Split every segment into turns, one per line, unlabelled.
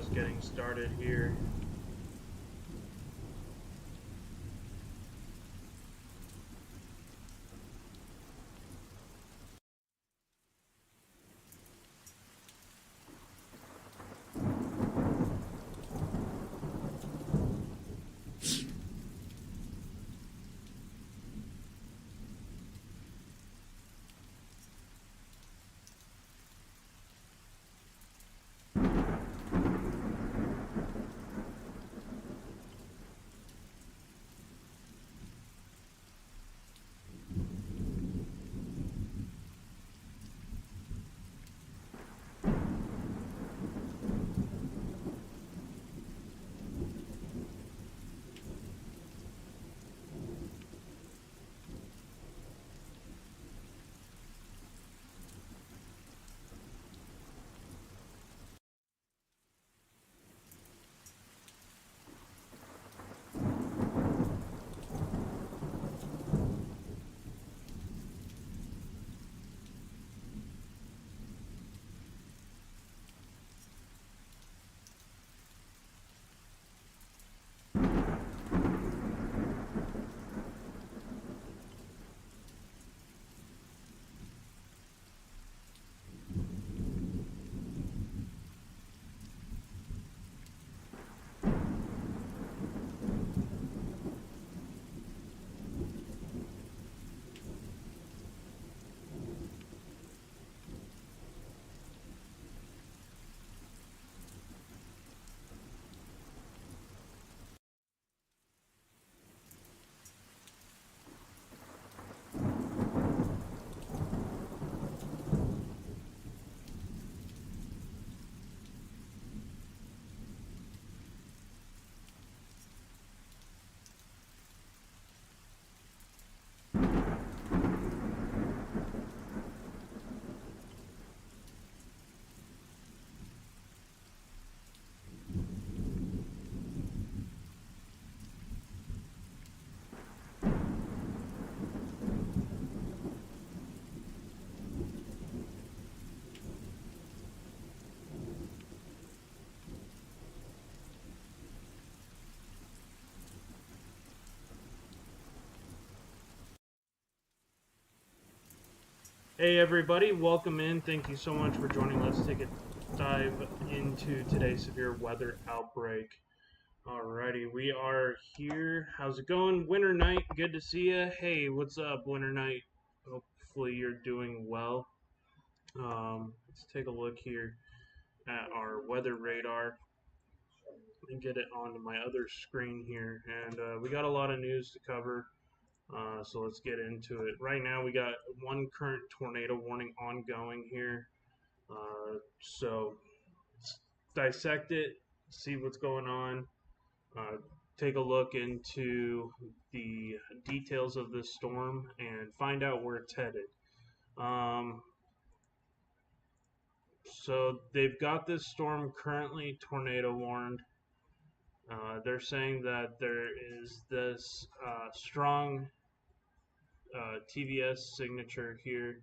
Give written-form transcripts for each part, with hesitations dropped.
just getting started here. Hey everybody, welcome in. Thank you so much for joining. Let's take a dive into today's severe weather outbreak. Alrighty, we are here. How's it going? Winter Night, good to see you. Hey, what's up, Winter Night? Hopefully you're doing well. Let's take a look here at our weather radar and get it onto my other screen here. And we got a lot of news to cover. So let's get into it. Right now, we got one current tornado warning ongoing here. So let's dissect it, see what's going on, take a look into the details of this storm, and find out where it's headed. So they've got this storm currently tornado warned. They're saying that there is this strong TVS signature here.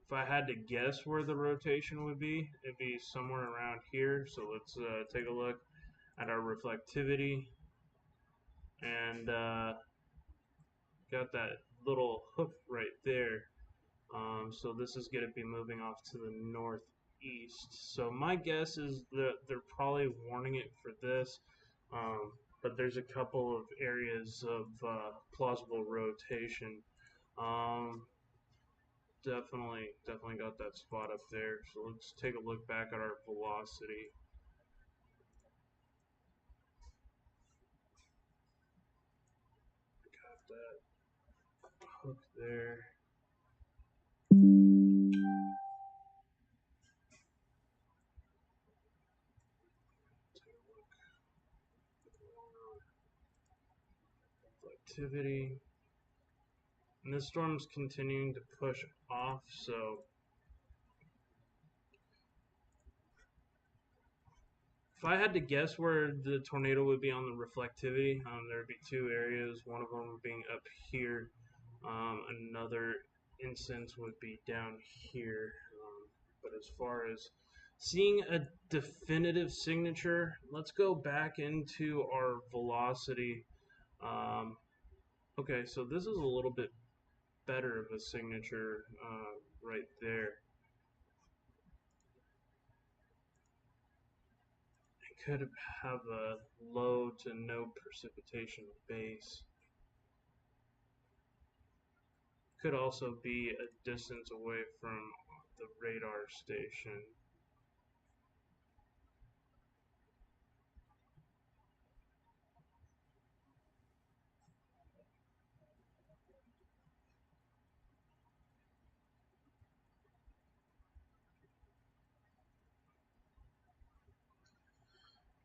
If I had to guess where the rotation would be, it'd be somewhere around here. So let's take a look at our reflectivity. And got that little hook right there. So this is going to be moving off to the northeast. So my guess is that they're probably warning it for this. But there's a couple of areas of plausible rotation. Definitely got that spot up there. So let's take a look back at our velocity. Got that hook there. Take a look. Reflectivity. And this storm's continuing to push off, so if I had to guess where the tornado would be on the reflectivity, there would be two areas. One of them being up here, another instance would be down here. But as far as seeing a definitive signature, let's go back into our velocity. Um, okay, so this is a little bit better of a signature right there. It could have a low to no precipitation base. Could also be a distance away from the radar station.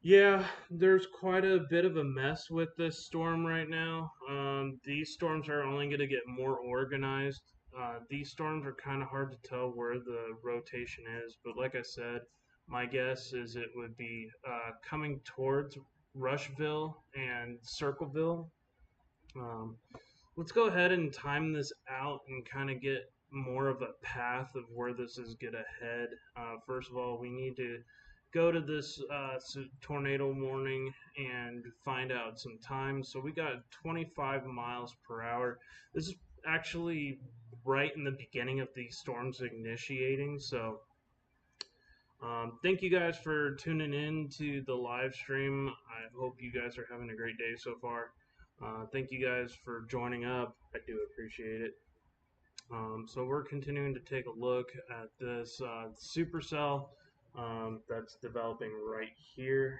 Yeah, there's quite a bit of a mess with this storm right now. These storms are only going to get more organized. These storms are kind of hard to tell where the rotation is, but like I said, my guess is it would be coming towards Rushville and Circleville. Um, let's go ahead and time this out and kind of get more of a path of where this is going to head. First of all, we need to go to this tornado warning and find out some time. So we got 25 miles per hour. This is actually right in the beginning of these storms initiating. So thank you guys for tuning in to the live stream. I hope you guys are having a great day so far. Thank you guys for joining up. I do appreciate it. So we're continuing to take a look at this Supercell that's developing right here.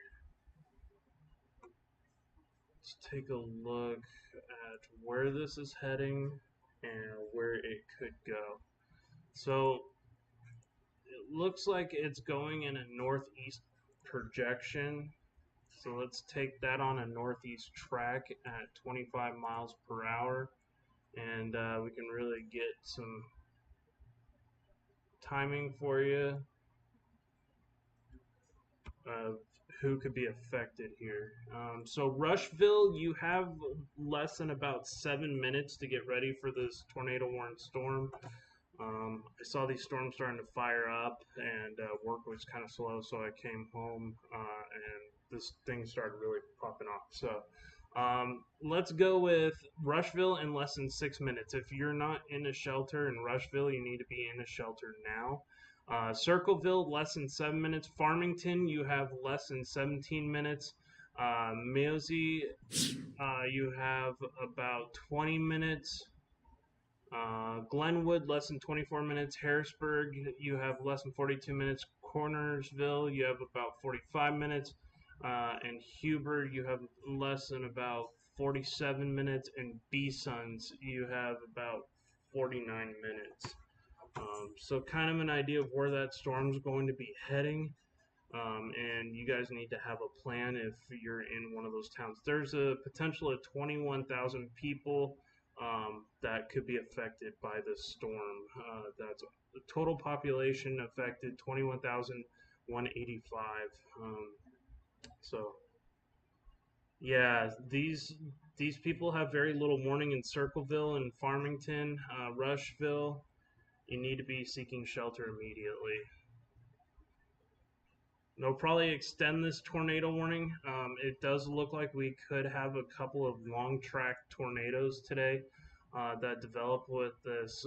Let's take a look at where this is heading and where it could go. So it looks like it's going in a northeast projection. So let's take that on a northeast track at 25 miles per hour, and we can really get some timing for you of who could be affected here. So Rushville, you have less than about 7 minutes to get ready for this tornado warrant storm. I saw these storms starting to fire up, and work was kind of slow, so I came home and this thing started really popping off. So let's go with Rushville in less than 6 minutes. If you're not in a shelter in Rushville, you need to be in a shelter now. Circleville, less than 7 minutes. Farmington, you have less than 17 minutes. Milsey, you have about 20 minutes. Glenwood, less than 24 minutes. Harrisburg, you have less than 42 minutes. Cornersville, you have about 45 minutes. And Huber, you have less than about 47 minutes. And B-Sons, you have about 49 minutes. So kind of an idea of where that storm's going to be heading. And you guys need to have a plan if you're in one of those towns. There's a potential of 21,000 people that could be affected by this storm. That's the total population affected 21,185. So yeah, these people have very little warning in Circleville and Farmington, Rushville. You need to be seeking shelter immediately. They'll probably extend this tornado warning. It does look like we could have a couple of long track tornadoes today that develop with this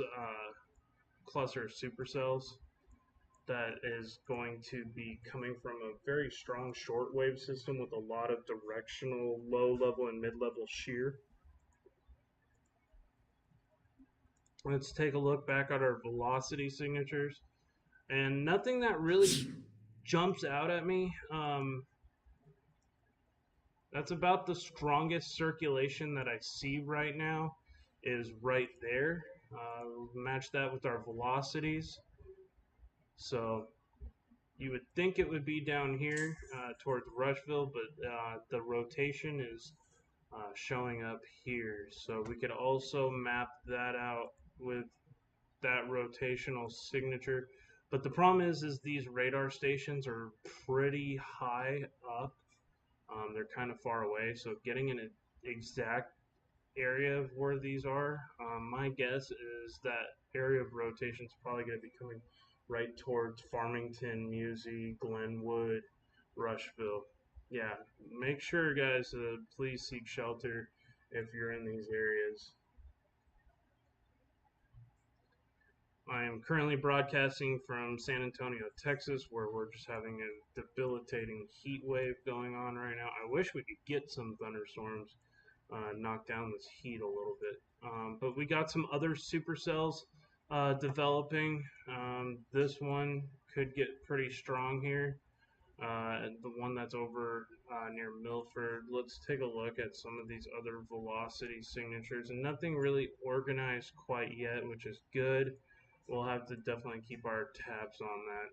cluster of supercells that is going to be coming from a very strong shortwave system with a lot of directional low level and mid level shear. Let's take a look back at our velocity signatures, and nothing that really jumps out at me. That's about the strongest circulation that I see right now is right there. Match that with our velocities. So you would think it would be down here towards Rushville, but the rotation is showing up here. So we could also map that out with that rotational signature. But the problem is these radar stations are pretty high up. They're kind of far away, so getting an exact area of where these are. My guess is that area of rotation is probably going to be coming right towards Farmington, Musey, Glenwood, Rushville. Yeah, make sure, guys, please seek shelter if you're in these areas. I am currently broadcasting from San Antonio, Texas, where we're just having a debilitating heat wave going on right now. I wish we could get some thunderstorms, knock down this heat a little bit. But we got some other supercells developing. This one could get pretty strong here. The one that's over near Milford. Let's take a look at some of these other velocity signatures, and nothing really organized quite yet, which is good. We'll have to definitely keep our tabs on that.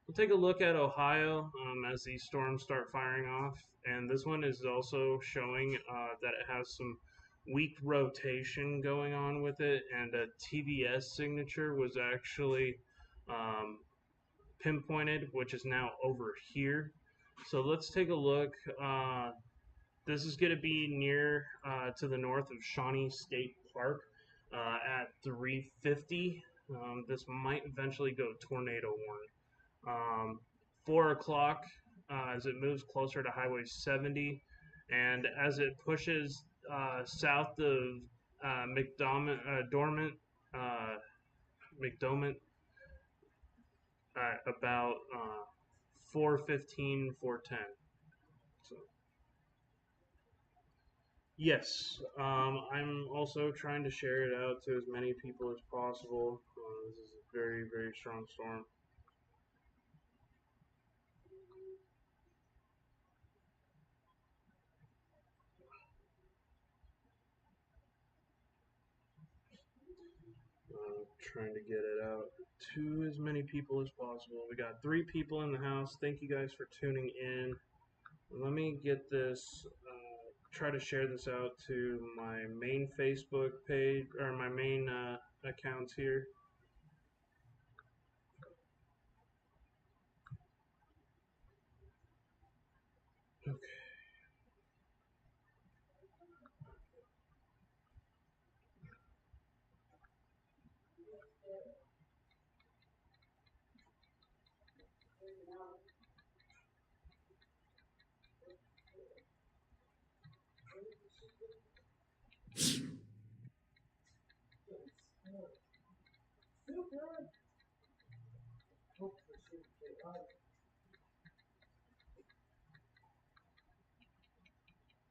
We'll take a look at Ohio as these storms start firing off, and this one is also showing that it has some weak rotation going on with it, and a TVS signature was actually pinpointed, which is now over here. So let's take a look. This is going to be near to the north of Shawnee State Park at 350. This might eventually go tornado warning. 4 o'clock as it moves closer to Highway 70, and as it pushes south of McDormand at about 4:15, 4:10. So yes, I'm also trying to share it out to as many people as possible. This is a very, very strong storm. Trying to get it out to as many people as possible. We got 3 people in the house. Thank you guys for tuning in. Let me get this, try to share this out to my main Facebook page, or my main accounts here. Okay.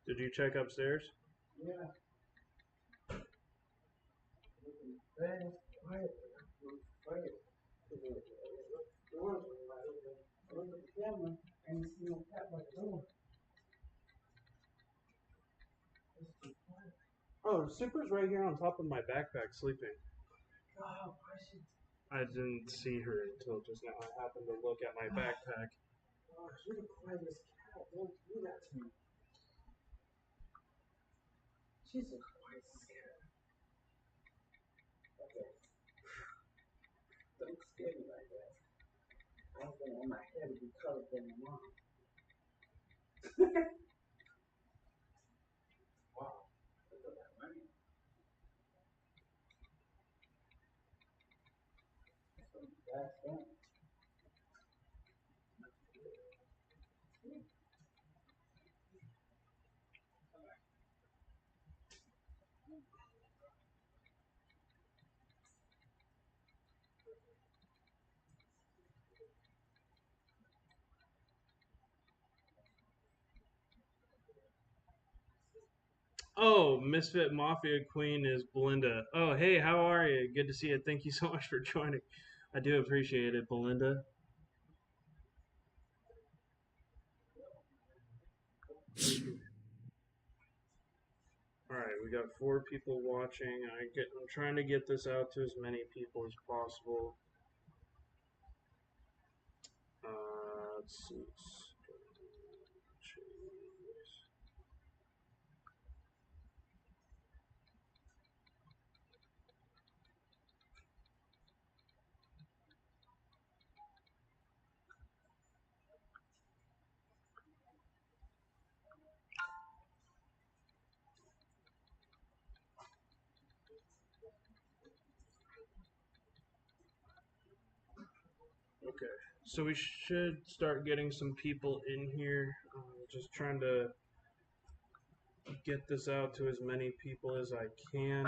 Did you check upstairs? Yeah. Oh, Super's right here on top of my backpack sleeping. Oh, I didn't see her until just now. I happened to look at my backpack. Oh, you're the quietest cat. Don't do that to me. She's the quietest cat. Okay. Don't scare me like that. I was going on my head to be colored than my mom. Wow. Look at that money. That's fun. Oh, Misfit Mafia Queen is Belinda. Oh, hey, how are you? Good to see you. Thank you so much for joining. I do appreciate it, Belinda. All right, we got 4 people watching. I'm trying to get this out to as many people as possible. Let's see. Okay, so we should start getting some people in here. Just trying to get this out to as many people as I can.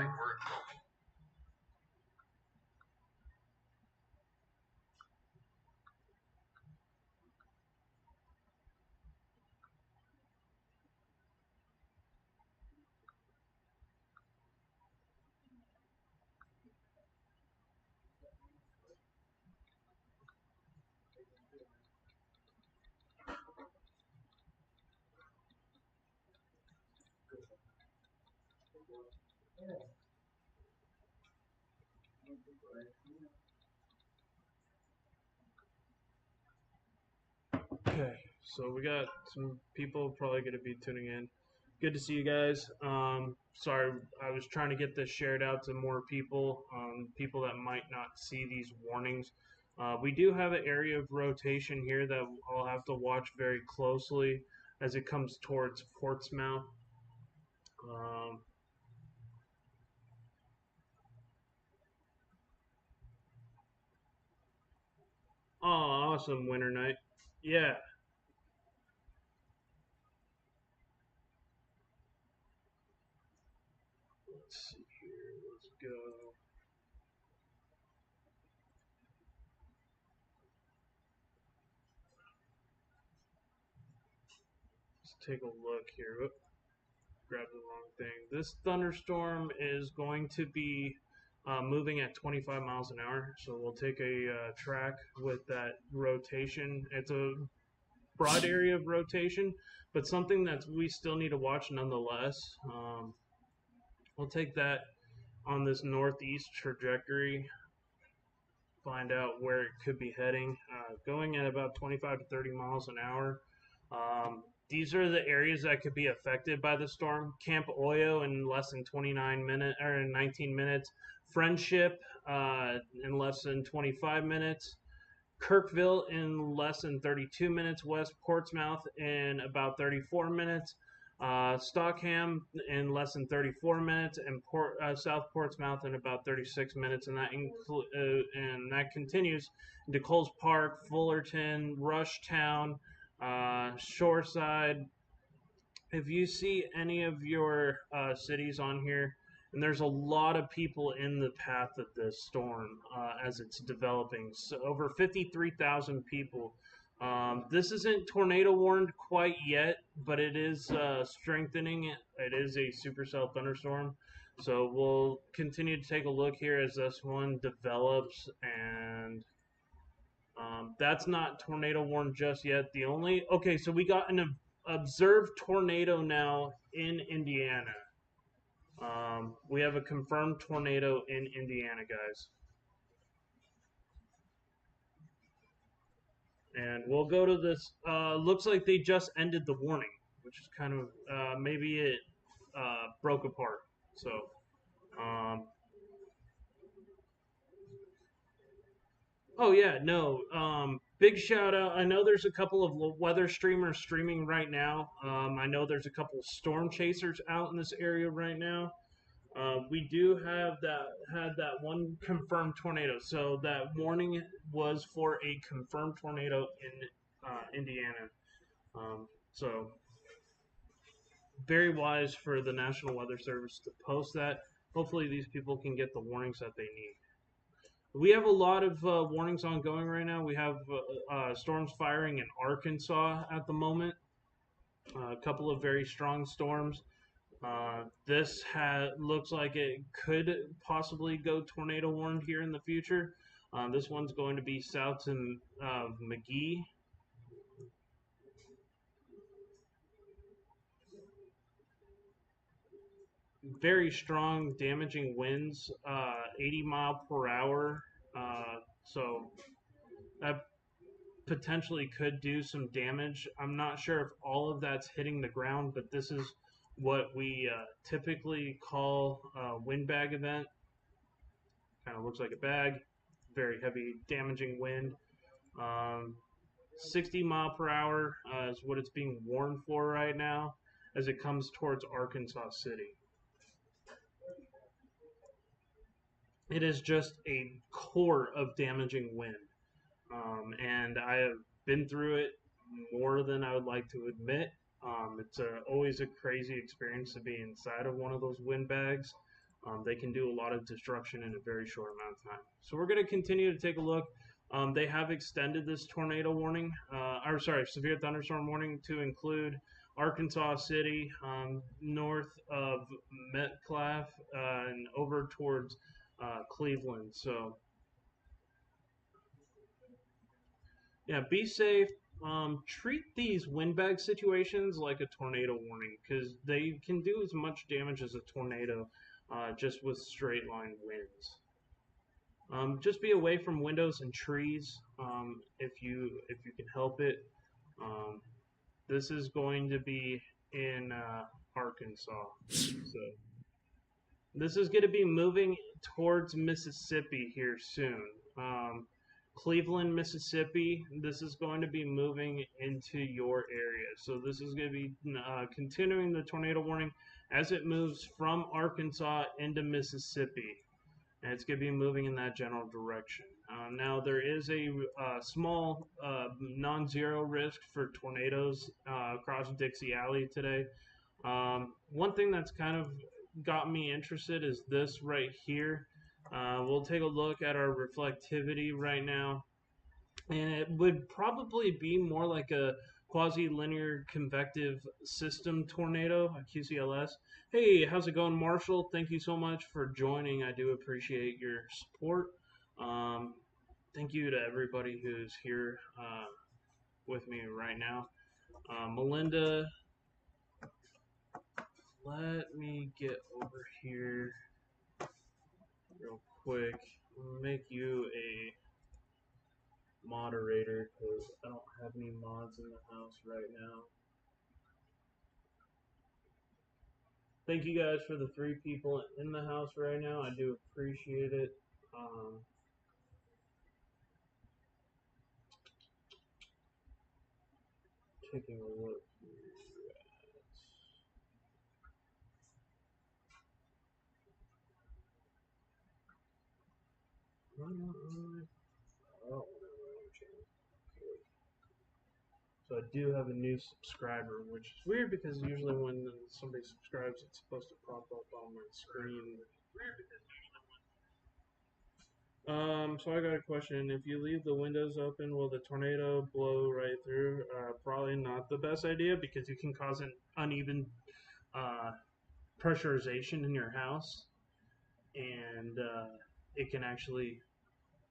Okay, so we got some people probably going to be tuning in. Good to see you guys. Sorry, I was trying to get this shared out to more people, people that might not see these warnings. We do have an area of rotation here that I'll have to watch very closely as it comes towards Portsmouth. Um, oh, awesome, Winter Night. Yeah, let's see here. Let's go. Let's take a look here. Oop, grabbed the wrong thing. This thunderstorm is going to be moving at 25 miles an hour, so we'll take a track with that rotation. It's a broad area of rotation, but something that we still need to watch nonetheless. We'll take that on this northeast trajectory, find out where it could be heading. Going at about 25 to 30 miles an hour. These are the areas that could be affected by the storm. Camp Oyo in less than 29 minutes or in 19 minutes. Friendship in less than 25 minutes. Kirkville in less than 32 minutes. West Portsmouth in about 34 minutes. Stockham in less than 34 minutes, and South Portsmouth in about 36 minutes, and that continues into Coles Park, Fullerton, Rushtown, Shoreside. If you see any of your cities on here, and there's a lot of people in the path of this storm as it's developing, so over 53,000 people. This isn't tornado warned quite yet, but it is strengthening. It is a supercell thunderstorm, so we'll continue to take a look here as this one develops. And that's not tornado warned just yet. So we got an observed tornado now in Indiana. We have a confirmed tornado in Indiana, guys. And we'll go to this. Looks like they just ended the warning, which is kind of maybe it broke apart. So, um, oh yeah, no. Big shout out. I know there's a couple of weather streamers streaming right now. I know there's a couple storm chasers out in this area right now. We do have had that one confirmed tornado. So that warning was for a confirmed tornado in Indiana. So very wise for the National Weather Service to post that. Hopefully, these people can get the warnings that they need. We have a lot of warnings ongoing right now. We have storms firing in Arkansas at the moment. A couple of very strong storms. This looks like it could possibly go tornado warned here in the future. This one's going to be south to McGee. Very strong, damaging winds, 80 mile per hour. So that potentially could do some damage. I'm not sure if all of that's hitting the ground, but this is what we typically call a windbag event. Kind of looks like a bag, very heavy, damaging wind. 60 mile per hour is what it's being warned for right now as it comes towards Arkansas City. It is just a core of damaging wind. and I have been through it more than I would like to admit. It's always a crazy experience to be inside of one of those windbags. They can do a lot of destruction in a very short amount of time. So we're going to continue to take a look. They have extended this tornado warning, or sorry, severe thunderstorm warning to include Arkansas City, north of Metcalf, and over towards Cleveland. So yeah, be safe. Treat these windbag situations like a tornado warning because they can do as much damage as a tornado just with straight line winds. Just be away from windows and trees if you can help it. Um, this is going to be in Arkansas, so this is going to be moving towards Mississippi here soon. Cleveland, Mississippi. This is going to be moving into your area. So this is going to be continuing the tornado warning as it moves from Arkansas into Mississippi. And it's going to be moving in that general direction. Now, there is a small non-zero risk for tornadoes across Dixie Alley today. One thing that's kind of got me interested is this right here. We'll take a look at our reflectivity right now, and it would probably be more like a quasi-linear convective system tornado, a QCLS. Hey, how's it going, Marshall? Thank you so much for joining. I do appreciate your support. Um, Thank you to everybody who's here with me right now. Melinda, let me get over here real quick. Make you a moderator because I don't have any mods in the house right now. Thank you guys for the 3 people in the house right now. I do appreciate it. Taking a look here oh, so I do have a new subscriber, which is weird because usually when somebody subscribes, it's supposed to pop up on my screen. So I got a question. If you leave the windows open, will the tornado blow right through? Probably not the best idea because you can cause an uneven uh, pressurization in your house, and it can actually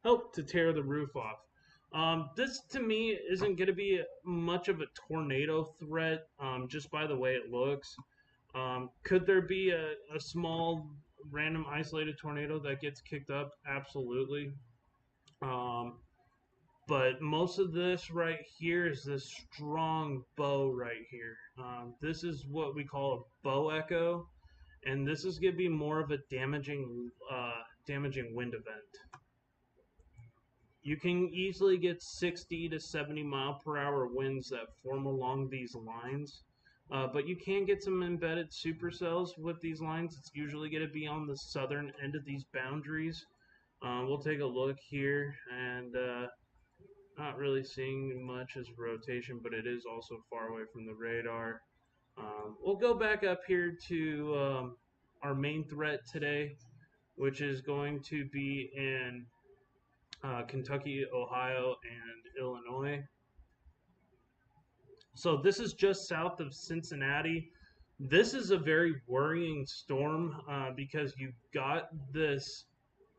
help to tear the roof off. This to me isn't going to be much of a tornado threat just by the way it looks. Could there be a small random isolated tornado that gets kicked up? Absolutely. Um, but most of this right here is this strong bow right here. This is what we call a bow echo, and this is going to be more of a damaging wind event. You can easily get 60 to 70 mile per hour winds that form along these lines. But you can get some embedded supercells with these lines. It's usually going to be on the southern end of these boundaries. We'll take a look here, and not really seeing much as rotation, but it is also far away from the radar. We'll go back up here to our main threat today, which is going to be in Kentucky, Ohio, and Illinois. So this is just south of Cincinnati. This is a very worrying storm because you've got this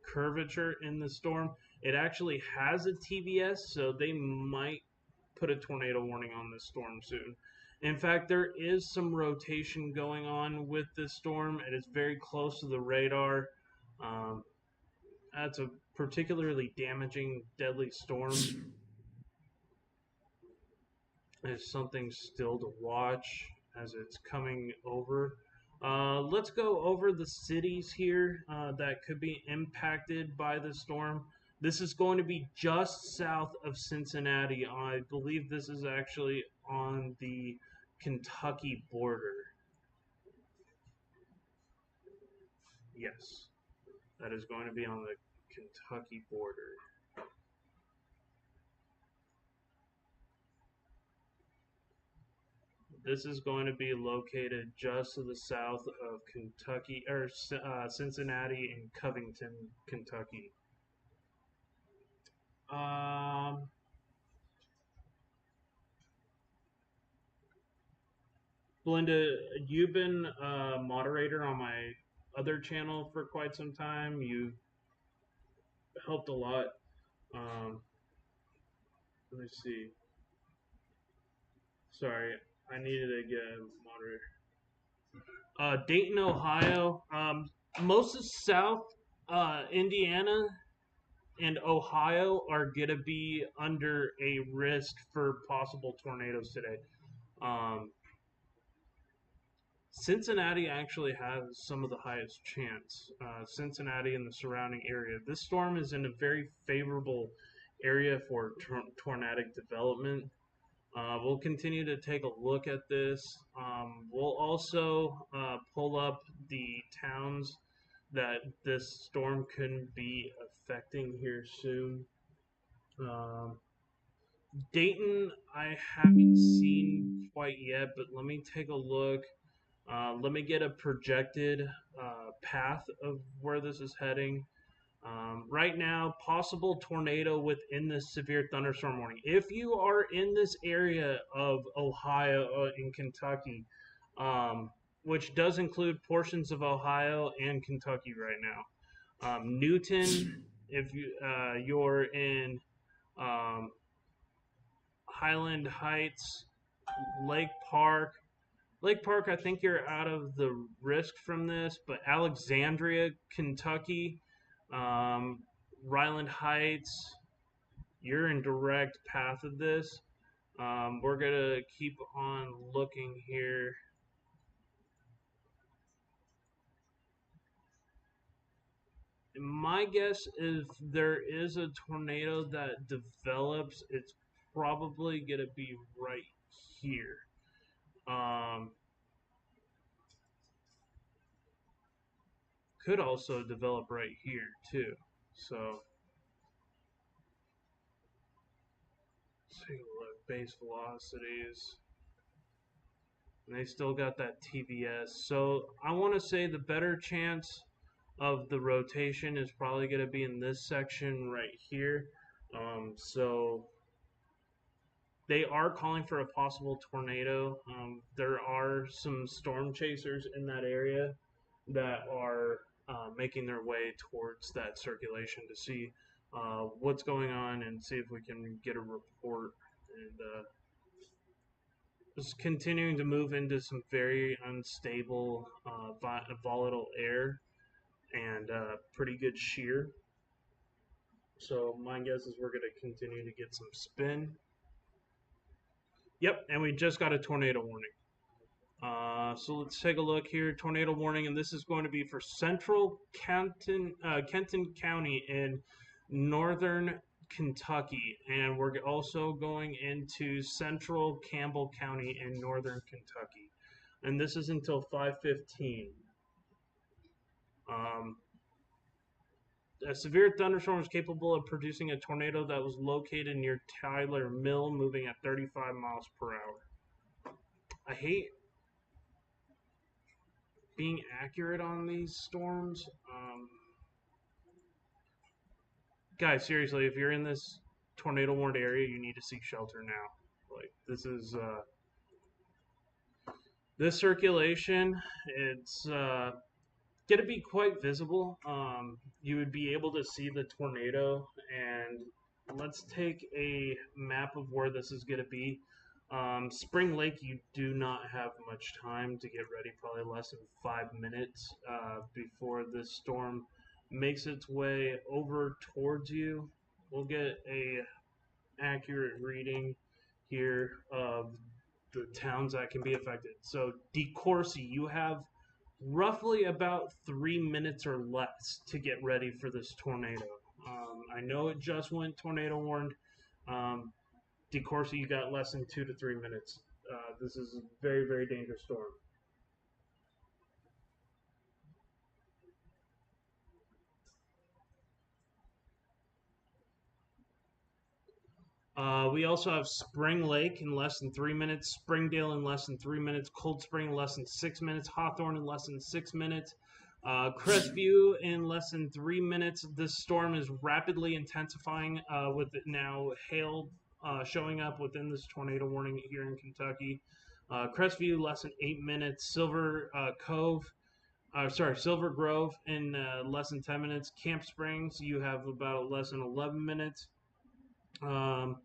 curvature in the storm. It actually has a TVS, so they might put a tornado warning on this storm soon. In fact, there is some rotation going on with this storm. It is very close to the radar. Um, that's a particularly damaging, deadly storm. There's something still to watch as it's coming over. Let's go over the cities here that could be impacted by the storm. This is going to be just south of Cincinnati. I believe this is actually on the Kentucky border. Yes, that is going to be on the Kentucky border. This is going to be located just to the south of Kentucky, or Cincinnati and Covington, Kentucky. Um, Belinda, you've been a moderator on my other channel for quite some time. You helped a lot. Um, let me see. Sorry, I needed to get a moderator. Dayton, Ohio. Most of South Indiana and Ohio are going to be under a risk for possible tornadoes today. Um, Cincinnati actually has some of the highest chance. Cincinnati and the surrounding area. This storm is in a very favorable area for tornadic development. We'll continue to take a look at this. We'll also pull up the towns that this storm could be affecting here soon. Um, Dayton, I haven't seen quite yet, but let me take a look. Let me get a projected path of where this is heading. Right now, possible tornado within this severe thunderstorm warning. If you are in this area of Ohio and Kentucky, which does include portions of Ohio and Kentucky right now, Newton, if you're in um, Highland Heights, Lake Park. Lake Park, I think you're out of the risk from this, but Alexandria, Kentucky, um, Ryland Heights, you're in direct path of this. We're gonna keep on looking here. My guess is there is a tornado that develops. It's probably gonna be right here. Um, could also develop right here too. So let's take a look. Base velocities. And they still got that TVS. So I want to say the better chance of the rotation is probably going to be in this section right here. So they are calling for a possible tornado. There are some storm chasers in that area that are making their way towards that circulation to see what's going on and see if we can get a report. And just continuing to move into some very unstable, volatile air and pretty good shear. So my guess is we're going to continue to get some spin. Yep, and we just got a tornado warning. So let's take a look here. Tornado warning, and this is going to be for central Kenton County in northern Kentucky, and we're also going into central Campbell County in northern Kentucky, and this is until 5:15. Um, a severe thunderstorm is capable of producing a tornado that was located near Tyler Mill, moving at 35 miles per hour. I hate being accurate on these storms. Guys, seriously, if you're in this tornado warned area, you need to seek shelter now. Like this is this circulation. It's going to be quite visible. You would be able to see the tornado, and let's take a map of where this is going to be. Spring Lake, you do not have much time to get ready, probably less than 5 minutes before this storm makes its way over towards you. We'll get a accurate reading here of the towns that can be affected. So DeCourcy, you have roughly about 3 minutes or less to get ready for this tornado. I know it just went tornado warned. DeCourcy, you got less than 2 to 3 minutes. This is a very, very dangerous storm. We also have Spring Lake in less than 3 minutes, Springdale in less than 3 minutes, Cold Spring in less than 6 minutes, Hawthorne in less than 6 minutes, Crestview in less than 3 minutes. This storm is rapidly intensifying with now hail showing up within this tornado warning here in Kentucky. Crestview less than 8 minutes, Silver Grove in less than 10 minutes, Camp Springs you have about less than 11 minutes. Um,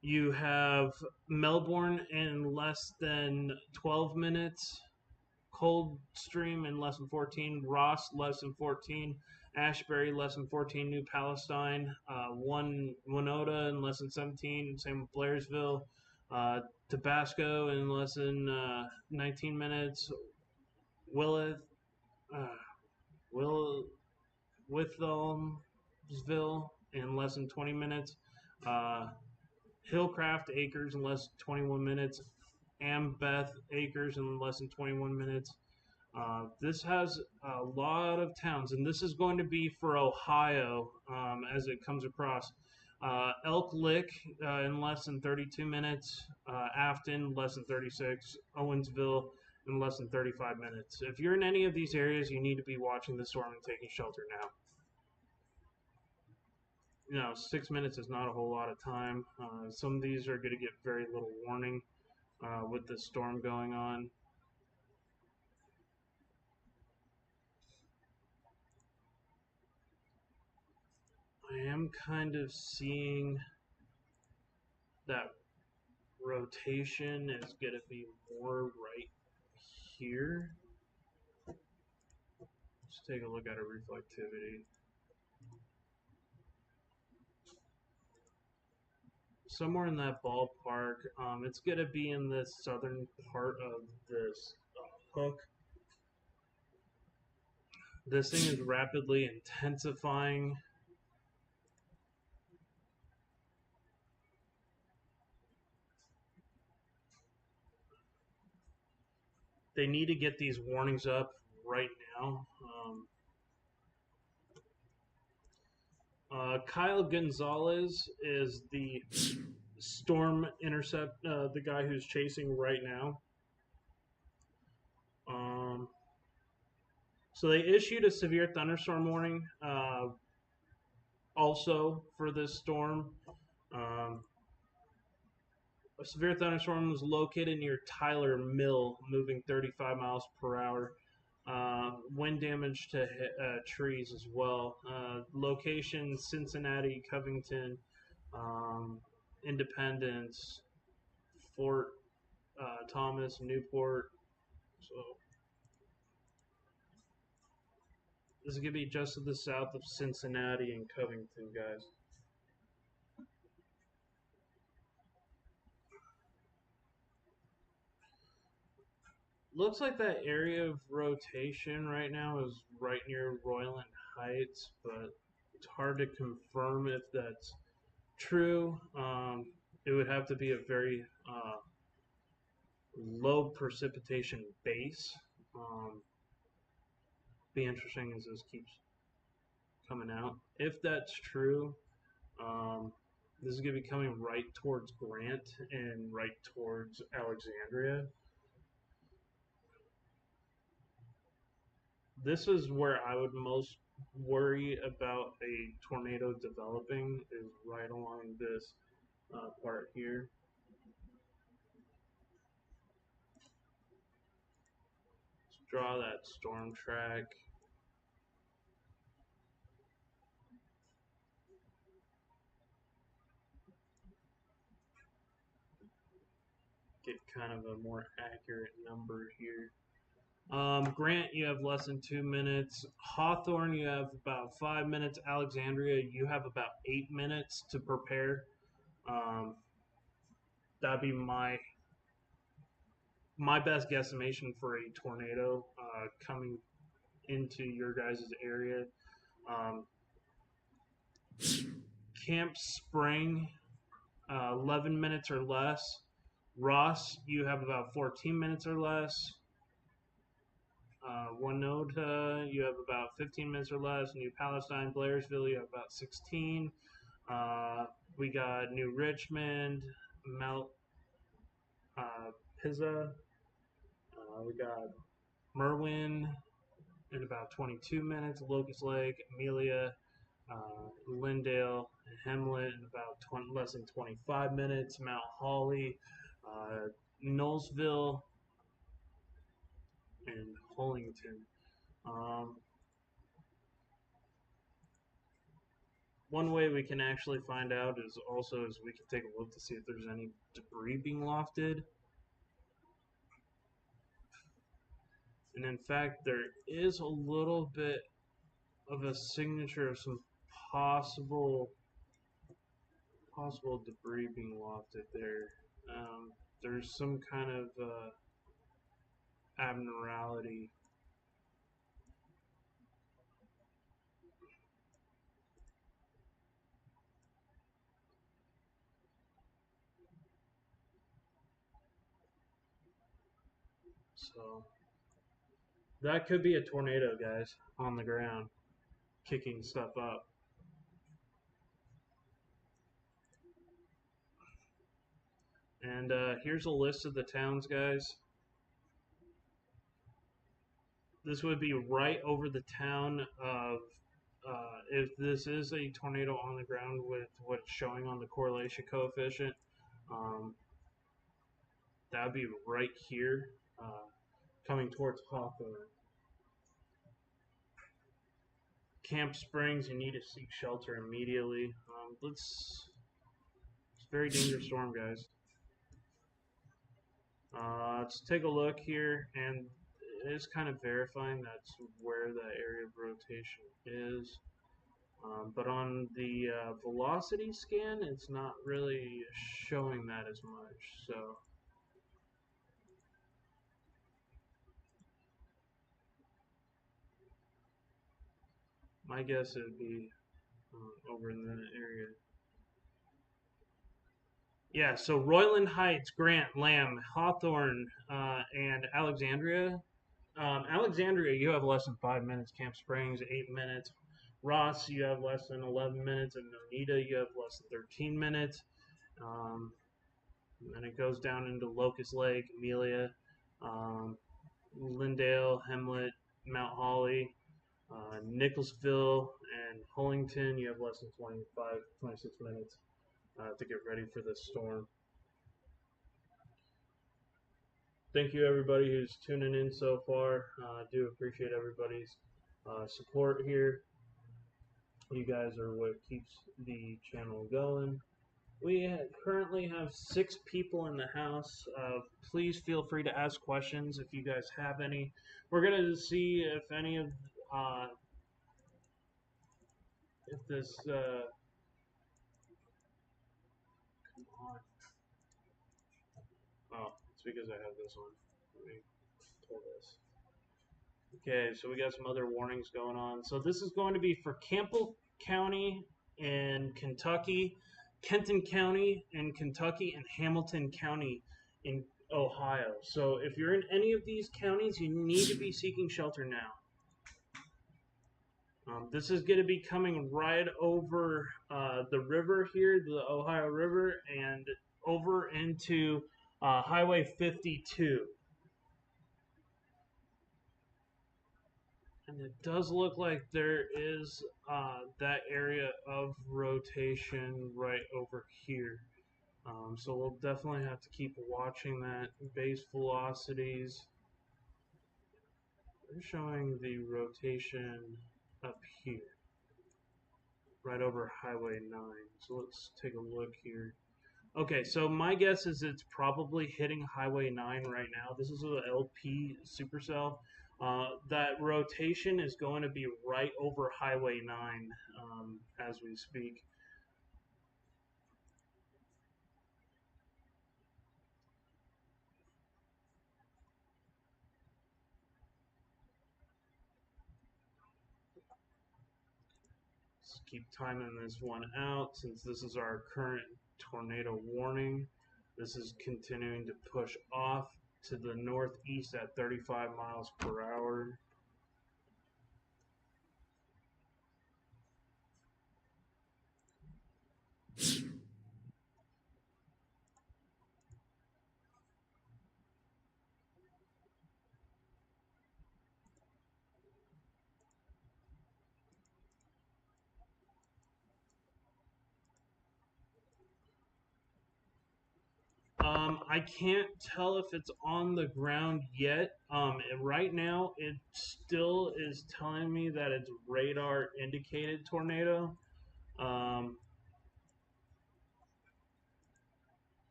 you have Melbourne in less than 12 minutes, Coldstream in less than 14, Ross less than 14, Ashbury less than 14, New Palestine, Winona in less than 17, same with Blairsville, Tabasco in less than 19 minutes, Willith, uh, Will, Withelmsville in less than 20 minutes, uh, Hillcraft Acres in less than 21 minutes, Ambeth Acres in less than 21 minutes. This has a lot of towns, and this is going to be for Ohio as it comes across. Elk Lick in less than 32 minutes, Afton less than 36, Owensville in less than 35 minutes. If you're in any of these areas, you need to be watching the storm and taking shelter now. 6 minutes is not a whole lot of time. Some of these are going to get very little warning with the storm going on. I am kind of seeing that rotation is going to be more right here. Let's take a look at a reflectivity. Somewhere in that ballpark. It's going to be in the southern part of this hook. This thing is rapidly intensifying. They need to get these warnings up right now. Kyle Gonzalez is the storm intercept, the guy who's chasing right now. So they issued a severe thunderstorm warning also for this storm. A severe thunderstorm was located near Tyler Mill, moving 35 miles per hour. Wind damage to trees as well. Location Cincinnati, Covington, Independence, Fort Thomas, Newport. So this is going to be just to the south of Cincinnati and Covington, guys. Looks like that area of rotation right now is right near Royland Heights, but it's hard to confirm if that's true. It would have to be a very low precipitation base. Be interesting as this keeps coming out. If that's true, this is going to be coming right towards Grant and right towards Alexandria. This is where I would most worry about a tornado developing, is right along this part here. Let's draw that storm track. Get kind of a more accurate number here. Grant, you have less than 2 minutes. Hawthorne, you have about 5 minutes. Alexandria, you have about 8 minutes to prepare. That'd be my best guesstimation for a tornado coming into your guys' area. Camp Spring, 11 minutes or less. Ross, you have about 14 minutes or less. Winona, you have about 15 minutes or less. New Palestine, Blairsville, you have about 16. We got New Richmond, Mount Pizza. We got Merwin in about 22 minutes. Locust Lake, Amelia, Lindale, and Hamlet in about less than 25 minutes. Mount Holly, Knowlesville, and Hollington. Um, One way we can actually find out is we can take a look to see if there's any debris being lofted. And in fact, there is a little bit of a signature of some possible debris being lofted there. There's some kind of abnormality. So that could be a tornado, guys, on the ground, kicking stuff up. And here's a list of the towns, guys. This would be right over the town of, if this is a tornado on the ground with what's showing on the correlation coefficient, um, that would be right here, coming towards Hawthorne. Camp Springs, you need to seek shelter immediately. It's a very dangerous storm, guys. Let's take a look here, and it is kind of verifying that's where the area of rotation is. But on the velocity scan, it's not really showing that as much. So my guess it would be over in that area. Yeah, so Royland Heights, Grant, Lamb, Hawthorne, and Alexandria. Alexandria, you have less than 5 minutes. Camp Springs, 8 minutes. Ross, you have less than 11 minutes. And Nonita, you have less than 13 minutes. And then it goes down into Locust Lake, Amelia, Lindale, Hamlet, Mount Holly, Nicholsville, and Hollington. You have less than 26 minutes to get ready for this storm. Thank you, everybody who's tuning in so far. I do appreciate everybody's support here. You guys are what keeps the channel going. We currently have 6 people in the house. Please feel free to ask questions if you guys have any. We're going to see if any of if this come on. Oh, it's because I have this on. Let me pull this. Okay, so we got some other warnings going on. So this is going to be for Campbell County in Kentucky, Kenton County in Kentucky, and Hamilton County in Ohio. So if you're in any of these counties, you need to be seeking shelter now. This is going to be coming right over the river here, the Ohio River, and over into Highway 52. And it does look like there is that area of rotation right over here. So we'll definitely have to keep watching that. Base velocities. They're showing the rotation up here, right over Highway 9. So let's take a look here. Okay, so my guess is it's probably hitting Highway 9 right now. This is a LP Supercell. That rotation is going to be right over Highway 9 as we speak. Let's keep timing this one out since this is our current tornado warning. This is continuing to push off to the northeast at 35 miles per hour. I can't tell if it's on the ground yet. Right now, it still is telling me that it's radar indicated tornado. Um,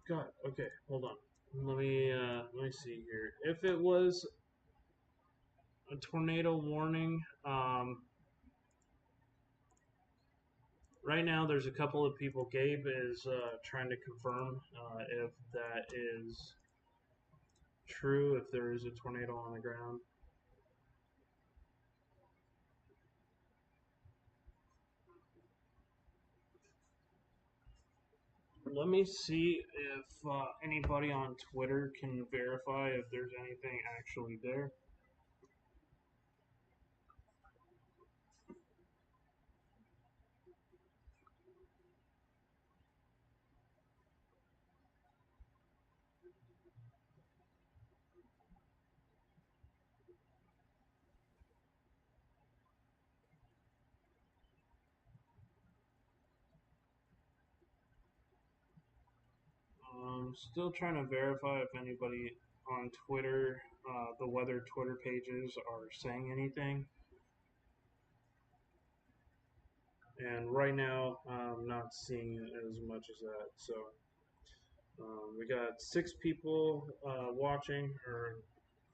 God, okay, hold on. Let me see here. If it was a tornado warning, right now there's a couple of people. Gabe is trying to confirm if that is true. If there is a tornado on the ground. Let me see if anybody on Twitter can verify if there's anything actually there. Still trying to verify if anybody on Twitter, the weather Twitter pages, are saying anything. And right now, I'm not seeing as much as that. So we got 6 people watching, or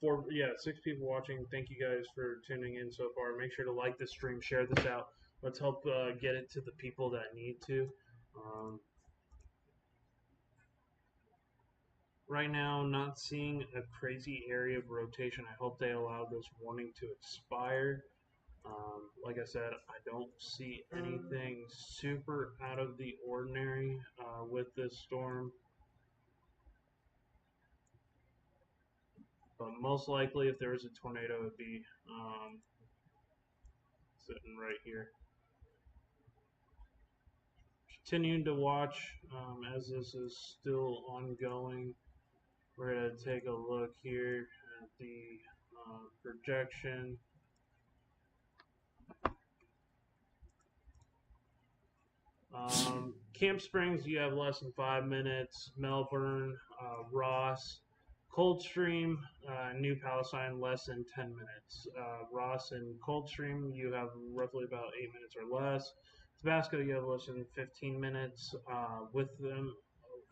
four, yeah, 6 people watching. Thank you guys for tuning in so far. Make sure to like this stream, share this out. Let's help get it to the people that need to. Um, right now, not seeing a crazy area of rotation. I hope they allow this warning to expire. Like I said, I don't see anything super out of the ordinary with this storm. But most likely, if there was a tornado, it would be sitting right here. Continuing to watch as this is still ongoing. We're going to take a look here at the projection. Camp Springs, you have less than 5 minutes. Melbourne, Ross, Coldstream, New Palestine, less than 10 minutes. Ross and Coldstream, you have roughly about 8 minutes or less. Tabasco, you have less than 15 minutes.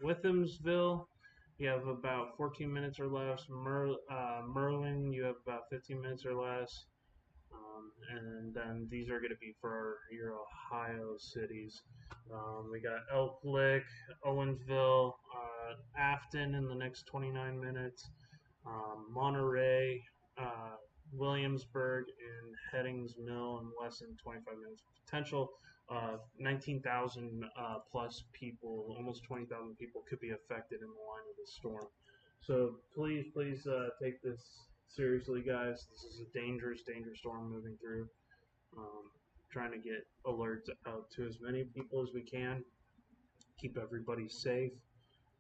Withamsville, you have about 14 minutes or less. Merlin, you have about 15 minutes or less. And then these are going to be for your Ohio cities. We got Elk Lick, Owensville, Afton in the next 29 minutes, Monterey, Williamsburg, and Headings Mill in less than 25 minutes. Potential 19,000 plus people, almost 20,000 people could be affected in the line of the storm. So please take this seriously, guys. This is a dangerous storm moving through. Trying to get alerts out to as many people as we can. Keep everybody safe,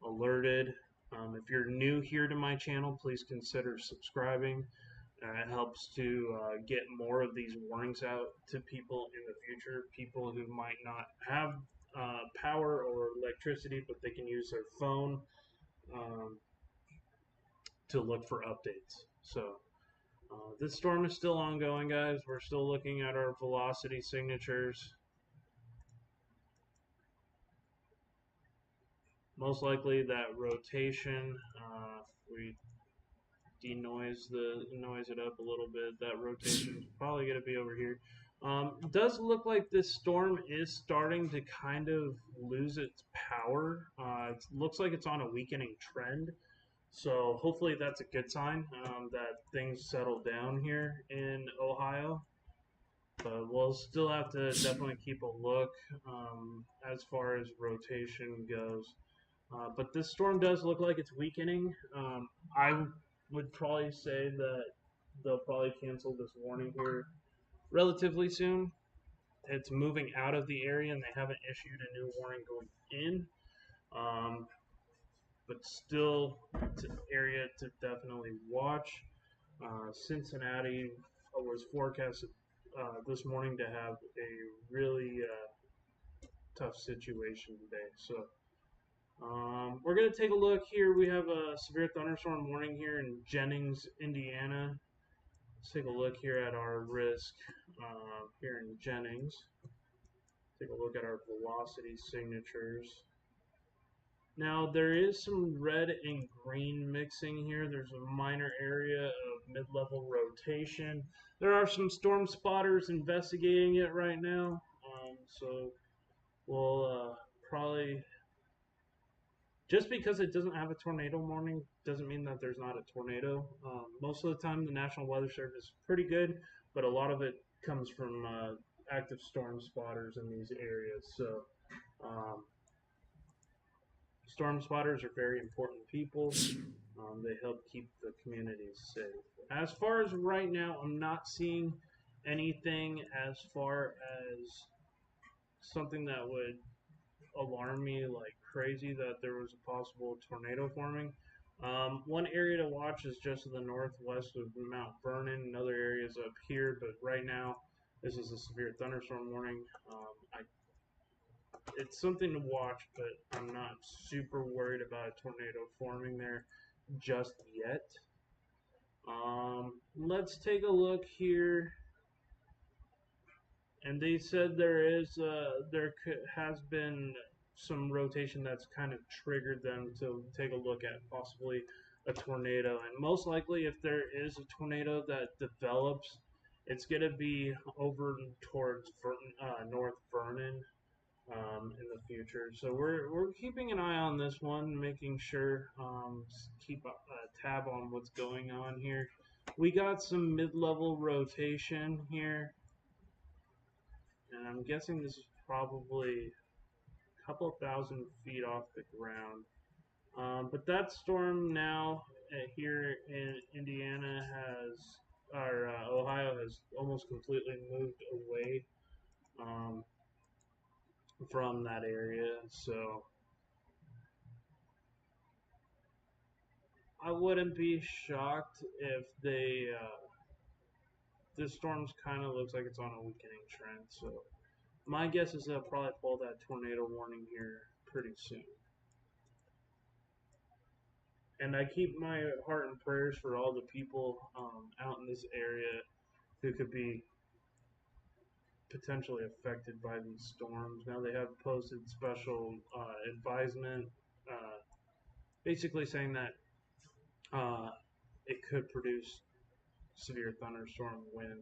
alerted. If you're new here to my channel, please consider subscribing. It helps to get more of these warnings out to people in the future. People who might not have power or electricity, but they can use their phone um, to look for updates. So this storm is still ongoing, guys. We're still looking at our velocity signatures. Most likely that rotation, we denoise it up a little bit. That rotation is probably going to be over here. It does look like this storm is starting to kind of lose its power. It looks like it's on a weakening trend. So hopefully that's a good sign that things settle down here in Ohio. But we'll still have to definitely keep a look as far as rotation goes. But this storm does look like it's weakening. I would probably say that they'll probably cancel this warning here relatively soon. It's moving out of the area and they haven't issued a new warning going in. But still, it's an area to definitely watch. Cincinnati was forecasted this morning to have a really tough situation today. So We're going to take a look here. We have a severe thunderstorm warning here in Jennings, Indiana. Let's take a look here at our risk here in Jennings. Take a look at our velocity signatures. Now there is some red and green mixing here. There's a minor area of mid-level rotation. There are some storm spotters investigating it right now. So we'll probably, just because it doesn't have a tornado warning doesn't mean that there's not a tornado. Most of the time the National Weather Service is pretty good, but a lot of it comes from active storm spotters in these areas. So storm spotters are very important people. They help keep the communities safe. As far as right now, I'm not seeing anything as far as something that would alarm me like crazy that there was a possible tornado forming. One area to watch is just to the northwest of Mount Vernon. Another area is up here, but right now this is a severe thunderstorm warning. It's something to watch, but I'm not super worried about a tornado forming there just yet. Let's take a look here. And they said has been some rotation that's kind of triggered them to take a look at possibly a tornado. And most likely, if there is a tornado that develops, it's going to be over towards North Vernon in the future. So we're keeping an eye on this one, making sure keep a tab on what's going on here. We got some mid-level rotation here. And I'm guessing this is probably a couple thousand feet off the ground. But that storm now here in Indiana or Ohio has almost completely moved away from that area. So I wouldn't be shocked if this storm's kind of looks like it's on a weakening trend. So my guess is they'll probably pull that tornado warning here pretty soon. And I keep my heart and prayers for all the people out in this area who could be potentially affected by these storms. Now they have posted special advisement, basically saying that it could produce severe thunderstorm wind.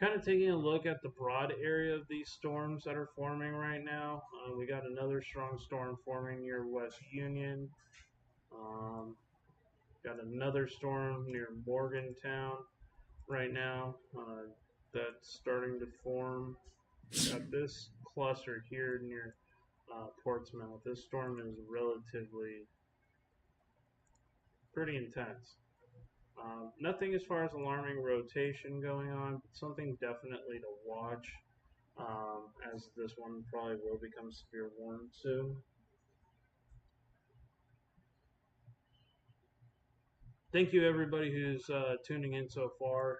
Kind of taking a look at the broad area of these storms that are forming right now. We got another strong storm forming near West Union. Got another storm near Morgantown right now that's starting to form. Got this cluster here near Portsmouth. This storm is relatively pretty intense. Nothing as far as alarming rotation going on, but something definitely to watch, as this one probably will become severe warm soon. Thank you everybody who's tuning in so far.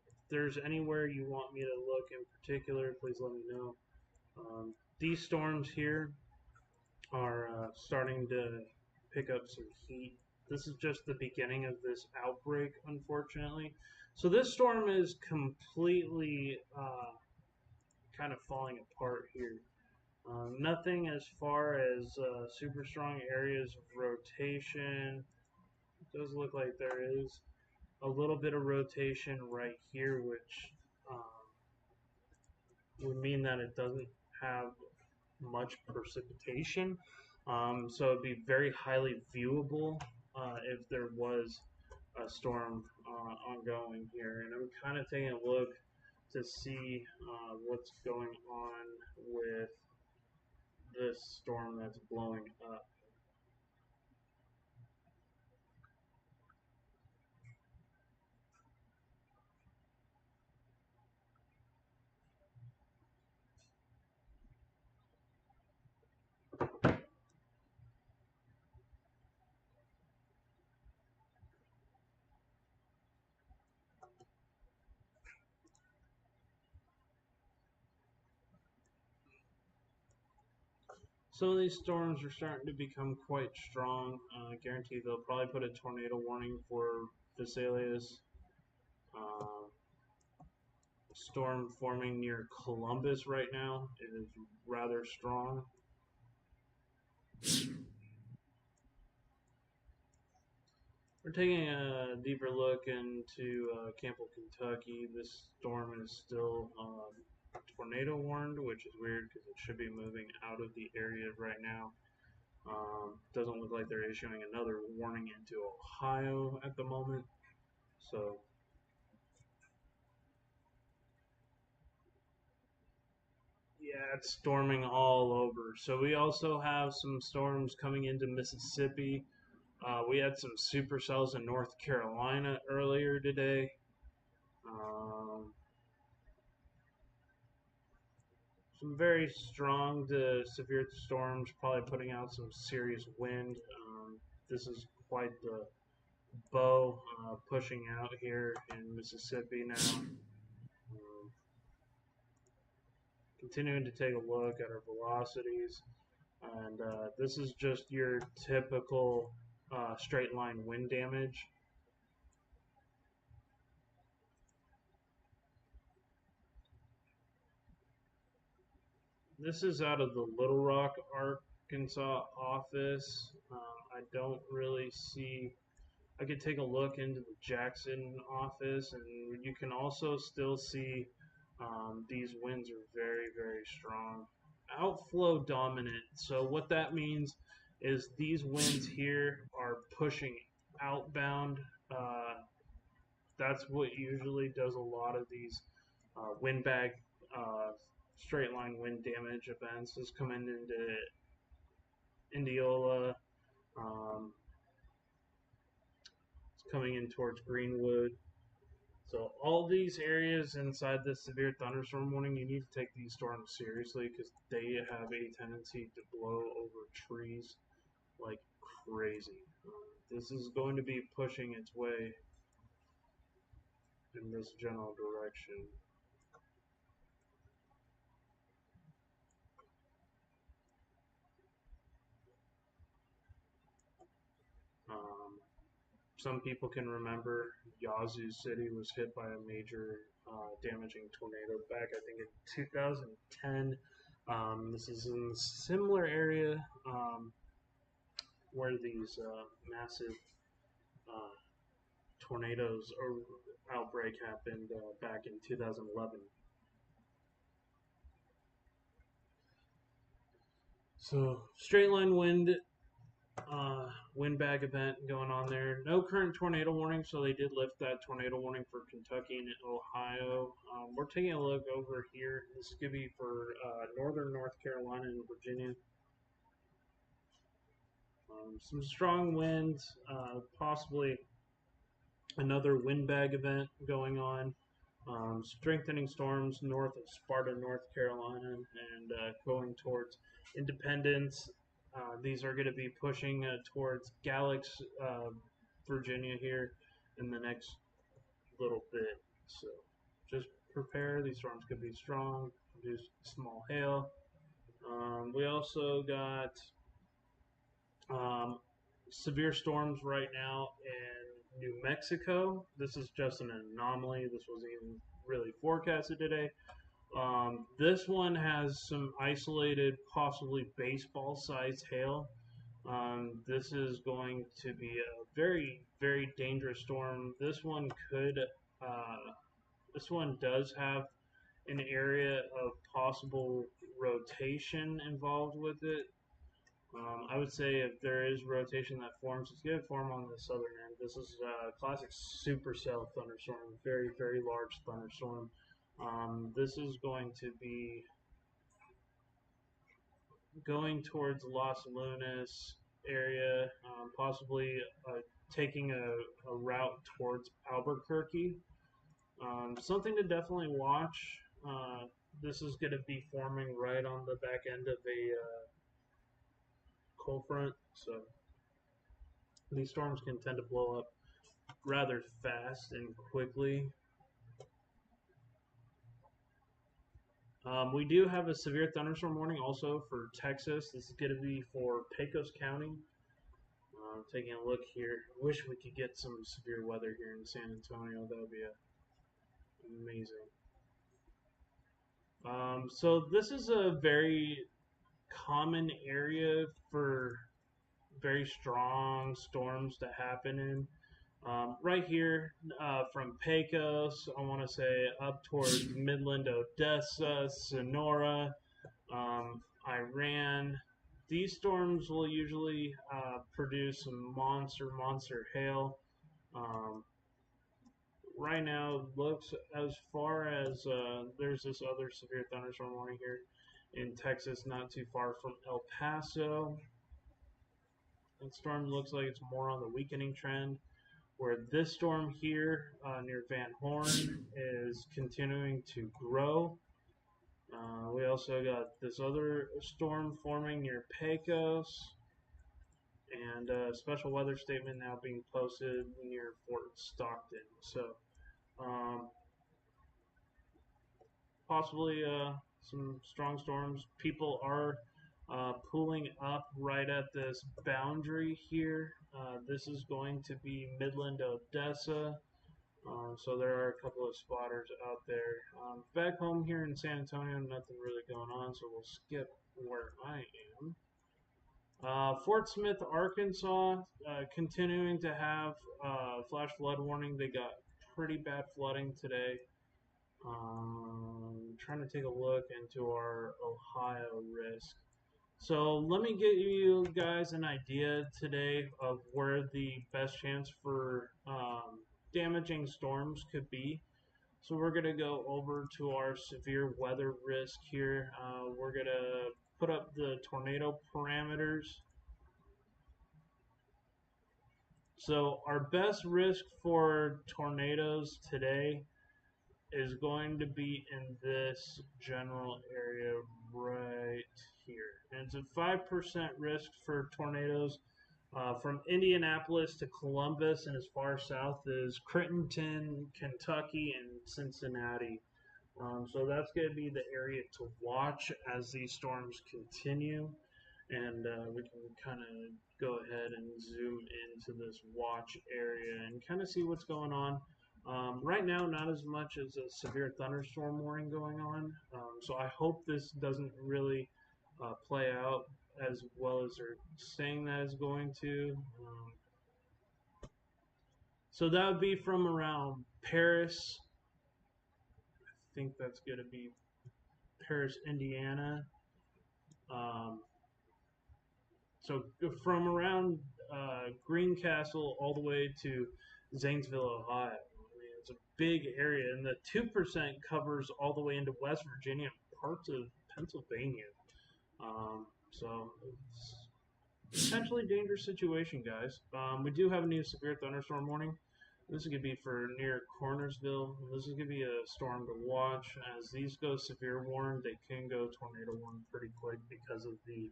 If there's anywhere you want me to look in particular, please let me know. These storms here are starting to pick up some heat. This is just the beginning of this outbreak, unfortunately. So this storm is completely kind of falling apart here. Nothing as far as super strong areas of rotation. It does look like there is a little bit of rotation right here, which would mean that it doesn't have much precipitation. So it'd be very highly viewable if there was a storm ongoing here. And I'm kind of taking a look to see what's going on with this storm that's blowing up. some of these storms are starting to become quite strong. Guarantee they'll probably put a tornado warning for Vesalius. Storm forming near Columbus right now is rather strong. We're taking a deeper look into Campbell, Kentucky. This storm is still tornado warned, which is weird because it should be moving out of the area right now. Doesn't look like they're issuing another warning into Ohio at the moment. So yeah, it's storming all over. So we also have some storms coming into Mississippi. We had some supercells in North Carolina earlier today. Some very strong to severe storms, probably putting out some serious wind. This is quite the bow pushing out here in Mississippi now. Continuing to take a look at our velocities, and this is just your typical straight line wind damage. This is out of the Little Rock, Arkansas office. I don't really see. I could take a look into the Jackson office, and you can also still see these winds are very, very strong. Outflow dominant. So what that means is these winds here are pushing outbound. That's what usually does a lot of these windbag straight line wind damage events. Is coming into Indianola. It's coming in towards Greenwood. So all these areas inside this severe thunderstorm warning, you need to take these storms seriously because they have a tendency to blow over trees like crazy. This is going to be pushing its way in this general direction. Some people can remember Yazoo City was hit by a major damaging tornado back, I think, in 2010. This is in a similar area where these massive tornadoes or outbreak happened back in 2011. So straight line wind, windbag event going on there. No current tornado warning, so they did lift that tornado warning for Kentucky and Ohio. We're taking a look over here. This could be for northern North Carolina and Virginia. Some strong winds, possibly another windbag event going on. Strengthening storms north of Sparta, North Carolina, and going towards Independence. These are going to be pushing towards Galax, Virginia here in the next little bit. So just prepare. These storms could be strong, produce small hail. We also got severe storms right now in New Mexico. This is just an anomaly. This wasn't even really forecasted today. This one has some isolated, possibly baseball-sized hail. This is going to be a very, very dangerous storm. This one this one does have an area of possible rotation involved with it. I would say if there is rotation that forms, it's going to form on the southern end. This is a classic supercell thunderstorm, very, very large thunderstorm. This is going to be going towards Los Lunas area, possibly taking a route towards Albuquerque. Something to definitely watch. This is going to be forming right on the back end of a cold front, so these storms can tend to blow up rather fast and quickly. We do have a severe thunderstorm warning also for Texas. This is going to be for Pecos County. Taking a look here. I wish we could get some severe weather here in San Antonio. That would be amazing. So this is a very common area for very strong storms to happen in. Right here from Pecos, I want to say up towards Midland, Odessa, Sonora, Iran. These storms will usually produce some monster hail. Um, right now, looks as far as there's this other severe thunderstorm warning here in Texas, not too far from El Paso. That storm looks like it's more on the weakening trend, where this storm here near Van Horn is continuing to grow. We also got this other storm forming near Pecos, and a special weather statement now being posted near Fort Stockton. So, um, possibly some strong storms. People are pulling up right at this boundary here. This is going to be Midland, Odessa. So there are a couple of spotters out there. Back home here in San Antonio, nothing really going on, so we'll skip where I am. Fort Smith, Arkansas, continuing to have flash flood warning. They got pretty bad flooding today. Trying to take a look into our Ohio risk. So let me get you guys an idea today of where the best chance for damaging storms could be. So we're going to go over to our severe weather risk here. We're going to put up the tornado parameters. So our best risk for tornadoes today is going to be in this general area right here. And it's a 5% risk for tornadoes from Indianapolis to Columbus, and as far south as Crittenton, Kentucky, and Cincinnati. So that's going to be the area to watch as these storms continue. And we can kind of go ahead and zoom into this watch area and kind of see what's going on. Right now, not as much as a severe thunderstorm warning going on. So I hope this doesn't really play out as well as they're saying that it's going to. So that would be from around Paris. I think that's going to be Paris, Indiana. Um, so from around Greencastle all the way to Zanesville, Ohio. I mean, it's a big area, and the 2% covers all the way into West Virginia and parts of Pennsylvania. So it's potentially dangerous situation, guys. We do have a new severe thunderstorm warning. This is going to be for near Cornersville. This is going to be a storm to watch. As these go severe warn, they can go tornado warn pretty quick because of the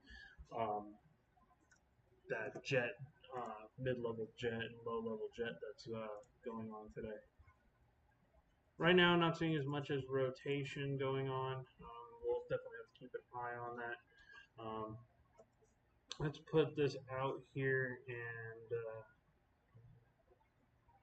that jet, mid-level jet and low-level jet that's going on today. Right now, I'm not seeing as much as rotation going on. We'll definitely have to keep an eye on that. Let's put this out here and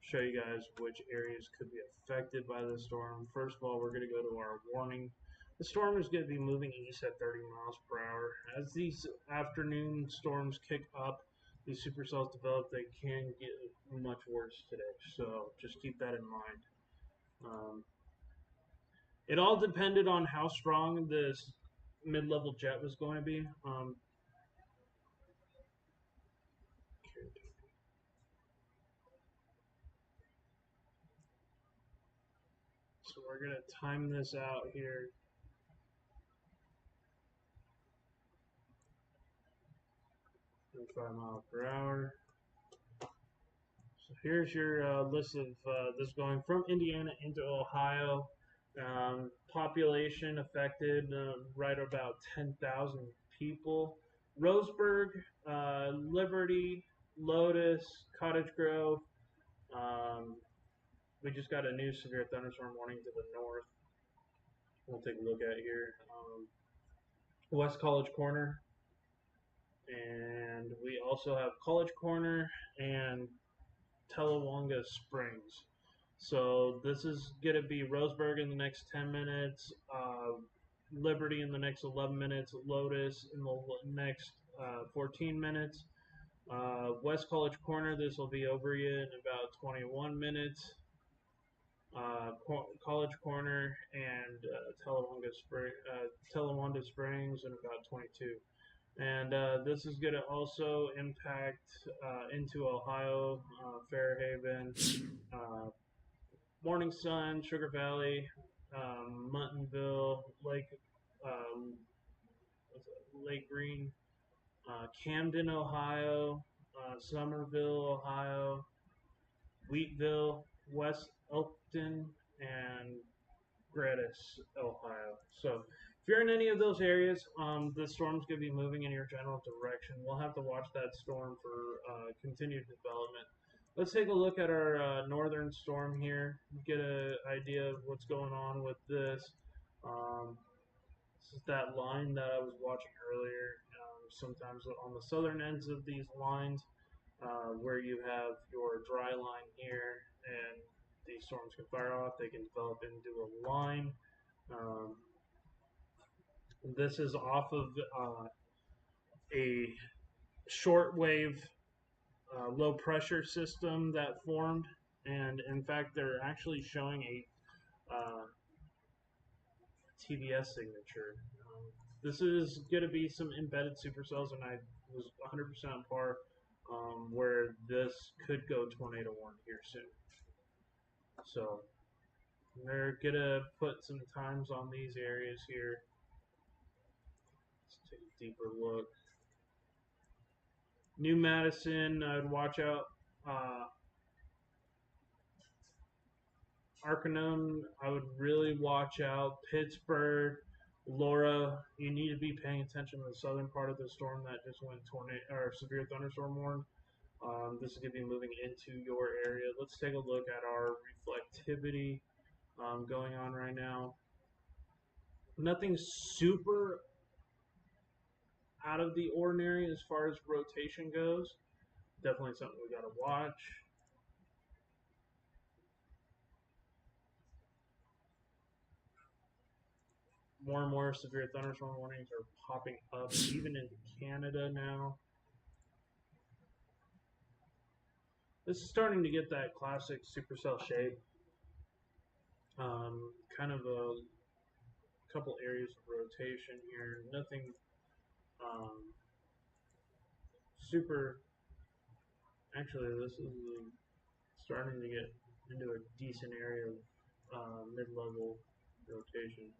show you guys which areas could be affected by the storm. First of all, we're going to go to our warning. The storm is going to be moving east at 30 miles per hour. As these afternoon storms kick up, these supercells develop, they can get much worse today. So just keep that in mind. It all depended on how strong this mid-level jet was going to be. So we're going to time this out here. And 5 miles per hour. So here's your list of this going from Indiana into Ohio. Population affected right about 10,000 people. Roseburg, Liberty, Lotus, Cottage Grove. We just got a new severe thunderstorm warning to the north. we'll take a look at here. West College Corner, and we also have College Corner and Telawonga Springs. So this is going to be Roseburg in the next 10 minutes, Liberty in the next 11 minutes, Lotus in the next 14 minutes. West College Corner, this will be over you in about 21 minutes. College Corner and Telawanda Springs in about 22. And this is going to also impact into Ohio, Fairhaven, Morning Sun, Sugar Valley, Muttonville, Lake Green, Camden, Ohio, Somerville, Ohio, Wheatville, West Elkton, and Gradis, Ohio. So if you're in any of those areas, the storm's going to be moving in your general direction. We'll have to watch that storm for continued development. Let's take a look at our northern storm here, get an idea of what's going on with this. This is that line that I was watching earlier. Sometimes on the southern ends of these lines, where you have your dry line here, and these storms can fire off, they can develop into a line. This is off of a shortwave low pressure system that formed, and in fact, they're actually showing a TVS signature. This is going to be some embedded supercells, and I was 100% on par where this could go tornado warn here soon. So they're going to put some times on these areas here. Let's take a deeper look. New Madison, I'd watch out. Arcanum, I would really watch out. Pittsburgh, Laura, you need to be paying attention to the southern part of the storm that just went tornado or severe thunderstorm warn. This is going to be moving into your area. Let's take a look at our reflectivity going on right now. Nothing super out of the ordinary as far as rotation goes. Definitely something we got to watch. More and more severe thunderstorm warnings are popping up, even in Canada now. This is starting to get that classic supercell shape. Kind of a couple areas of rotation here. Nothing super. Actually, this is starting to get into a decent area of mid-level rotation.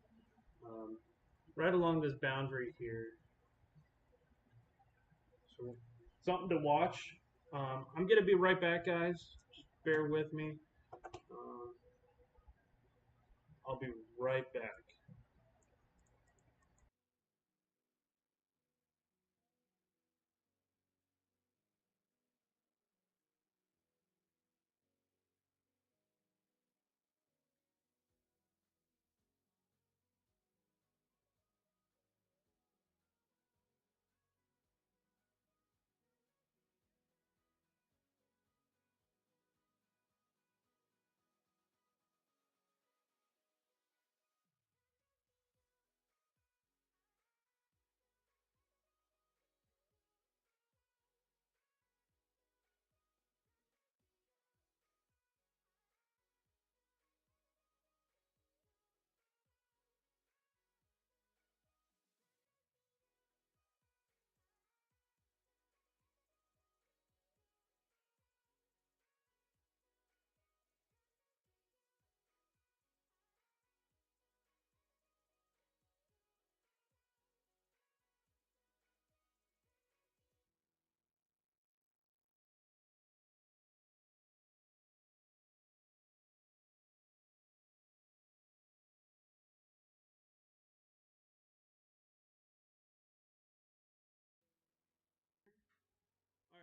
Right along this boundary here. So something to watch. I'm going to be right back, guys. Just bear with me. I'll be right back.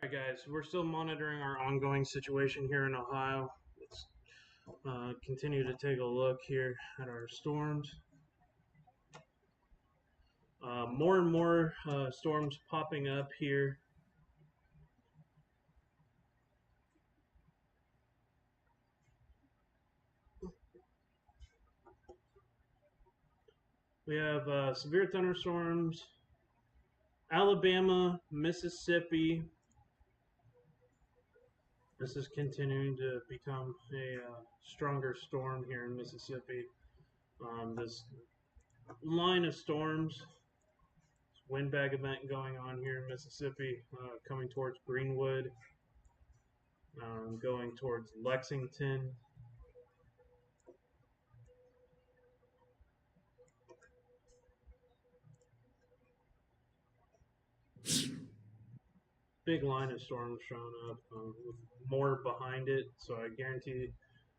All right, guys, we're still monitoring our ongoing situation here in Ohio. Let's continue to take a look here at our storms. More and more storms popping up here. We have severe thunderstorms, Alabama, Mississippi. This is continuing to become a stronger storm here in Mississippi. This line of storms, windbag event going on here in Mississippi, coming towards Greenwood, going towards Lexington. Big line of storms showing up with more behind it, so I guarantee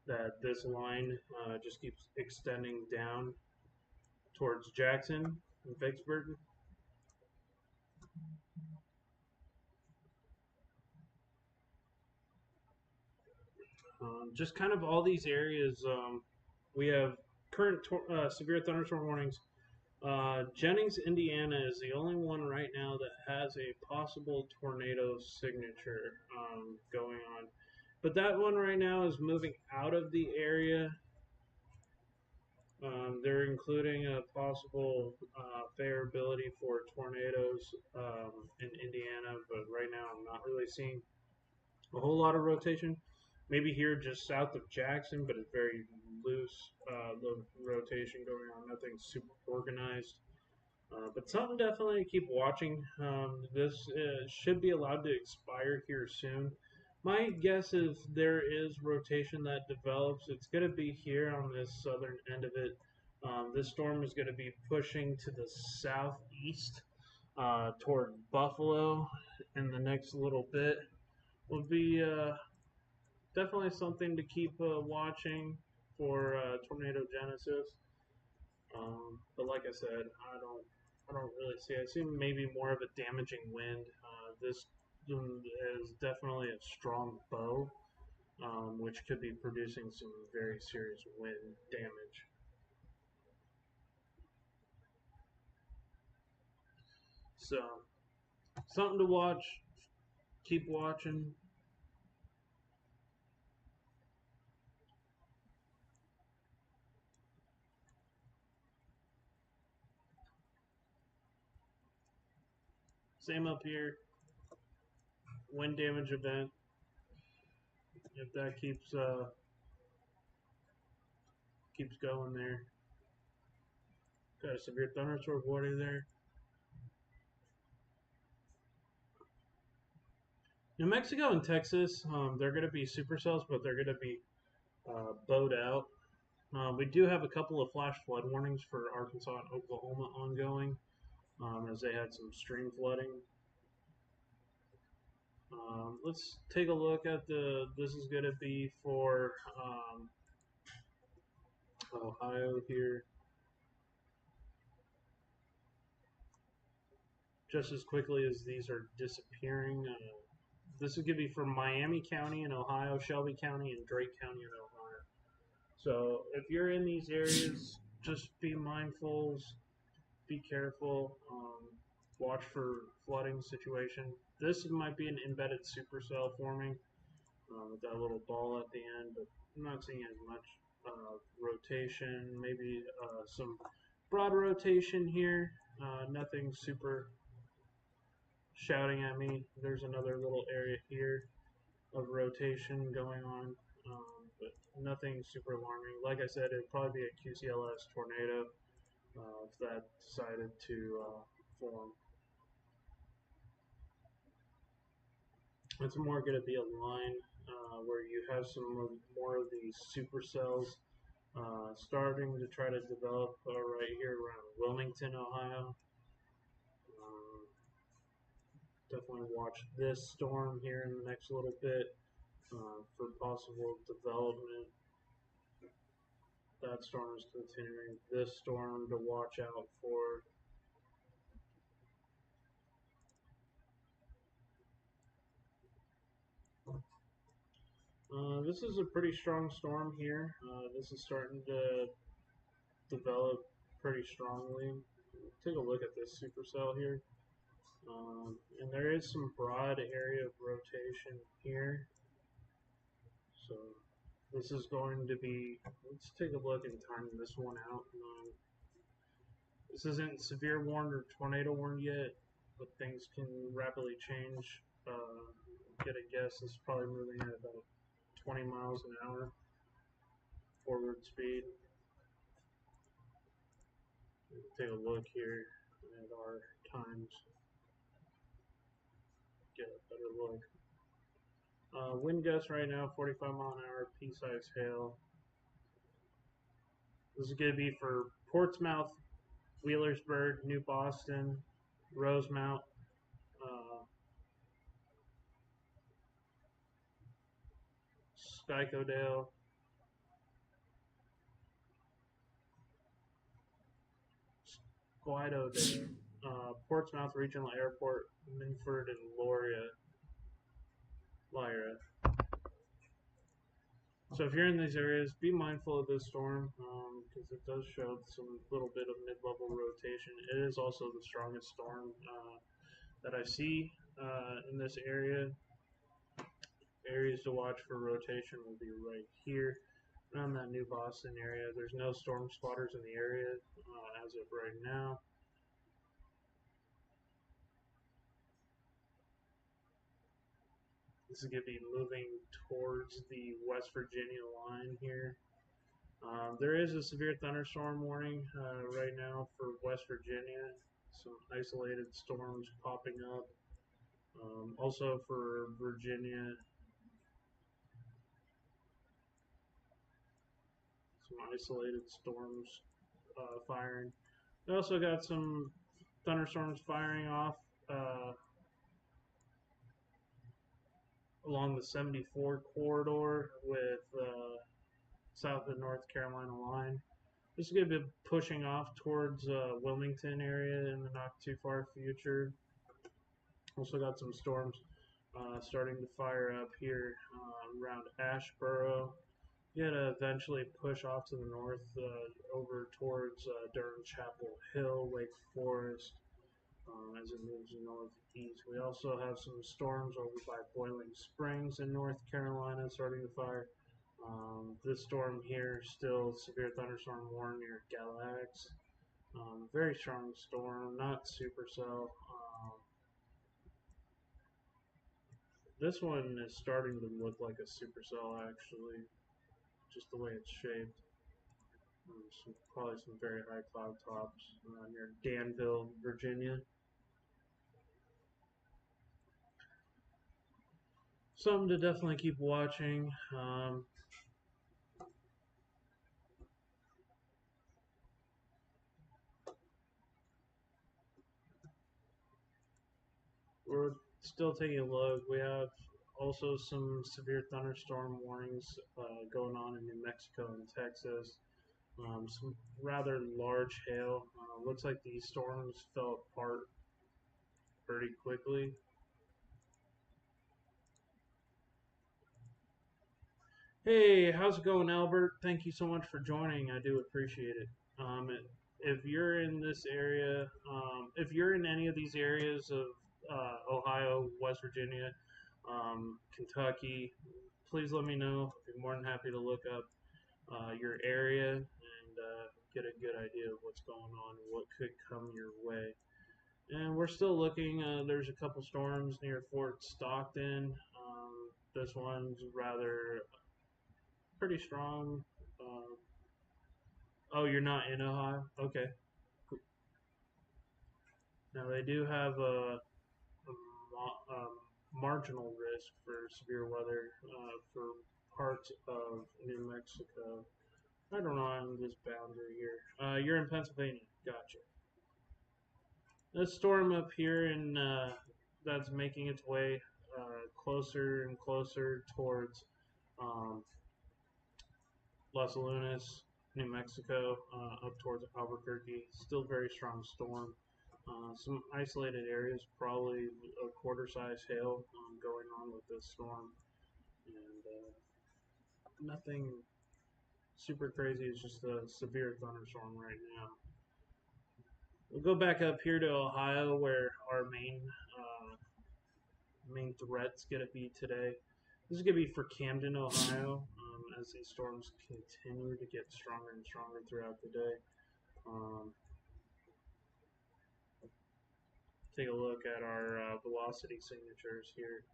that this line just keeps extending down towards Jackson and Vicksburg. Just kind of all these areas, we have current severe thunderstorm warnings. Jennings, Indiana is the only one right now that has a possible tornado signature going on. But that one right now is moving out of the area. They're including a possible favorability for tornadoes in Indiana, but right now I'm not really seeing a whole lot of rotation. Maybe here just south of Jackson, but it's very loose rotation going on. Nothing super organized. But something definitely to keep watching. This should be allowed to expire here soon. My guess is there is rotation that develops. It's going to be here on this southern end of it. This storm is going to be pushing to the southeast toward Buffalo in the next little bit. Will be definitely something to keep watching for tornado genesis. But like I said, I don't really see. I see maybe more of a damaging wind. This is definitely a strong bow, which could be producing some very serious wind damage. So something to watch. Keep watching. Same up here. Wind damage event. If that keeps going there. Got a severe thunderstorm warning there. New Mexico and Texas, they're going to be supercells, but they're going to be bowed out. We do have a couple of flash flood warnings for Arkansas and Oklahoma ongoing, as they had some stream flooding. Let's take a look at this is going to be for Ohio here. Just as quickly as these are disappearing, this is going to be for Miami County in Ohio, Shelby County, and Drake County in Ohio. So if you're in these areas, just be mindful, be careful, watch for flooding situation. This might be an embedded supercell forming with that little ball at the end, but I'm not seeing as much rotation. Maybe some broad rotation here. Nothing super shouting at me. There's another little area here of rotation going on, but nothing super alarming. Like I said, it'd probably be a QCLS tornado if that decided to form. It's more going to be a line where you have some more of these supercells starting to try to develop right here around Wilmington, Ohio. Definitely watch this storm here in the next little bit for possible development. That storm is continuing. This storm to watch out for. This is a pretty strong storm here. This is starting to develop pretty strongly. take a look at this supercell here. And there is some broad area of rotation here. So this is going to be, let's take a look and time this one out. This isn't severe warned or tornado warned yet, but things can rapidly change. Get a guess, it's probably moving at about 20 miles an hour forward speed. Take a look here at our times. Get a better look. Wind gusts right now, 45 mile an hour, pea-sized hail. This is going to be for Portsmouth, Wheelersburg, New Boston, Rosemount, Skycodale, Squidodale, Portsmouth Regional Airport, Minford, and Lyra. So if you're in these areas, be mindful of this storm because it does show some little bit of mid-level rotation. It is also the strongest storm that I see in this area. Areas to watch for rotation will be right here around that New Boston area. There's no storm spotters in the area as of right now. This is going to be moving towards the West Virginia line here. There is a severe thunderstorm warning right now for West Virginia. Some isolated storms popping up. Also for Virginia, some isolated storms firing. We also got some thunderstorms firing off along the 74 corridor with South and North Carolina line. This is going to be pushing off towards Wilmington area in the not too far future. Also got some storms starting to fire up here around Asheboro. You're going to eventually push off to the north over towards Durham Chapel Hill, Lake Forest as it moves northeast. We also have some storms over by Boiling Springs in North Carolina starting to fire. This storm here, still severe thunderstorm warning near Galax. Very strong storm, not supercell. This one is starting to look like a supercell actually, just the way it's shaped. Probably some very high cloud tops near Danville, Virginia. Something to definitely keep watching. We're still taking a look. We have also some severe thunderstorm warnings going on in New Mexico and Texas. Some rather large hail. Looks like these storms fell apart pretty quickly. Hey, how's it going, Albert? Thank you so much for joining. I do appreciate it. If you're in this area, if you're in any of these areas of Ohio, West Virginia, Kentucky, please let me know. I'd be more than happy to look up your area and get a good idea of what's going on and what could come your way. And we're still looking. There's a couple storms near Fort Stockton. This one's rather pretty strong. Oh, you're not in Ohio? Okay. Cool. Now they do have a marginal risk for severe weather for parts of New Mexico. I don't know on this boundary here. You're in Pennsylvania. Gotcha. This storm up here in that's making its way closer and closer towards um, Los Lunas, New Mexico, up towards Albuquerque. Still very strong storm. Some isolated areas, probably a quarter-size hail going on with this storm, and nothing super crazy. It's just a severe thunderstorm right now. We'll go back up here to Ohio, where our main threat's going to be today. This is going to be for Camden, Ohio, as these storms continue to get stronger and stronger throughout the day. Take a look at our velocity signatures here.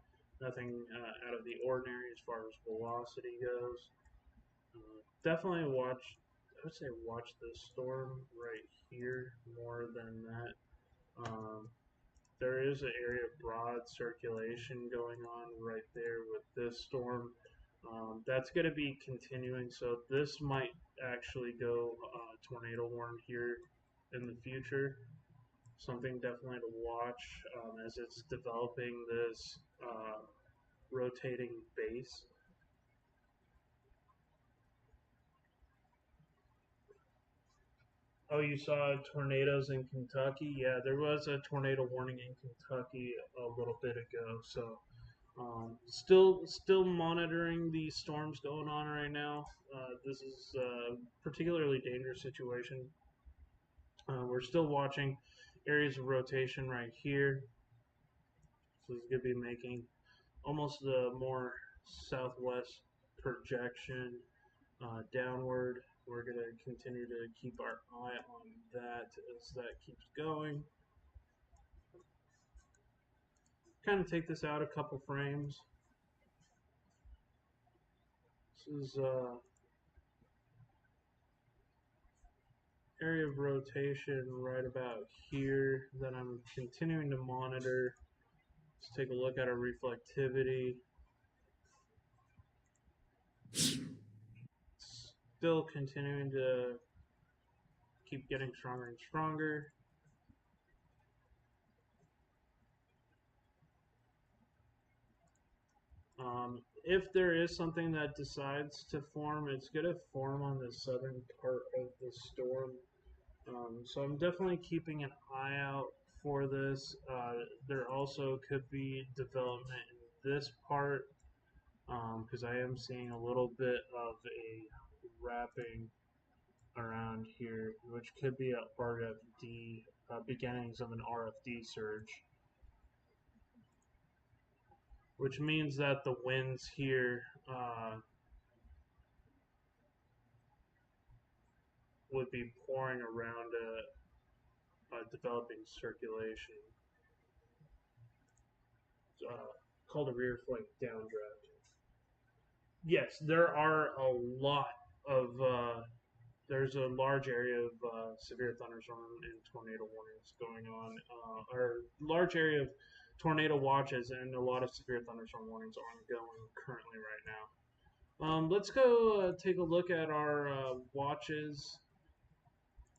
Nothing out of the ordinary as far as velocity goes. Definitely watch, I would say watch this storm right here more than that. There is an area of broad circulation going on right there with this storm. That's going to be continuing, so this might actually go tornado warn here in the future. Something definitely to watch as it's developing this rotating base. Oh, you saw tornadoes in Kentucky? Yeah, there was a tornado warning in Kentucky a little bit ago. So, still monitoring the storms going on right now. This is a particularly dangerous situation. We're still watching areas of rotation right here. So it's going to be making almost a more southwest projection downward. We're going to continue to keep our eye on that as that keeps going. Kind of take this out a couple frames. This is area of rotation right about here that I'm continuing to monitor. Let's take a look at our reflectivity. Still continuing to keep getting stronger and stronger. If there is something that decides to form, it's going to form on the southern part of the storm. So I'm definitely keeping an eye out for this. There also could be development in this part because I am seeing a little bit of a wrapping around here, which could be a RFD, beginnings of an RFD surge. Which means that the winds here would be pouring around a developing circulation. Called a rear flank downdraft. Yes, there are a lot of. There's a large area of severe thunderstorm and tornado warnings going on, or large area of tornado watches and a lot of severe thunderstorm warnings ongoing currently right now. Let's go take a look at our watches,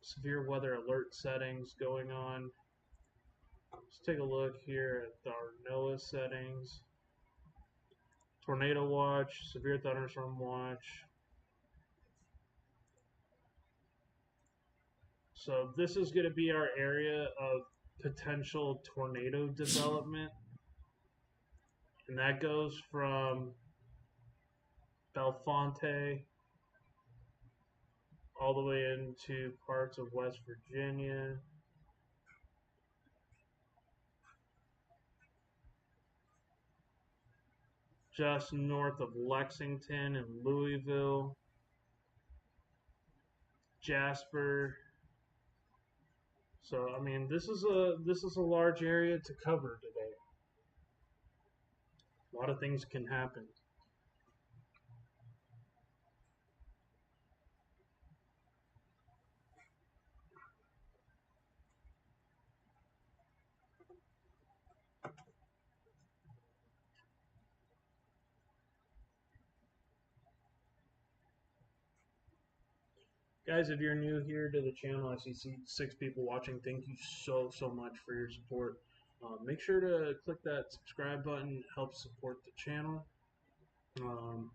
severe weather alert settings going on. Let's take a look here at our NOAA settings. Tornado watch, severe thunderstorm watch. So this is going to be our area of potential tornado development. And that goes from Belfonte all the way into parts of West Virginia. Just north of Lexington and Louisville. Jasper. So I mean this is a large area to cover today. A lot of things can happen. Guys, if you're new here to the channel, I see 6 people watching. Thank you so much for your support. Make sure to click that subscribe button. Help support the channel. Go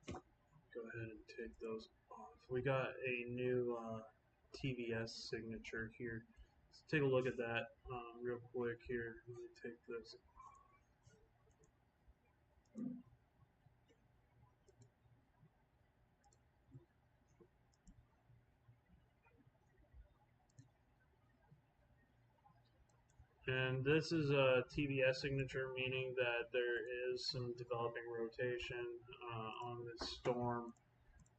ahead and take those off. We got a new TVS signature here. Let's take a look at that real quick here. Let me take this. And this is a TBS signature, meaning that there is some developing rotation on this storm.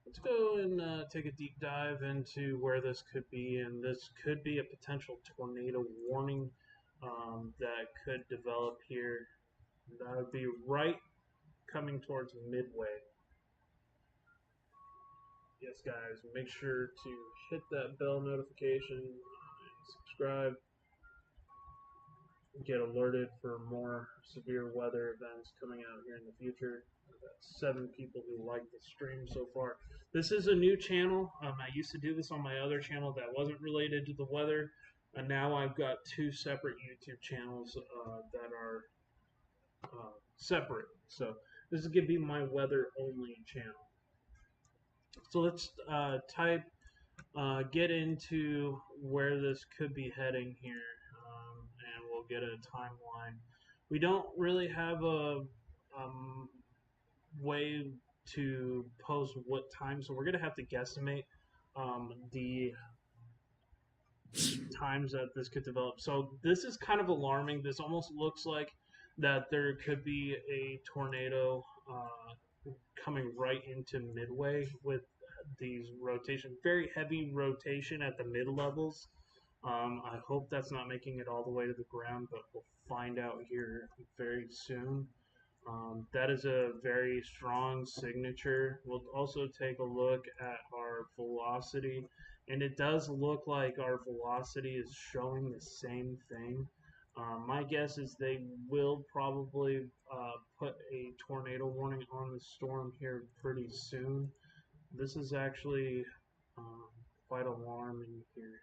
Let's go and take a deep dive into where this could be, and this could be a potential tornado warning that could develop here. That would be right coming towards midway. Yes, guys, make sure to hit that bell notification and subscribe. Get alerted for more severe weather events coming out here in the future. I've got 7 people who like the stream so far. This is a new channel. I used to do this on my other channel that wasn't related to the weather. And now I've got 2 separate YouTube channels that are separate. So this is going to be my weather only channel. So let's get into where this could be heading here, and we'll get a timeline. We don't really have a way to post what time, so we're going to have to guesstimate the times that this could develop. So this is kind of alarming. This almost looks like that there could be a tornado coming right into midway with these rotation, very heavy rotation at the mid levels. I hope that's not making it all the way to the ground, but we'll find out here very soon. That is a very strong signature. We'll also take a look at our velocity, and it does look like our velocity is showing the same thing. My guess is they will probably put a tornado warning on the storm here pretty soon. This is actually quite alarming here.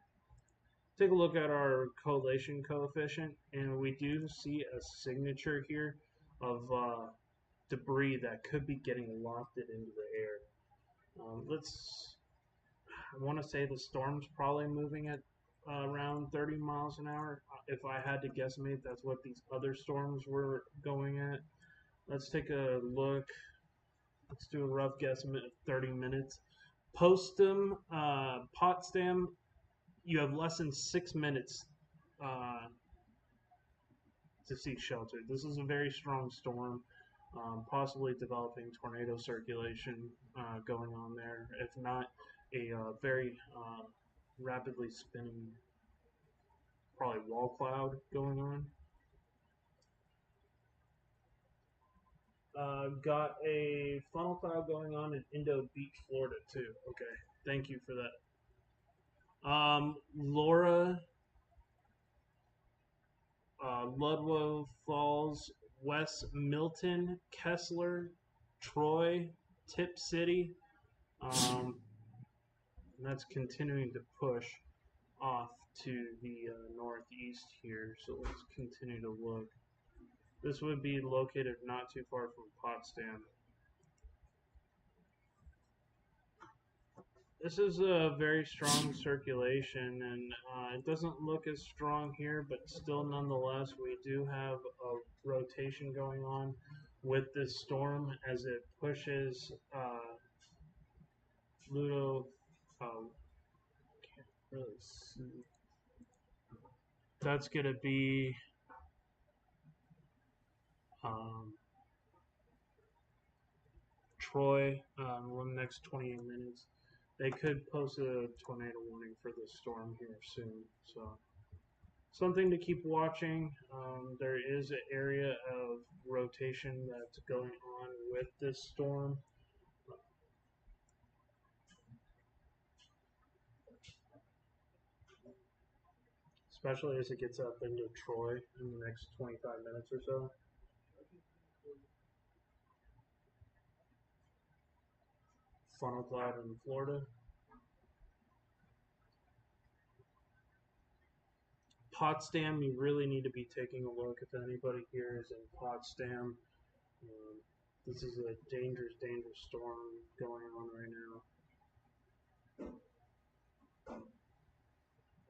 Take a look at our collation coefficient, and we do see a signature here of debris that could be getting lofted into the air. I want to say the storm's probably moving at around 30 miles an hour. If I had to guesstimate, that's what these other storms were going at. Let's take a look. Let's do a rough guesstimate of 30 minutes. Potsdam, you have less than 6 minutes to seek shelter. This is a very strong storm, possibly developing tornado circulation going on there. If not, a very rapidly spinning, probably wall cloud going on. Got a funnel cloud going on in Indo Beach, Florida, too. Okay, thank you for that. Laura, Ludlow Falls, West Milton, Kessler, Troy, Tip City. And that's continuing to push off to the northeast here. So let's continue to look. This would be located not too far from Potsdam. This is a very strong circulation, and it doesn't look as strong here, but still nonetheless, we do have a rotation going on with this storm as it pushes Ludo. Can't really see. That's going to be Troy in the next 28 minutes. They could post a tornado warning for this storm here soon. So something to keep watching. There is an area of rotation that's going on with this storm. Especially as it gets up into Troy in the next 25 minutes or so. Funnel cloud in Florida. Potsdam, you really need to be taking a look if anybody here is in Potsdam. This is a dangerous, dangerous storm going on right now.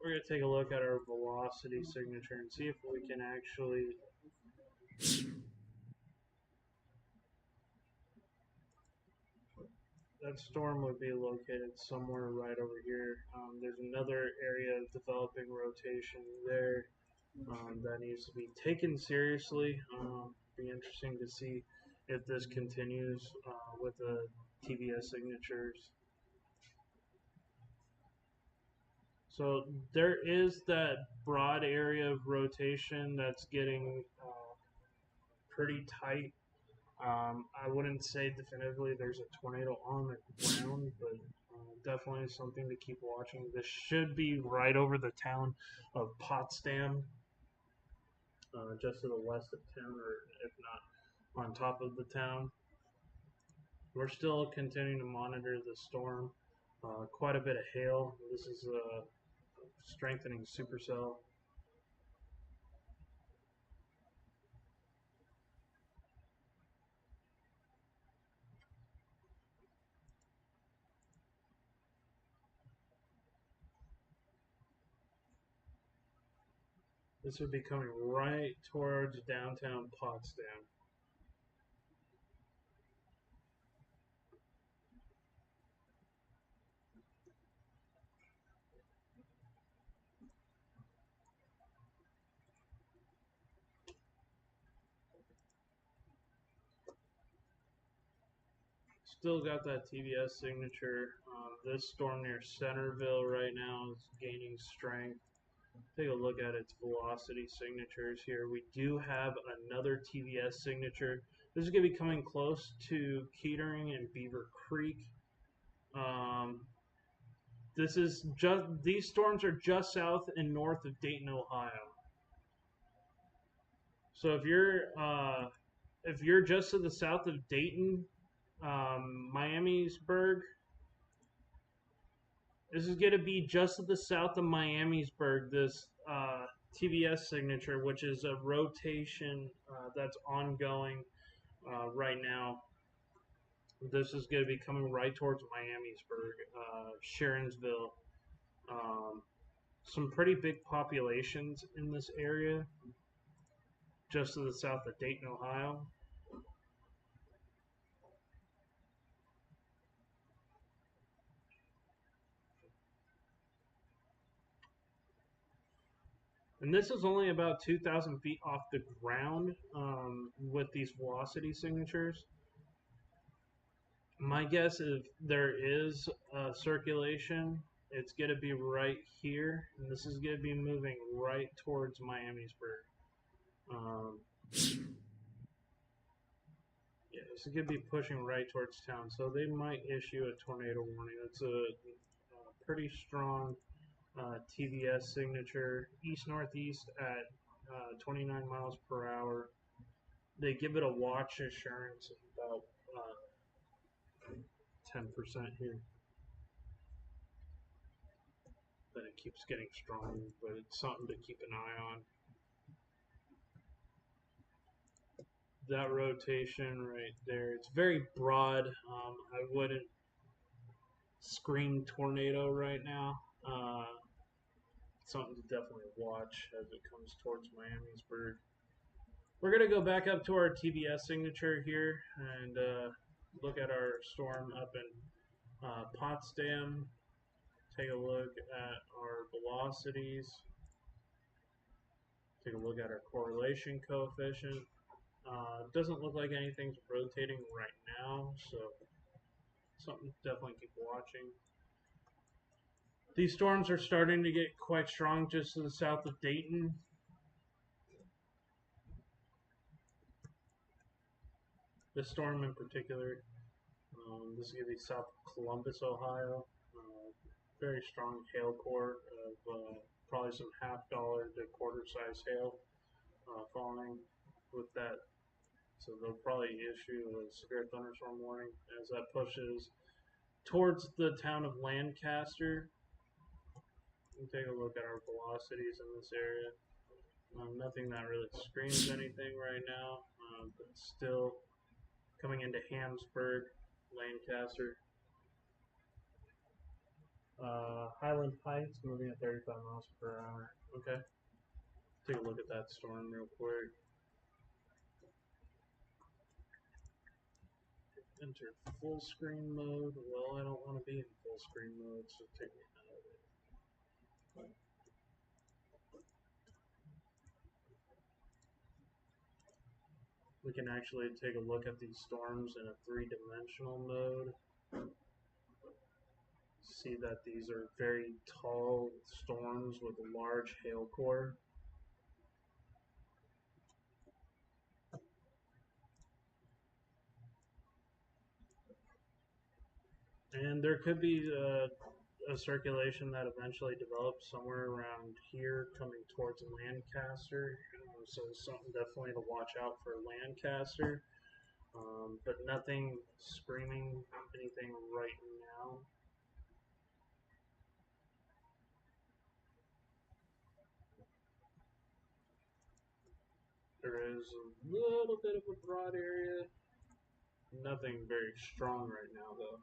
We're going to take a look at our velocity signature and see if we can actually that storm would be located somewhere right over here. There's another area of developing rotation there. that needs to be taken seriously. Be interesting to see if this continues with the TVS signatures. So there is that broad area of rotation that's getting pretty tight. I wouldn't say definitively there's a tornado on the ground, but definitely something to keep watching. This should be right over the town of Potsdam, just to the west of town, or if not on top of the town. We're still continuing to monitor the storm. Quite a bit of hail. This is a strengthening supercell. This would be coming right towards downtown Potsdam. Still got that TVS signature. This storm near Centerville right now is gaining strength. Take a look at its velocity signatures here. We do have another TVS signature. This is going to be coming close to Kettering and Beaver Creek. These storms are just south and north of Dayton, Ohio. So if you're just to the south of Dayton, Miamisburg, this is going to be just to the south of Miamisburg. This TVS signature, which is a rotation that's ongoing right now. This is going to be coming right towards Miamisburg, Sharonsville. Some pretty big populations in this area, just to the south of Dayton, Ohio. And this is only about 2,000 feet off the ground with these velocity signatures. My guess if there is circulation, it's going to be right here, and this is going to be moving right towards Miamisburg. Yeah, this is going to be pushing right towards town, so they might issue a tornado warning. It's a pretty strong TVS signature, east-northeast at 29 miles per hour. They give it a watch assurance about 10% here. But it keeps getting stronger, but it's something to keep an eye on. That rotation right there, it's very broad. I wouldn't scream tornado right now. Something to definitely watch as it comes towards Miamisburg. We're going to go back up to our TBS signature here and look at our storm up in Potsdam. Take a look at our velocities. Take a look at our correlation coefficient. Doesn't look like anything's rotating right now, so something to definitely keep watching. These storms are starting to get quite strong just to the south of Dayton. This storm in particular, this is going to be south of Columbus, Ohio. Very strong hail core of probably some $half to quarter-size hail falling with that. So they'll probably issue a severe thunderstorm warning as that pushes towards the town of Lancaster. We'll take a look at our velocities in this area. Nothing that really screams anything right now, but still coming into Hamsburg, Lancaster. Highland Heights moving at 35 miles per hour. Okay. Take a look at that storm real quick. Enter full screen mode. Well, I don't want to be in full screen mode, so take me out of it. we can actually take a look at these storms in a three-dimensional mode. See that these are very tall storms with a large hail core. And there could be a circulation that eventually develops somewhere around here coming towards Lancaster. So something definitely to watch out for Lancaster. But nothing screaming anything right now. There is a little bit of a broad area. Nothing very strong right now, though.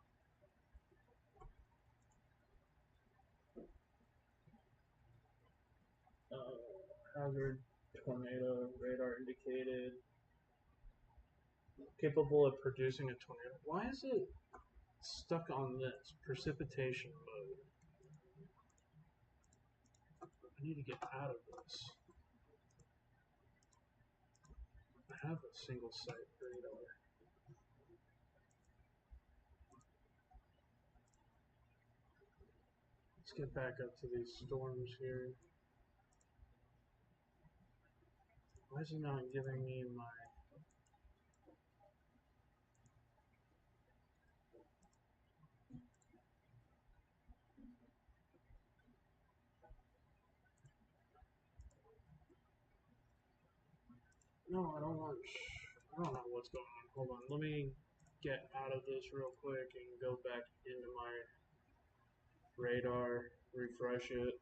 Hazard tornado radar indicated. Capable of producing a tornado. Why is it stuck on this? Precipitation mode. I need to get out of this. I have a single site radar. Let's get back up to these storms here. Why is it not giving me my... No, I don't want... I don't know what's going on. Hold on. Let me get out of this real quick and go back into my radar, refresh it.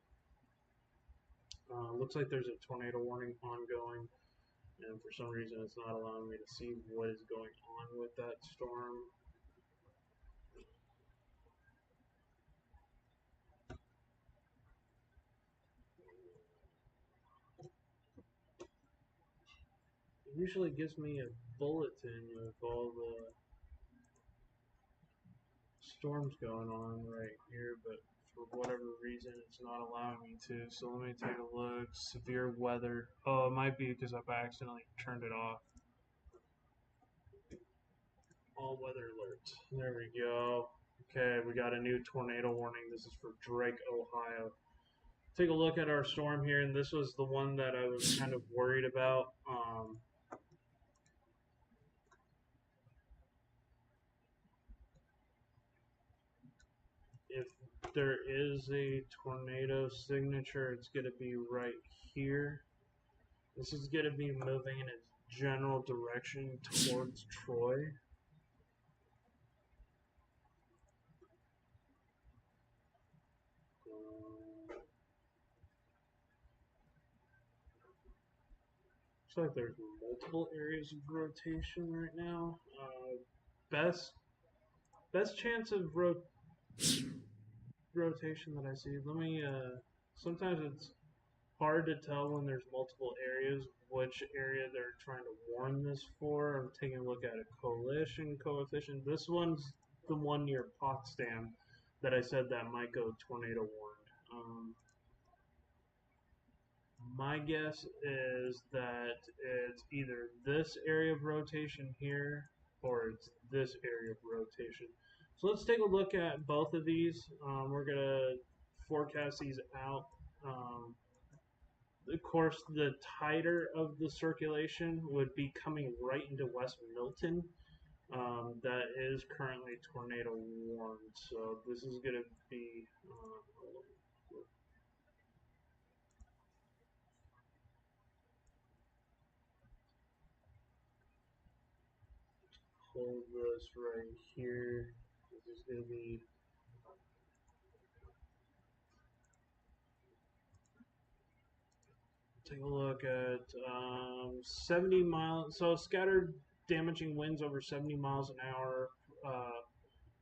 Looks like there's a tornado warning ongoing, and for some reason it's not allowing me to see what is going on with that storm. It usually gives me a bulletin of all the storms going on right here, but for whatever reason it's not allowing me to. So let me take a look. Severe weather. Oh, it might be because I've accidentally turned it off. All weather alerts. There we go. Okay, we got a new tornado warning. This is for Drake, Ohio. Take a look at our storm here, and this was the one that I was kind of worried about. If there is a tornado signature, it's going to be right here. This is going to be moving in its general direction towards Troy. Looks like there's multiple areas of rotation right now. Best chance of rotation that I see. Let me. Sometimes it's hard to tell when there's multiple areas which area they're trying to warn this for. I'm taking a look at a coalition coefficient. This one's the one near Potsdam that I said that might go tornado warned. My guess is that it's either this area of rotation here or it's this area of rotation. So let's take a look at both of these. We're going to forecast these out. Of course, the tighter of the circulation would be coming right into West Milton. That is currently tornado warned. So this is going to be... hold this right here. This is going to be... Take a look at 70 miles. So scattered damaging winds over 70 miles an hour.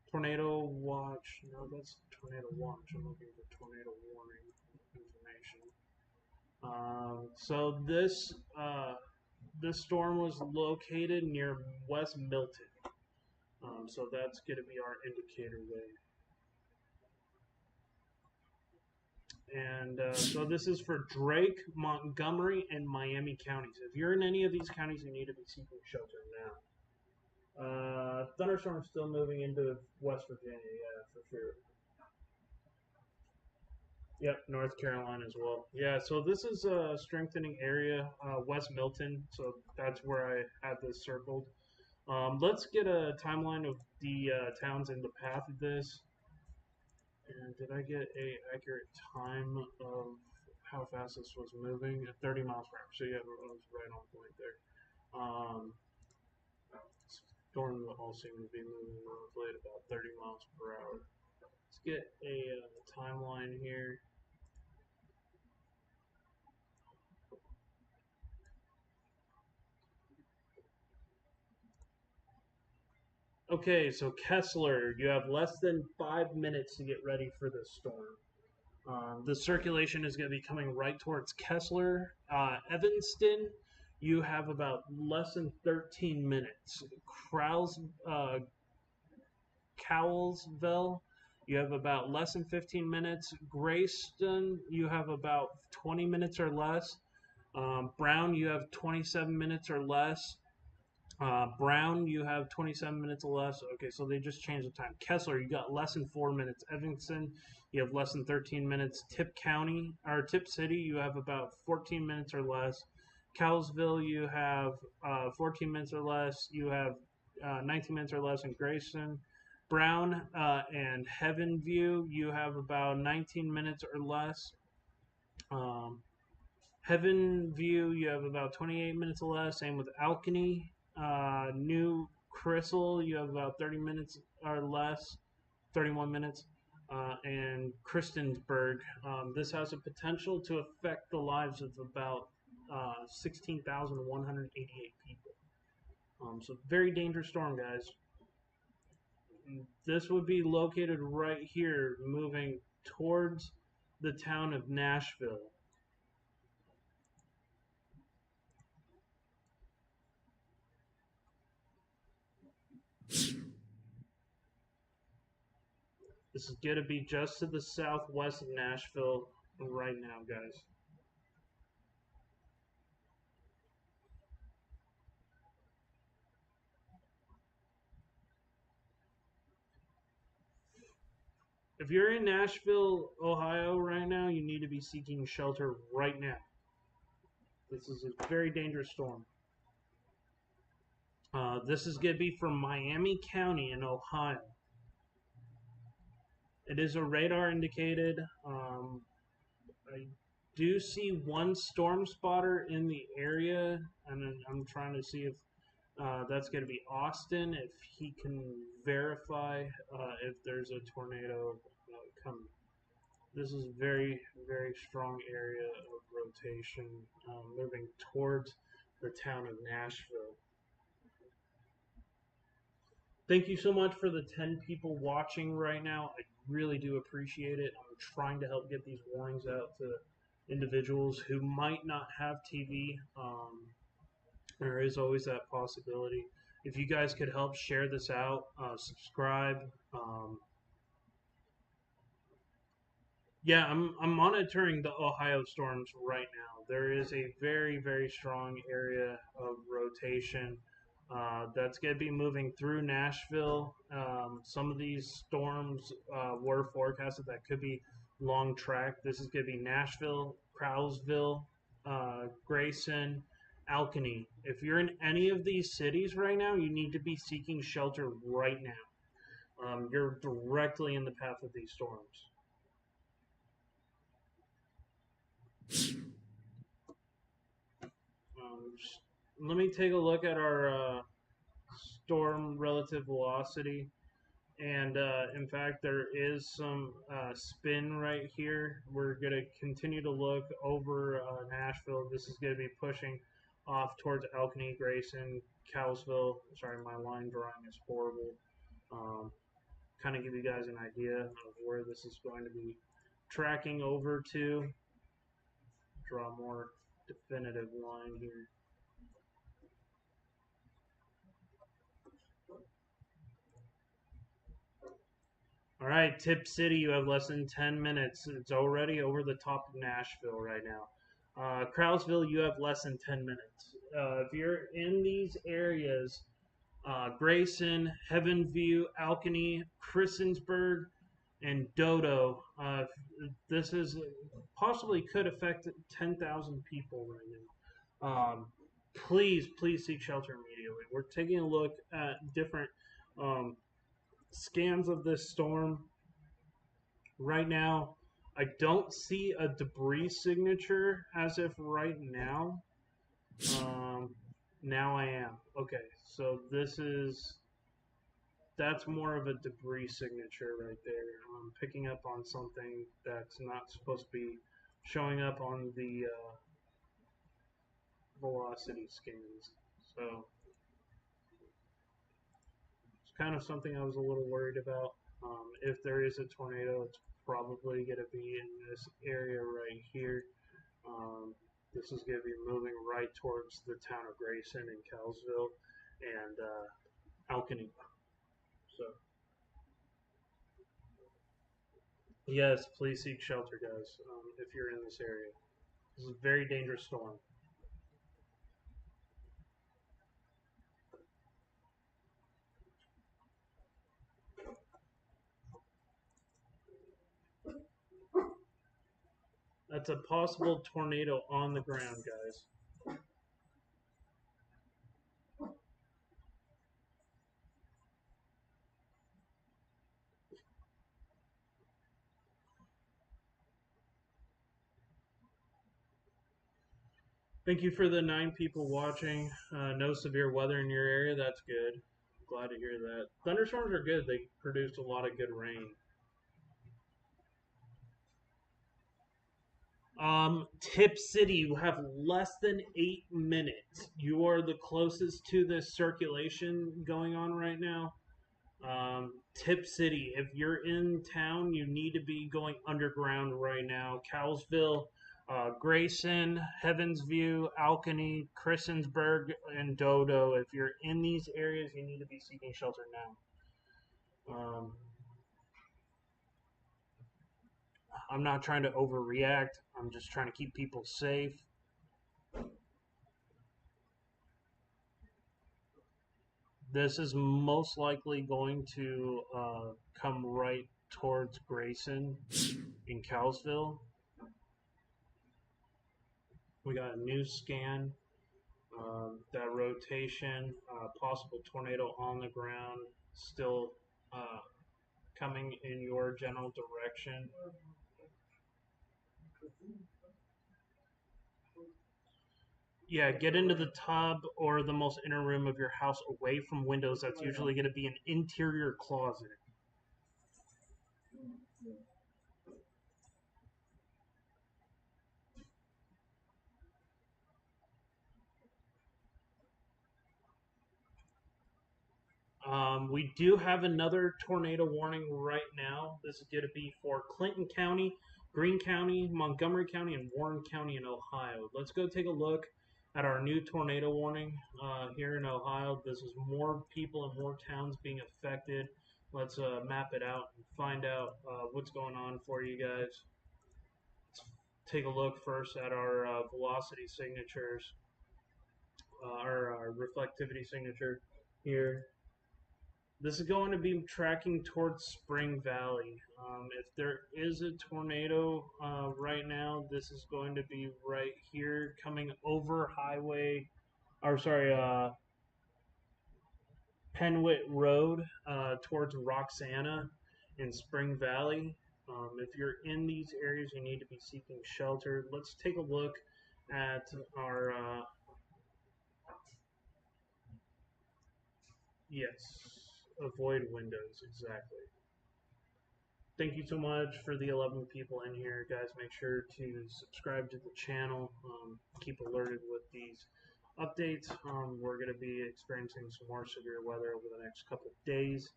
Tornado watch. No, that's tornado watch. I'm looking for tornado warning information. So this storm was located near West Milton. So that's going to be our indicator there. And so this is for Drake, Montgomery, and Miami counties. If you're in any of these counties, you need to be seeking shelter now. Thunderstorm still moving into West Virginia, yeah, for sure. Yep, North Carolina as well. Yeah, so this is a strengthening area, West Milton. So that's where I had this circled. Let's get a timeline of the towns in the path of this. And did I get a accurate time of how fast this was moving? At 30 miles per hour. So yeah, it was right on point there. Storm all seem to be moving roughly at about 30 miles per hour. Let's get a timeline here. Okay, so Kessler, you have less than 5 minutes to get ready for this storm. The circulation is going to be coming right towards Kessler. Evanston, you have about less than 13 minutes. Cowlsville, you have about less than 15 minutes. Grayston, you have about 20 minutes or less. Brown, you have 27 minutes or less. Brown, you have 27 minutes or less. Okay, so they just changed the time. Kessler, you got less than 4 minutes. Evanston, you have less than 13 minutes. Tip City, you have about 14 minutes or less. Cowlsville, you have 14 minutes or less. You have 19 minutes or less in Grayson. Brown and Heavenview, you have about 19 minutes or less. Heaven View, you have about 28 minutes or less. Same with Alkany. New Crystal, you have about 30 minutes or less, 31 minutes. And Christiansburg, this has a potential to affect the lives of about 16,188 people. So very dangerous storm, guys. This would be located right here, moving towards the town of Nashville. This is going to be just to the southwest of Nashville right now, guys. If you're in Nashville, Ohio right now, you need to be seeking shelter right now. This is a very dangerous storm. This is going to be from Miami County in Ohio. It is a radar indicated. I do see one storm spotter in the area, and I'm trying to see if that's going to be Austin, if he can verify if there's a tornado coming. This is very, very strong area of rotation moving towards the town of Nashville. Thank you so much for the 10 people watching right now. I really do appreciate it. I'm trying to help get these warnings out to individuals who might not have TV. There is always that possibility. If you guys could help share this out, subscribe. Yeah, I'm monitoring the Ohio storms right now. There is a very, very strong area of rotation that's going to be moving through Nashville. Some of these storms were forecasted that could be long track. This is going to be Nashville, Crowsville, Grayson, Alkany. If you're in any of these cities right now, you need to be seeking shelter right now. You're directly in the path of these storms. Let me take a look at our storm relative velocity. And in fact, there is some spin right here. We're going to continue to look over Nashville. This is going to be pushing off towards Alkany, Grayson, Cowlsville. Sorry, my line drawing is horrible. Kind of give you guys an idea of where this is going to be tracking over to. Draw a more definitive line here. All right, Tip City, you have less than 10 minutes. It's already over the top of Nashville right now. Crowsville, you have less than 10 minutes. If you're in these areas, Grayson, Heavenview, Alkeny, Christiansburg, and Dodo, this is possibly could affect 10,000 people right now. Please seek shelter immediately. We're taking a look at different um, scans of this storm right now. I don't see a debris signature as if right now. Now I am. Okay, so that's more of a debris signature right there. I'm picking up on something that's not supposed to be showing up on the velocity scans. So it's kind of something I was a little worried about. If there is a tornado, it's probably going to be in this area right here. This is going to be moving right towards the town of Grayson and Cowsville and Alkeny. So, yes, please seek shelter, guys, if you're in this area. This is a very dangerous storm. That's a possible tornado on the ground, guys. Thank you for the 9 people watching. No severe weather in your area. That's good. Glad to hear that. Thunderstorms are good. They produce a lot of good rain. Tip City, you have less than 8 minutes. You are the closest to this circulation going on right now. Tip City, if you're in town, you need to be going underground right now. Cowsville, Grayson, Heavens View, Alkeny, Christiansburg, and Dodo. If you're in these areas, you need to be seeking shelter now. I'm not trying to overreact. I'm just trying to keep people safe. This is most likely going to come right towards Grayson in Cowsville. We got a new scan. That rotation, possible tornado on the ground, still coming in your general direction. Yeah, get into the tub or the most inner room of your house away from windows. That's usually going to be an interior closet. We do have another tornado warning right now. This is going to be for Clinton County, Greene County, Montgomery County, and Warren County in Ohio. Let's go take a look at our new tornado warning here in Ohio. This is more people and more towns being affected. Let's map it out and find out what's going on for you guys. Let's take a look first at our velocity signatures, our reflectivity signature here. This is going to be tracking towards Spring Valley. If there is a tornado right now, this is going to be right here coming over highway, or sorry, Penwit Road towards Roxana in Spring Valley. If you're in these areas, you need to be seeking shelter. Let's take a look at our, yes, avoid windows, exactly. Thank you so much for the 11 people in here, guys. Make sure to subscribe to the channel. Keep alerted with these updates. We're going to be experiencing some more severe weather over the next couple of days,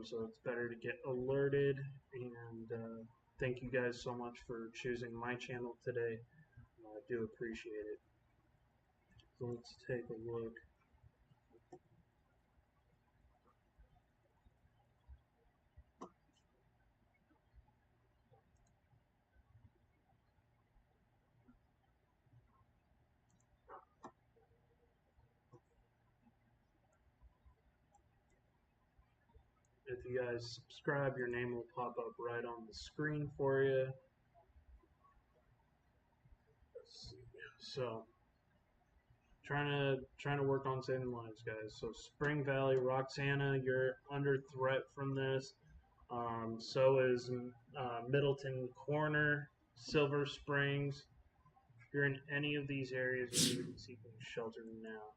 so it's better to get alerted. And thank you guys so much for choosing my channel today. I do appreciate it. So let's take a look. If you guys subscribe, your name will pop up right on the screen for you. So trying to work on saving lives, guys. So Spring Valley, Roxana, you're under threat from this. So is Middleton Corner, Silver Springs. If you're in any of these areas, you need to be seeking shelter now.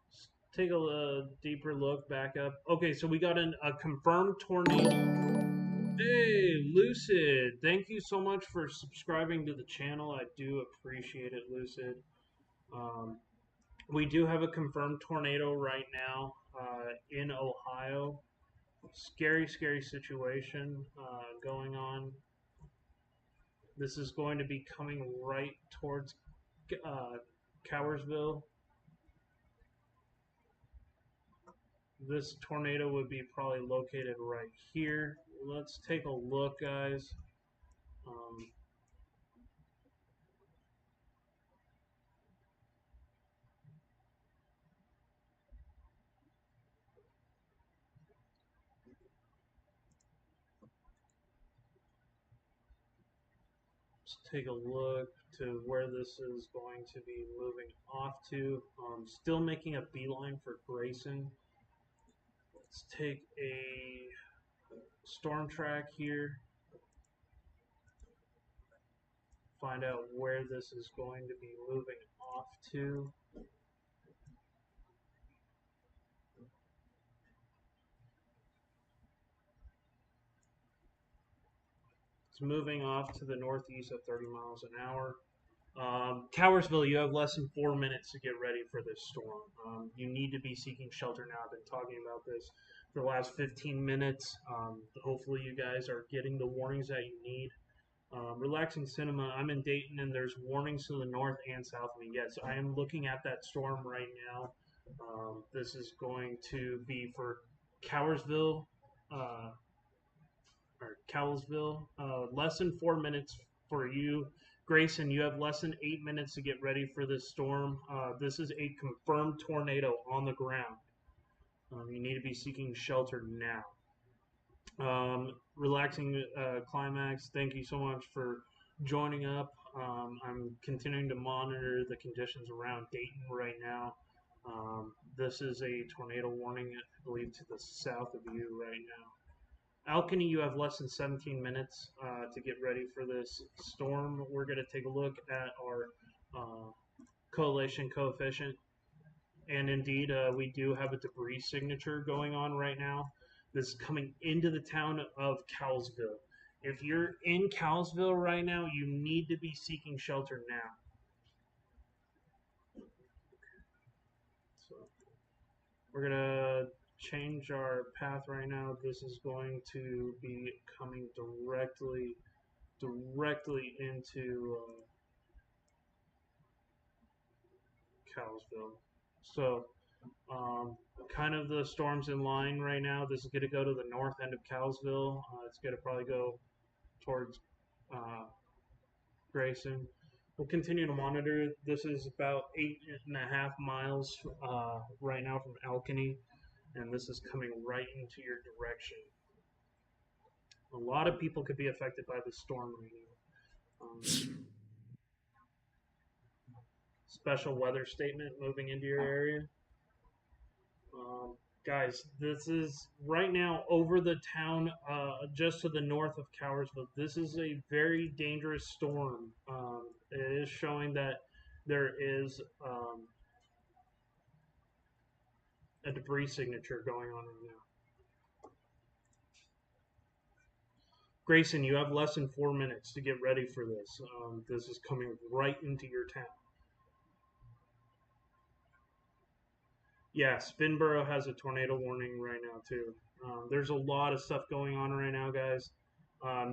Let's take a deeper look back up. Okay, so we got a confirmed tornado. Hey, Lucid, thank you so much for subscribing to the channel. I do appreciate it, Lucid. Um, we do have a confirmed tornado right now in Ohio. Scary, scary situation going on. This is going to be coming right towards Cowersville. This tornado would be probably located right here. Let's take a look, guys. Um, let's take a look to where this is going to be moving off to. Still making a beeline for Grayson. Let's take a storm track here. Find out where this is going to be moving off to. It's moving off to the northeast at 30 miles an hour. Cowersville, you have less than 4 minutes to get ready for this storm. You need to be seeking shelter now. I've been talking about this for the last 15 minutes. Hopefully, you guys are getting the warnings that you need. Relaxing Cinema, I'm in Dayton, and there's warnings to the north and south of me. Yes, I am looking at that storm right now. This is going to be for Cowersville, or Cowlesville. Less than 4 minutes for you. Grayson, you have less than 8 minutes to get ready for this storm. This is a confirmed tornado on the ground. You need to be seeking shelter now. Relaxing Climax, thank you so much for joining up. I'm continuing to monitor the conditions around Dayton right now. This is a tornado warning, I believe, to the south of you right now. Alkany, you have less than 17 minutes to get ready for this storm. We're going to take a look at our correlation coefficient. And indeed, we do have a debris signature going on right now. This is coming into the town of Cowlesville. If you're in Cowlesville right now, you need to be seeking shelter now. So we're going to change our path right now. This is going to be coming directly into Cowlesville. So kind of the storm's in line right now. This is going to go to the north end of Cowlesville. It's going to probably go towards Grayson. We'll continue to monitor. This is about 8.5 miles right now from Alkany, and this is coming right into your direction. A lot of people could be affected by this storm right now. Special weather statement moving into your area. Guys, this is right now over the town just to the north of Cowersville. This is a very dangerous storm. It is showing that there is a debris signature going on right now. Grayson, you have less than 4 minutes to get ready for this. This is coming right into your town. Yeah, Spinboro has a tornado warning right now too. There's a lot of stuff going on right now, guys.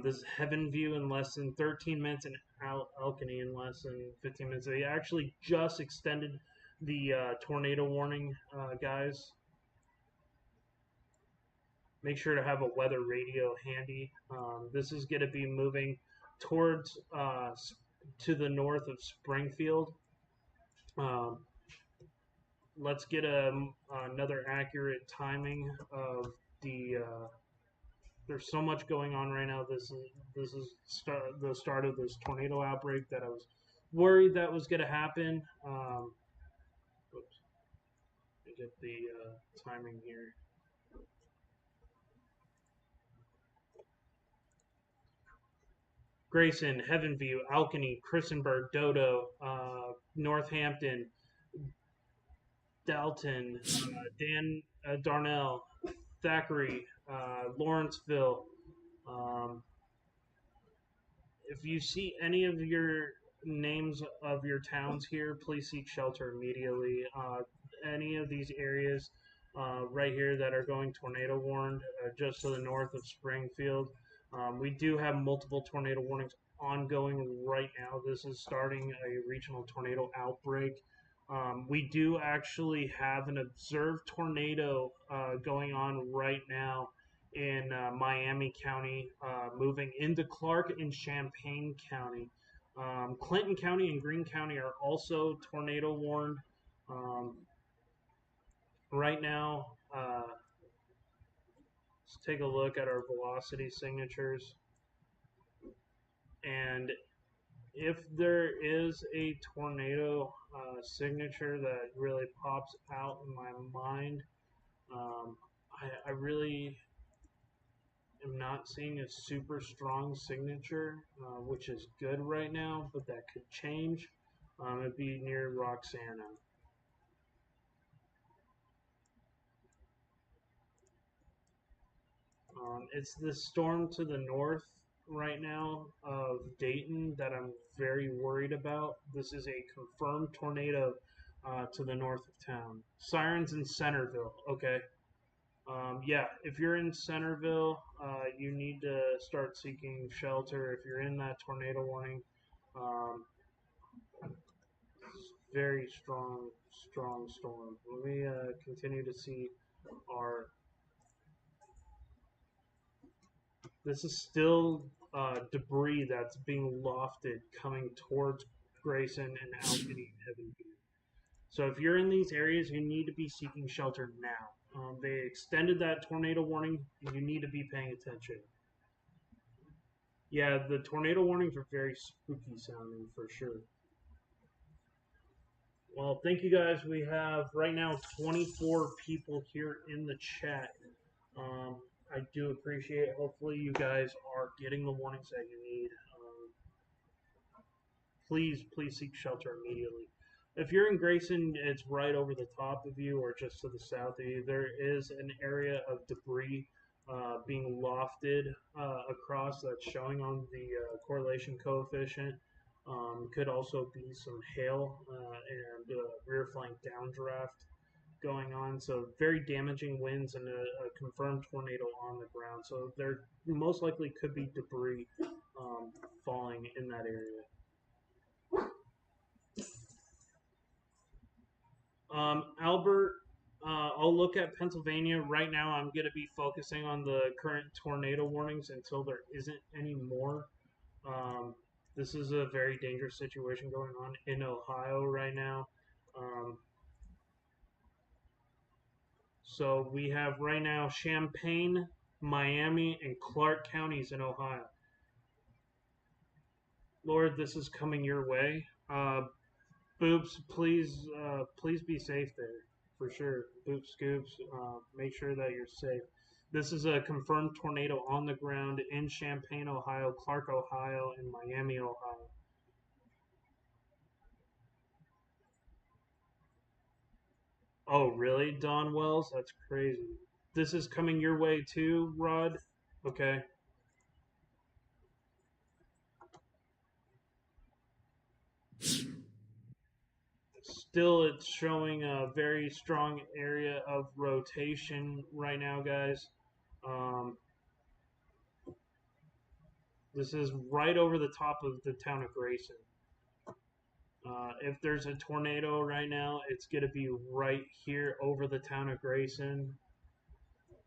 This is Heaven View in less than 13 minutes and Alkany in less than 15 minutes. They actually just extended the tornado warning, guys. Make sure to have a weather radio handy. This is going to be moving towards to the north of Springfield. Let's get another accurate timing of there's so much going on right now. This is the start of this tornado outbreak that I was worried that was going to happen. Oops, let me get the timing here. Grayson, Heavenview, Alkany, Christenberg, Dodo, Northampton, Dalton, Dan, Darnell, Thackeray, Lawrenceville. Um, if you see any of your names of your towns here, please seek shelter immediately. Any of these areas right here that are going tornado warned, just to the north of Springfield. We do have multiple tornado warnings ongoing right now. This is starting a regional tornado outbreak. We do actually have an observed tornado going on right now in Miami County, moving into Clark and Champaign County. Clinton County and Greene County are also tornado warned. Um, right now, let's take a look at our velocity signatures. And if there is a tornado signature that really pops out in my mind, I really am not seeing a super strong signature, which is good right now, but that could change. It'd be near Roxana. It's the storm to the north right now of Dayton that I'm very worried about. This is a confirmed tornado to the north of town. Sirens in Centerville. Okay. Yeah, if you're in Centerville, you need to start seeking shelter. If you're in that tornado warning, um, very strong storm. Let me continue to see our. This is still debris that's being lofted coming towards Grayson and Albany Heaven. So if you're in these areas, you need to be seeking shelter now. They extended that tornado warning. You need to be paying attention. Yeah, the tornado warnings are very spooky sounding for sure. Well, thank you guys. We have right now 24 people here in the chat. I do appreciate it. Hopefully, you guys are getting the warnings that you need. Please seek shelter immediately. If you're in Grayson, it's right over the top of you or just to the south of you. There is an area of debris being lofted across that's showing on the correlation coefficient. Could also be some hail and rear flank downdraft going on. So very damaging winds and a confirmed tornado on the ground. So there most likely could be debris falling in that area. Albert, I'll look at Pennsylvania. Right now, I'm going to be focusing on the current tornado warnings until there isn't any more. This is a very dangerous situation going on in Ohio right now. So we have right now Champaign, Miami, and Clark counties in Ohio. Lord, this is coming your way. Boobs, please be safe there for sure. Boop scoops, make sure that you're safe. This is a confirmed tornado on the ground in Champaign, Ohio, Clark, Ohio, and Miami, Ohio. Oh, really, Don Wells? That's crazy. This is coming your way too, Rod? Okay. Still, it's showing a very strong area of rotation right now, guys. This is right over the top of the town of Grayson. If there's a tornado right now, it's going to be right here over the town of Grayson.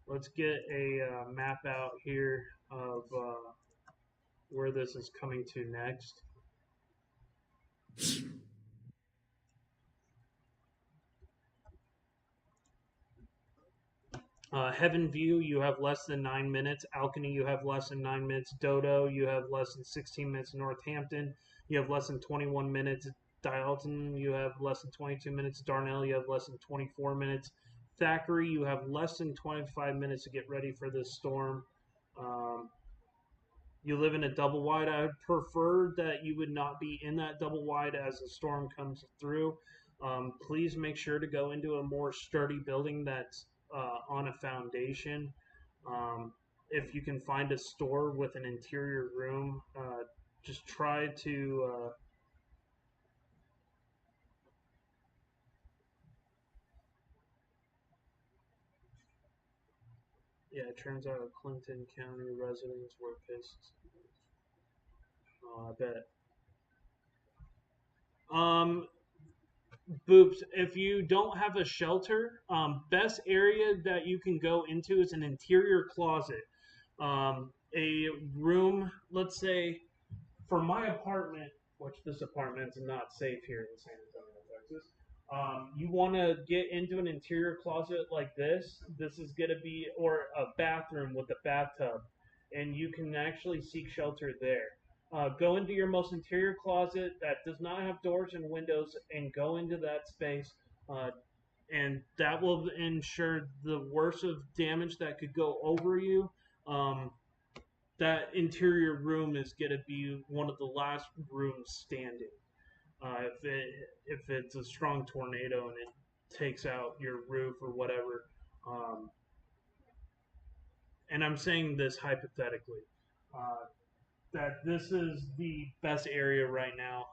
Let's get a map out here of where this is coming to next. Heaven View, you have less than 9 minutes. Alkany, you have less than 9 minutes. Dodo, you have less than 16 minutes. Northampton, you have less than 21 minutes. Dialton, you have less than 22 minutes. Darnell, you have less than 24 minutes. Thackeray, you have less than 25 minutes to get ready for this storm. Um, you live in a double wide. I would prefer that you would not be in that double wide as the storm comes through. Please make sure to go into a more sturdy building that's on a foundation. Um, if you can find a store with an interior room, just try to. Yeah, it turns out Clinton County residents were pissed. I bet. Um, Boops, if you don't have a shelter, best area that you can go into is an interior closet. A room, let's say, for my apartment, which this apartment's not safe here in San Antonio, Texas. You want to get into an interior closet like this. This is going to be, or a bathroom with a bathtub, and you can actually seek shelter there. Go into your most interior closet that does not have doors and windows, and go into that space. Uh, and that will ensure the worst of damage that could go over you. Um, that interior room is going to be one of the last rooms standing. If it's a strong tornado and it takes out your roof or whatever, um, and I'm saying this hypothetically, uh, that this is the best area right now.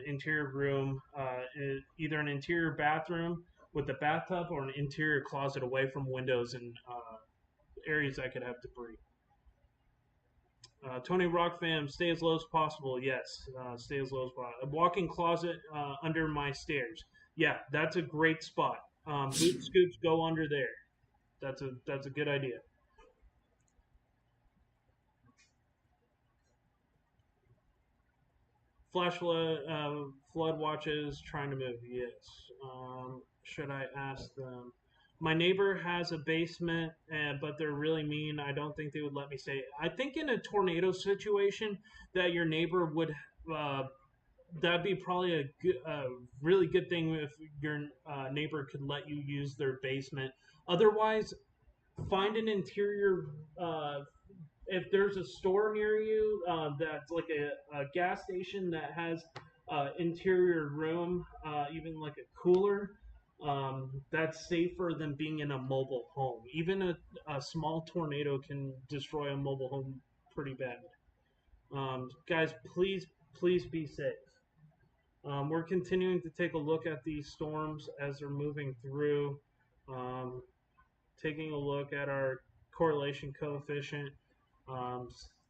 Interior room, either an interior bathroom with a bathtub or an interior closet away from windows and areas that could have debris. Tony Rock fam, stay as low as possible. Yes, stay as low as possible. A walk-in closet under my stairs. Yeah, that's a great spot. Boot scoops go under there. That's a good idea. Flash flood watches trying to move. Yes. Should I ask them? My neighbor has a basement, but they're really mean. I don't think they would let me stay. I think in a tornado situation that your neighbor would uh, that'd be probably a really good thing if your neighbor could let you use their basement. Otherwise, find an interior. If there's a store near you that's like a gas station that has interior room, even like a cooler, that's safer than being in a mobile home. Even a small tornado can destroy a mobile home pretty bad. Guys, please be safe. We're continuing to take a look at these storms as they're moving through, um, taking a look at our correlation coefficient. Um,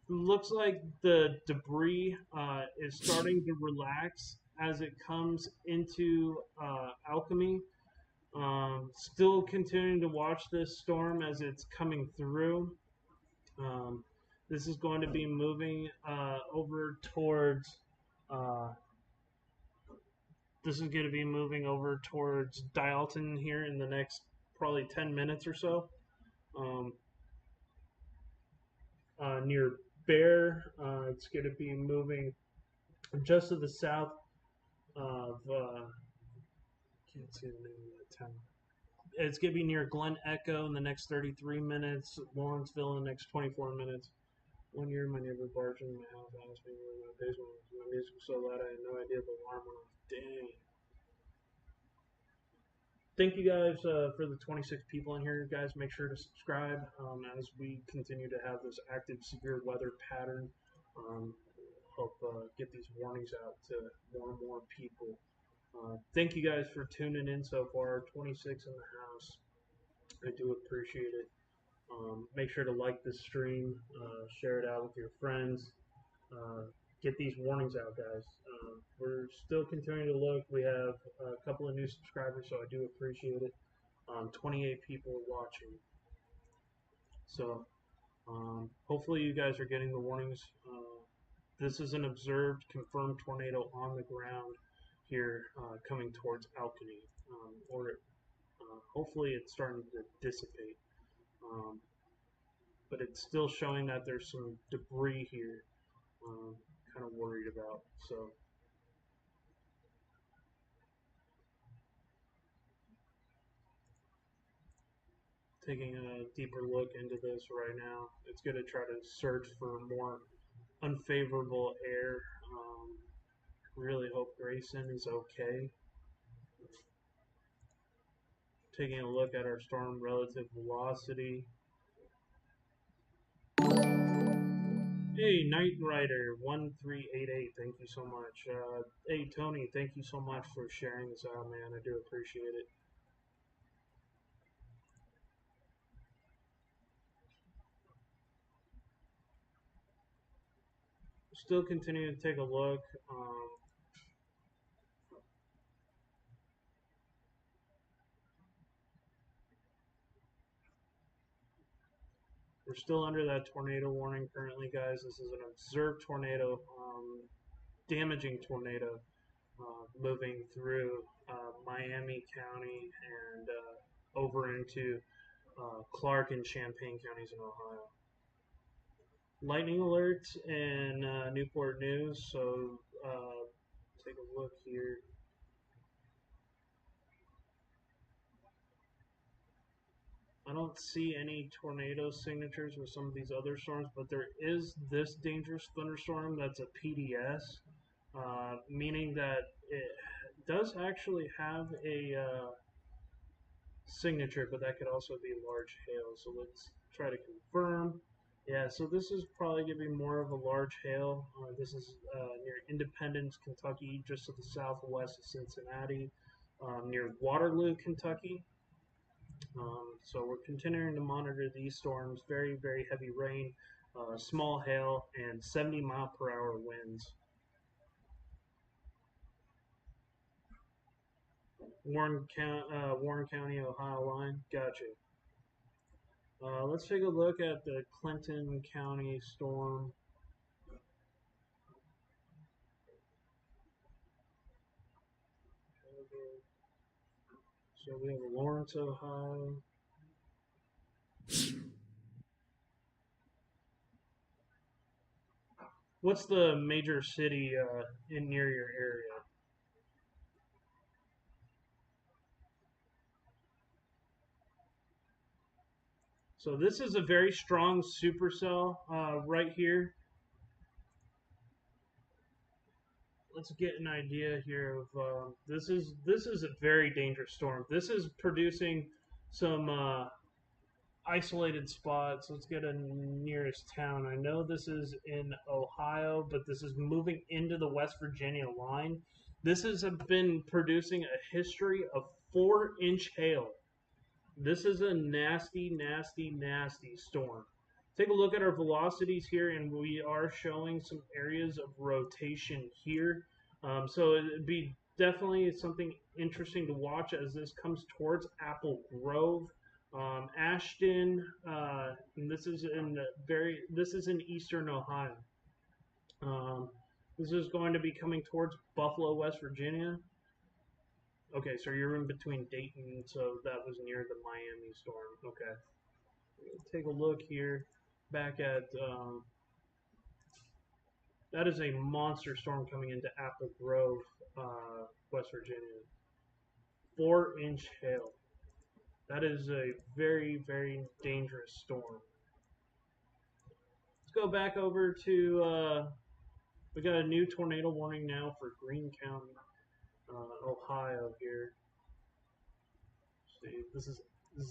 Looks like the debris is starting to relax as it comes into Alchemy. Still continuing to watch this storm as it's coming through. Um, this is going to be moving over towards uh, this is going to be moving over towards Dialton here in the next probably 10 minutes or so. Um, Near Bear, it's going to be moving just to the south of, can't see the name of the town. It's going to be near Glen Echo in the next 33 minutes, Lawrenceville in the next 24 minutes. One year, my neighbor barged into my house. I was being in my basement. My music was so loud, I had no idea the alarm went off. Dang. Thank you guys for the 26 people in here. Guys, make sure to subscribe as we continue to have this active severe weather pattern. Help get these warnings out to more and more people. Thank you guys for tuning in so far. 26 in the house. I do appreciate it. Make sure to like this stream, share it out with your friends. Uh, get these warnings out, guys. We're still continuing to look. We have a couple of new subscribers, so I do appreciate it. 28 people watching. So hopefully you guys are getting the warnings. This is an observed, confirmed tornado on the ground here coming towards Alkany, or hopefully it's starting to dissipate. but it's still showing that there's some debris here. Kind of worried about. So taking a deeper look into this right now. It's going to try to search for more unfavorable air. Really hope Grayson is okay. Taking a look at our storm relative velocity. Hey, Knight Rider 1388, thank you so much. Hey, Tony, thank you so much for sharing this out, man. I do appreciate it. Still continuing to take a look. We're still under that tornado warning currently, guys. This is an observed tornado, damaging tornado, moving through Miami County and over into Clark and Champaign counties in Ohio. Lightning alerts in Newport News, so take a look here. I don't see any tornado signatures with some of these other storms, but there is this dangerous thunderstorm that's a PDS, meaning that it does actually have a signature, but that could also be large hail. So let's try to confirm. Yeah, so this is probably going to be more of a large hail. This is near Independence, Kentucky, just to the southwest of Cincinnati, near Waterloo, Kentucky. So we're continuing to monitor these storms. Very, very heavy rain, small hail, and 70-mile-per-hour winds. Warren County, Ohio line. Gotcha. Let's take a look at the Clinton County storm. So we have Lawrence, Ohio. What's the major city in near your area? So this is a very strong supercell right here. Let's get an idea here of this is a very dangerous storm. This is producing some isolated spots. Let's get a nearest town. I know this is in Ohio, but this is moving into the West Virginia line. This has been producing a history of 4-inch hail. This is a nasty, nasty, nasty storm. Take a look at our velocities here, and we are showing some areas of rotation here. So it'd be definitely something interesting to watch as this comes towards Apple Grove, Ashton. And this is in eastern Ohio. This is going to be coming towards Buffalo, West Virginia. Okay, so you're in between Dayton, so that was near the Miami storm. Okay. Take a look here. Back at that is a monster storm coming into Apple Grove, West Virginia. 4-inch hail. That is a very, very dangerous storm. Let's go back over to. We got a new tornado warning now for Greene County, Ohio here. See, this is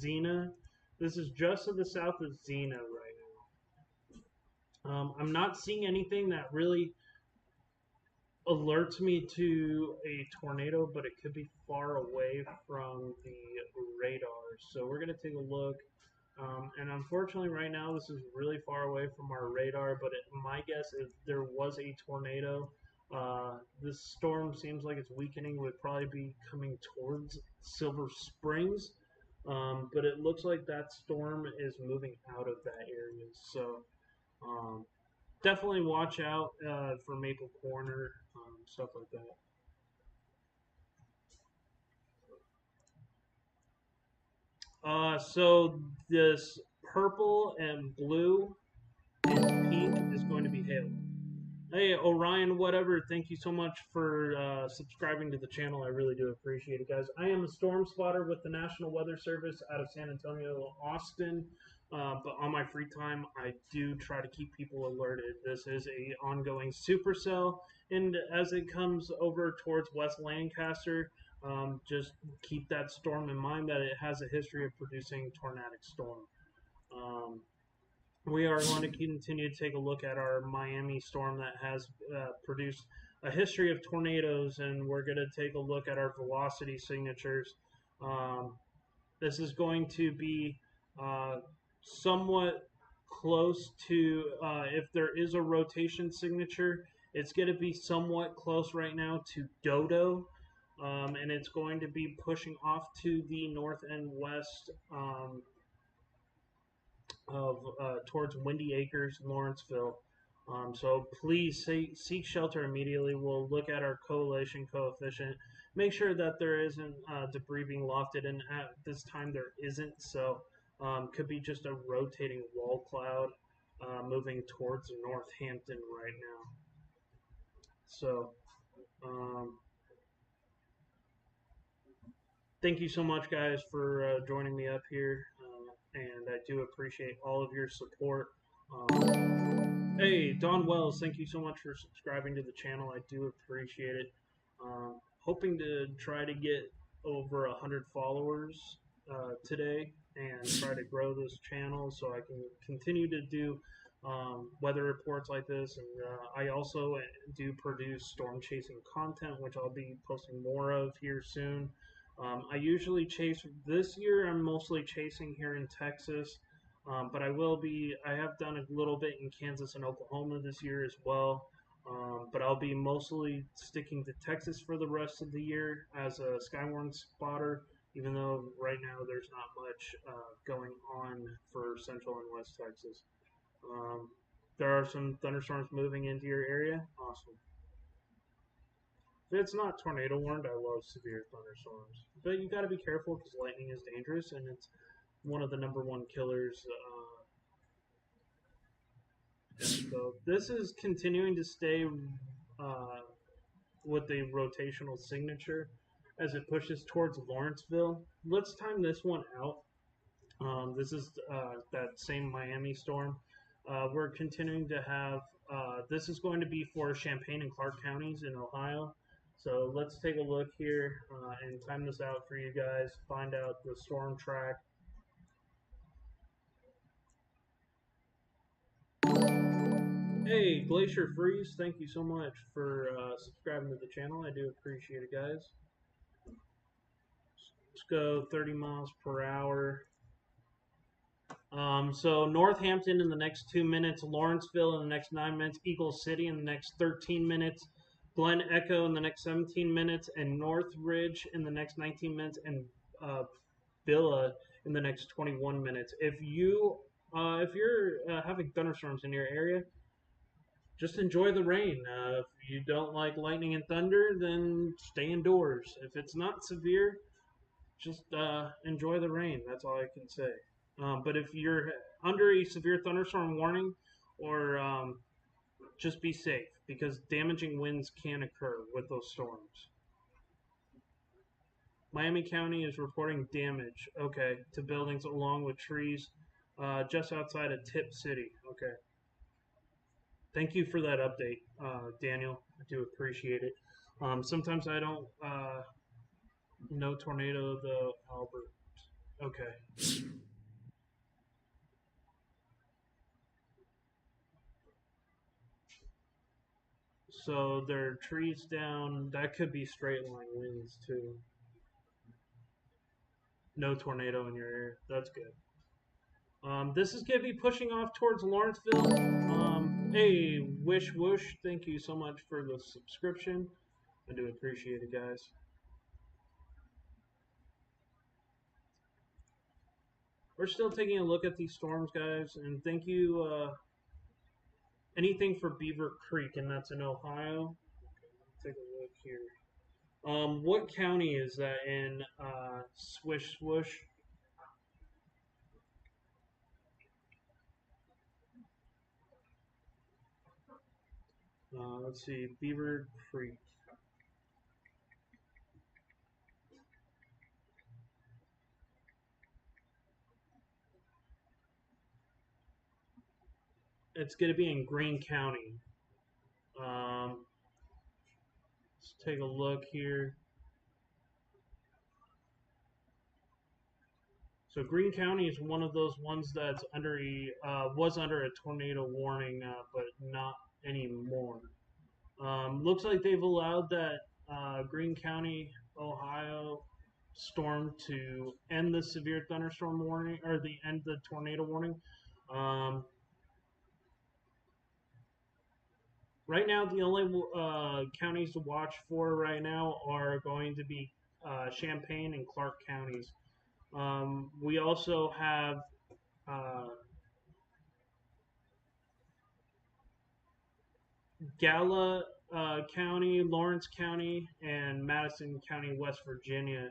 Xena. This is just to the south of Xena right now. I'm not seeing anything that really alerts me to a tornado, but it could be far away from the radar. So we're going to take a look. And unfortunately, right now, this is really far away from our radar, but my guess if there was a tornado, this storm seems like it's weakening, would probably be coming towards Silver Springs. But it looks like that storm is moving out of that area. So definitely watch out for Maple Corner, stuff like that. So this purple and blue and pink is going to be hail. Hey, Orion, whatever, thank you so much for subscribing to the channel. I really do appreciate it, guys. I am a storm spotter with the National Weather Service out of San Antonio, Austin. But on my free time, I do try to keep people alerted. This is a ongoing supercell, and as it comes over towards West Lancaster, just keep that storm in mind that it has a history of producing tornadic storm. We are going to continue to take a look at our Miami storm that has produced a history of tornadoes, and we're going to take a look at our velocity signatures. This is going to be somewhat close to, if there is a rotation signature, it's going to be somewhat close right now to Dodo, and it's going to be pushing off to the north and west of towards Windy Acres, Lawrenceville. So please seek shelter immediately. We'll look at our correlation coefficient, make sure that there isn't debris being lofted, and at this time there isn't. So could be just a rotating wall cloud moving towards Northampton right now. So thank you so much, guys, for joining me up here, and I do appreciate all of your support. Hey, Don Wells, thank you so much for subscribing to the channel. I do appreciate it. Hoping to try to get over 100 followers today and try to grow this channel so I can continue to do weather reports like this. And I also do produce storm chasing content, which I'll be posting more of here soon. I usually chase, this year I'm mostly chasing here in Texas. But I have done a little bit in Kansas and Oklahoma this year as well. But I'll be mostly sticking to Texas for the rest of the year as a Skywarn spotter, even though right now there's not much going on for Central and West Texas. There are some thunderstorms moving into your area. Awesome. If it's not tornado warned, I love severe thunderstorms. But you got to be careful because lightning is dangerous, and it's one of the #1 killers. So this is continuing to stay with the rotational signature as it pushes towards Lawrenceville. Let's time this one out. This is that same Miami storm. We're continuing to have, this is going to be for Champaign and Clark counties in Ohio. So let's take a look here and time this out for you guys, find out the storm track. Hey, Glacier Freeze, thank you so much for subscribing to the channel. I do appreciate it, guys. Let's go 30 miles per hour. So Northampton in the next 2 minutes, Lawrenceville in the next 9 minutes, Eagle City in the next 13 minutes, Glen Echo in the next 17 minutes, and Northridge in the next 19 minutes, and Villa in the next 21 minutes. If you're having thunderstorms in your area, just enjoy the rain. If you don't like lightning and thunder, then stay indoors. If it's not severe, just enjoy the rain. That's all I can say. But if you're under a severe thunderstorm warning, or just be safe, because damaging winds can occur with those storms. Miami County is reporting damage, okay, to buildings along with trees just outside of Tip City. Okay. Thank you for that update, Daniel. I do appreciate it. Sometimes I don't know tornado, though, Albert. Okay. So there are trees down. That could be straight line winds, too. No tornado in your area. That's good. This is going to be pushing off towards Lawrenceville. Hey, Wish Whoosh, thank you so much for the subscription. I do appreciate it, guys. We're still taking a look at these storms, guys, and thank you. Anything for Beaver Creek, and that's in Ohio. Okay, take a look here. What county is that in? Swish Swoosh. Let's see, Beaver Creek. It's going to be in Greene County. Let's take a look here. So Greene County is one of those ones that's under was under a tornado warning, but not anymore. Looks like they've allowed that Greene County, Ohio storm to end the severe thunderstorm warning or the end the tornado warning. Um, right now, the only counties to watch for right now are going to be Champaign and Clark counties. We also have uh, Gala County, Lawrence County, and Madison County, West Virginia.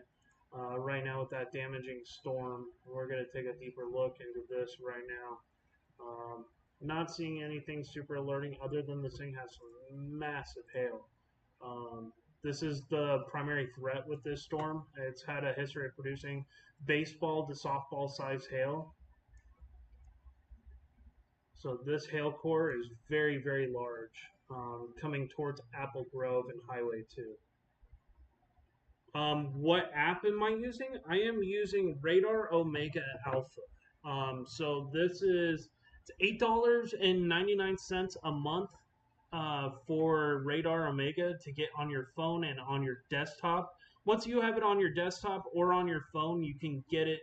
Right now, with that damaging storm, we're going to take a deeper look into this right now. Not seeing anything super alerting other than this thing has some massive hail. This is the primary threat with this storm. It's had a history of producing baseball to softball size hail. So this hail core is very, very large, coming towards Apple Grove and Highway 2. What app am I using? I am using Radar Omega Alpha. So this is it's $8.99 a month for Radar Omega to get on your phone and on your desktop. Once you have it on your desktop or on your phone, you can get it.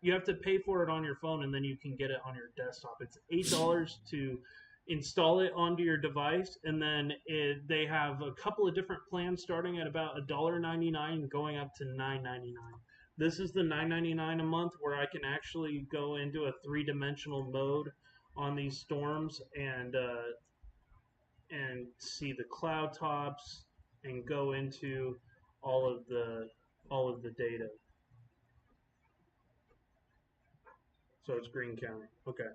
You have to pay for it on your phone, and then you can get it on your desktop. It's $8 to install it onto your device, and then they have a couple of different plans starting at about $1.99 going up to $9.99. This is the $9.99 a month where I can actually go into a three-dimensional mode on these storms and see the cloud tops and go into all of the data. So it's Greene County. Okay.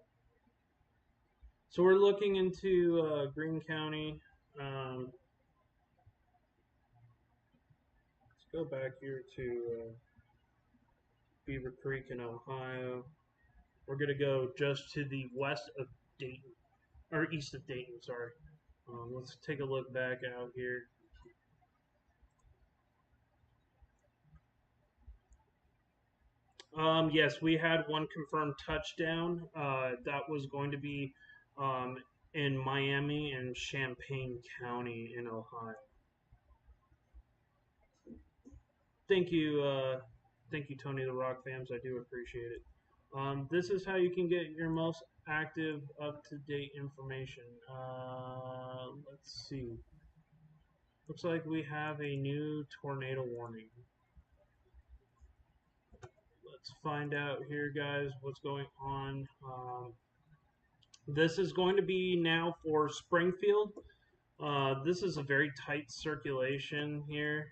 So we're looking into Greene County. Let's go back here to Beaver Creek in Ohio. We're gonna go just to the west of Dayton, or east of Dayton. Sorry. Let's take a look back out here. Yes, we had one confirmed touchdown. That was going to be um, in Miami and Champaign County in Ohio. Thank you, Tony the Rock fams. I do appreciate it. This is how you can get your most active, up-to-date information. Let's see. Looks like we have a new tornado warning. Let's find out here, guys, what's going on. This is going to be now for Springfield. This is a very tight circulation here.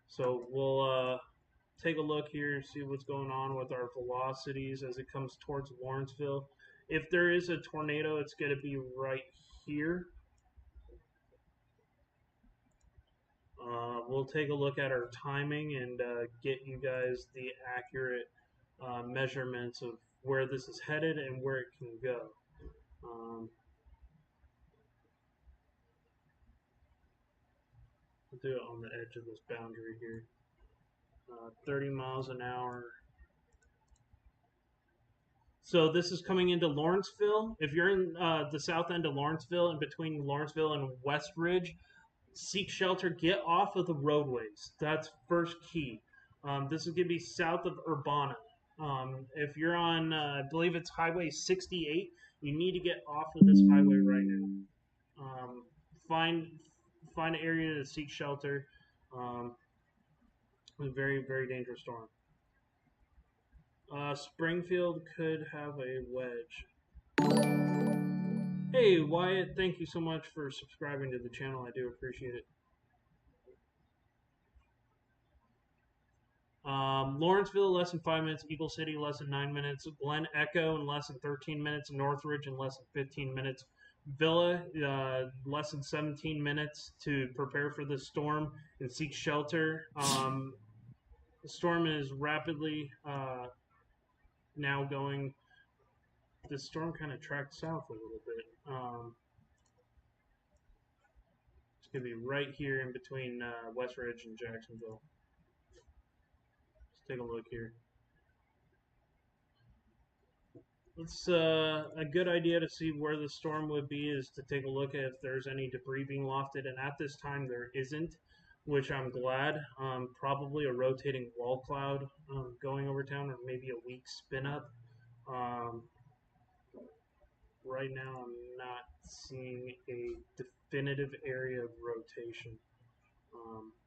So we'll take a look here, see what's going on with our velocities as it comes towards Lawrenceville. If there is a tornado, it's going to be right here. We'll take a look at our timing and get you guys the accurate measurements of where this is headed and where it can go. We'll do it on the edge of this boundary here. 30 miles an hour. So this is coming into Lawrenceville. If you're in the south end of Lawrenceville, in between Lawrenceville and Westridge, seek shelter. Get off of the roadways. That's first key. This is going to be south of Urbana. If you're on, I believe it's Highway 68, you need to get off of this highway right now. Find an area to seek shelter. A very, very dangerous storm. Springfield could have a wedge. Hey, Wyatt, thank you so much for subscribing to the channel. I do appreciate it. Lawrenceville, less than 5 minutes. Eagle City, less than 9 minutes. Glen Echo, in less than 13 minutes. Northridge, in less than 15 minutes. Villa, less than 17 minutes to prepare for the storm and seek shelter. The storm is rapidly now going. The storm kind of tracked south a little bit. It's going to be right here in between West Ridge and Jacksonville. Let's take a look here. It's a good idea to see where the storm would be is to take a look at if there's any debris being lofted, and at this time there isn't, which I'm glad. Probably a rotating wall cloud going over town, or maybe a weak spin up. Um, right now, I'm not seeing a definitive area of rotation,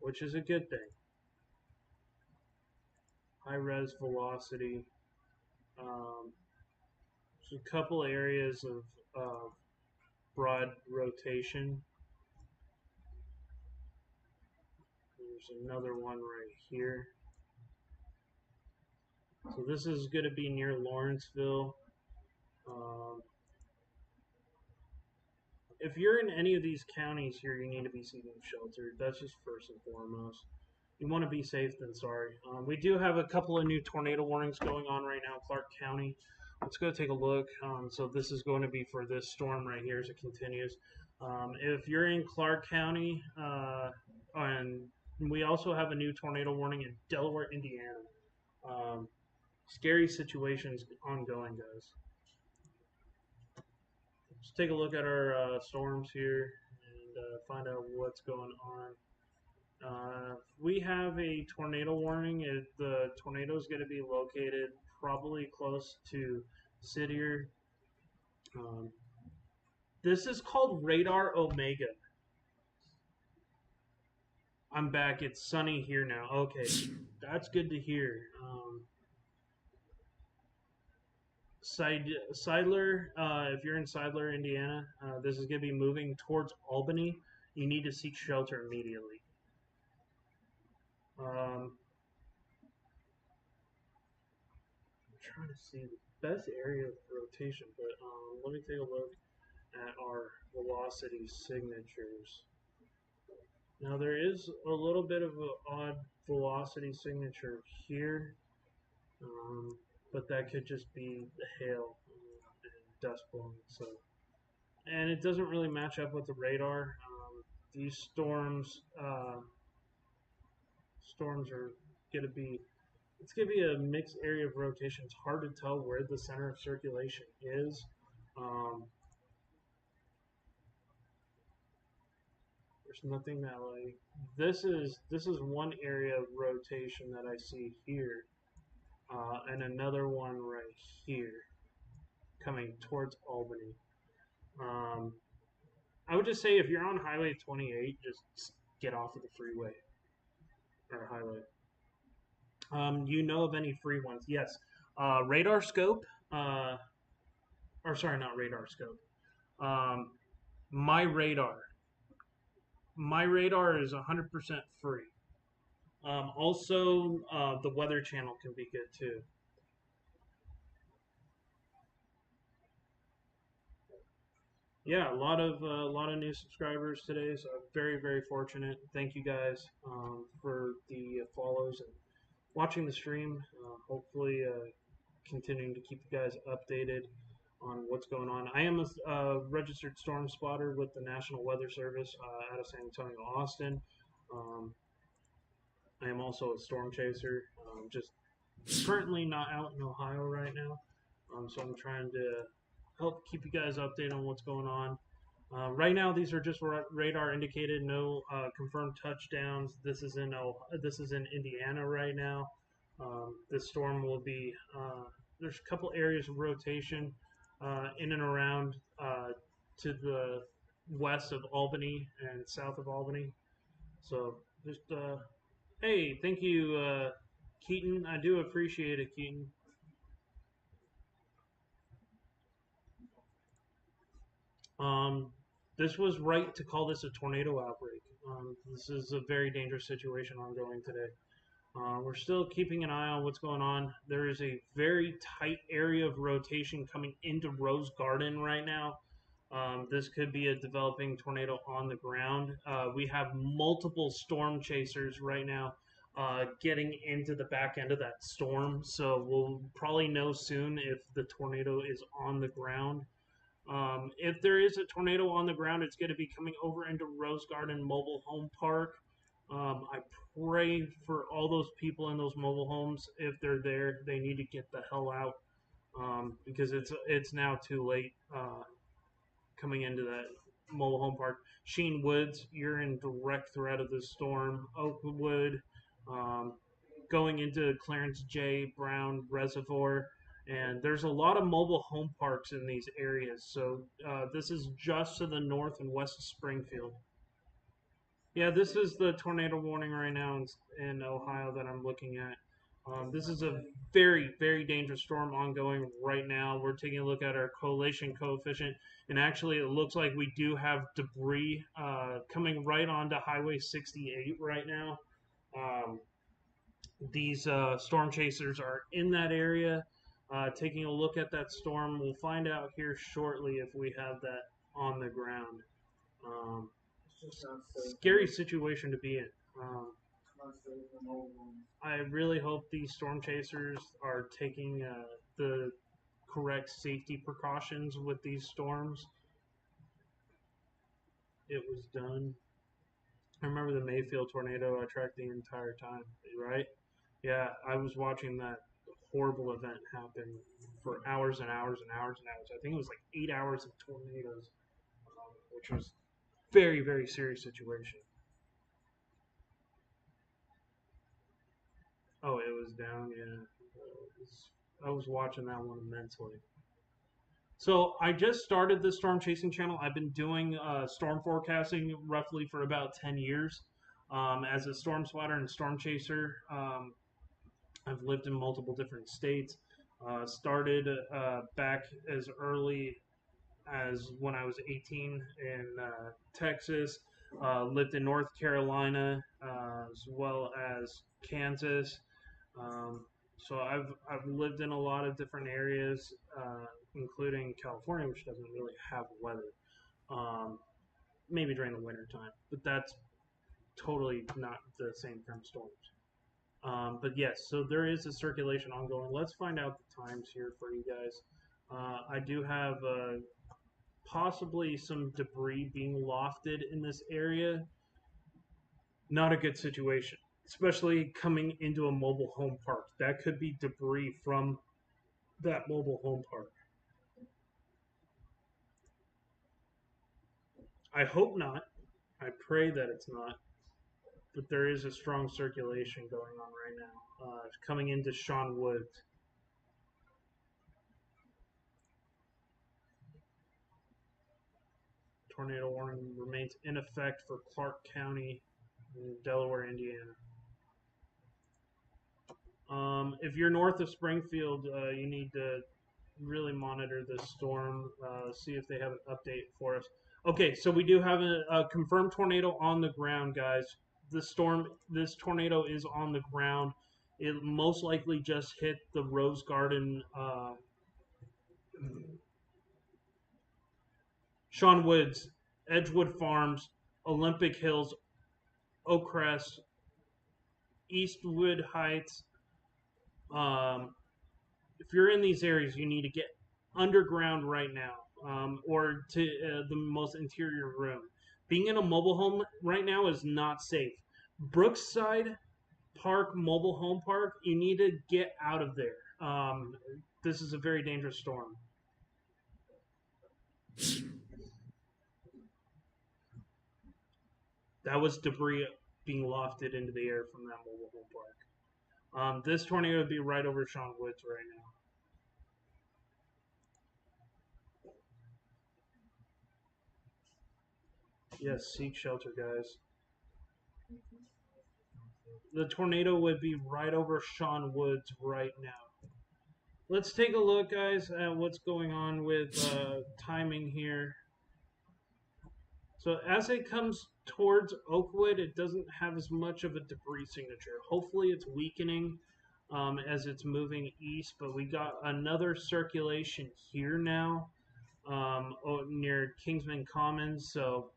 which is a good thing. High res velocity. There's a couple areas of broad rotation. There's another one right here. So this is going to be near Lawrenceville. If you're in any of these counties here, you need to be seeking shelter. That's just first and foremost. You want to be safe than sorry. We do have a couple of new tornado warnings going on right now in Clark County. Let's go take a look. So this is going to be for this storm right here as it continues. If you're in Clark County, and we also have a new tornado warning in Delaware, Indiana. Scary situations ongoing, guys. Let's take a look at our storms here and find out what's going on. We have a tornado warning. The tornado is going to be located probably close to Cincinnati. This is called Radar Omega. I'm back. It's sunny here now. Okay, that's good to hear. Seidler, if you're in Seidler, Indiana, this is going to be moving towards Albany. You need to seek shelter immediately. I'm trying to see the best area of rotation, but let me take a look at our velocity signatures. Now there is a little bit of an odd velocity signature here, but that could just be the hail and dust blowing. So, and it doesn't really match up with the radar. These storms are going to be. It's going to be a mixed area of rotation. It's hard to tell where the center of circulation is. There's nothing that like this is one area of rotation that I see here, and another one right here, coming towards Albany. I would just say if you're on Highway 28, just get off of the freeway or highway. You know of any free ones? Yes. Radar scope. Or sorry, not radar scope. My radar. My radar is 100% free. Also, the Weather Channel can be good too. Yeah, a lot of new subscribers today, so I'm very fortunate. Thank you guys for the follows and watching the stream. Hopefully, continuing to keep you guys updated on what's going on. I am a registered storm spotter with the National Weather Service out of San Antonio, Austin. I am also a storm chaser. Just currently not out in Ohio right now, so I'm trying to help keep you guys updated on what's going on. Right now, these are just radar indicated, no confirmed touchdowns. This is in Indiana right now. This storm will be. There's a couple areas of rotation in and around to the west of Albany and south of Albany. So just hey, thank you, Keaton. I do appreciate it, Keaton. This was right to call this a tornado outbreak. This is a very dangerous situation ongoing today. We're still keeping an eye on what's going on. There is a very tight area of rotation coming into Rose Garden right now. This could be a developing tornado on the ground. We have multiple storm chasers right now getting into the back end of that storm, so we'll probably know soon if the tornado is on the ground. If there is a tornado on the ground, it's going to be coming over into Rose Garden Mobile Home Park. I pray for all those people in those mobile homes. If they're there, they need to get the hell out because it's now too late coming into that mobile home park. Sheen Woods, you're in direct threat of the storm. Oakwood, um, going into Clarence J. Brown Reservoir. And there's a lot of mobile home parks in these areas. So this is just to the north and west of Springfield. Yeah, this is the tornado warning right now in Ohio that I'm looking at. This is a very, very dangerous storm ongoing right now. We're taking a look at our correlation coefficient, and actually, it looks like we do have debris coming right onto Highway 68 right now. Um, these storm chasers are in that area. Taking a look at that storm, we'll find out here shortly if we have that on the ground. Um, Scary situation to be in. I really hope these storm chasers are taking the correct safety precautions with these storms. It was done. I remember the Mayfield tornado. I tracked the entire time, right? Yeah, I was watching that horrible event happen for hours and hours and hours and hours. I think it was like 8 hours of tornadoes, which was very, very serious situation. Oh, it was down. Yeah, I was watching that one immensely. So I just started the storm chasing channel. I've been doing storm forecasting roughly for about 10 years as a storm spotter and storm chaser. I've lived in multiple different states. Started back as early as when I was 18 in Texas. Lived in North Carolina as well as Kansas. Um, so I've lived in a lot of different areas, including California, which doesn't really have weather. Um, maybe during the winter time, but that's totally not the same from storms. But yes, so there is a circulation ongoing. Let's find out the times here for you guys. I do have possibly some debris being lofted in this area. Not a good situation, especially coming into a mobile home park. That could be debris from that mobile home park. I hope not. I pray that it's not. But there is a strong circulation going on right now. Coming into Sean Woods. Tornado warning remains in effect for Clark County, Delaware, Indiana. If you're north of Springfield, you need to really monitor this storm, see if they have an update for us. Okay, so we do have a confirmed tornado on the ground, guys. This tornado is on the ground. It most likely just hit the Rose Garden, Sean Woods, Edgewood Farms, Olympic Hills, Oakcrest, Eastwood Heights. If you're in these areas, you need to get underground right now, or to the most interior room. Being in a mobile home right now is not safe. Brookside Park Mobile Home Park, you need to get out of there. This is a very dangerous storm. That was debris being lofted into the air from that mobile home park. This tornado would be right over Sean Woods right now. Yes, seek shelter, guys. The tornado would be right over Sean Woods right now. Let's take a look, guys, at what's going on with timing here. So as it comes towards Oakwood, it doesn't have as much of a debris signature. Hopefully it's weakening as it's moving east, but we got another circulation here now. near Kingsman Commons. So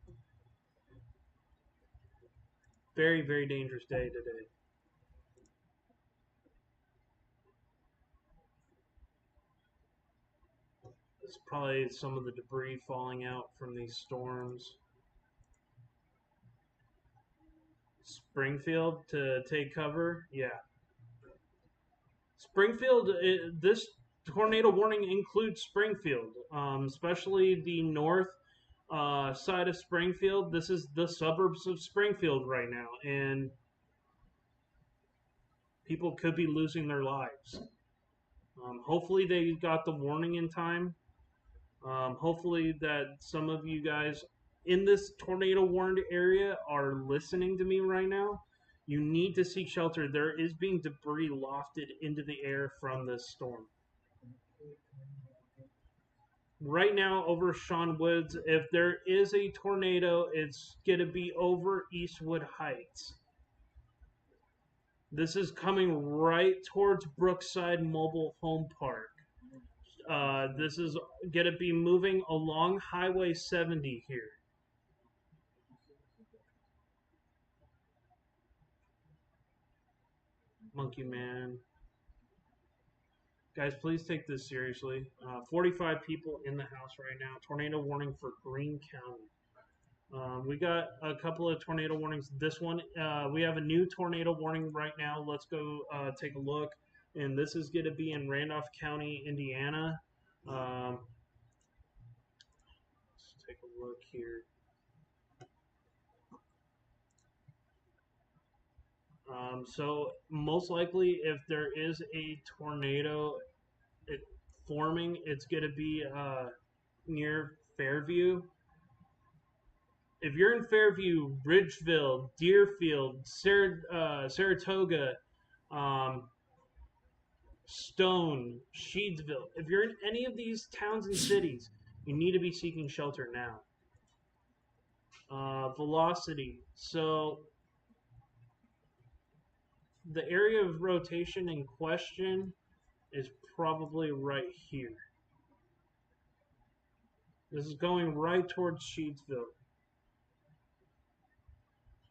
very, very dangerous day today. It's probably some of the debris falling out from these storms. Springfield to take cover. Yeah. Springfield, this tornado warning includes Springfield, especially the north side of Springfield. This is the suburbs of Springfield right now, and people could be losing their lives. Hopefully, they got the warning in time. Hopefully, that some of you guys in this tornado warned area are listening to me right now. You need to seek shelter. There is being debris lofted into the air from this storm. Right now, over Sean Woods, if there is a tornado, it's going to be over Eastwood Heights. This is coming right towards Brookside Mobile Home Park. This is going to be moving along Highway 70 here. Monkey Man. Guys, please take this seriously. 45 people in the house right now. Tornado warning for Greene County. We got a couple of tornado warnings. This one, we have a new tornado warning right now. Let's go take a look. And this is going to be in Randolph County, Indiana. Let's take a look here. So most likely, if there is a tornado forming, it's going to be near Fairview. If you're in Fairview, Ridgeville, Deerfield, Saratoga, Stone, Sheedsville, if you're in any of these towns and cities, you need to be seeking shelter now. Velocity. So the area of rotation in question is probably right here. This is going right towards Sheedsville.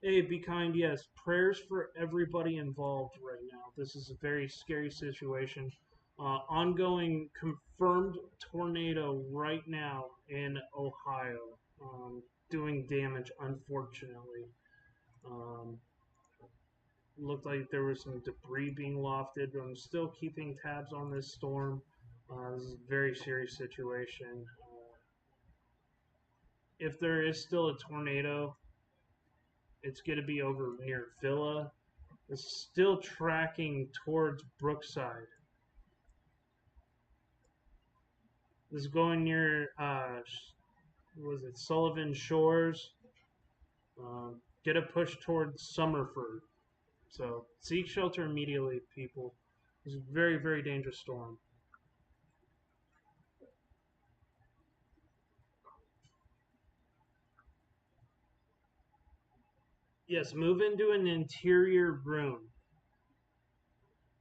Hey, be kind, yes. Prayers for everybody involved right now. This is a very scary situation. Ongoing confirmed tornado right now in Ohio. Doing damage, unfortunately. Looked like there was some debris being lofted. I'm still keeping tabs on this storm. This is a very serious situation. If there is still a tornado, it's going to be over near Villa. It's still tracking towards Brookside. This is going near, was it Sullivan Shores? Get a push towards Summerford. So seek shelter immediately, people. It's a very, very dangerous storm. Yes, move into an interior room.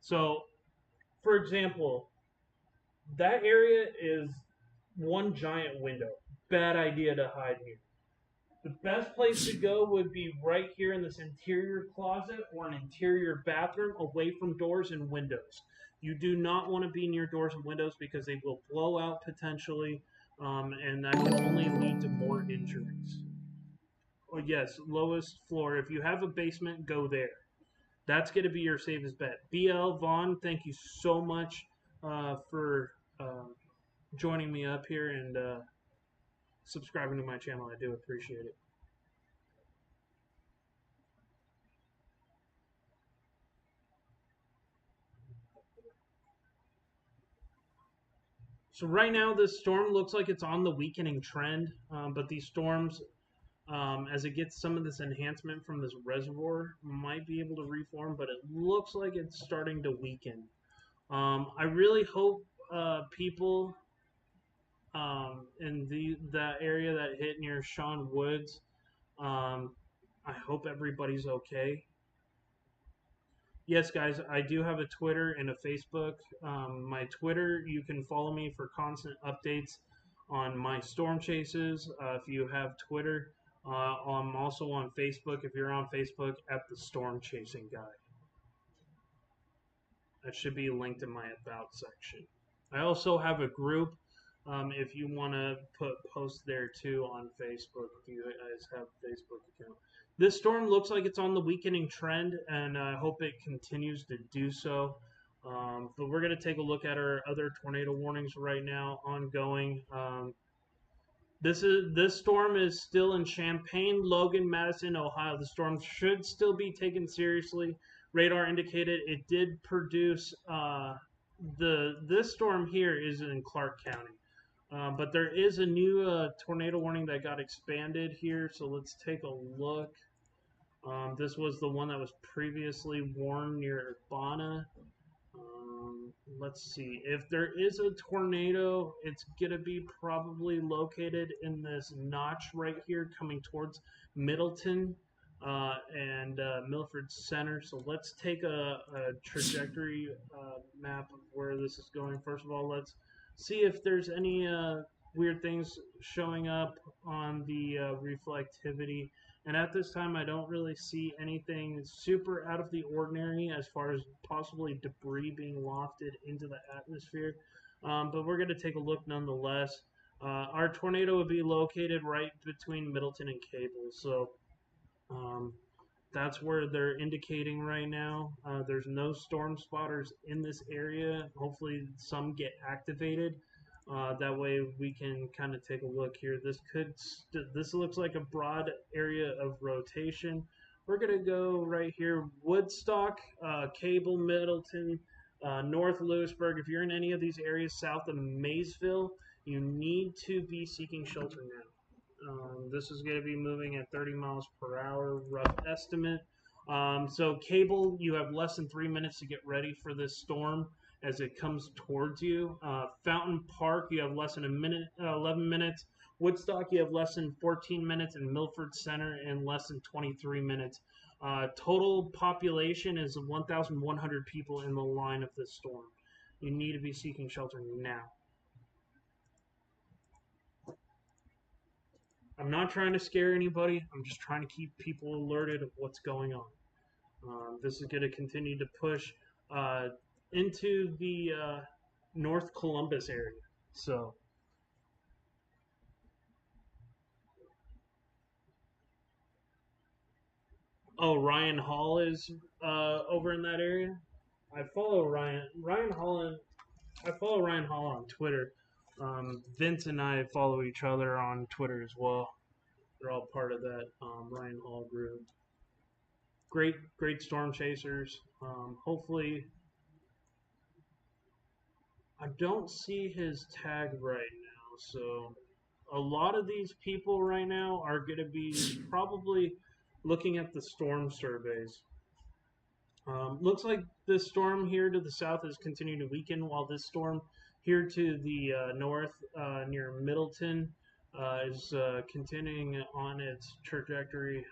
So, for example, that area is one giant window. Bad idea to hide here. The best place to go would be right here in this interior closet or an interior bathroom away from doors and windows. You do not want to be near doors and windows because they will blow out potentially, and that can only lead to more injuries. Oh, yes, lowest floor. If you have a basement, go there. That's going to be your safest bet. BL Vaughn, thank you so much for joining me up here and subscribing to my channel. I do appreciate it. So right now, this storm looks like it's on the weakening trend, but these storms, as it gets some of this enhancement from this reservoir, might be able to reform, but it looks like it's starting to weaken. I really hope people in that area that hit near Sean Woods, I hope everybody's okay. Yes, guys, I do have a Twitter and a Facebook. My Twitter, you can follow me for constant updates on my storm chases. If you have Twitter, I'm also on Facebook. If you're on Facebook, at the Storm Chasing Guy. That should be linked in my About section. I also have a group. If you want to put posts there too on Facebook, if you guys have a Facebook account. This storm looks like it's on the weakening trend, and I hope it continues to do so. But we're going to take a look at our other tornado warnings right now, ongoing. This storm is still in Champaign, Logan, Madison, Ohio. The storm should still be taken seriously. Radar indicated it did produce this storm here is in Clark County. But there is a new tornado warning that got expanded here, so let's take a look. This was the one that was previously warned near Urbana. Let's see. If there is a tornado, it's going to be probably located in this notch right here coming towards Middleton and Milford Center. So let's take a trajectory map of where this is going. First of all, let's see if there's any weird things showing up on the reflectivity. And at this time, I don't really see anything super out of the ordinary as far as possibly debris being wafted into the atmosphere. But we're going to take a look nonetheless. Our tornado would be located right between Middleton and Cable. So that's where they're indicating right now. There's no storm spotters in this area. Hopefully some get activated. That way we can kind of take a look here. This looks like a broad area of rotation. We're gonna go right here, Woodstock, Cable, Middleton, North Lewisburg. If you're in any of these areas south of Maysville, you need to be seeking shelter now. This is going to be moving at 30 miles per hour, rough estimate. So Cable, you have less than 3 minutes to get ready for this storm as it comes towards you. Fountain Park, you have less than 11 minutes. Woodstock, you have less than 14 minutes, and Milford Center in less than 23 minutes. Total population is 1,100 people in the line of this storm. You need to be seeking shelter now. I'm not trying to scare anybody. I'm just trying to keep people alerted of what's going on. This is going to continue to push into the North Columbus area. So, oh, Ryan Hall is over in that area. I follow Ryan Hall. I follow Ryan Hall on Twitter. Vince and I follow each other on Twitter as well. They're all part of that Ryan Hall group. Great storm chasers. Hopefully, I don't see his tag right now. So, a lot of these people right now are going to be probably looking at the storm surveys. Looks like this storm here to the south is continuing to weaken, while this storm here to the north near Middleton is continuing on its trajectory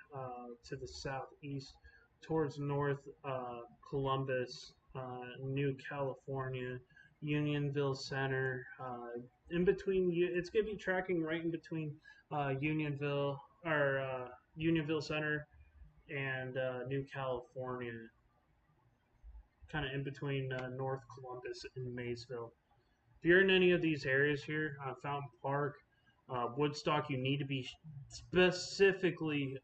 to the southeast towards North Columbus, New California, Unionville Center. In between, it's going to be tracking right in between Unionville Center and New California, kind of in between North Columbus and Maysville. If you're in any of these areas here, Fountain Park, Woodstock, you need to be specifically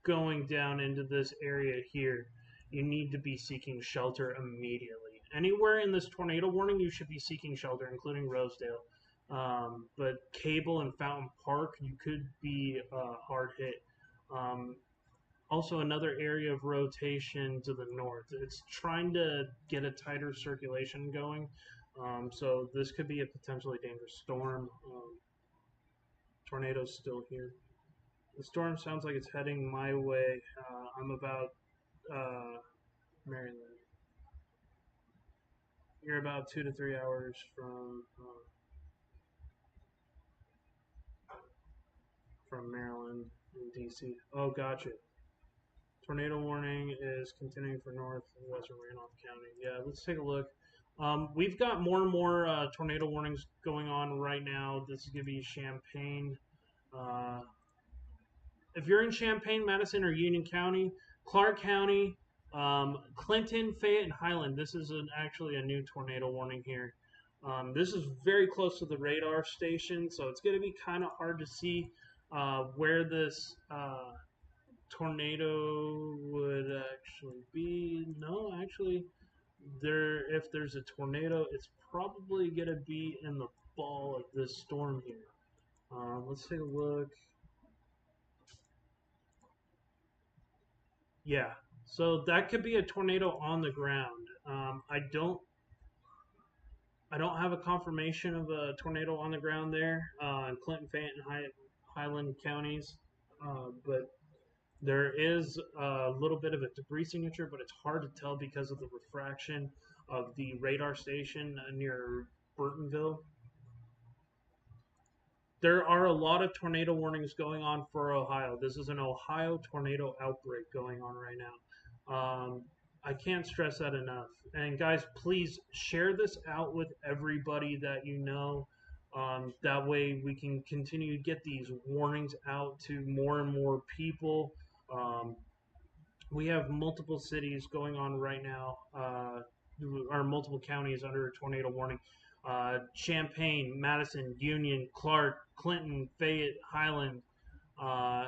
going down into this area here. You need to be seeking shelter immediately. Anywhere in this tornado warning, you should be seeking shelter, including Rosedale. But Cable and Fountain Park, you could be hard hit. Also, another area of rotation to the north. It's trying to get a tighter circulation going. So this could be a potentially dangerous storm. Tornado's still here. The storm sounds like it's heading my way. I'm about Maryland. You're about 2 to 3 hours from Maryland and DC. Oh, gotcha. Tornado warning is continuing for north and western Randolph County. Yeah, let's take a look. We've got more and more tornado warnings going on right now. This is going to be Champaign. Uh, if you're in Champaign, Madison, or Union County, Clark County, Clinton, Fayette, and Highland, this is actually a new tornado warning here. This is very close to the radar station, so it's going to be kind of hard to see where this tornado would actually be. No, actually, if there's a tornado, it's probably going to be in the ball of this storm here. Let's take a look. Yeah, so that could be a tornado on the ground. I don't have a confirmation of a tornado on the ground there in Clinton, Fayette, and Highland counties, but there is a little bit of a debris signature, but it's hard to tell because of the refraction of the radar station near Burtonville. There are a lot of tornado warnings going on for Ohio. This is an Ohio tornado outbreak going on right now. I can't stress that enough. And guys, please share this out with everybody that you know. That way we can continue to get these warnings out to more and more people. We have multiple cities going on right now, or multiple counties under a tornado warning. Champaign, Madison, Union, Clark, Clinton, Fayette, Highland. Uh,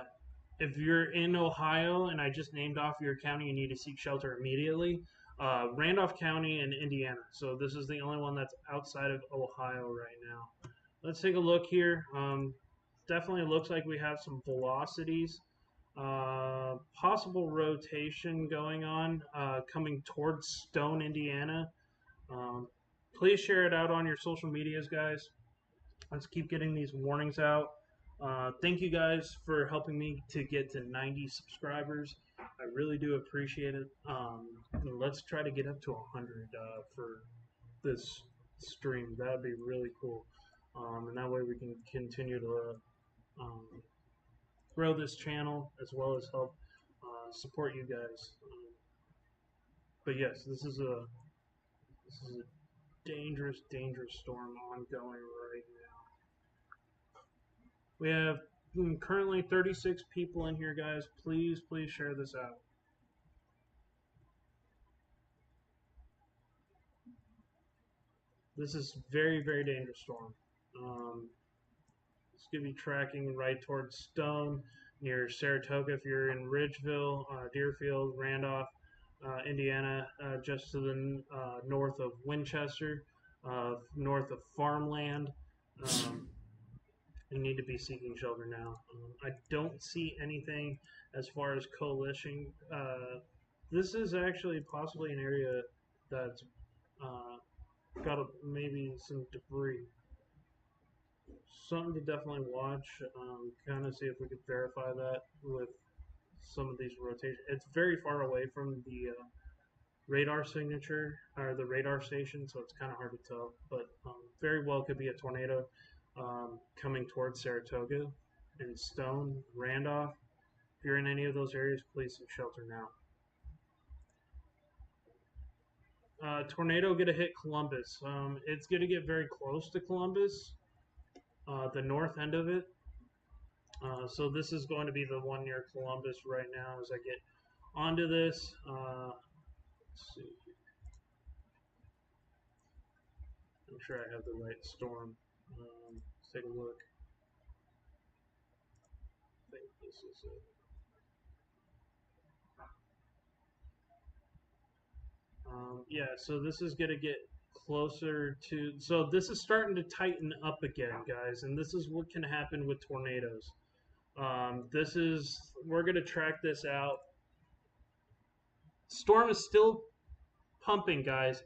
if you're in Ohio and I just named off your county, you need to seek shelter immediately. Randolph County and Indiana. So this is the only one that's outside of Ohio right now. Let's take a look here. Definitely looks like we have some velocities. Possible rotation going on coming towards Stone, Indiana. Please share it out on your social medias, guys. Let's keep getting these warnings out. Thank you guys for helping me to get to 90 subscribers. I really do appreciate it. Let's try to get up to 100 for this stream. That would be really cool. And that way we can continue to grow this channel as well as help support you guys. But yes, this is a dangerous storm ongoing right now. We have currently 36 people in here, guys. Please share this out. This is very dangerous storm. It's going to be tracking right towards Stone, near Saratoga if you're in Ridgeville, Deerfield, Randolph, Indiana, just to the north of Winchester, north of Farmland. You need to be seeking shelter now. I don't see anything as far as coalition. This is actually possibly an area that's got maybe some debris. Something to definitely watch. Kind of see if we could verify that with some of these rotations. It's very far away from the radar signature or the radar station, so it's kind of hard to tell. But very well could be a tornado coming towards Saratoga and Stone, Randolph. If you're in any of those areas, please seek shelter now. Tornado going to hit Columbus. It's going to get very close to Columbus, the north end of it. So this is going to be the one near Columbus right now as I get onto this. Let's see. I'm sure I have the right storm. Let's take a look. I think this is it. Yeah, so this is going to get closer to... So this is starting to tighten up again, guys, and this is what can happen with tornadoes. We're going to track this out. Storm is still pumping, guys.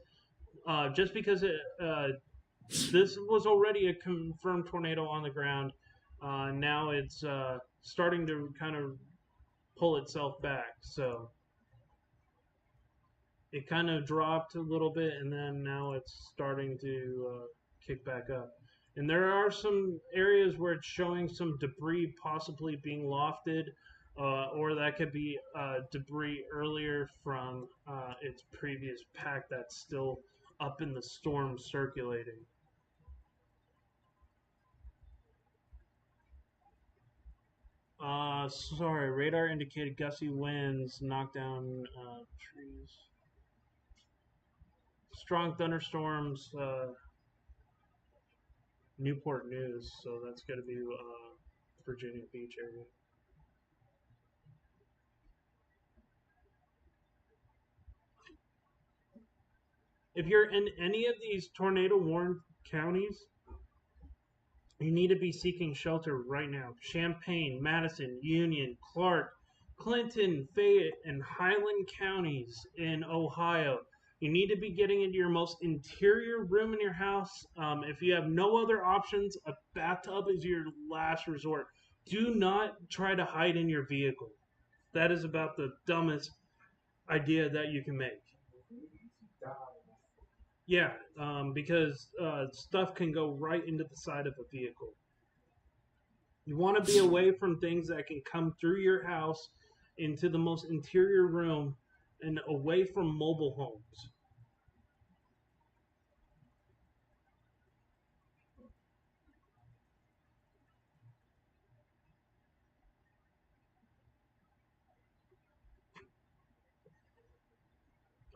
Just because this was already a confirmed tornado on the ground, now it's starting to kind of pull itself back. So it kind of dropped a little bit, and then now it's starting to kick back up. And there are some areas where it's showing some debris possibly being lofted, or that could be debris earlier from its previous pack that's still up in the storm circulating. Sorry, radar indicated gusty winds, knock down trees. Strong thunderstorms, Newport News, so that's got to be Virginia Beach area. If you're in any of these tornado-warned counties, you need to be seeking shelter right now. Champaign, Madison, Union, Clark, Clinton, Fayette, and Highland counties in Ohio. You need to be getting into your most interior room in your house. If you have no other options, a bathtub is your last resort. Do not try to hide in your vehicle. That is about the dumbest idea that you can make. Yeah, because stuff can go right into the side of a vehicle. You want to be away from things that can come through your house into the most interior room and away from mobile homes.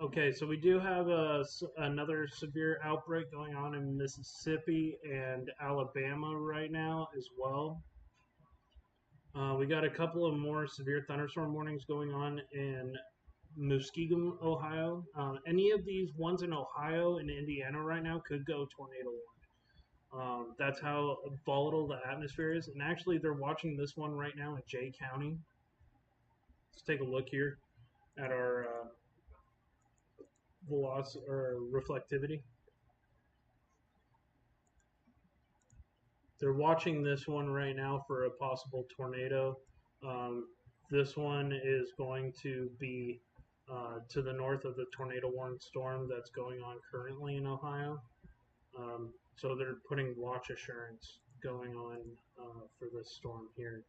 Okay, so we do have another severe outbreak going on in Mississippi and Alabama right now as well. We got a couple of more severe thunderstorm warnings going on in Muskegon, Ohio. Any of these ones in Ohio and Indiana right now could go tornado warning. That's how volatile the atmosphere is. And actually, they're watching this one right now in Jay County. Let's take a look here at our velocity or reflectivity. They're watching this one right now for a possible tornado. Um, this one is going to be to the north of the tornado warning storm that's going on currently in Ohio. So they're putting watch assurance going on for this storm here.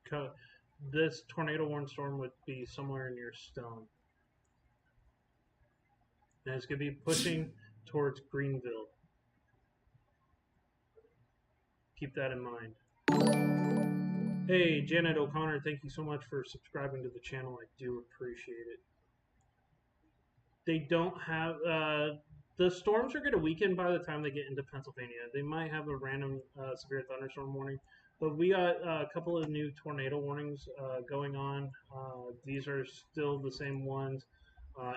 This tornado warning storm would be somewhere near Stone. And it's going to be pushing towards Greenville. Keep that in mind. Hey, Janet O'Connor, thank you so much for subscribing to the channel. I do appreciate it. They don't have the storms are going to weaken by the time they get into Pennsylvania. They might have a random severe thunderstorm warning, but we got a couple of new tornado warnings going on. These are still the same ones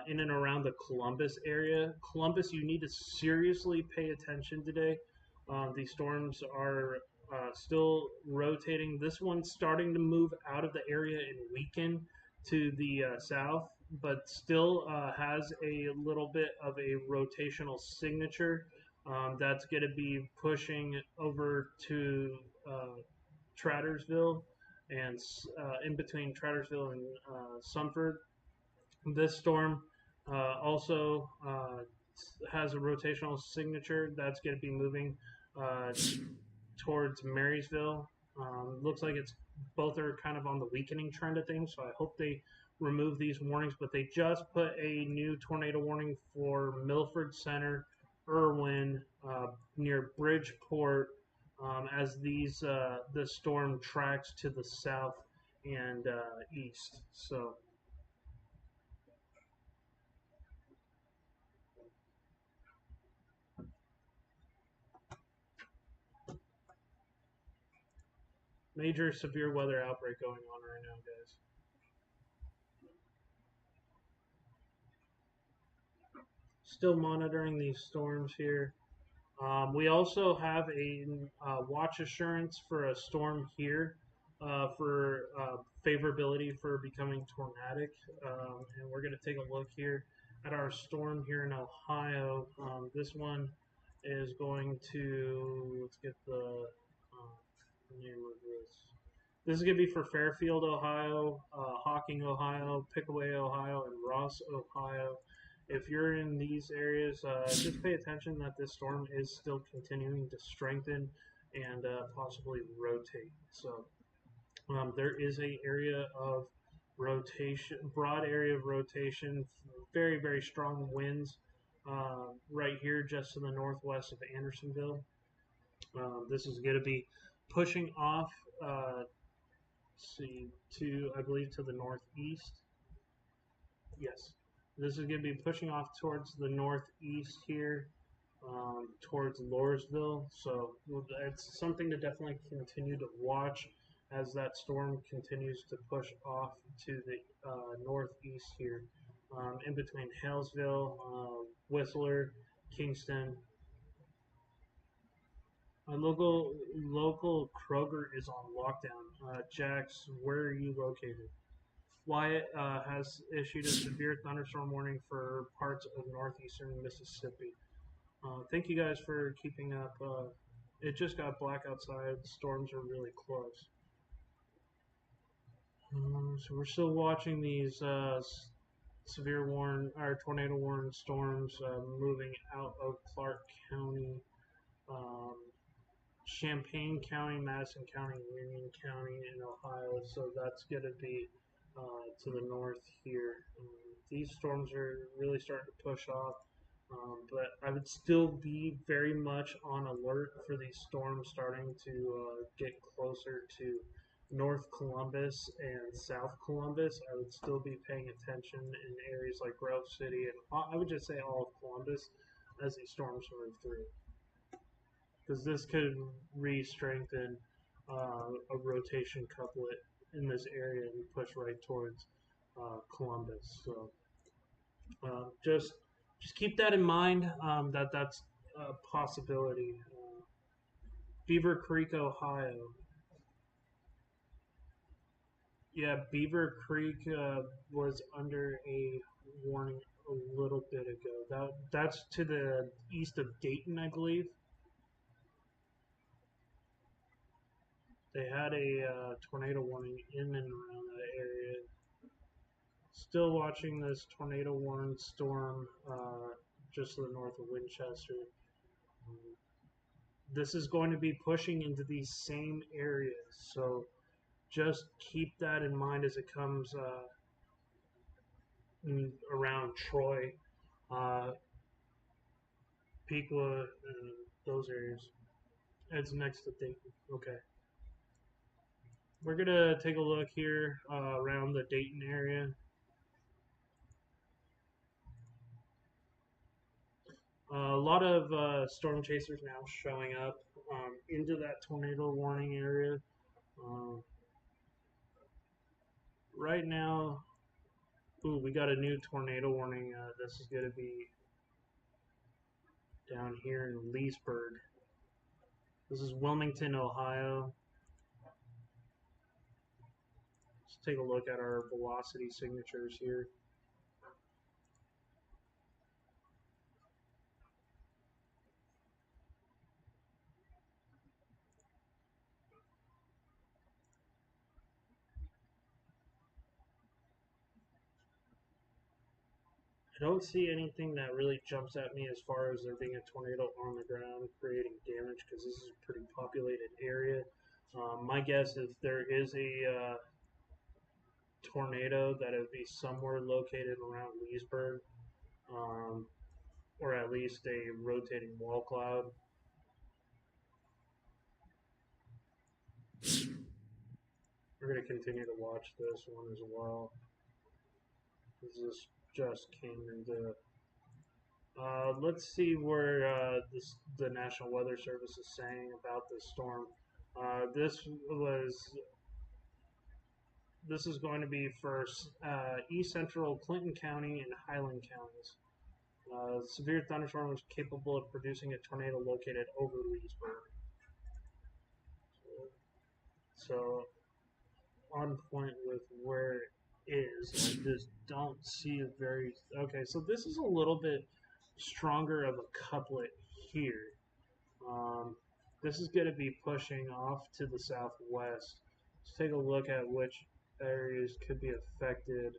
in and around the Columbus area. Columbus, you need to seriously pay attention today. These storms are still rotating. This one's starting to move out of the area and weaken to the south, but still has a little bit of a rotational signature. That's going to be pushing over to Tradersville and in between Tradersville and Sumford. This storm also has a rotational signature that's going to be moving uh, towards Marysville. Looks like it's both are kind of on the weakening trend of things, so I hope they remove these warnings. But they just put a new tornado warning for Milford Center, Irwin, near Bridgeport, as the storm tracks to the south and east. So. Major severe weather outbreak going on right now, guys. Still monitoring these storms here. We also have a watch assurance for a storm here for favorability for becoming tornadic. And we're going to take a look here at our storm here in Ohio. This one is going to, let's get the name of this. This is going to be for Fairfield, Ohio, Hocking, Ohio, Pickaway, Ohio, and Ross, Ohio. If you're in these areas, just pay attention that this storm is still continuing to strengthen and possibly rotate. So there is a area of rotation, broad area of rotation, very, very strong winds right here just to the northwest of Andersonville. This is going to be pushing off, see, to, I believe, to the northeast. Yes. This is going to be pushing off towards the northeast here, towards Lawrenceville. So it's something to definitely continue to watch as that storm continues to push off to the northeast here, in between Halesville, Whistler, Kingston. My local Kroger is on lockdown. Jax, where are you located? Wyatt has issued a severe thunderstorm warning for parts of northeastern Mississippi. Thank you guys for keeping up. It just got black outside. Storms are really close. So we're still watching these severe warn or tornado warning storms moving out of Clark County, um, Champaign County, Madison County, Union County in Ohio. So that's going to be to the north here. These storms are really starting to push off. But I would still be very much on alert for these storms starting to get closer to North Columbus and South Columbus. I would still be paying attention in areas like Grove City, and I would just say all of Columbus as these storms move through. Because this could re-strengthen a rotation couplet in this area and push right towards Columbus. So just keep that in mind. That's a possibility. Beaver Creek, Ohio. Yeah, Beaver Creek was under a warning a little bit ago. That's to the east of Dayton, I believe. They had a tornado warning in and around that area. Still watching this tornado warning storm just to the north of Winchester. This is going to be pushing into these same areas, so just keep that in mind as it comes around Troy, Piqua, and those areas. It's next to Dayton. Okay. We're going to take a look here around the Dayton area. A lot of storm chasers now showing up into that tornado warning area. Right now, ooh, we got a new tornado warning. This is going to be down here in Leesburg. This is Wilmington, Ohio. Let's take a look at our velocity signatures here. I don't see anything that really jumps at me as far as there being a tornado on the ground creating damage because this is a pretty populated area. My guess is there is a tornado that would be somewhere located around Leesburg, or at least a rotating wall cloud. We're going to continue to watch this one as well. This just came into. Let's see where the National Weather Service is saying about this storm. This is going to be for East Central Clinton County and Highland counties. Severe thunderstorm was capable of producing a tornado located over Leesburg. So on point with where it is. I just don't see a very okay. So this is a little bit stronger of a couplet here. This is going to be pushing off to the southwest. Let's take a look at which areas could be affected.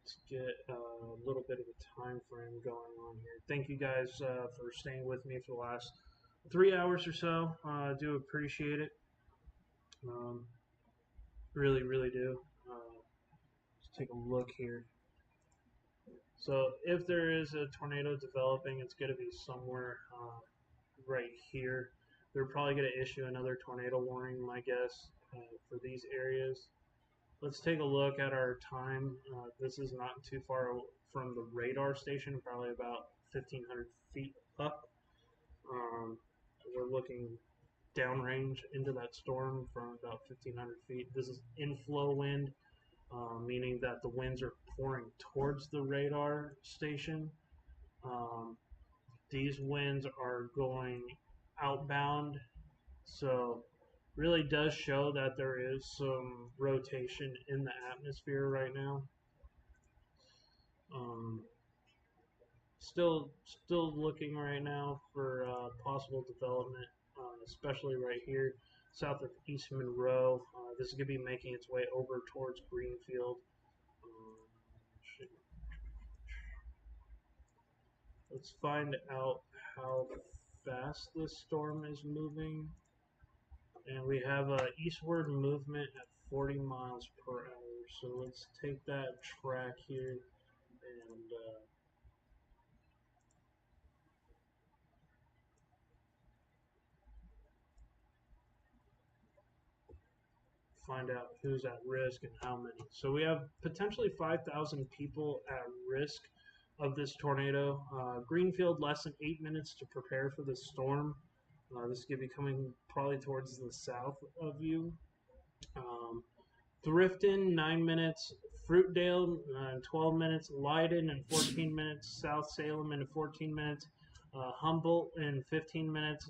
Let's get a little bit of a time frame going on here. Thank you guys for staying with me for the last 3 hours or so. I do appreciate it. Really, really do. Let's take a look here. So if there is a tornado developing, it's going to be somewhere right here. They're probably going to issue another tornado warning, my guess, for these areas. Let's take a look at our time. This is not too far from the radar station, probably about 1,500 feet up. We're looking downrange into that storm from about 1,500 feet. This is inflow wind, meaning that the winds are pouring towards the radar station. Um, these winds are going outbound, so really does show that there is some rotation in the atmosphere right now. Um, still looking right now for possible development, especially right here south of East Monroe. This is going to be making its way over towards Greenfield. Let's find out how fast this storm is moving. And we have a eastward movement at 40 miles per hour. So let's take that track here and find out who's at risk and how many. So we have potentially 5,000 people at risk of this tornado. Greenfield, less than 8 minutes to prepare for the storm. This is going to be coming probably towards the south of you. Thrifton, 9 minutes. Fruitdale, 12 minutes. Leiden in 14 minutes. South Salem in 14 minutes. Humboldt in 15 minutes.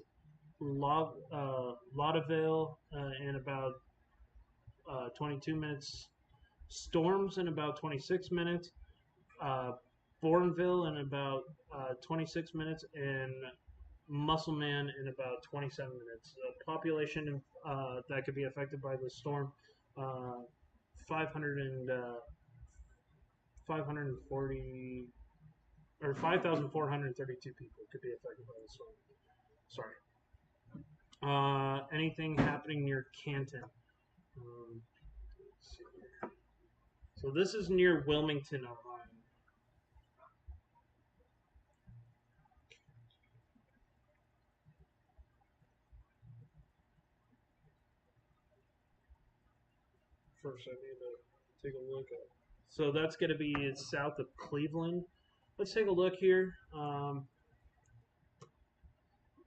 Lauderdale in about 22 minutes. Storms in about 26 minutes. Bourneville in about 26 minutes. And Musselman in about 27 minutes. Population that could be affected by the storm, 500 and 540 or 5,432 people could be affected by the storm. Sorry. Anything happening near Canton? Let's see here. So this is near Wilmington, Ohio. First, I need to take a look at. So that's going to be south of Cleveland. Let's take a look here.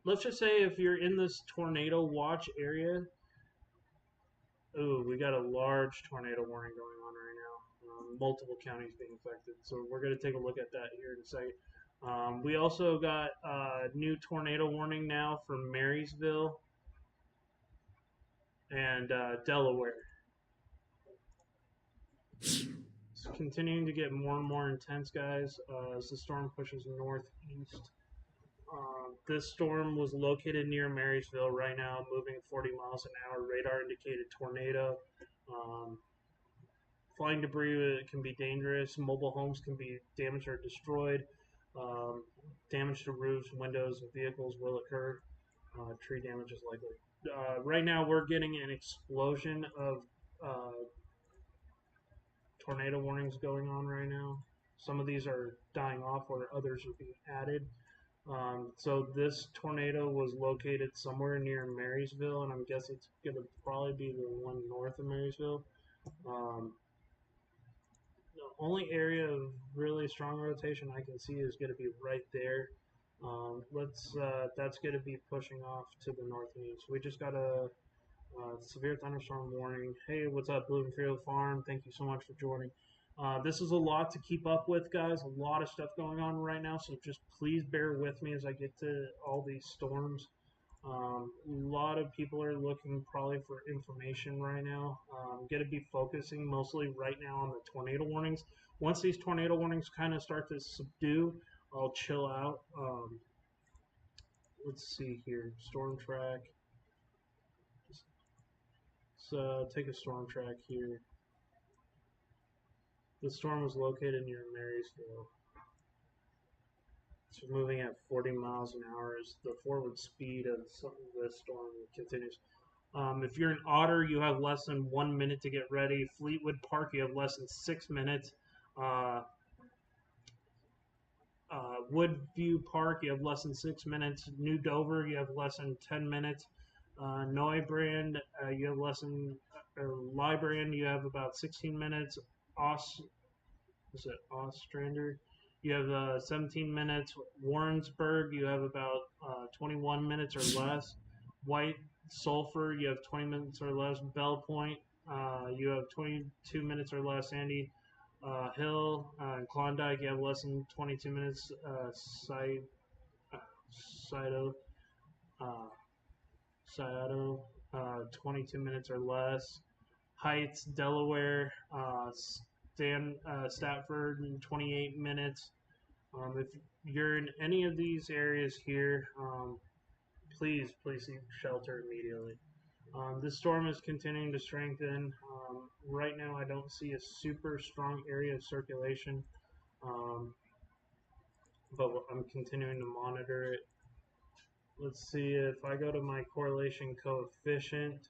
Let's just say if you're in this tornado watch area, we got a large tornado warning going on right now. Multiple counties being affected. So we're going to take a look at that here in a second. We also got a new tornado warning now for Marysville and Delaware. It's continuing to get more and more intense, guys, as the storm pushes northeast. This storm was located near Marysville right now, moving 40 miles an hour. Radar indicated tornado. Flying debris can be dangerous. Mobile homes can be damaged or destroyed. Damage to roofs, windows, and vehicles will occur. Tree damage is likely. Right now, we're getting an explosion of tornado warnings going on right now. Some of these are dying off, where others are being added. So this tornado was located somewhere near Marysville, and I'm guessing it's going to probably be the one north of Marysville. The only area of really strong rotation I can see is going to be right there. That's going to be pushing off to the northeast. We just got a severe thunderstorm warning. Hey, what's up, Bloomfield Farm? Thank you so much for joining. This is a lot to keep up with, guys. A lot of stuff going on right now, so just please bear with me as I get to all these storms. A lot of people are looking probably for information right now. I'm going to be focusing mostly right now on the tornado warnings. Once these tornado warnings kind of start to subdue, I'll chill out. Let's see here. Storm track. So take a storm track here. The storm was located near Marysville. It's moving at 40 miles an hour as the forward speed of this storm continues. If you're in Otter, you have less than 1 minute to get ready. Fleetwood Park, you have less than 6 minutes. Uh, Woodview Park, you have less than 6 minutes. New Dover, you have less than 10 minutes. Neubrand, you have less than, or Lybrand, you have about 16 minutes. Os, is it Ostrander? You have 17 minutes. Warrensburg, you have about 21 minutes or less. White Sulphur, you have 20 minutes or less. Bell Point, you have 22 minutes or less. Sandy Hill and Klondike, you have less than 22 minutes. Saito, uh, Saito, 22 minutes or less. Heights, Delaware, Statford, 28 minutes. If you're in any of these areas here, please seek shelter immediately. This storm is continuing to strengthen. Right now, I don't see a super strong area of circulation, but I'm continuing to monitor it. Let's see if I go to my correlation coefficient.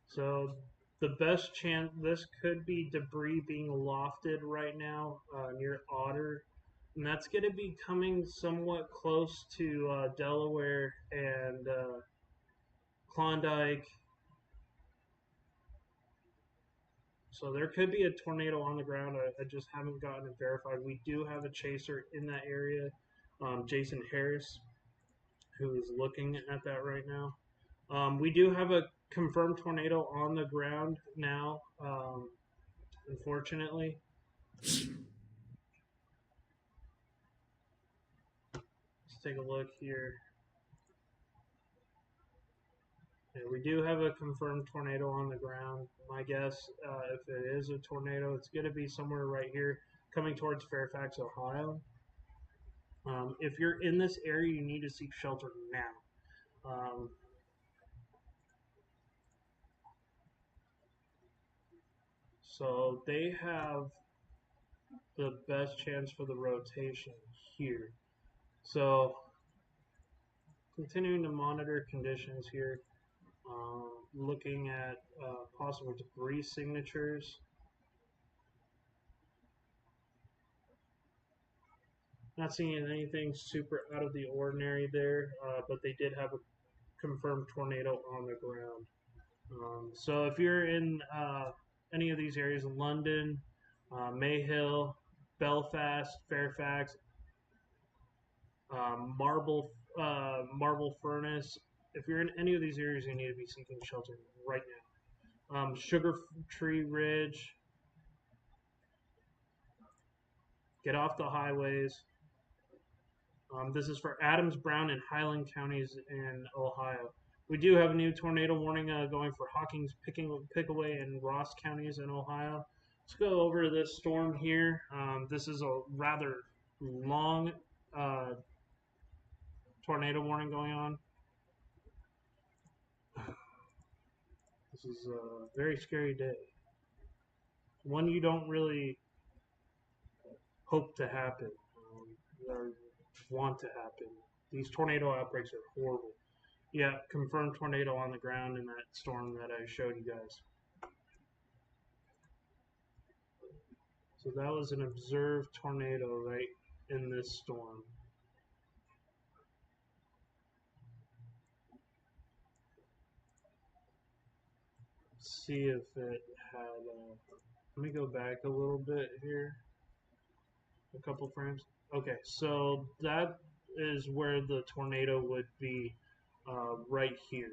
So the best chance, this could be debris being lofted right now near Otter, and that's going to be coming somewhat close to Delaware and Klondike. So there could be a tornado on the ground. I just haven't gotten it verified. We do have a chaser in that area, Jason Harris, who is looking at that right now. We do have a confirmed tornado on the ground now, unfortunately. Let's take a look here. Yeah, we do have a confirmed tornado on the ground. My guess, if it is a tornado, it's going to be somewhere right here coming towards Fairfax, Ohio. If you're in this area, you need to seek shelter now. So they have the best chance for the rotation here. So continuing to monitor conditions here, looking at possible debris signatures. Not seeing anything super out of the ordinary there, but they did have a confirmed tornado on the ground. So if you're in any of these areas, London, Mayhill, Belfast, Fairfax, Marble Furnace, if you're in any of these areas, you need to be seeking shelter right now. Sugar Tree Ridge, get off the highways. This is for Adams, Brown, and Highland counties in Ohio. We do have a new tornado warning going for Hawkins, Pickaway, and Ross counties in Ohio. Let's go over this storm here. This is a rather long tornado warning going on. This is a very scary day. One you don't really hope to happen or want to happen. These tornado outbreaks are horrible. Yeah, confirmed tornado on the ground in that storm that I showed you guys. So that was an observed tornado right in this storm. Let's see if it had. Let me go back a little bit here. A couple frames. Okay, so that is where the tornado would be right here.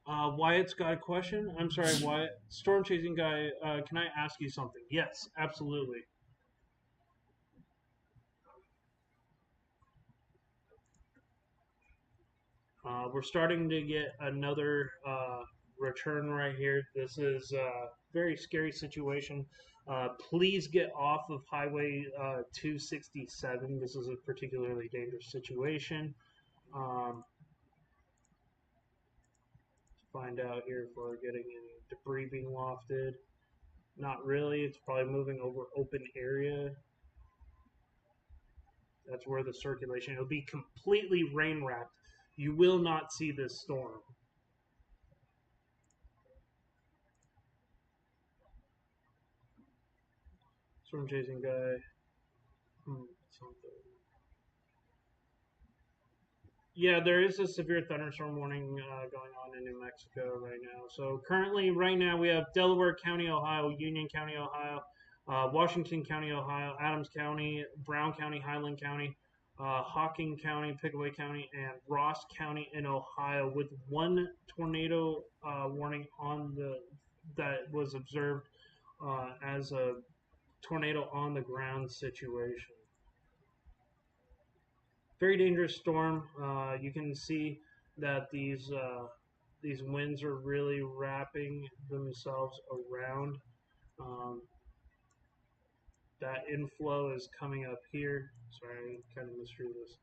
Wyatt's got a question. I'm sorry, Wyatt. Storm chasing guy, can I ask you something? Yes, absolutely. We're starting to get another return right here. This is a very scary situation. Please get off of Highway 267. This is a particularly dangerous situation. Find out here if we're getting any debris being lofted. Not really. It's probably moving over open area. That's where the circulation. It'll be completely rain wrapped. You will not see this storm. Storm chasing guy. Something. Yeah, there is a severe thunderstorm warning going on in New Mexico right now. So currently, right now, we have Delaware County, Ohio, Union County, Ohio, Washington County, Ohio, Adams County, Brown County, Highland County, Hocking County, Pickaway County, and Ross County in Ohio, with one tornado warning on the that was observed as a tornado on the ground situation. Very dangerous storm. You can see that these winds are really wrapping themselves around. Um, that inflow is coming up here. Sorry, I kind of misread this.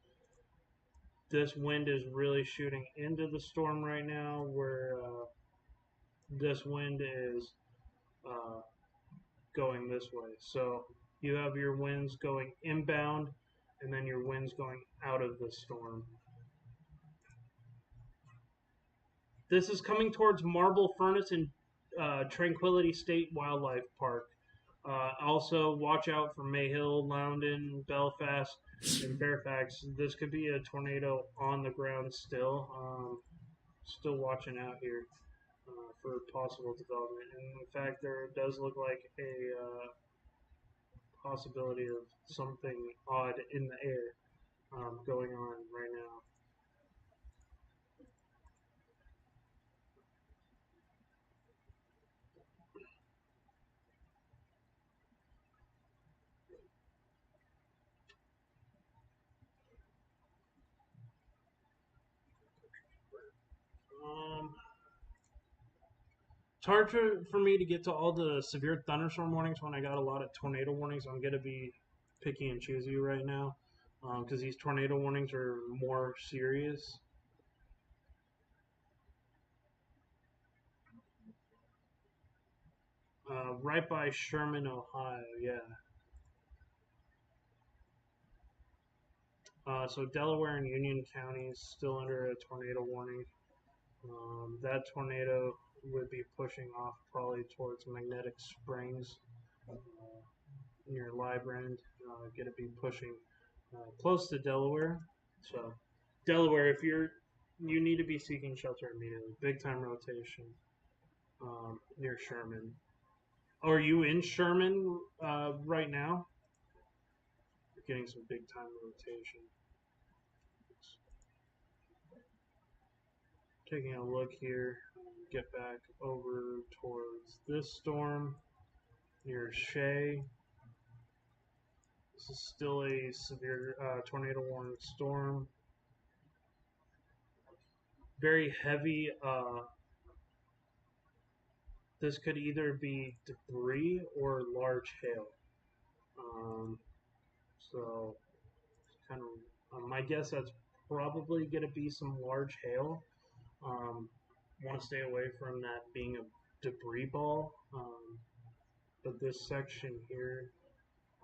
This wind is really shooting into the storm right now, where this wind is uh, going this way. So you have your winds going inbound, and then your winds going out of the storm. This is coming towards Marble Furnace and Tranquility State Wildlife Park. Also, watch out for Mayhill, Loudon, Belfast, and Fairfax. This could be a tornado on the ground still. Still watching out here for possible development. And in fact, there does look like a possibility of something odd in the air going on right now. It's hard for me to get to all the severe thunderstorm warnings when I got a lot of tornado warnings. I'm going to be picky and choosy right now because these tornado warnings are more serious. Right by Sherman, Ohio, yeah. So Delaware and Union counties still under a tornado warning. That tornado would be pushing off probably towards Magnetic Springs near Librand. Going to be pushing close to Delaware. So Delaware, if you need to be seeking shelter immediately. Big time rotation near Sherman. Oh, are you in Sherman right now? You're getting some big time rotation. Taking a look here, get back over towards this storm near Shea. This is still a severe tornado warning storm. Very heavy. This could either be debris or large hail. So, kind of, my guess that's probably going to be some large hail. Want to stay away from that being a debris ball. But this section here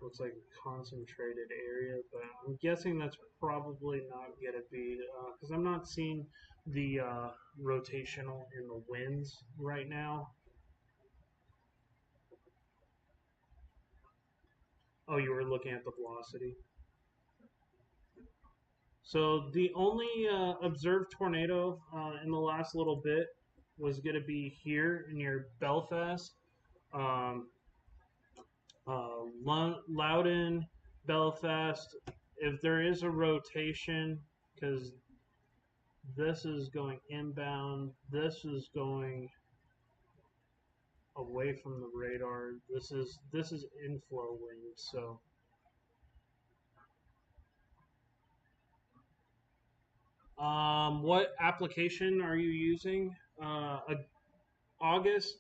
looks like a concentrated area, but I'm guessing that's probably not going to be because I'm not seeing the rotational in the winds right now. Oh, you were looking at the velocity. So the only observed tornado in the last little bit was going to be here near Belfast, um, Loudon, Belfast. If there is a rotation, because this is going inbound, this is going away from the radar. This is inflow wind. So what application are you using? August.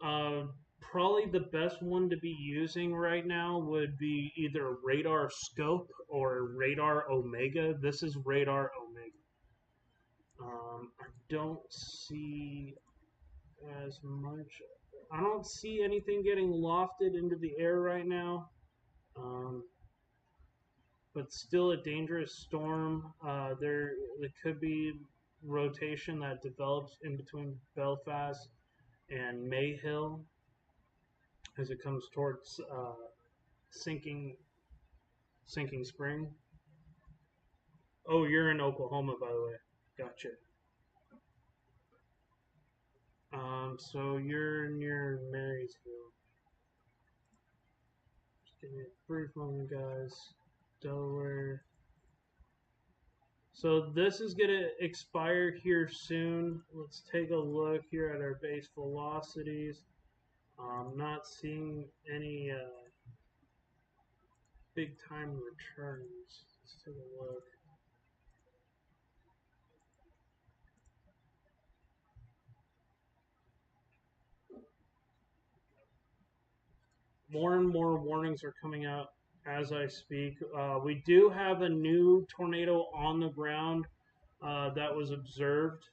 Uh, Probably the best one to be using right now would be either Radar Scope or Radar Omega. This is Radar Omega. I don't see as much. I don't see anything getting lofted into the air right now. But still a dangerous storm. There could be rotation that develops in between Belfast and Mayhill as it comes towards sinking spring. Oh, you're in Oklahoma, by the way. Gotcha. So you're near Marysville. Just give me a brief moment, guys. Delaware. So this is going to expire here soon. Let's take a look here at our base velocities. I'm not seeing any big time returns. Let's take a look. More and more warnings are coming out as I speak. We do have a new tornado on the ground that was observed.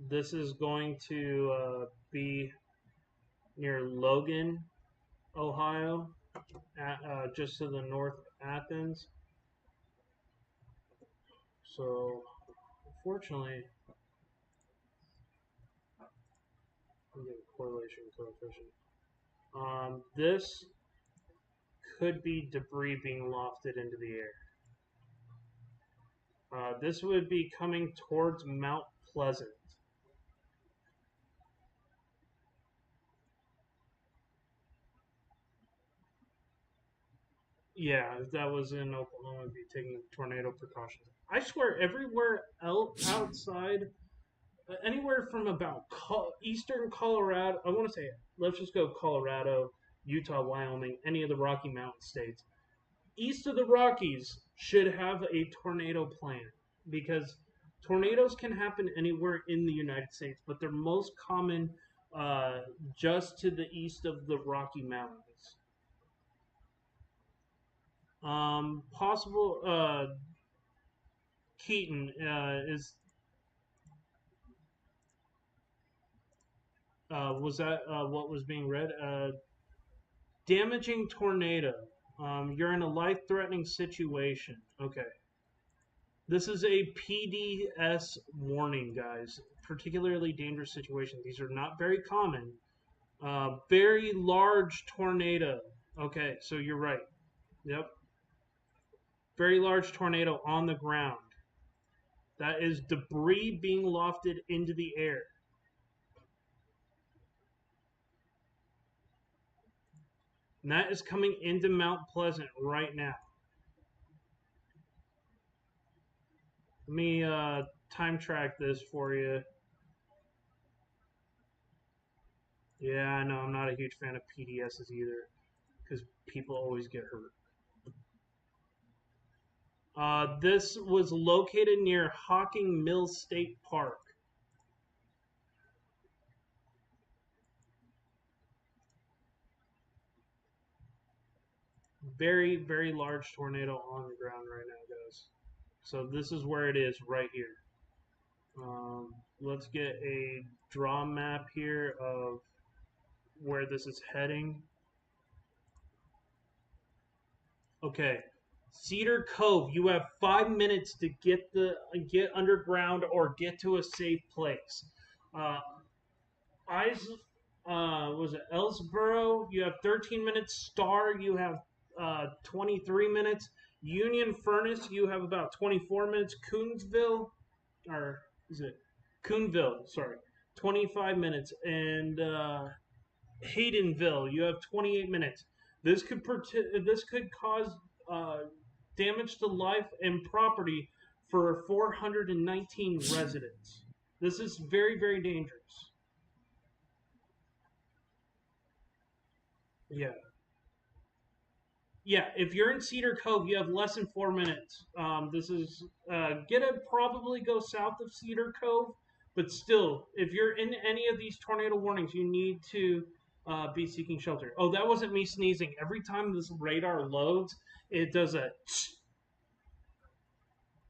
This is going to be near Logan, Ohio, just to the north of Athens. So, unfortunately, I'll get a correlation coefficient. This could be debris being lofted into the air. This would be coming towards Mount Pleasant. Yeah, if that was in Oklahoma, I'd be taking tornado precautions. I swear, everywhere else outside, anywhere from about eastern Colorado, I want to say, let's just go Colorado, Utah, Wyoming, any of the Rocky Mountain states. East of the Rockies should have a tornado plan because tornadoes can happen anywhere in the United States, but they're most common just to the east of the Rocky Mountains. Possible Keaton is was that what was being read? Damaging tornado. You're in a life-threatening situation. Okay. This is a PDS warning, guys. Particularly dangerous situation. These are not very common. Very large tornado. Okay, so you're right. Yep. Very large tornado on the ground. That is debris being lofted into the air. And that is coming into Mount Pleasant right now. Let me time track this for you. Yeah, I know. I'm not a huge fan of PDSs either because people always get hurt. This was located near Hocking Mills State Park. Very, very large tornado on the ground right now, guys. So this is where it is right here. Let's get a draw map here of where this is heading. Okay, Cedar Cove. You have 5 minutes to get underground or get to a safe place. Was it Ellsboro? You have 13 minutes. Star, you have 23 minutes. Union Furnace, you have about 24 minutes. Coonsville, or is it Coonville? Sorry, 25 minutes. And Haydenville, you have 28 minutes. This could cause damage to life and property for 419 residents. This is very, very dangerous. Yeah. Yeah, if you're in Cedar Cove, you have less than 4 minutes. This is gonna probably go south of Cedar Cove, but still, if you're in any of these tornado warnings, you need to be seeking shelter. Oh, that wasn't me sneezing. Every time this radar loads, it does a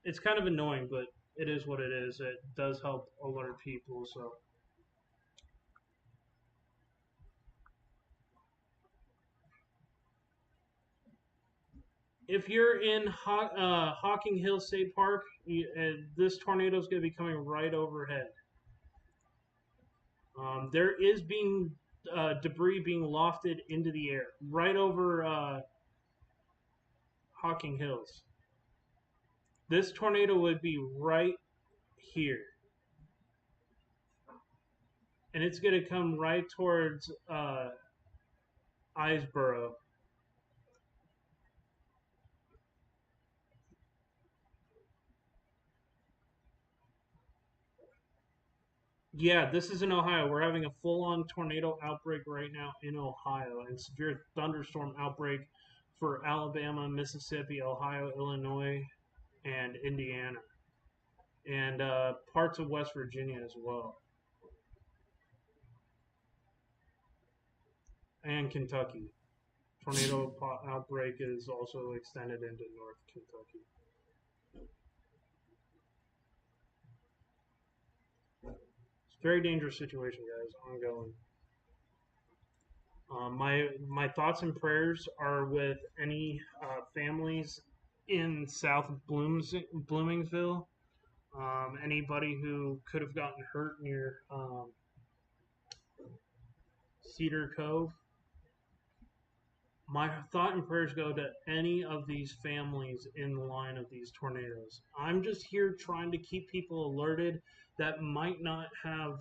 it's kind of annoying, but it is what it is. It does help alert people. So if you're in Hocking Hill State Park, this tornado is going to be coming right overhead. There is being debris being lofted into the air right over Hocking Hills. This tornado would be right here, and it's going to come right towards Isboro. Yeah, this is in Ohio. We're having a full-on tornado outbreak right now in Ohio, and severe thunderstorm outbreak for Alabama, Mississippi, Ohio, Illinois, and Indiana, and parts of West Virginia as well, and Kentucky. Tornado outbreak is also extended into North Kentucky. It's a very dangerous situation, guys. Ongoing. My thoughts and prayers are with any families in South Bloomingville. Anybody who could have gotten hurt near Cedar Cove. My thought and prayers go to any of these families in the line of these tornadoes. I'm just here trying to keep people alerted that might not have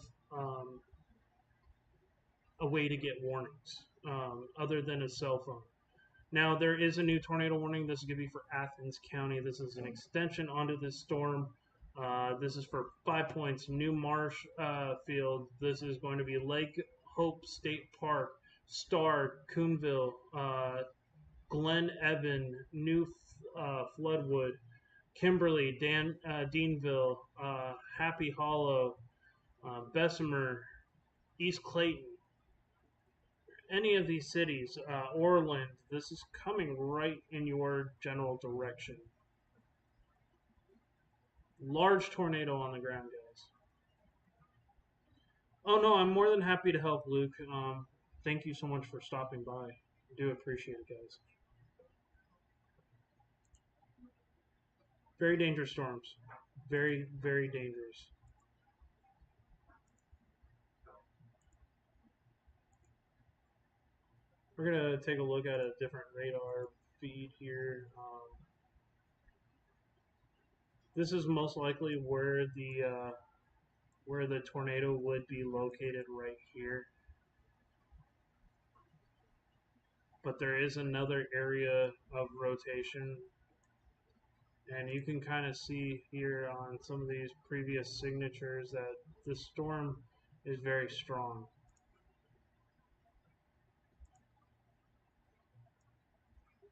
a way to get warnings other than a cell phone. Now, there is a new tornado warning. This is going to be for Athens County. This is an extension onto this storm. This is for 5 Points, New Marsh Field. This is going to be Lake Hope State Park, Star, Coonville, Glen Eben, New Floodwood, Kimberly, Deanville, Happy Hollow, Bessemer, East Clayton. Any of these cities, Orland, this is coming right in your general direction. Large tornado on the ground, guys. Oh no, I'm more than happy to help, Luke. Thank you so much for stopping by. I do appreciate it, guys. Very dangerous storms. Very, very dangerous. We're going to take a look at a different radar feed here. This is most likely where the tornado would be located right here. But there is another area of rotation, and you can kind of see here on some of these previous signatures that the storm is very strong.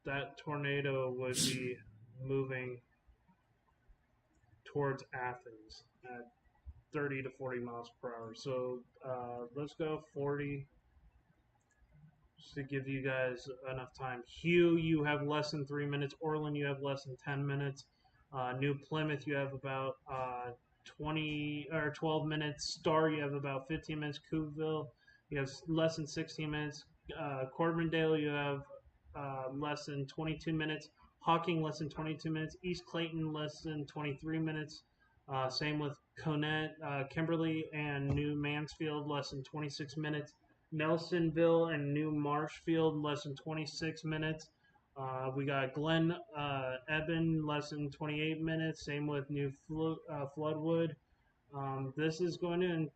That tornado would be moving towards Athens at 30 to 40 miles per hour. So let's go 40 just to give you guys enough time. Hugh, you have less than 3 minutes. Orland, you have less than 10 minutes. New Plymouth, you have about 20 or 12 minutes. Star, you have about 15 minutes. Cooville, you have less than 16 minutes. Corbindale, you have less than 22 minutes. Hocking, less than 22 minutes. East Clayton, less than 23 minutes. Same with Connet, Kimberly, and New Mansfield, less than 26 minutes. Nelsonville and New Marshfield, less than 26 minutes. We got Glen Eben, less than 28 minutes. Same with New Floodwood. This is going to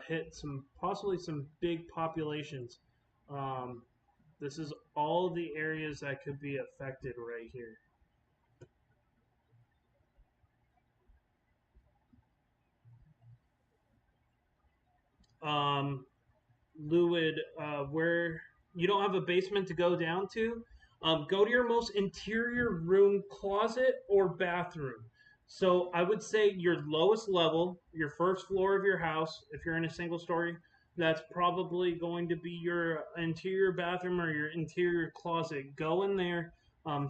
hit possibly some big populations. This is all the areas that could be affected right here. Lewid, where you don't have a basement to go down to, go to your most interior room, closet, or bathroom. So I would say your lowest level, your first floor of your house, if you're in a single story, that's probably going to be your interior bathroom or your interior closet. Go in there.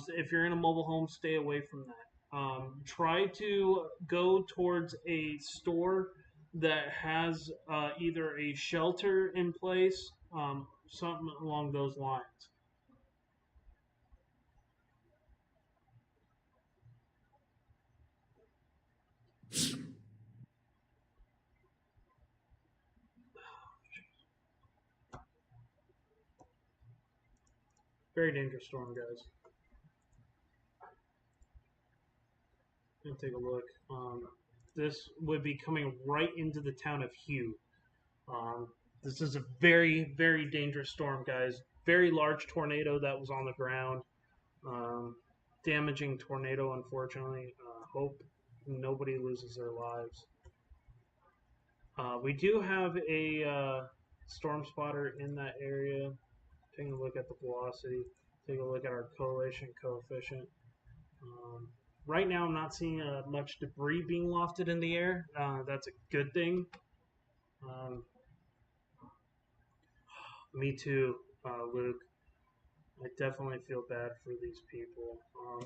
If you're in a mobile home, stay away from that. Try to go towards a store that has either a shelter in place, something along those lines. Very dangerous storm, guys. Let me take a look. This would be coming right into the town of Hugh. Um, this is a very, very dangerous storm, guys. Very large tornado that was on the ground. Um, Damaging tornado, unfortunately. Hope nobody loses their lives. We do have a storm spotter in that area. Taking a look at the velocity. Take a look at our correlation coefficient. Um, right now, I'm not seeing much debris being lofted in the air. That's a good thing. Um, Me too, Luke. I definitely feel bad for these people.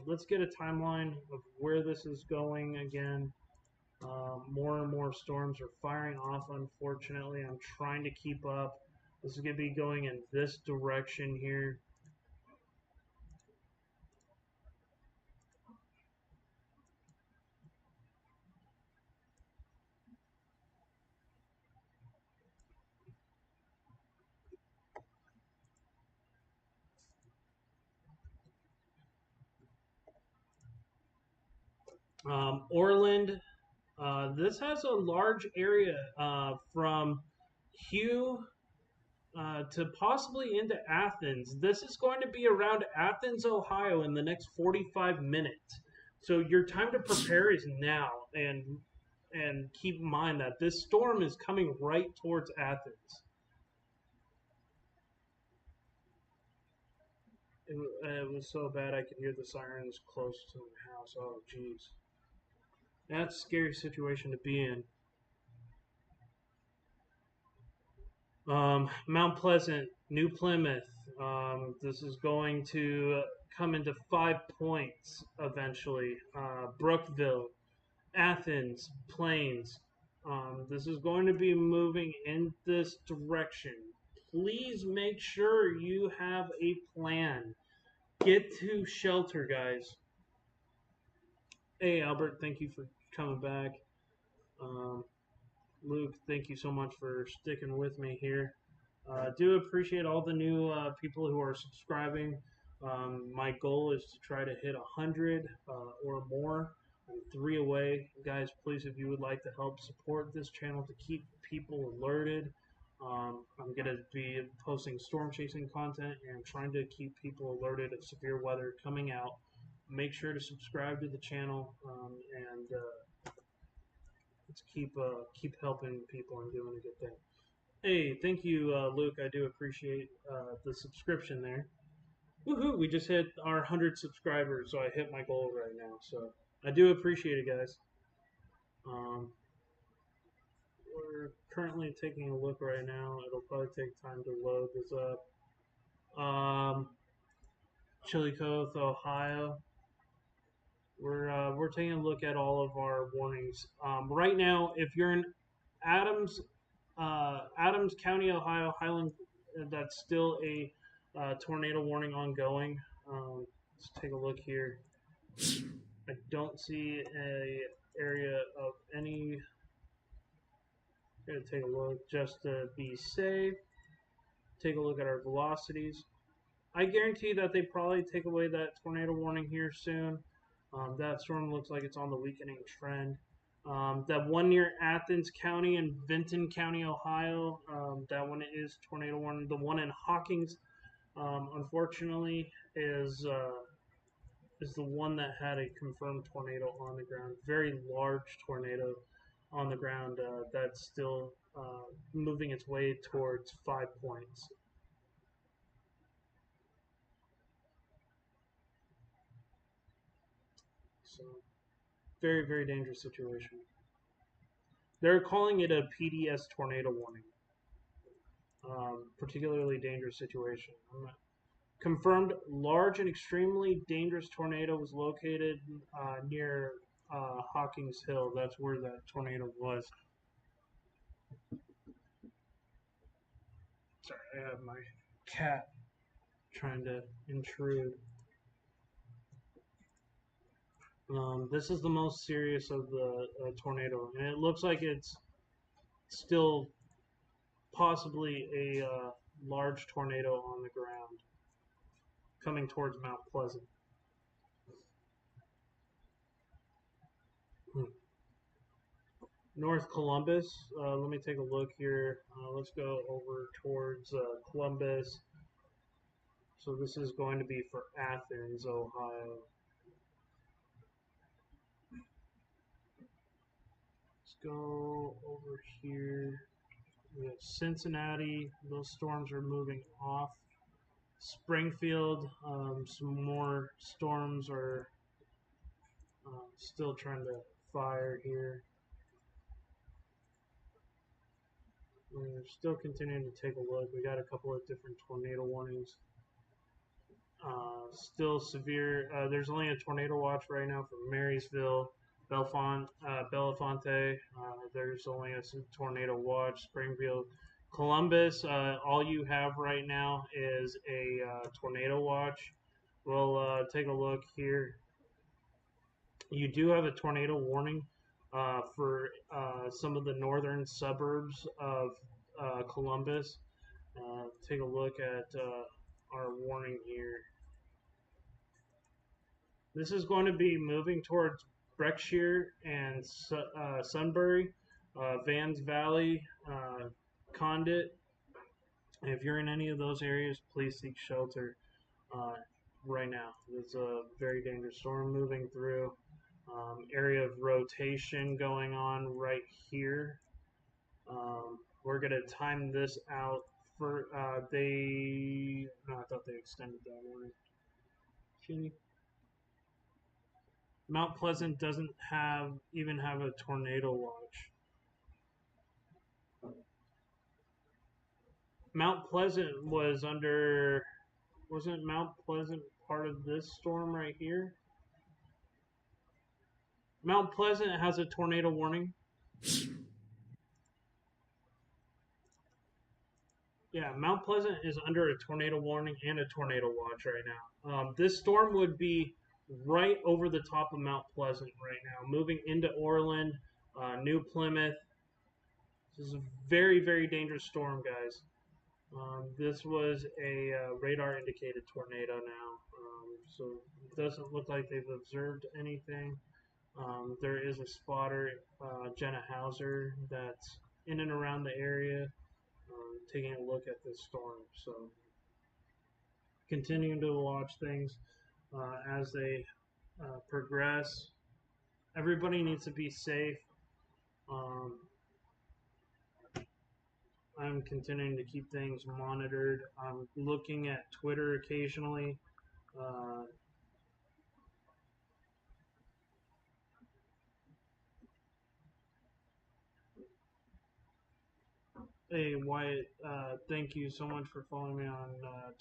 Let's get a timeline of where this is going again. More and more storms are firing off, unfortunately. I'm trying to keep up. This is going to be going in this direction here. Orland, this has a large area from Hugh to possibly into Athens. This is going to be around Athens, Ohio in the next 45 minutes. So your time to prepare is now, and keep in mind that this storm is coming right towards Athens. It was so bad I could hear the sirens close to my house. Oh, jeez. That's a scary situation to be in. Mount Pleasant, New Plymouth. This is going to come into 5 points eventually. Brookville, Athens, Plains. This is going to be moving in this direction. Please make sure you have a plan. Get to shelter, guys. Hey, Albert, thank you for coming back. Um, Luke, thank you so much for sticking with me here. Do appreciate all the new people who are subscribing. My goal is to try to hit 100 or more. I'm 3 away. Guys, please, if you would like to help support this channel to keep people alerted, I'm going to be posting storm chasing content and trying to keep people alerted of severe weather coming out. Make sure to subscribe to the channel and let's keep helping people and doing a good thing. Hey, thank you, Luke. I do appreciate the subscription there. Woohoo! We just hit our 100 subscribers, so I hit my goal right now. So I do appreciate it, guys. We're currently taking a look right now. It'll probably take time to load this up. Chillicothe, Ohio. We're taking a look at all of our warnings right now. If you're in Adams County, Ohio, Highland, that's still a tornado warning ongoing. Let's take a look here. I don't see a area of any. Gonna take a look just to be safe. Take a look at our velocities. I guarantee that they probably take away that tornado warning here soon. That storm looks like it's on the weakening trend. That one near Athens County and Vinton County, Ohio, that one is tornado warning. The one in Hawkins, unfortunately, is the one that had a confirmed tornado on the ground. Very large tornado on the ground that's still moving its way towards 5 points. So, very, very dangerous situation. They're calling it a PDS tornado warning. Particularly dangerous situation. Confirmed large and extremely dangerous tornado was located near Hawkins Hill. That's where that tornado was. Sorry, I have my cat trying to intrude. This is the most serious of the tornado, and it looks like it's still possibly a large tornado on the ground coming towards Mount Pleasant. North Columbus. Let me take a look here. Let's go over towards Columbus. So this is going to be for Athens, Ohio. Let's go over here. We have Cincinnati. Those storms are moving off. Springfield. Some more storms are still trying to fire here. We're still continuing to take a look. We got a couple of different tornado warnings. Still severe. There's only a tornado watch right now for Marysville, Belafonte. There's only a tornado watch. Springfield, Columbus. All you have right now is a tornado watch. We'll take a look here. You do have a tornado warning for some of the northern suburbs of Columbus. Take a look at our warning here. This is going to be moving towards Berkshire and Sunbury, Vans Valley, Condit. If you're in any of those areas, please seek shelter right now. There's a very dangerous storm moving through. Area of rotation going on right here. We're going to time this out for no, I thought they extended that warning. Mount Pleasant doesn't even have a tornado watch. Mount Pleasant wasn't Mount Pleasant part of this storm right here? Mount Pleasant has a tornado warning. Yeah, Mount Pleasant is under a tornado warning and a tornado watch right now. This storm would be right over the top of Mount Pleasant right now, moving into Orland, New Plymouth. This is a very, very dangerous storm, guys. This was a radar indicated tornado now, so it doesn't look like they've observed anything. There is a spotter, Jenna Hauser, that's in and around the area, taking a look at this storm. So continuing to watch things as they progress. Everybody needs to be safe. I'm continuing to keep things monitored. I'm looking at Twitter occasionally. Hey, Wyatt, thank you so much for following me on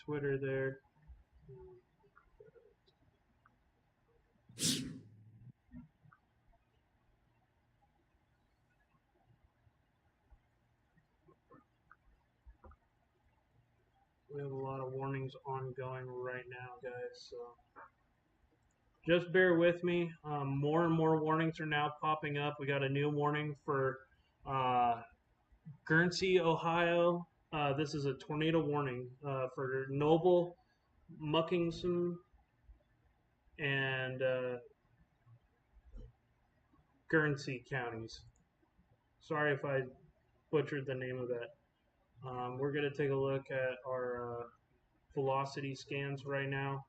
Twitter there. We have a lot of warnings ongoing right now, guys, so just bear with me. More and more warnings are now popping up. We got a new warning for Guernsey, Ohio. This is a tornado warning for Noble, Muckingson, and Guernsey counties. Sorry if I butchered the name of that. We're going to take a look at our velocity scans right now.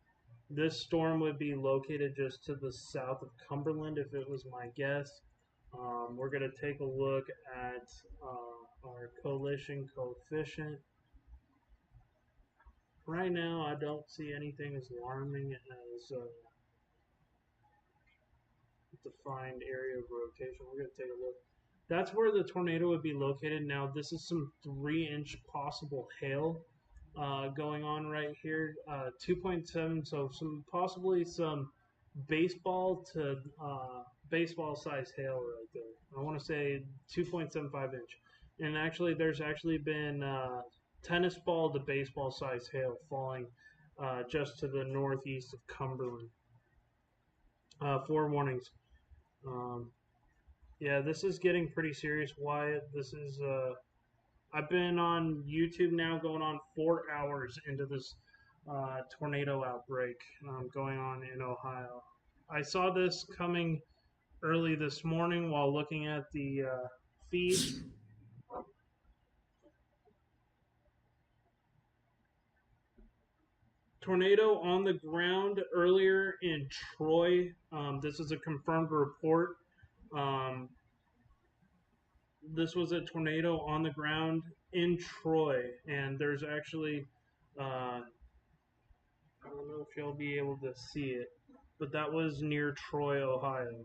This storm would be located just to the south of Cumberland, if it was my guess. We're going to take a look at our coalition coefficient. Right now, I don't see anything as alarming as defined area of rotation. We're going to take a look. That's where the tornado would be located. Now, this is some 3-inch possible hail going on right here. 2.7, so possibly some baseball to baseball size hail right there. I want to say 2.75 inch, and actually there's actually been tennis ball to baseball size hail falling just to the northeast of Cumberland. 4 warnings. Um, yeah, this is getting pretty serious, Wyatt. This is I've been on YouTube now going on 4 hours into this tornado outbreak going on in Ohio. I saw this coming early this morning while looking at the feed. Tornado on the ground earlier in Troy. This is a confirmed report. Um, this was a tornado on the ground in Troy, and there's actually I don't know if you'll be able to see it, but that was near Troy, Ohio.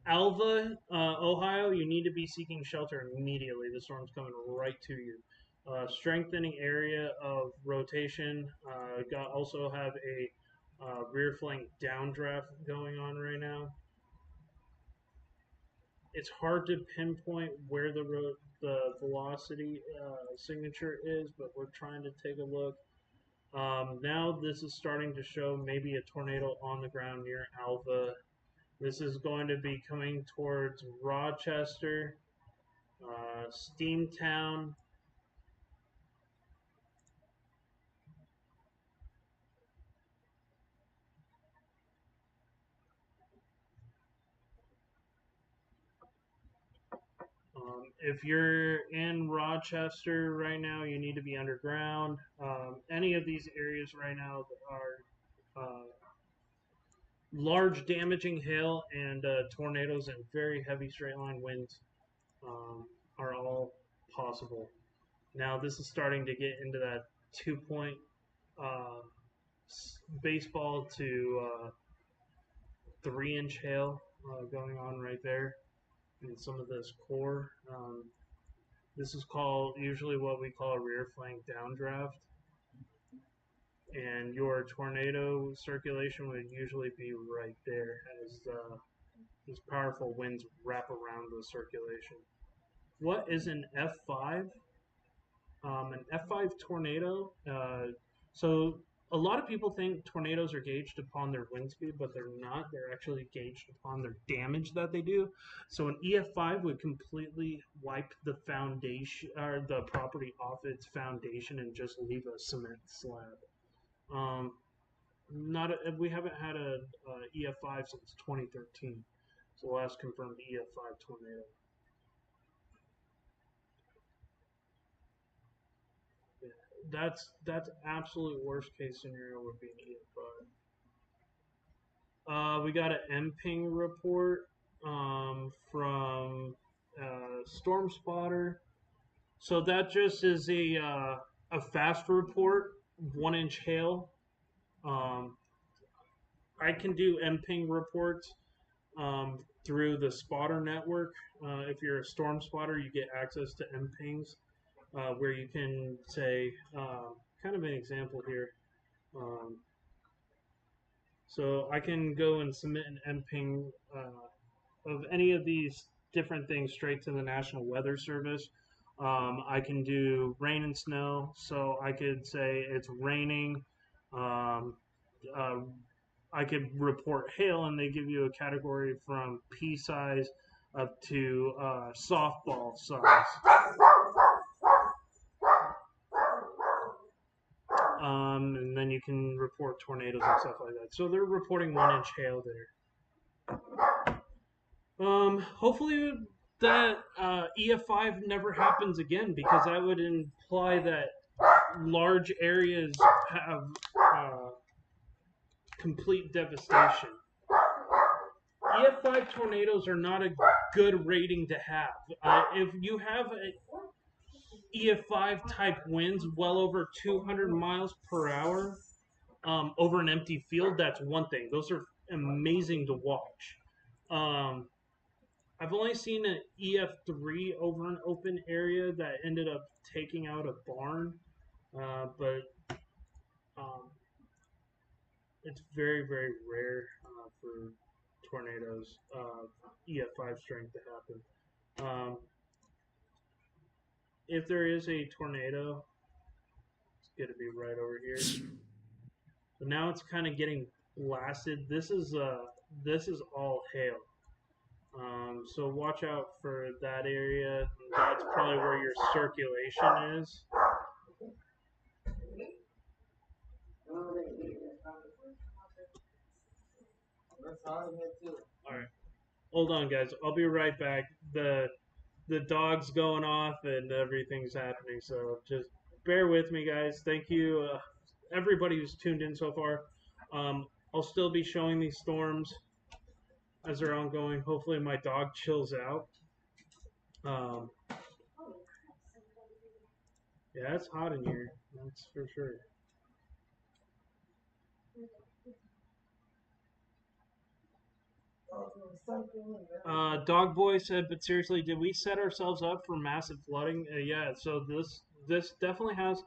Alva, Ohio, you need to be seeking shelter immediately. The storm's coming right to you. Strengthening area of rotation. Also have a rear flank downdraft going on right now. It's hard to pinpoint where the velocity signature is, but we're trying to take a look. Now this is starting to show maybe a tornado on the ground near Alva. This is going to be coming towards Rochester, Steamtown. If you're in Rochester right now, you need to be underground. Any of these areas right now are large damaging hail and tornadoes and very heavy straight line winds are all possible. Now this is starting to get into that 2 point uh, baseball to 3 inch hail going on right there in some of this core. This is called usually what we call a rear flank downdraft, and your tornado circulation would usually be right there as these powerful winds wrap around the circulation. What is an F5? An F5 tornado. So a lot of people think tornadoes are gauged upon their wind speed, but they're not. They're actually gauged upon their damage that they do. So an EF5 would completely wipe the foundation or the property off its foundation and just leave a cement slab. Um, we haven't had a EF5 since 2013. It's the last confirmed EF5 tornado. That's absolute worst case scenario would be an EF5. We got an MPing report from Storm Spotter. So that just is a fast report, 1 inch hail. I can do MPing reports through the spotter network. If you're a storm spotter, you get access to MPings where you can say, kind of an example here. So I can go and submit an MPing of any of these different things straight to the National Weather Service. I can do rain and snow, so I could say it's raining. Um, uh, I could report hail, and they give you a category from pea size up to softball size. And then you can report tornadoes and stuff like that. So they're reporting 1 inch hail there. Hopefully that EF5 never happens again, because that would imply that large areas have complete devastation. EF5 tornadoes are not a good rating to have. If you have EF5 type winds well over 200 miles per hour over an empty field, that's one thing. Those are amazing to watch. I've only seen an EF3 over an open area that ended up taking out a barn, but um, it's very, very rare for tornadoes, EF5 strength to happen. If there is a tornado, it's going to be right over here. But now it's kind of getting blasted. This is all hail. So watch out for that area. That's probably where your circulation is. Alright. Hold on, guys. I'll be right back. The dog's going off and everything's happening, so just bear with me, guys. Thank you, everybody who's tuned in so far. I'll still be showing these storms as they're ongoing. Hopefully my dog chills out. Yeah, it's hot in here. That's for sure. Dog Boy said, but seriously, did we set ourselves up for massive flooding? Yeah, so this definitely has,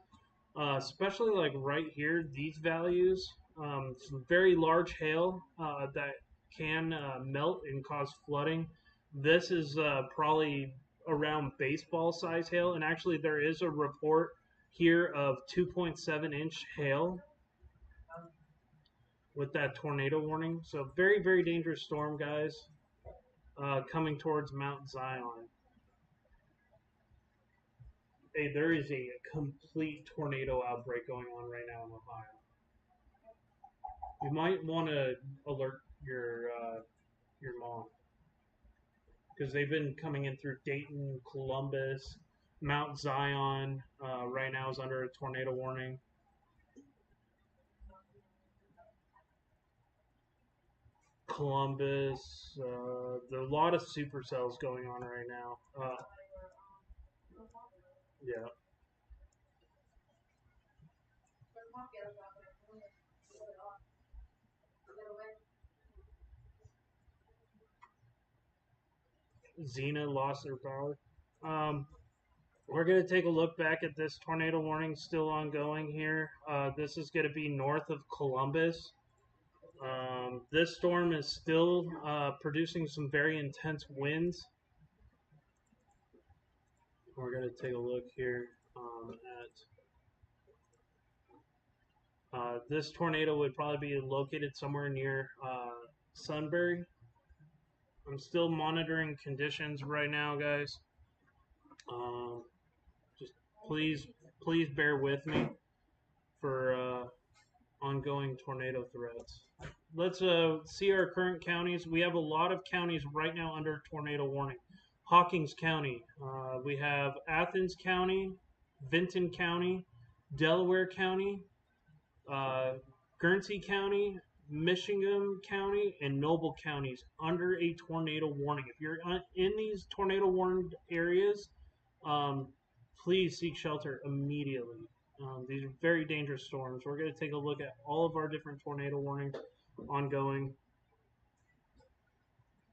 especially like right here, these values, some very large hail that can melt and cause flooding. This is probably around baseball size hail, and actually there is a report here of 2.7-inch hail with that tornado warning. So very, very dangerous storm, guys, coming towards Mount Zion. Hey, there is a complete tornado outbreak going on right now in Ohio. You might want to alert your mom because they've been coming in through Dayton, Columbus, Mount Zion. Right now is under a tornado warning. Columbus. There are a lot of supercells going on right now. Yeah. Xena lost their power. We're going to take a look back at this tornado warning still ongoing here. This is going to be north of Columbus. This storm is still producing some very intense winds. We're going to take a look here at this tornado would probably be located somewhere near Sunbury. I'm still monitoring conditions right now, guys. Just please bear with me for ongoing tornado threats. Let's see our current counties. We have a lot of counties right now under tornado warning. Hawkins County, we have Athens County, Vinton County, Delaware County, Guernsey County, Michigan County, and Noble counties under a tornado warning. If you're in these tornado warned areas, please seek shelter immediately. These are very dangerous storms. We're going to take a look at all of our different tornado warnings ongoing.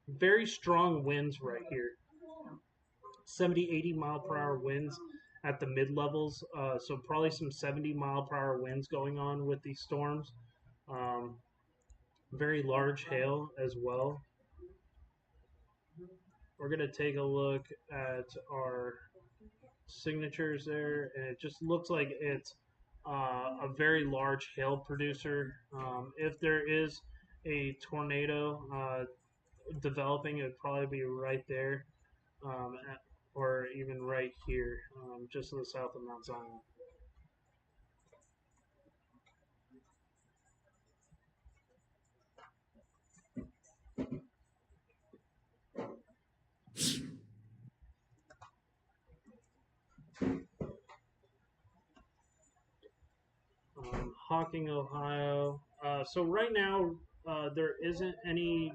Very strong winds right here. 70, 80 mile per hour winds at the mid levels. So probably some 70 mile per hour winds going on with these storms. Very large hail as well. We're going to take a look at our signatures there, and it just looks like it's a very large hail producer. If there is a tornado developing, it would probably be right there, or even right here, just to the south of Mount Zion. Hawking, Ohio. So right now, there isn't any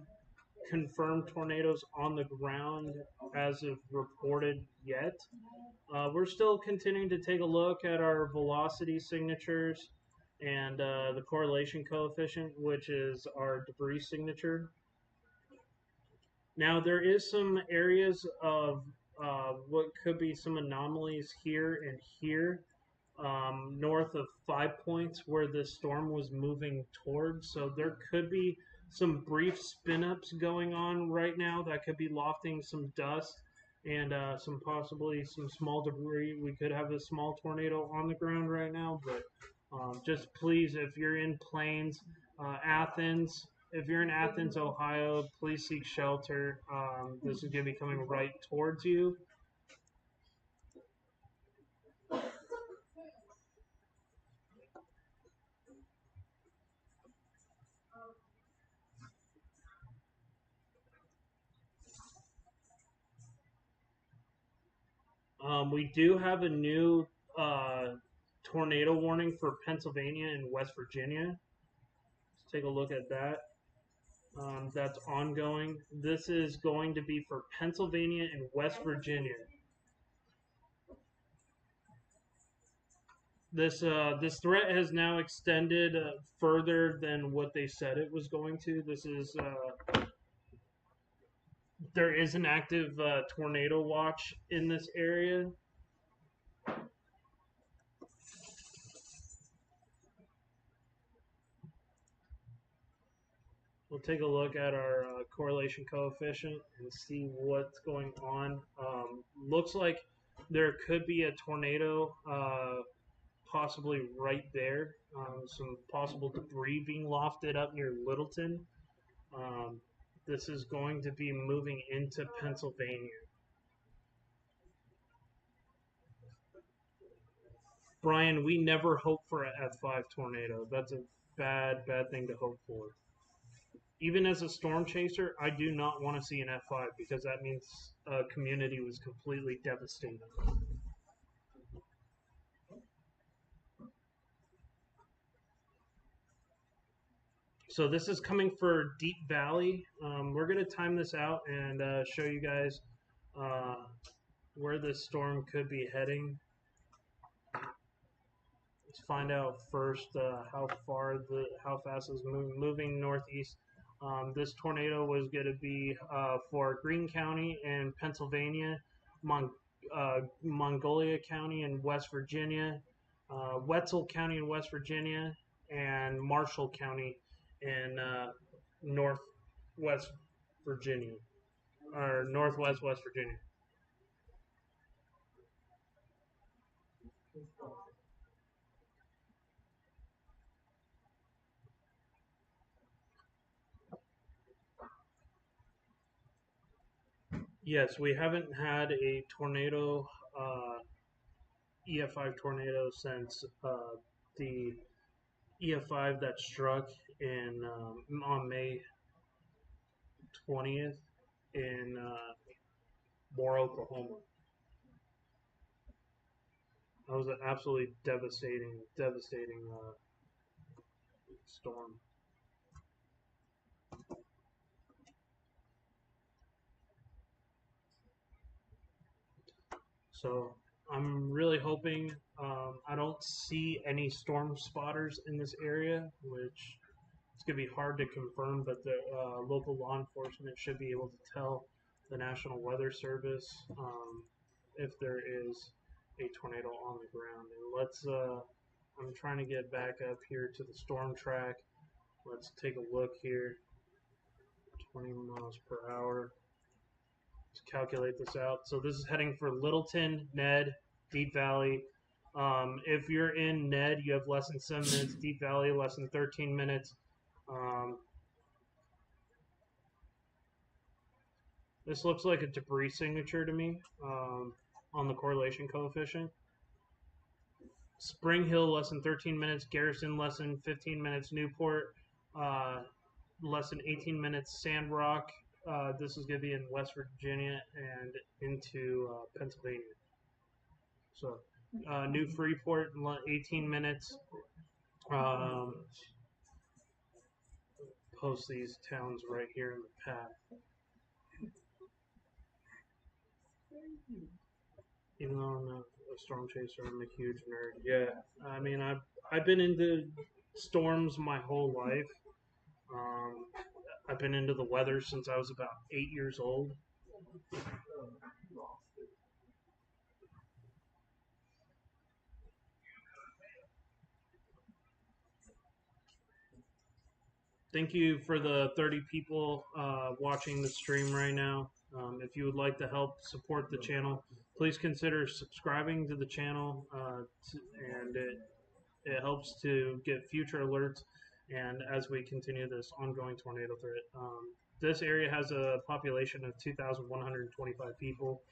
confirmed tornadoes on the ground as of reported yet. We're still continuing to take a look at our velocity signatures and the correlation coefficient, which is our debris signature. Now there is some areas of what could be some anomalies here and here, north of 5 points where the storm was moving towards. So there could be some brief spin ups going on right now that could be lofting some dust and some possibly some small debris. We could have a small tornado on the ground right now, but just please, if you're in Plains, Athens, if you're in Athens, Ohio, please seek shelter. This is going to be coming right towards you. We do have a new tornado warning for Pennsylvania and West Virginia. Let's take a look at that. That's ongoing. This is going to be for Pennsylvania and West Virginia. This threat has now extended further than what they said it was going to. There is an active tornado watch in this area. We'll take a look at our correlation coefficient and see what's going on. Looks like there could be a tornado possibly right there. Some possible debris being lofted up near Littleton. This is going to be moving into Pennsylvania. Brian, we never hope for an F5 tornado. That's a bad thing to hope for. Even as a storm chaser, I do not want to see an F5 because that means a community was completely devastated. So this is coming for Deep Valley. We're going to time this out and show you guys where this storm could be heading. Let's find out first how fast it's moving northeast. This tornado was going to be for Greene County and Pennsylvania, Mongolia County in West Virginia, Wetzel County in West Virginia, and Marshall County in northwest Virginia, or northwest West Virginia. Yes, we haven't had a tornado, EF5 tornado since the EF5 that struck in on May 20th in Moore, Oklahoma. That was an absolutely devastating storm. So I'm really hoping I don't see any storm spotters in this area, which it's going to be hard to confirm, but the local law enforcement should be able to tell the National Weather Service if there is a tornado on the ground. And I'm trying to get back up here to the storm track. Let's take a look here. 20 miles per hour. Let's calculate this out. So this is heading for Littleton, Ned, Deep Valley. If you're in Ned, you have less than 7 minutes. Deep Valley, less than 13 minutes. This looks like a debris signature to me on the correlation coefficient. Spring Hill, less than 13 minutes. Garrison, less than 15 minutes. Newport, less than 18 minutes. Sandrock, this is going to be in West Virginia and into Pennsylvania. So, New Freeport, 18 minutes. Post these towns right here in the path. Even though I'm not a storm chaser, I'm a huge nerd. Yeah, I mean, I've been into storms my whole life. I've been into the weather since I was about 8 years old. Thank you for the 30 people watching the stream right now. If you would like to help support the channel, please consider subscribing to the channel, and it helps to get future alerts. And as we continue this ongoing tornado threat, this area has a population of 2,125 people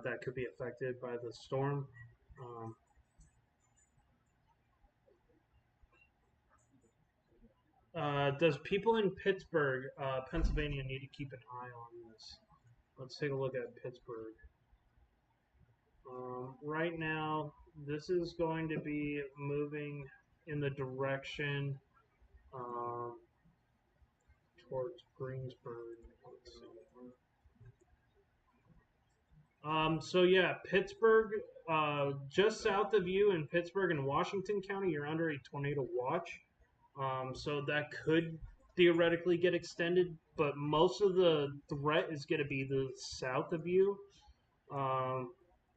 that could be affected by the storm. Does people in Pittsburgh, Pennsylvania, need to keep an eye on this? Let's take a look at Pittsburgh. Right now, this is going to be moving in the direction towards Greensburg. So yeah, Pittsburgh, just south of you in Pittsburgh and Washington County, you're under a tornado watch. So that could theoretically get extended, but most of the threat is going to be the south of you.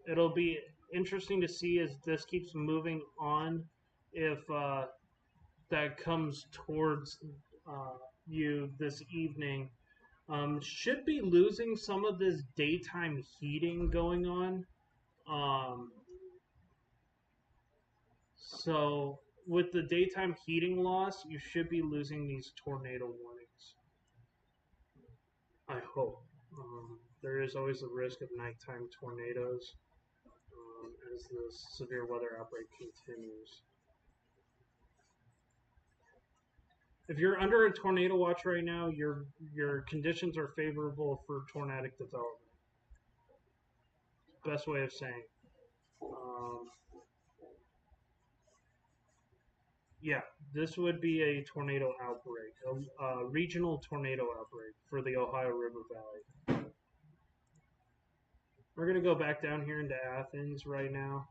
It'll be interesting to see as this keeps moving on if that comes towards you this evening. Should be losing some of this daytime heating going on. So with the daytime heating loss, you should be losing these tornado warnings. I hope. There is always the risk of nighttime tornadoes as the severe weather outbreak continues. If you're under a tornado watch right now, your conditions are favorable for tornadic development. Best way of saying. Yeah, this would be a tornado outbreak, a regional tornado outbreak for the Ohio River Valley. We're going to go back down here into Athens right now.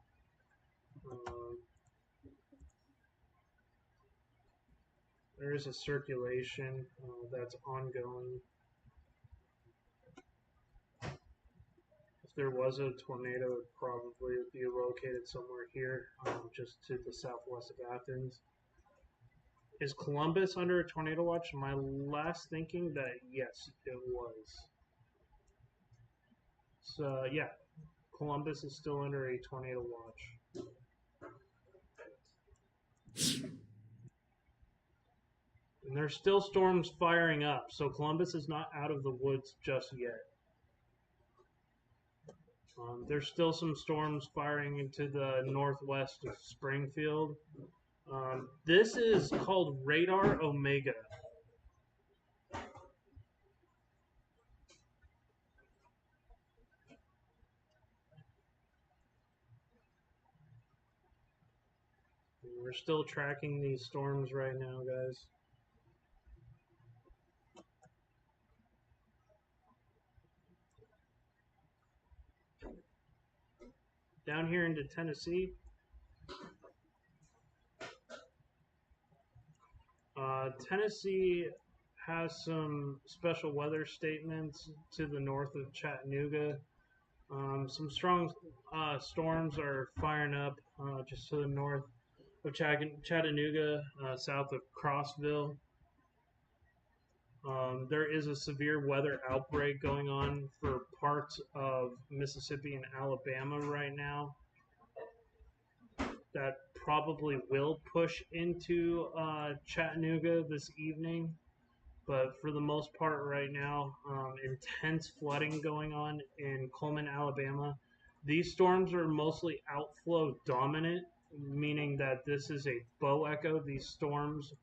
There is a circulation that's ongoing. If there was a tornado, it probably would be located somewhere here, just to the southwest of Athens. Is Columbus under a tornado watch? My last thinking that yes, it was. So yeah, Columbus is still under a tornado watch. And there's still storms firing up, so Columbus is not out of the woods just yet. There's still some storms firing into the northwest of Springfield. This is called Radar Omega. We're still tracking these storms right now, guys. Down here into Tennessee, Tennessee has some special weather statements to the north of Chattanooga. Some strong storms are firing up just to the north of Chattanooga, south of Crossville. There is a severe weather outbreak going on for parts of Mississippi and Alabama right now. That probably will push into Chattanooga this evening. But for the most part right now, intense flooding going on in Coleman, Alabama. These storms are mostly outflow dominant, meaning that this is a bow echo. These storms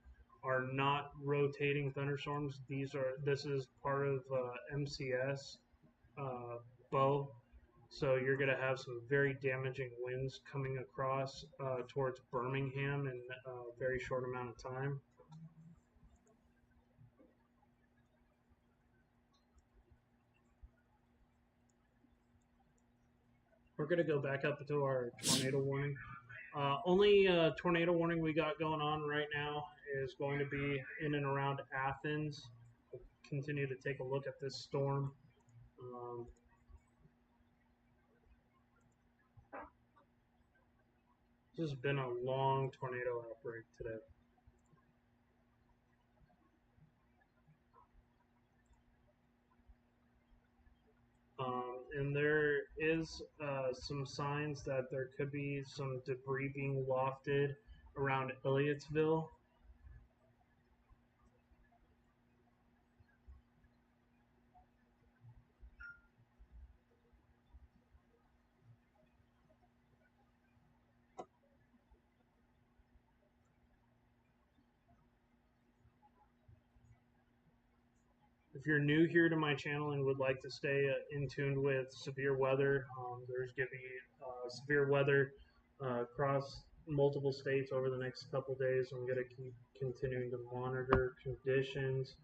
are not rotating thunderstorms. This is part of MCS bow. So you're going to have some very damaging winds coming across towards Birmingham in a very short amount of time. We're going to go back up to our tornado warning. Only tornado warning we got going on right now is going to be in and around Athens. continue to take a look at this storm. This has been a long tornado outbreak today. And there is some signs that there could be some debris being wafted around Elliotsville. If you're new here to my channel and would like to stay in tune with severe weather, there's going to be severe weather across multiple states over the next couple days. I'm going to keep continuing to monitor conditions.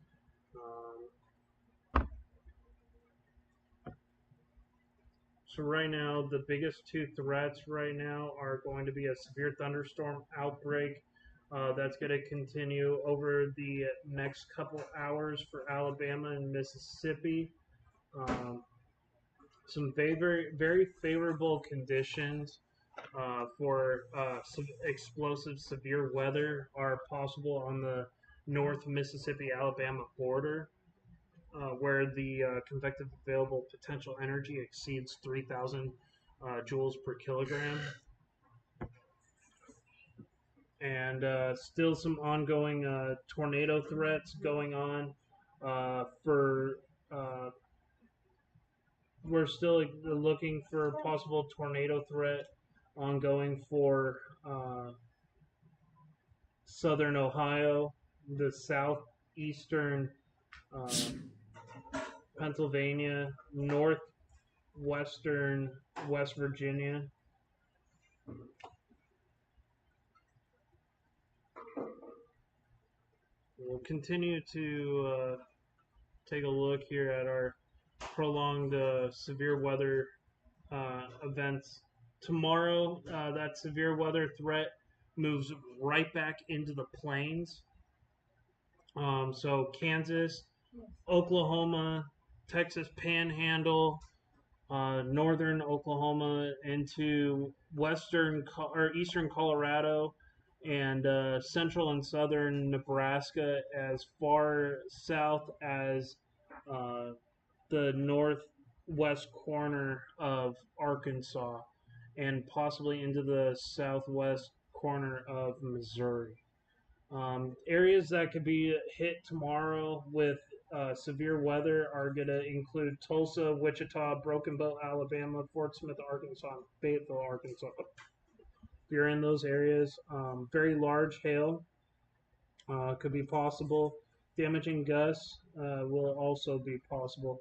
So right now, the biggest two threats right now are going to be a severe thunderstorm outbreak that's going to continue over the next couple hours for Alabama and Mississippi. Some very favorable conditions for explosive severe weather are possible on the North Mississippi-Alabama border, where the convective available potential energy exceeds 3,000 joules per kilogram. And still some ongoing tornado threats going on we're still looking for a possible tornado threat ongoing for southern Ohio, the southeastern Pennsylvania, northwestern West Virginia. We'll continue to take a look here at our prolonged severe weather events. Tomorrow, that severe weather threat moves right back into the plains. So Kansas, Oklahoma, Texas Panhandle, northern Oklahoma into eastern Colorado, and central and southern Nebraska, as far south as the northwest corner of Arkansas, and possibly into the southwest corner of Missouri. Areas that could be hit tomorrow with severe weather are going to include Tulsa, Wichita, Broken Bow, Alabama, Fort Smith, Arkansas, and Fayetteville, Arkansas. If you're in those areas, very large hail could be possible. Damaging gusts will also be possible.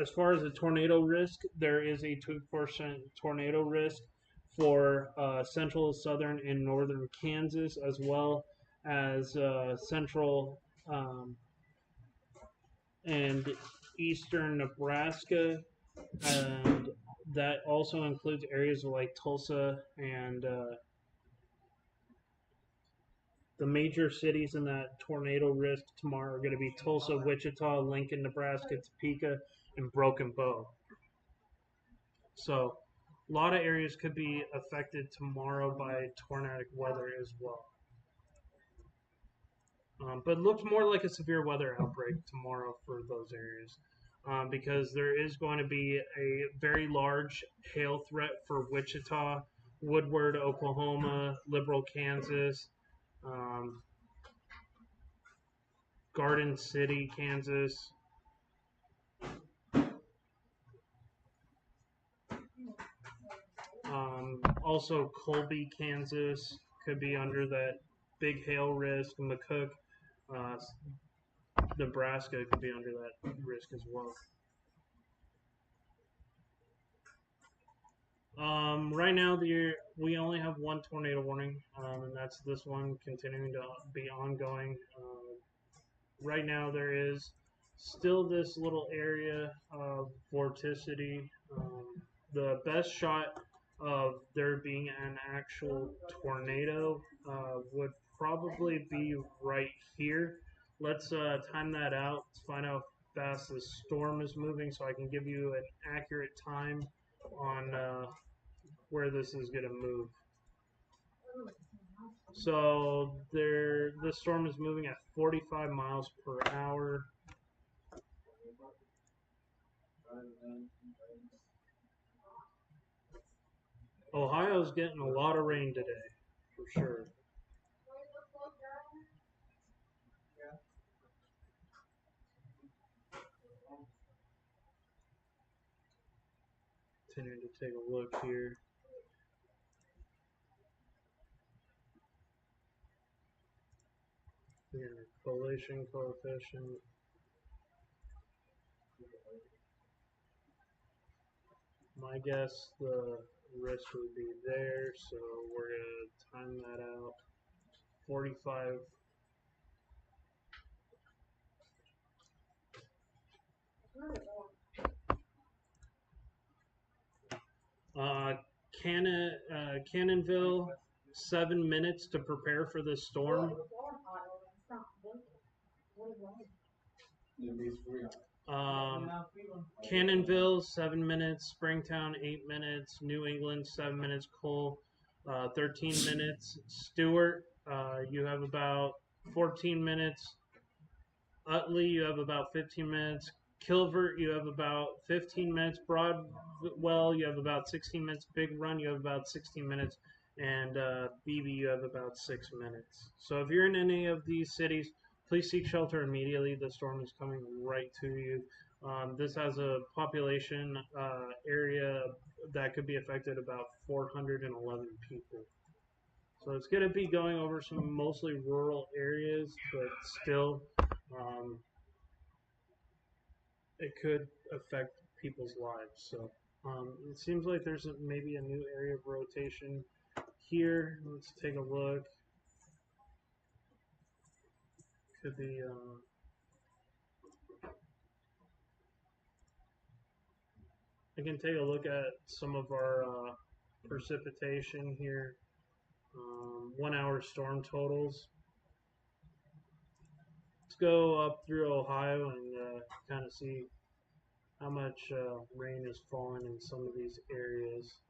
As far as the tornado risk, there is a 2% tornado risk for central, southern, and northern Kansas, as well as central and eastern Nebraska, and that also includes areas like Tulsa and the major cities in that tornado risk tomorrow are going to be Tulsa, Wichita, Lincoln, Nebraska, Topeka, and Broken Bow. So a lot of areas could be affected tomorrow by tornadic weather as well. But it looks more like a severe weather outbreak tomorrow for those areas, because there is going to be a very large hail threat for Wichita, Woodward, Oklahoma, Liberal, Kansas, Garden City, Kansas. Also, Colby, Kansas could be under that big hail risk. McCook, Nebraska could be under that risk as well. Right now, we only have one tornado warning, and that's this one continuing to be ongoing. Right now, there is still this little area of vorticity. The best shot of there being an actual tornado would probably be right here, let's time that out. Let's find out how fast the storm is moving so I can give you an accurate time on where this is going to move. So the storm is moving at 45 miles per hour. Ohio's getting a lot of rain today, for sure. Continuing to take a look here. Yeah, collation coefficient. My guess the risk would be there, so we're gonna time that out. 45. Cannonville, 7 minutes to prepare for this storm. Cannonville, 7 minutes. Springtown, 8 minutes. New England, 7 minutes. Cole, 13 minutes. Stewart, you have about 14 minutes. Utley, you have about 15 minutes. Kilvert, you have about 15 minutes. Broadwell, you have about 16 minutes. Big Run, you have about 16 minutes. And Beebe, you have about 6 minutes. So if you're in any of these cities, please seek shelter immediately. The storm is coming right to you. This has a population area that could be affected about 411 people. So it's going to be going over some mostly rural areas, but still, it could affect people's lives. So it seems like there's maybe a new area of rotation here. Let's take a look. Could be. I can take a look at some of our precipitation here. 1 hour storm totals. Let's go up through Ohio and kind of see how much rain is falling in some of these areas.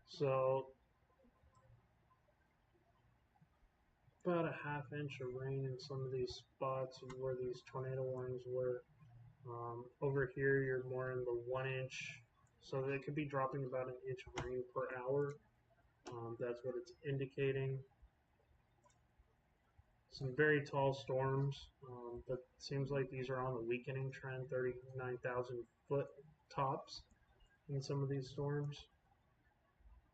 So about a half inch of rain in some of these spots where these tornado warnings were. Over here, you're more in the 1 inch, so they could be dropping about an inch of rain per hour. That's what it's indicating. Some very tall storms, but it seems like these are on the weakening trend, 39,000 foot tops in some of these storms.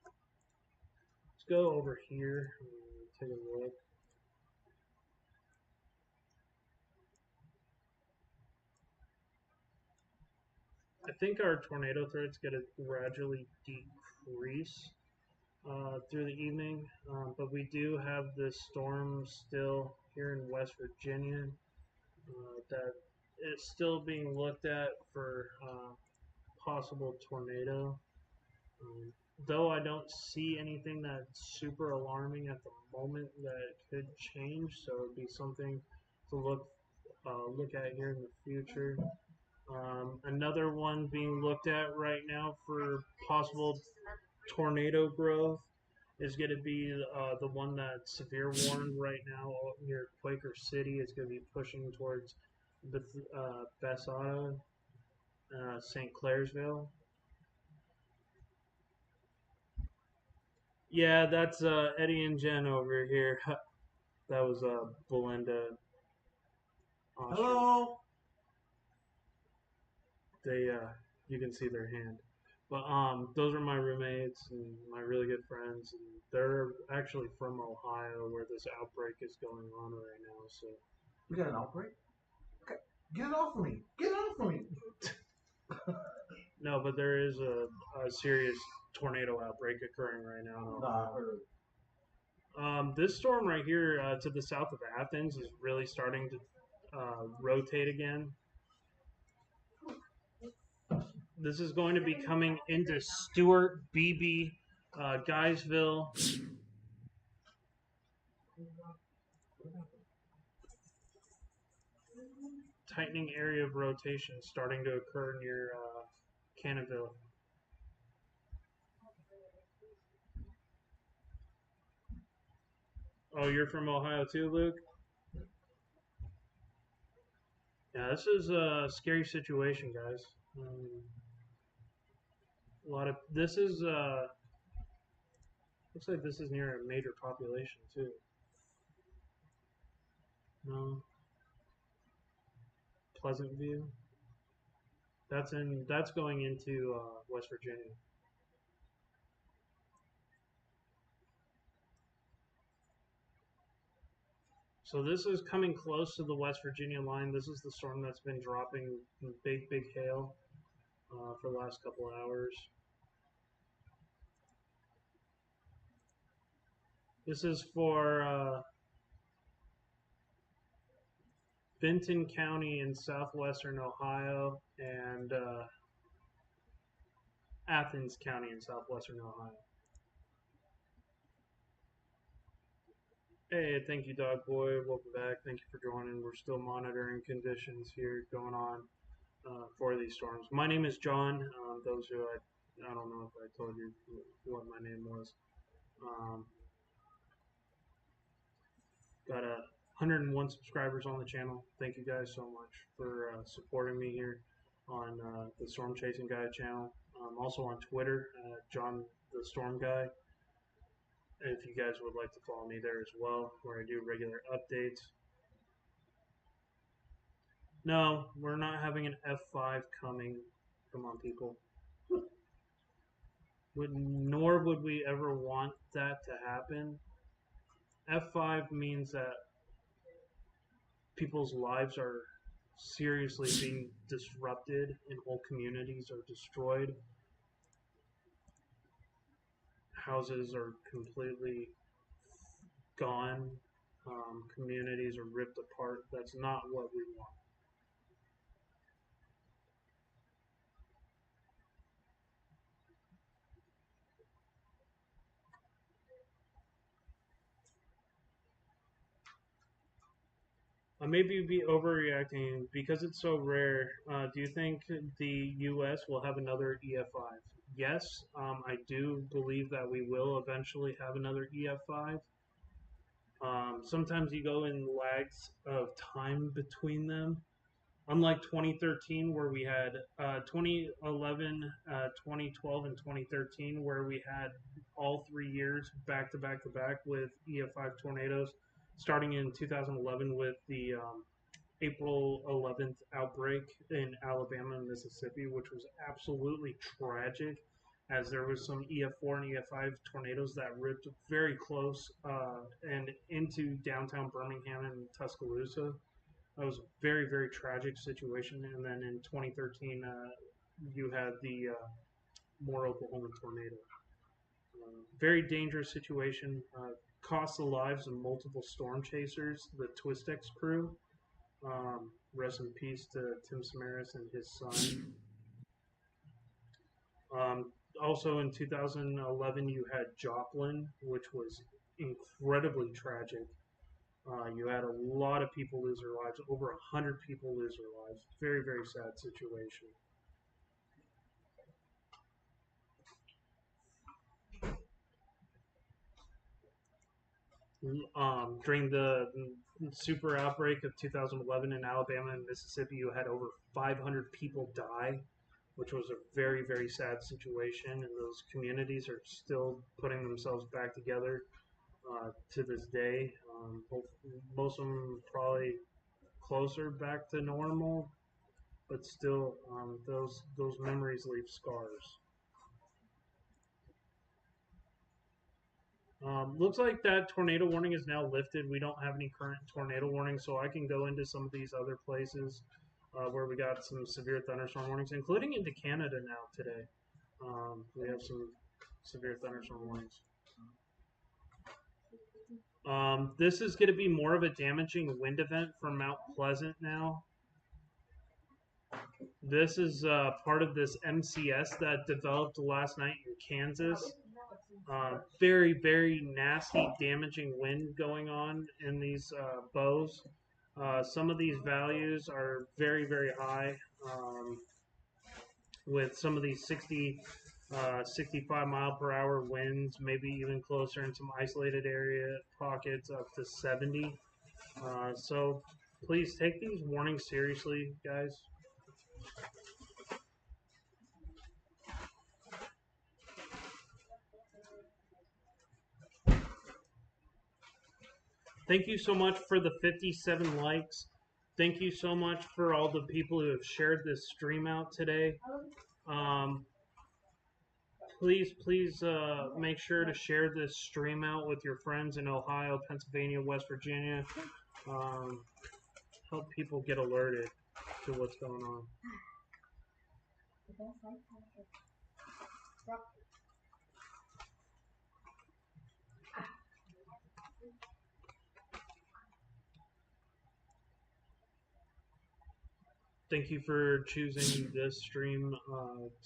Let's go over here and take a look. I think our tornado threat's going to gradually decrease through the evening, but we do have this storm still here in West Virginia that is still being looked at for possible tornado. Though I don't see anything that's super alarming at the moment that could change, so it'd be something to look at here in the future. Another one being looked at right now for possible tornado growth is going to be the one that's severe warned right now near Quaker City. It's going to be pushing towards Bethesda, St. Clairsville. Yeah, that's Eddie and Jen over here. That was Belinda.
Hello.
They, you can see their hand. But those are my roommates and my really good friends. And they're actually from Ohio, where this outbreak is going on right now. So
we got an outbreak. Okay. Get it off of me! Get it off of me!
No, but there is a serious tornado outbreak occurring right now.
No, I heard of
it. This storm right here to the south of Athens is really starting to rotate again. This is going to be coming into Stewart, Beebe, Guysville. tightening area of rotation starting to occur near Canaville. Oh, you're from Ohio too, Luke? Yeah, this is a scary situation, guys. A lot of this is looks like this is near a major population too. No, Pleasant View. That's going into West Virginia. So this is coming close to the West Virginia line. This is the storm that's been dropping big hail for the last couple of hours. This is for Benton County in southwestern Ohio and Athens County in southwestern Ohio. Hey, thank you, Dog Boy. Welcome back. Thank you for joining. We're still monitoring conditions here going on for these storms. My name is John. Those who I don't know if I told you what my name was. Got 101 subscribers on the channel. Thank you guys so much for supporting me here on the Storm Chasing Guy channel. Also on Twitter, John the Storm Guy. If you guys would like to follow me there as well, where I do regular updates. No, we're not having an F5 coming. Come on, people. Nor would we ever want that to happen. F5 means that people's lives are seriously being disrupted and whole communities are destroyed. Houses are completely gone. Communities are ripped apart. That's not what we want. I may be overreacting because it's so rare. Do you think the U.S. will have another EF5? Yes, I do believe that we will eventually have another EF5. Sometimes you go in lags of time between them. Unlike 2013, where we had 2011, 2012, and 2013, where we had all 3 years back to back to back with EF5 tornadoes, starting in 2011 with the April 11th outbreak in Alabama and Mississippi, which was absolutely tragic, as there was some EF4 and EF5 tornadoes that ripped very close and into downtown Birmingham and Tuscaloosa. That was a very tragic situation. And then in 2013, you had the Moore, Oklahoma tornado. Very dangerous situation. Cost the lives of multiple storm chasers, the Twistex crew. Rest in peace to Tim Samaras and his son. Also in 2011, you had Joplin, which was incredibly tragic. You had a lot of people lose their lives. Over 100 people lose their lives. Very sad situation. During the super outbreak of 2011 in Alabama and Mississippi, you had over 500 people die, which was a very sad situation. And those communities are still putting themselves back together to this day. Most of them probably closer back to normal, but still, those memories leave scars. Looks like that tornado warning is now lifted. We don't have any current tornado warnings, so I can go into some of these other places where we got some severe thunderstorm warnings, including into Canada now today. We have some severe thunderstorm warnings. This is going to be more of a damaging wind event from Mount Pleasant now. This is part of this MCS that developed last night in Kansas. Very nasty, damaging wind going on in these bows. Some of these values are very, very high, with some of these 65 mile per hour winds, maybe even closer in some isolated area pockets up to 70. So please take these warnings seriously, guys. Thank you so much for the 57 likes. Thank you so much for all the people who have shared this stream out today. Um, please make sure to share this stream out with your friends in Ohio, Pennsylvania, West Virginia. Help people get alerted to what's going on. Thank you for choosing this stream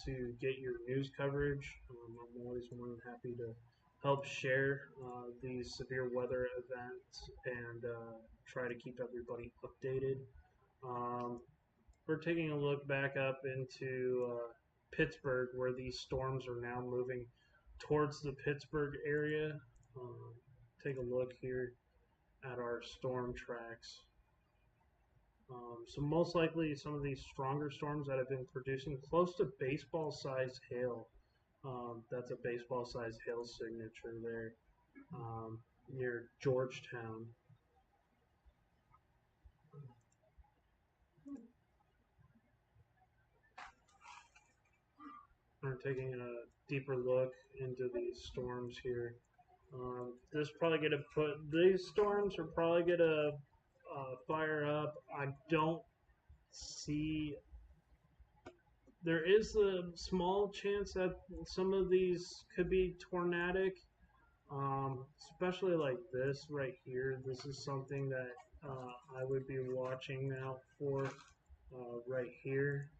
to get your news coverage. I'm always more than happy to help share these severe weather events and try to keep everybody updated. We're taking a look back up into Pittsburgh, where these storms are now moving towards the Pittsburgh area. Take a look here at our storm tracks. So most likely some of these stronger storms that have been producing close to baseball-sized hail. That's a baseball-sized hail signature there near Georgetown. We're taking a deeper look into these storms here. These storms are probably gonna fire up. I don't see. There is a small chance that some of these could be tornadic, especially like this right here. This is something that I would be watching out for right here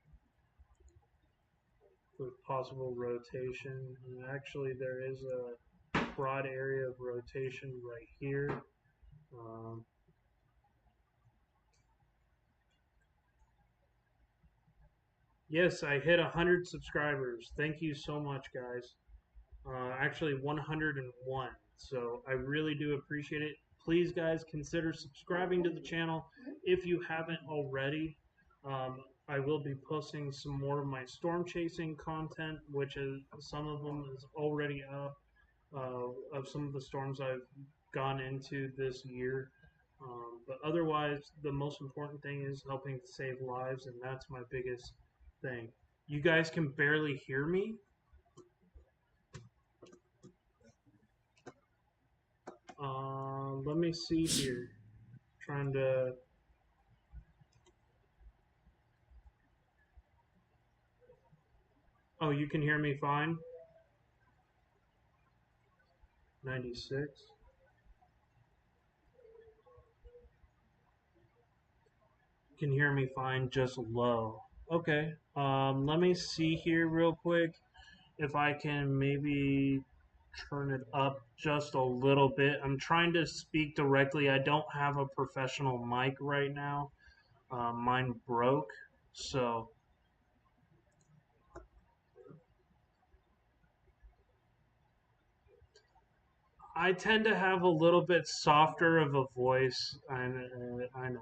with possible rotation. And actually, there is a broad area of rotation right here. Yes, I hit 100 subscribers. Thank you so much, guys. Actually, 101. So I really do appreciate it. Please, guys, consider subscribing to the channel if you haven't already. I will be posting some more of my storm chasing content, which is some of them is already up, of some of the storms I've gone into this year. But otherwise, the most important thing is helping to save lives, and that's my biggest thing. You guys can barely hear me. Let me see here. Trying to. Oh, you can hear me fine? 96. You can hear me fine, just low. Okay. Let me see here real quick if I can maybe turn it up just a little bit. I'm trying to speak directly. I don't have a professional mic right now. Mine broke, so I tend to have a little bit softer of a voice. I know.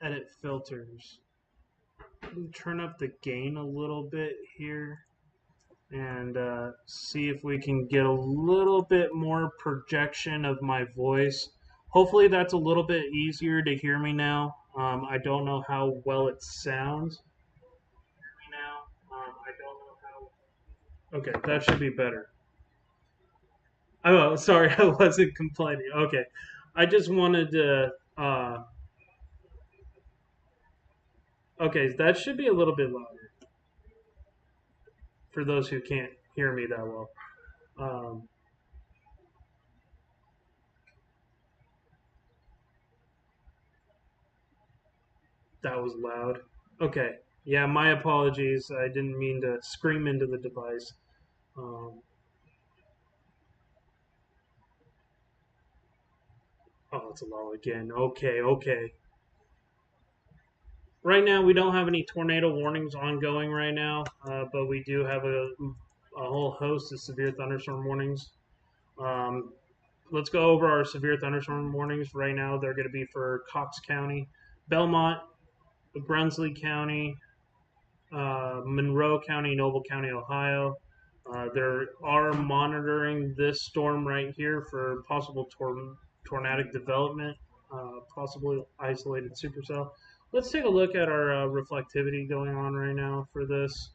Edit filters. Turn up the gain a little bit here and see if we can get a little bit more projection of my voice. Hopefully that's a little bit easier to hear me now. I don't know how well it sounds. Okay, that should be better. Oh, sorry, I wasn't complaining. Okay, I just wanted to. Okay, that should be a little bit louder for those who can't hear me that well. That was loud. Okay, yeah, my apologies. I didn't mean to scream into the device. Um, Oh, it's a lull again. Okay, okay. Right now, we don't have any tornado warnings ongoing right now, but we do have a whole host of severe thunderstorm warnings. Um, let's go over our severe thunderstorm warnings right now. They're going to be for Cox County, Belmont, Brunswick County, Monroe County, Noble County, Ohio. They are monitoring this storm right here for possible tornadic development, possibly isolated supercell. Let's take a look at our reflectivity going on right now for this.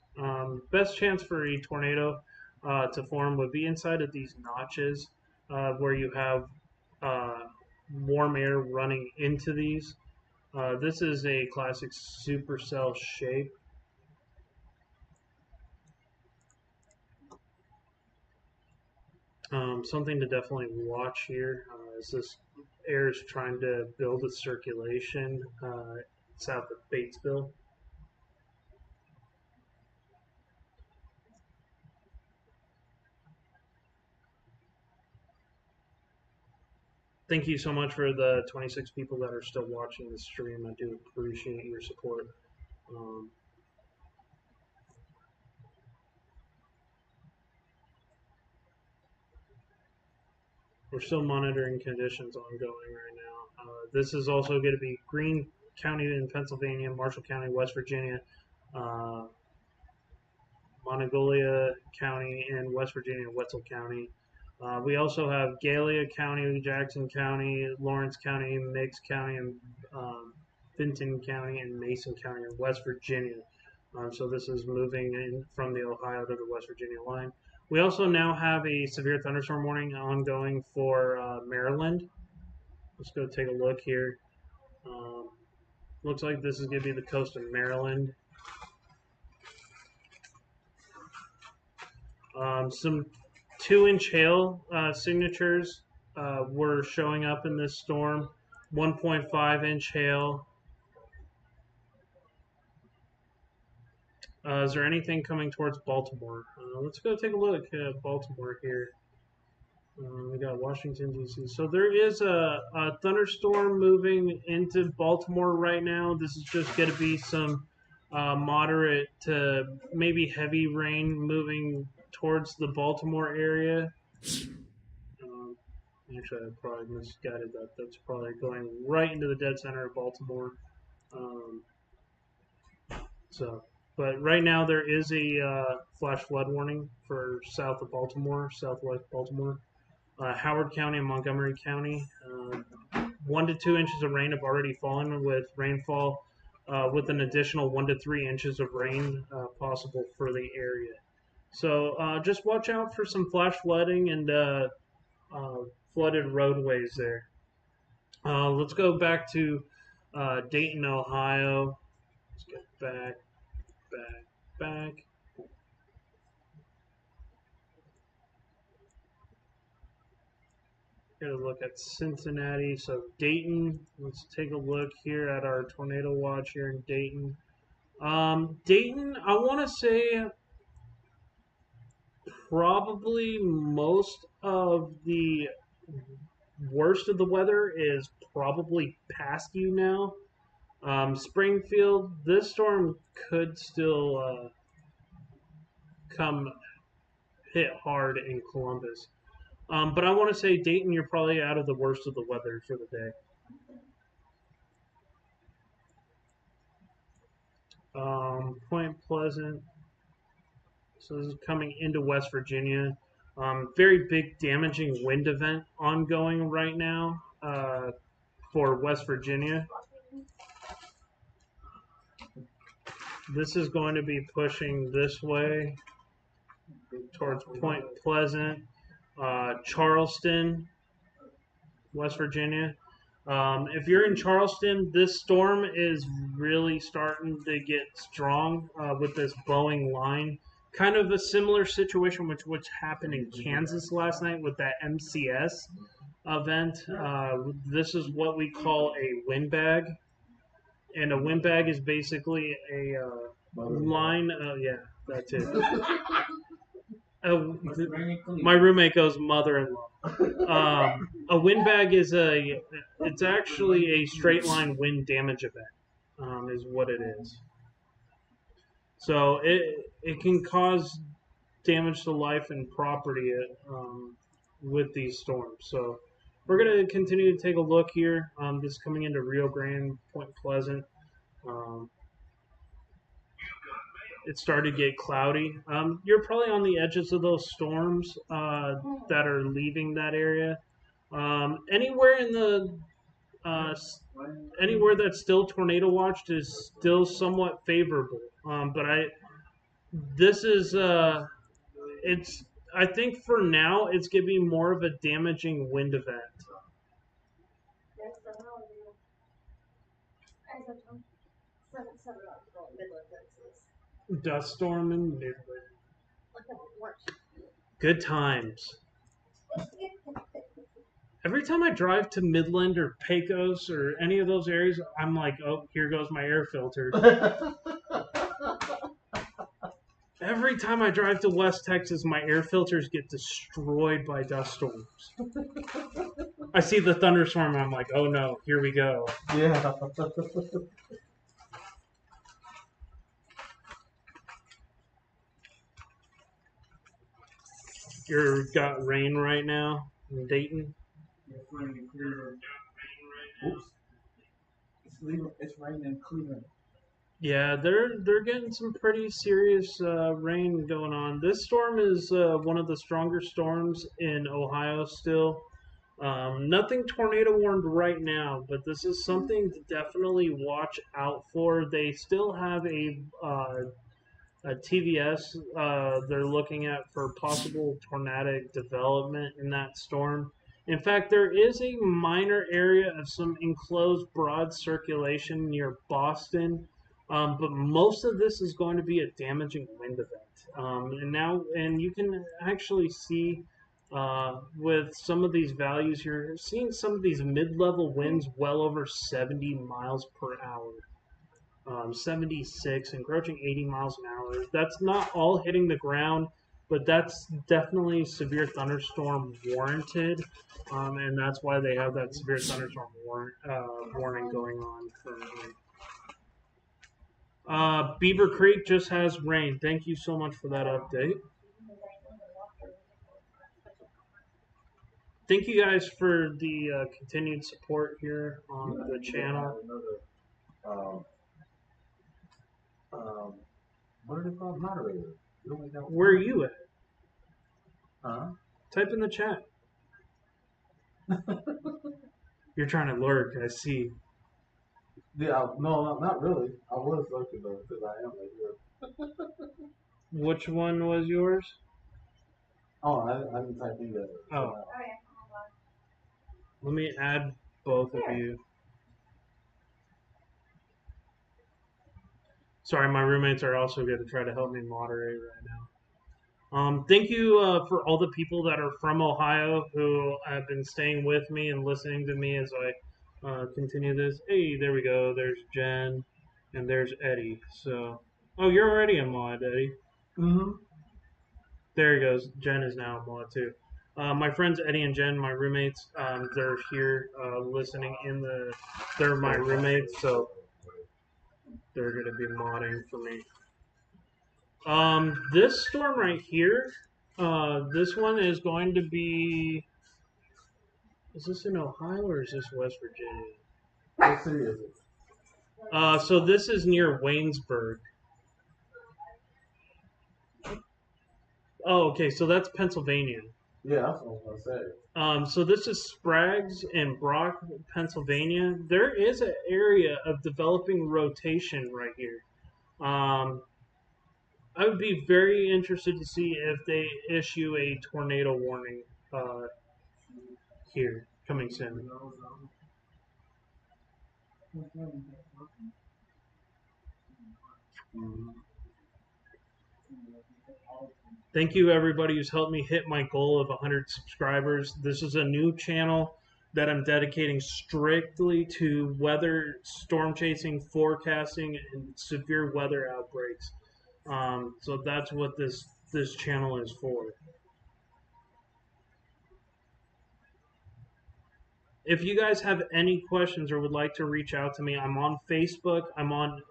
Best chance for a tornado to form would be inside of these notches where you have uh, warm air running into these. This is a classic supercell shape. Something to definitely watch here is this air is trying to build a circulation south of Batesville. Thank you so much for the 26 people that are still watching the stream. I do appreciate your support. Um, we're still monitoring conditions ongoing right now. This is also going to be Greene County in Pennsylvania, Marshall County, West Virginia, uh, Monongalia County in West Virginia, Wetzel County. We also have Gallia County, Jackson County, Lawrence County, Meigs County, and Vinton County, and Mason County in West Virginia. So this is moving in from the Ohio to the West Virginia line. We also now have a severe thunderstorm warning ongoing for Maryland. Let's go take a look here. Looks like this is going to be the coast of Maryland. Some 2-inch hail signatures were showing up in this storm. 1.5-inch hail. Is there anything coming towards Baltimore? Let's go take a look at Baltimore here. We got Washington, D.C. So there is a thunderstorm moving into Baltimore right now. This is just going to be some moderate to maybe heavy rain moving towards the Baltimore area. Actually, I probably misguided that. That's probably going right into the dead center of Baltimore. Um, but right now there is a flash flood warning for south of Baltimore, southwest Baltimore, Howard County and Montgomery County. 1 to 2 inches of rain have already fallen, with rainfall with an additional 1 to 3 inches of rain possible for the area. So just watch out for some flash flooding and flooded roadways there. Let's go back to Dayton, Ohio. Let's get back. Going to look at Cincinnati. So Dayton. Let's take a look here at our tornado watch here in Dayton. Dayton, I want to say probably most of the worst of the weather is probably past you now. Springfield, this storm could still come hit hard in Columbus. But I want to say Dayton, you're probably out of the worst of the weather for the day. Point Pleasant. So this is coming into West Virginia. Very big damaging wind event ongoing right now for West Virginia. This is going to be pushing this way towards Point Pleasant, Charleston, West Virginia. If you're in Charleston, this storm is really starting to get strong with this Boeing line. Kind of a similar situation with what's happened in Kansas last night with that MCS event. This is what we call a windbag. And a windbag is basically a line. Yeah, that's it. My roommate goes mother-in-law. A windbag is it's actually a straight line wind damage event, is what it is. So it can cause damage to life and property with these storms. So we're going to continue to take a look here. This is coming into Rio Grande, Point Pleasant. It started to get cloudy. You're probably on the edges of those storms that are leaving that area. Anywhere in the anywhere that's still tornado watched is still somewhat favorable. But this is it's. I think for now it's gonna be more of a damaging wind event. Dust storm in Midland. Good times. Every time I drive to Midland or Pecos or any of those areas, I'm like, oh, here goes my air filter. Every time I drive to West Texas, my air filters get destroyed by dust storms. I see the thunderstorm, and I'm like, oh no, here we go.
Yeah.
You've got rain right now in Dayton.
Oops. It's raining in Cleveland.
Yeah, they're getting some pretty serious rain going on. This storm is one of the stronger storms in Ohio still. Nothing tornado warned right now, but this is something to definitely watch out for. They still have a TVS they're looking at for possible tornadic development in that storm. In fact, there is a minor area of some enclosed broad circulation near Boston, but most of this is going to be a damaging wind event. And you can actually see with some of these values, you're seeing some of these mid-level winds well over 70 miles per hour. 76, encroaching 80 miles an hour. That's not all hitting the ground, but that's definitely severe thunderstorm warranted, and that's why they have that severe thunderstorm warning going on currently. Beaver Creek just has rain. Thank you so much for that update. Thank you guys for the continued support here on the channel.
What are they called? Moderator.
Where are you at?
Huh?
Type in the chat. You're trying to lurk, I see.
Yeah, no, not really. I was looking though, because I am right here.
Which one was yours?
Oh, I didn't type in that.
Oh. Let me add both of you. Sorry, my roommates are also going to try to help me moderate right now. Thank you for all the people that are from Ohio who have been staying with me and listening to me as I continue this. Hey, there we go. There's Jen, and there's Eddie. So, oh, you're already a mod, Eddie.
Mm-hmm.
There he goes. Jen is now a mod too. My friends Eddie and Jen, my roommates, they're here listening in the. They're my roommates, so they're going to be modding for me. This storm right here, this one is going to be. Is this in Ohio or is this West Virginia?
What city is it?
So this is near Waynesburg. Oh, okay. So that's Pennsylvania.
Yeah, that's what I was gonna say.
So this is Sprague's in Brock, Pennsylvania. There is an area of developing rotation right here. I would be very interested to see if they issue a tornado warning here coming soon. Thank you, everybody who's helped me hit my goal of 100 subscribers. This is a new channel that I'm dedicating strictly to weather, storm chasing, forecasting, and severe weather outbreaks. So that's what this this channel is for. If you guys have any questions or would like to reach out to me, I'm on Facebook. I'm on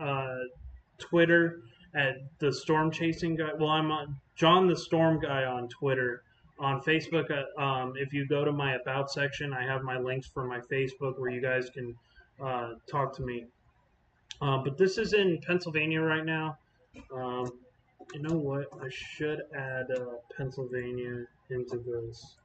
Twitter at the Storm Chasing Guy. Well, I'm on John the Storm Guy on Twitter. On Facebook, if you go to my About section, I have my links for my Facebook where you guys can talk to me. But this is in Pennsylvania right now. You know what? I should add Pennsylvania into this.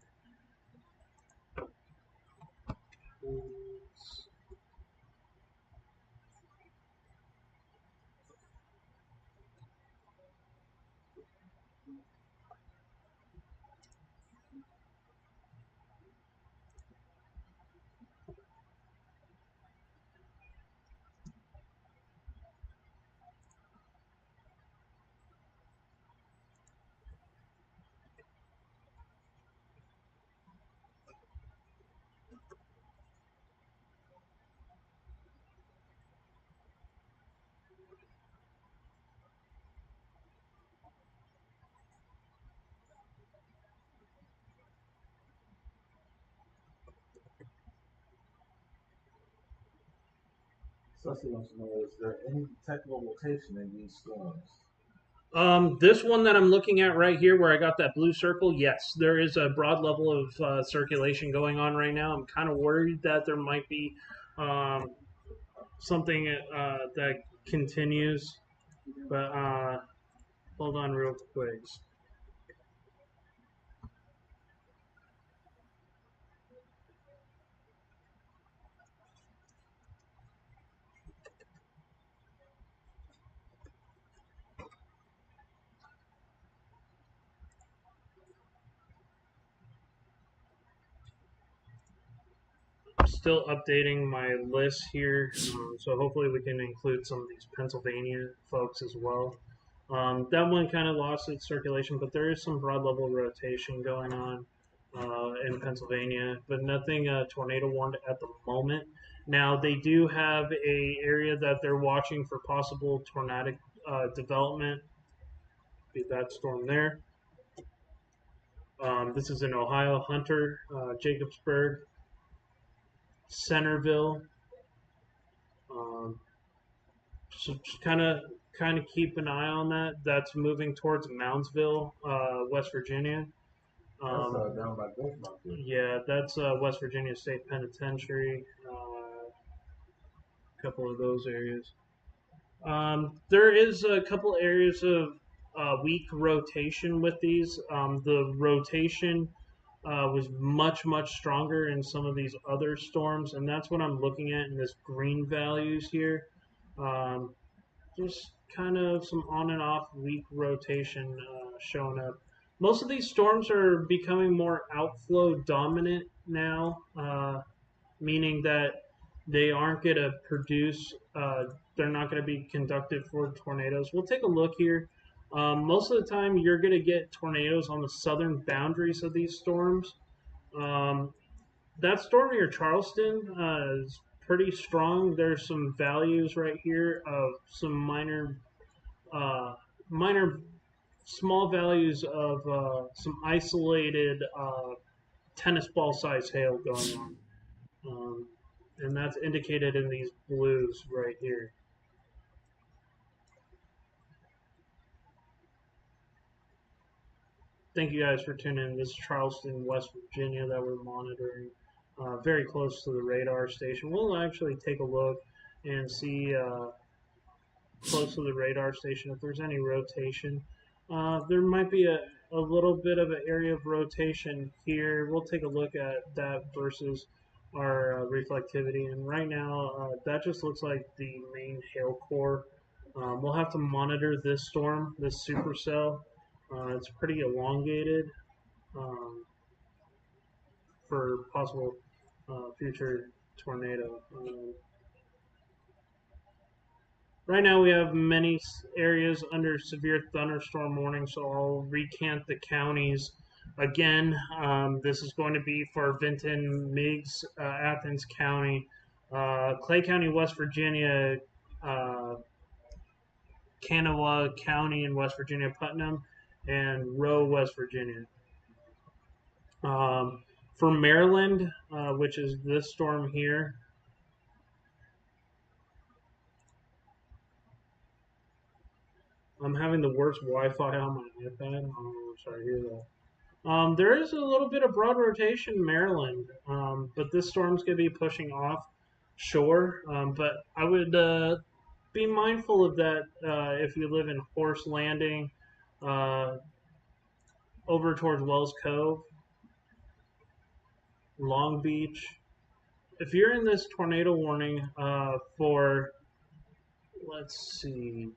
Cecily wants to know, is there any technical rotation in these storms?
This one that I'm looking at right here, where I got that blue circle, yes, there is a broad level of circulation going on right now. I'm kind of worried that there might be something that continues, but hold on real quick. Still updating my list here, so hopefully we can include some of these Pennsylvania folks as well. That one kind of lost its circulation, but there is some broad level rotation going on in Pennsylvania, but nothing tornado warned at the moment. Now they do have a area that they're watching for possible tornadic development. Be that storm there. This is in Ohio, Hunter, Jacobsburg, Centerville. So just kind of keep an eye on that. That's moving towards Moundsville, West Virginia.
That's down by Gulf Mountain.
Yeah, that's West Virginia State Penitentiary. A couple of those areas. There is a couple areas of weak rotation with these. The rotation was much stronger in some of these other storms, and that's what I'm looking at in this green values here. Just kind of some on and off weak rotation showing up. Most of these storms are becoming more outflow dominant now, meaning that they aren't going to produce, they're not going to be conducted for tornadoes. We'll take a look here. Most of the time, you're going to get tornadoes on the southern boundaries of these storms. That storm near Charleston is pretty strong. There's some values right here of some minor, small values of some isolated tennis ball size hail going on. And that's indicated in these blues right here. Thank you guys for tuning in. This is Charleston, West Virginia that we're monitoring. Very close to the radar station. We'll actually take a look and see close to the radar station if there's any rotation. There might be a little bit of an area of rotation here. We'll take a look at that versus our reflectivity. And right now, that just looks like the main hail core. We'll have to monitor this storm, this supercell. It's pretty elongated for possible future tornado. Right now we have many areas under severe thunderstorm warning, so I'll recant the counties again. This is going to be for Vinton, Meigs, Athens County, Clay County, West Virginia, Kanawha County in West Virginia, Putnam, and Rowe, West Virginia. For Maryland, which is this storm here, I'm having the worst Wi-Fi on my iPad. Oh, sorry to hear that. There is a little bit of broad rotation in Maryland, but this storm's going to be pushing off shore. But I would be mindful of that if you live in Horse Landing, uh, over towards Wells Cove, Long Beach. If you're in this tornado warning for, let's see,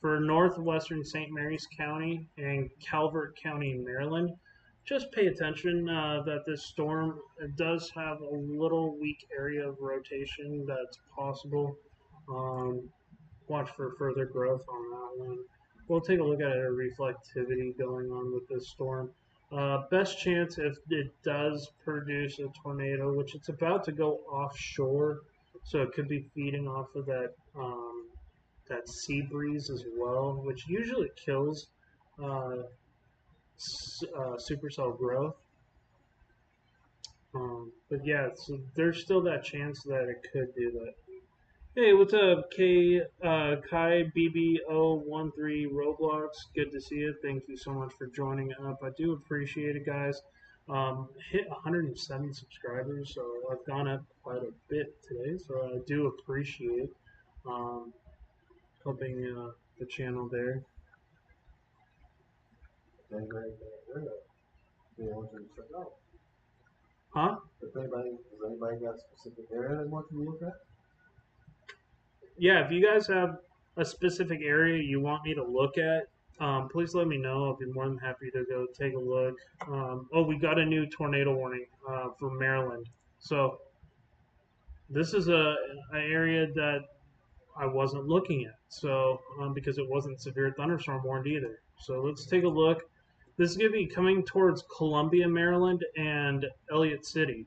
for northwestern St. Mary's County and Calvert County, Maryland, just pay attention that this storm does have a little weak area of rotation that's possible. Um, Watch for further growth on that one. We'll take a look at a reflectivity going on with this storm. Best chance if it does produce a tornado, which it's about to go offshore, so it could be feeding off of that sea breeze as well, which usually kills uh, supercell growth. But yeah, so there's still that chance that it could do that. Hey, what's up, Kai BB013 Roblox? Good to see you. Thank you so much for joining up. I do appreciate it, guys. Hit 107 subscribers, so I've gone up quite a bit today, so I do appreciate um, helping the channel there. Huh?
Does anybody got a specific area they want you to look at?
Yeah, if you guys have a specific area you want me to look at, please let me know. I'll be more than happy to go take a look. Oh, we got a new tornado warning for Maryland. So this is an area that I wasn't looking at. So because it wasn't severe thunderstorm warned either. So let's take a look. This is going to be coming towards Columbia, Maryland, and Elliott City.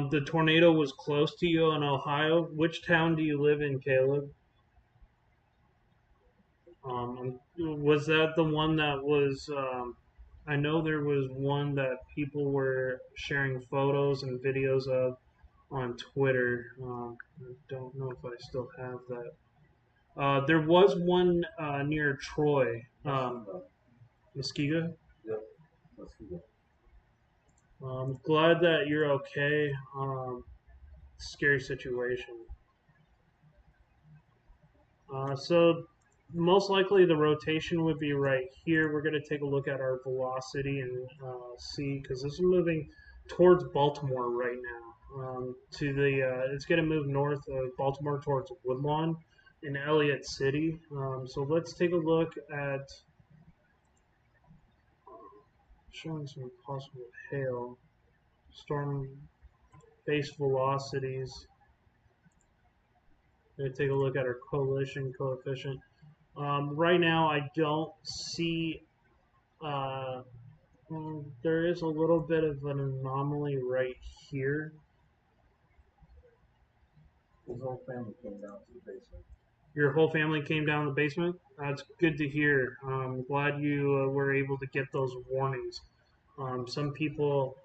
The tornado was close to you in Ohio. Which town do you live in, Caleb? Was that the one that was? I know there was one that people were sharing photos and videos of on Twitter. I don't know if I still have that. There was one near Troy, Muskego.
Yep, Muskego.
I'm glad that you're okay. Scary situation. So most likely the rotation would be right here. We're going to take a look at our velocity and see, because this is moving towards Baltimore right now. To the it's going to move north of Baltimore towards Woodlawn in Elliott City. So let's take a look at showing some possible hail, storm base velocities. Going to take a look at our coalition coefficient. Right now, I don't see. There is a little bit of an anomaly right here.
His whole family came down to the basement.
Your whole family came down the basement? That's good to hear. I'm glad you were able to get those warnings. Some people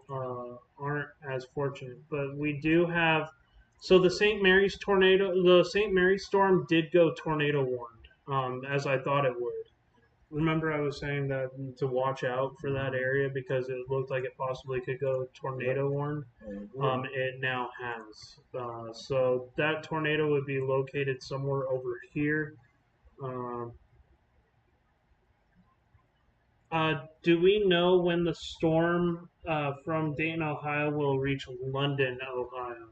aren't as fortunate, but we do have. So the St. Mary's storm did go tornado warned, as I thought it would. Remember, I was saying that to watch out for that area because it looked like it possibly could go tornado warned. It now has. So that tornado would be located somewhere over here. Do we know when the storm from Dayton, Ohio will reach London, Ohio?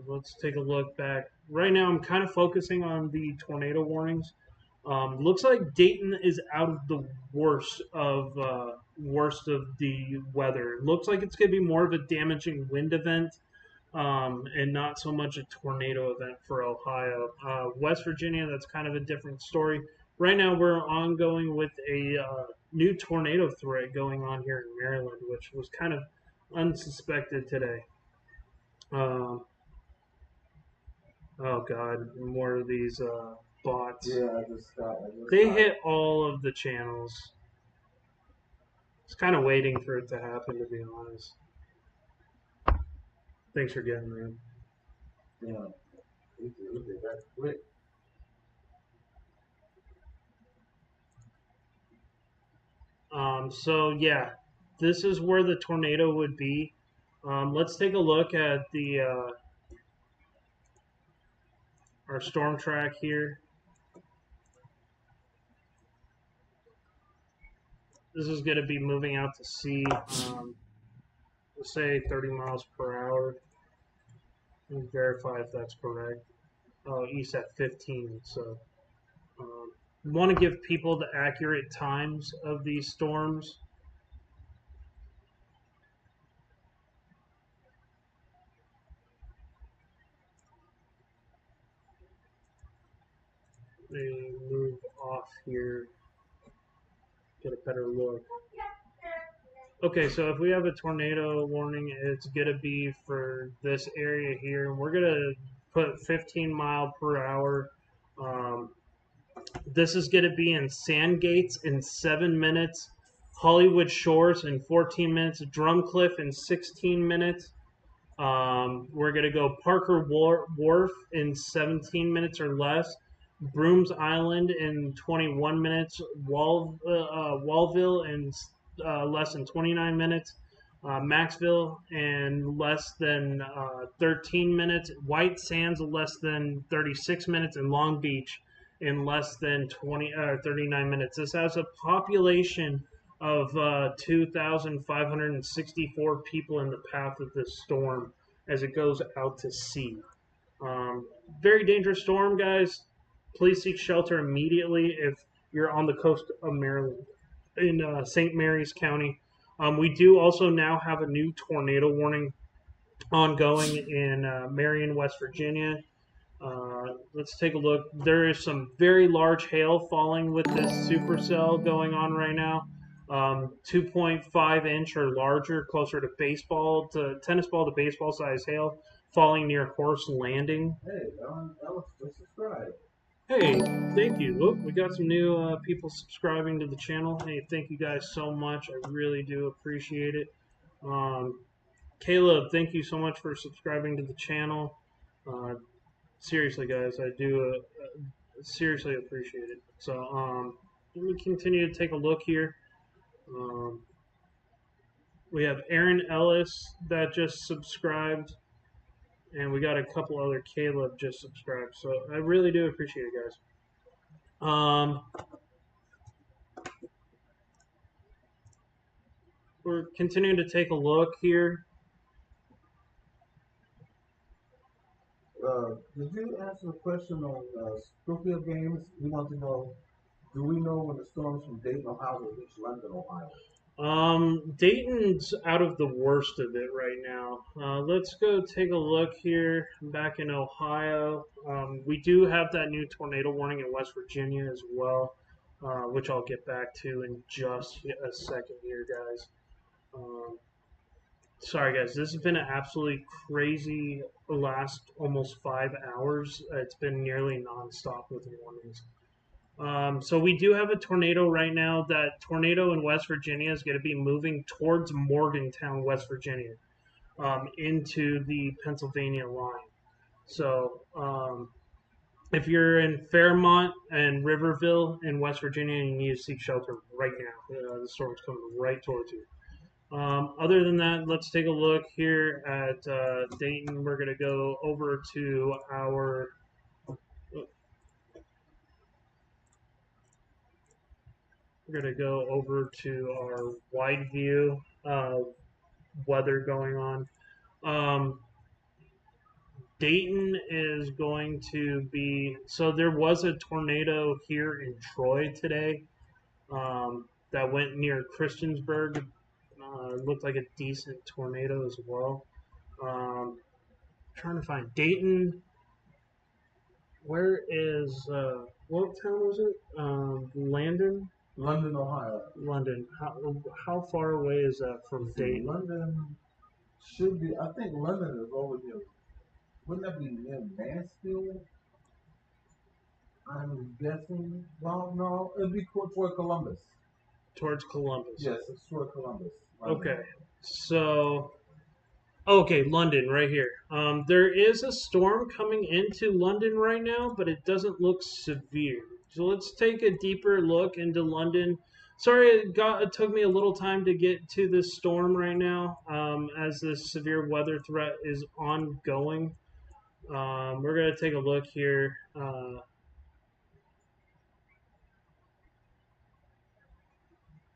Let's take a look back. Right now, I'm kind of focusing on the tornado warnings. Looks like Dayton is out of the worst of the weather. Looks like it's going to be more of a damaging wind event, and not so much a tornado event for Ohio. West Virginia, that's kind of a different story. Right now, we're ongoing with a new tornado threat going on here in Maryland, which was kind of unsuspected today. Oh God, more of these bots.
Yeah, I just
They hit all of the channels. It's kind of waiting for it to happen, to be honest. Thanks for getting me.
Yeah, we did that quick.
So yeah, this is where the tornado would be. Let's take a look at the our storm track here. This is going to be moving out to sea. Let's say 30 miles per hour. Let me verify if that's correct. Oh, east at 15. So want to give people the accurate times of these storms. They move off here. Get a better look. Okay, so if we have a tornado warning, it's gonna be for this area here. We're gonna put 15 mile per hour. Um, this is gonna be in Sandgates in 7 minutes, Hollywood Shores in 14 minutes, Drumcliff in 16 minutes. We're gonna go Parker Wharf in 17 minutes or less. Brooms Island in 21 minutes. Wallville in less than 29 minutes. Maxville in less than 13 minutes. White Sands less than 36 minutes. And Long Beach in less than 39 minutes. This has a population of 2,564 people in the path of this storm as it goes out to sea. Very dangerous storm, guys. Please seek shelter immediately if you're on the coast of Maryland in St. Mary's County. We do also now have a new tornado warning ongoing in Marion, West Virginia. Let's take a look. There is some very large hail falling with this supercell going on right now. 2.5 inch or larger, closer to tennis ball to baseball size hail falling near Horse Landing.
Hey, that was subscribe.
Hey, thank you. Look, we got some new people subscribing to the channel. Hey, thank you guys so much. I really do appreciate it. Caleb, thank you so much for subscribing to the channel. Seriously, guys, I do seriously appreciate it. So, let me continue to take a look here. We have Aaron Ellis that just subscribed, and we got a couple other Caleb just subscribed. So I really do appreciate it, guys. We're continuing to take a look here.
Did you answer the question on Springfield games? We want to know, do we know when the storms from Dayton, Ohio will reach London, Ohio?
Dayton's out of the worst of it right now. Let's go take a look here back in Ohio. We do have that new tornado warning in West Virginia as well, which I'll get back to in just a second here, guys. Sorry, guys. This has been an absolutely crazy last almost 5 hours. It's been nearly nonstop with warnings. So we do have a tornado right now. That tornado in West Virginia is going to be moving towards Morgantown, West Virginia, into the Pennsylvania line. So if you're in Fairmont and Riverville in West Virginia, you need to seek shelter right now. The storm's coming right towards you. Other than that, let's take a look here at Dayton. We're going to go over to our wide view weather going on. Dayton is going to be so there was a tornado here in Troy today that went near Christiansburg. Looked like a decent tornado as well. Trying to find Dayton. Where is what town was it? Landon.
London, Ohio.
London. How far away is that from Dayton?
London should be. I think London is over here. Wouldn't that be near Mansfield? I'm guessing. Well, no, it'd be toward Columbus.
Towards Columbus.
Yes, it's toward Columbus.
Okay. So, okay, London right here. There is a storm coming into London right now, but it doesn't look severe. So let's take a deeper look into London. Sorry, it took me a little time to get to this storm right now, as this severe weather threat is ongoing. We're going to take a look here.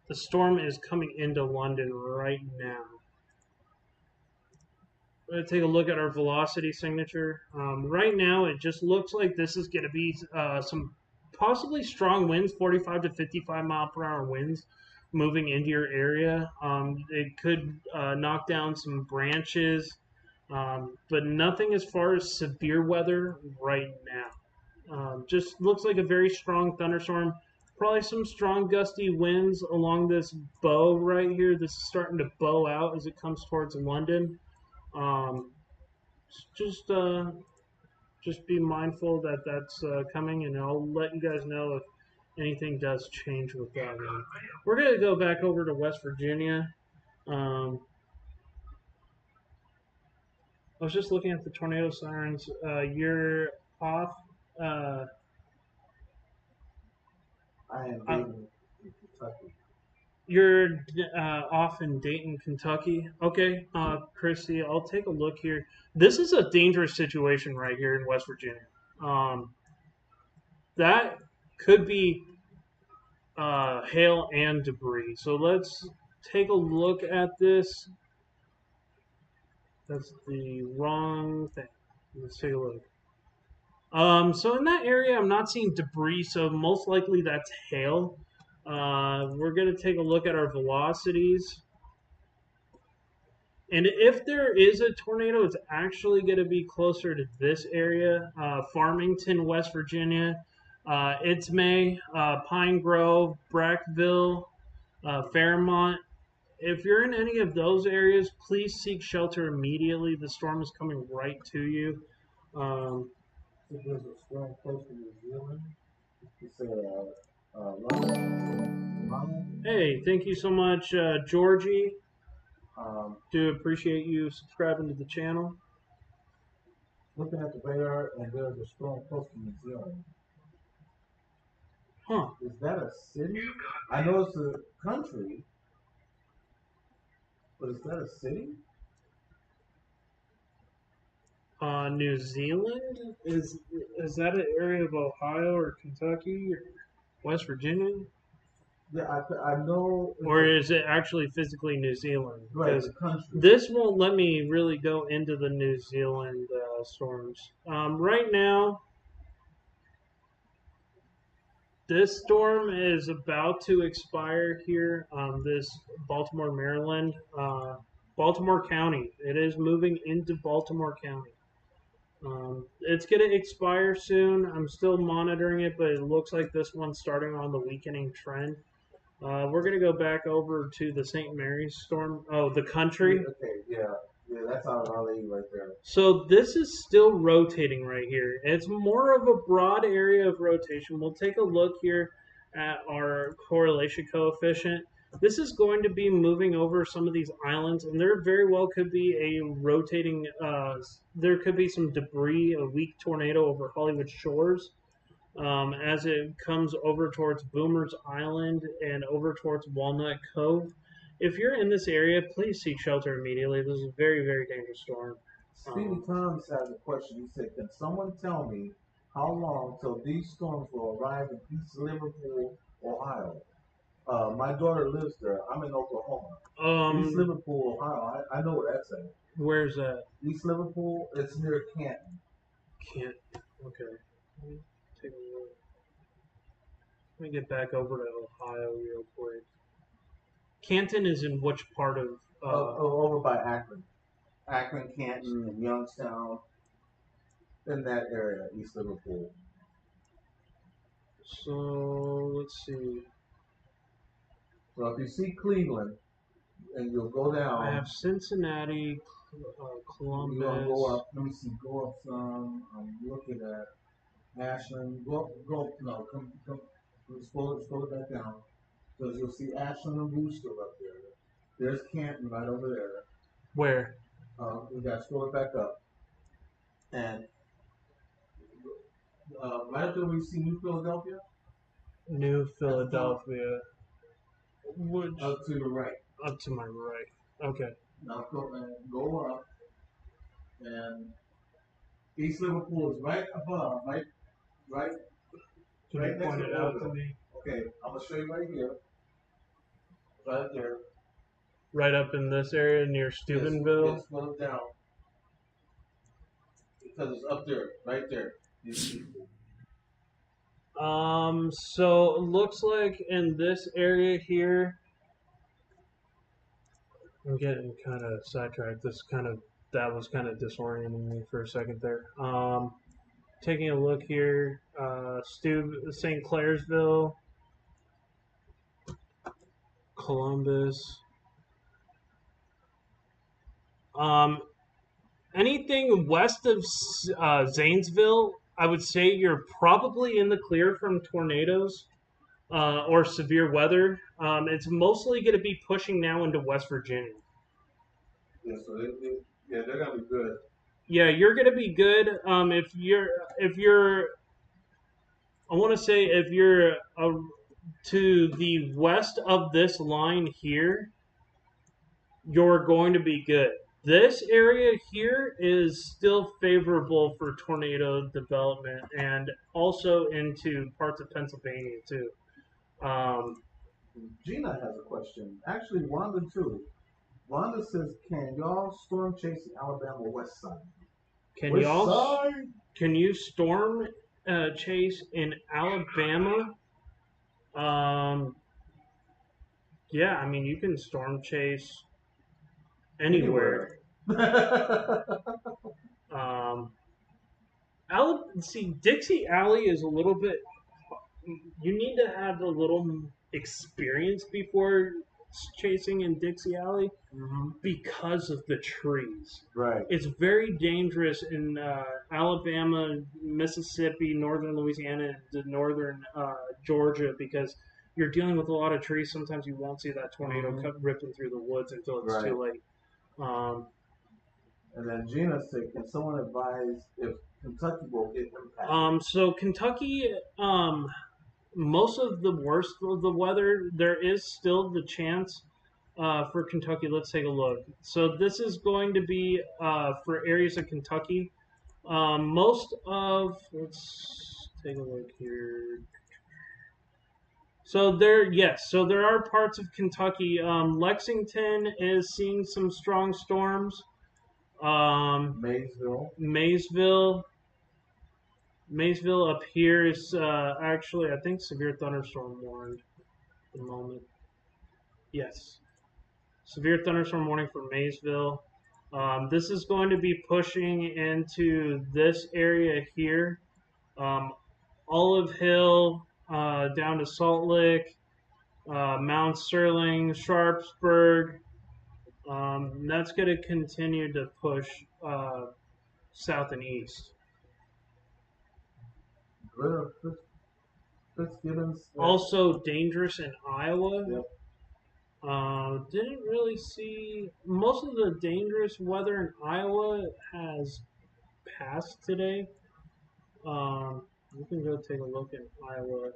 The storm is coming into London right now. We're going to take a look at our velocity signature. Right now, it just looks like this is going to be some possibly strong winds, 45 to 55 mile per hour winds moving into your area. It could knock down some branches, but nothing as far as severe weather right now. Just looks like a very strong thunderstorm. Probably some strong gusty winds along this bow right here. This is starting to bow out as it comes towards London. Um, just just be mindful that that's coming, and I'll let you guys know if anything does change with that. We're gonna go back over to West Virginia. Um, I was just looking at the tornado sirens. You're off. Uh,
I am Dayton, Kentucky.
You're off in Dayton, Kentucky. Okay, Chrissy, I'll take a look here. This is a dangerous situation right here in West Virginia. Um, that could be hail and debris. So let's take a look at this. That's the wrong thing. Let's take a look. So in that area, I'm not seeing debris, so most likely that's hail. We're going to take a look at our velocities. And if there is a tornado, it's actually going to be closer to this area, Farmington, West Virginia. It's May, Pine Grove, Brackville, Fairmont. If you're in any of those areas, please seek shelter immediately. The storm is coming right to you.
So there's a storm close to New Zealand. You said, London.
Hey, thank you so much, Georgie.
Um,
Do appreciate you subscribing to the channel.
Looking at the radar, and there's a storm close to New Zealand.
Huh.
Is that a city? I know it's a country, but is that a city?
New Zealand? Is that an area of Ohio or Kentucky or West Virginia?
Yeah, I know.
Or is it actually physically New Zealand?
Right, it's a country.
This won't let me really go into the New Zealand storms. Right now, this storm is about to expire here. This Baltimore, Maryland, Baltimore County. It is moving into Baltimore County. It's going to expire soon. I'm still monitoring it, but it looks like this one's starting on the weakening trend. We're going to go back over to the St. Mary's storm. Oh, the country.
Okay, yeah, that's out of Raleigh right there.
So this is still rotating right here. It's more of a broad area of rotation. We'll take a look here at our correlation coefficient. This is going to be moving over some of these islands, and there very well could be a rotating, there could be some debris, a weak tornado over Hollywood Shores as it comes over towards Boomer's Island and over towards Walnut Cove. If you're in this area, please seek shelter immediately. This is a very, very dangerous storm.
Stevie Thomas has a question. He said, can someone tell me how long till these storms will arrive in East Liverpool, Ohio? My daughter lives there. I'm in Oklahoma. East Liverpool, Ohio. I know where that's at.
Where's that?
East Liverpool. It's near Canton.
Canton. Okay. Take a look. Let me get back over to Ohio real quick. Canton is in which part of?
Over by Akron. Akron, Canton, and Youngstown. In that area, East Liverpool.
So let's see.
So if you see Cleveland, and you'll go down.
I have Cincinnati, Columbus.
You're gonna go up. Let me see. Go up some. I'm looking at. Ashland, no, come, scroll it back down. Because you'll see Ashland and Brewster up there. There's Canton right over there.
Where?
We got to scroll it back up. And right up there where you see New Philadelphia,
New Philadelphia. Which?
up to the right.
Up to my right. Okay.
Now go up. And East Liverpool is right above, right.
Can
Right
you
next
point
to
it out to
Orville.
me?
Okay, I'm gonna show you right here. Right there.
Right up in this area near Steubenville.
Yes, go down. Because it's up there, right there.
So it looks like in this area here, I'm getting kind of sidetracked. That was kind of disorienting me for a second there. Taking a look here, St. Clairsville, Columbus. Anything west of Zanesville, I would say you're probably in the clear from tornadoes or severe weather. It's mostly going to be pushing now into West Virginia.
Yeah, so they're gonna be good.
Yeah, you're going to be good. I want to say if you're to the west of this line here, you're going to be good. This area here is still favorable for tornado development and also into parts of Pennsylvania too.
Gina has a question. Actually, Wanda too. Wanda says, "Can y'all storm chase the Alabama West Side?"
Can you storm chase in Alabama? Yeah, I mean you can storm chase anywhere. See, Dixie Alley is a little bit. You need to have a little experience before chasing in Dixie Alley because of the trees.
Right.
It's very dangerous in Alabama, Mississippi, northern Louisiana, and northern Georgia because you're dealing with a lot of trees. Sometimes you won't see that tornado ripping through the woods until it's too late.
And then Gina said, "Can someone advise if Kentucky will get impacted?"
So Kentucky, most of the worst of the weather, there is still the chance for Kentucky. Let's take a look. So this is going to be for areas of Kentucky. Let's take a look here. So there are parts of Kentucky. Lexington is seeing some strong storms. Maysville up here is actually, I think, severe thunderstorm warned at the moment. Yes. Severe thunderstorm warning for Maysville. This is going to be pushing into this area here. Olive Hill down to Salt Lick, Mount Sterling, Sharpsburg. That's going to continue to push south and east. Also dangerous in Iowa.
Yep.
Didn't really see most of the dangerous weather in Iowa has passed today. You can go take a look in Iowa.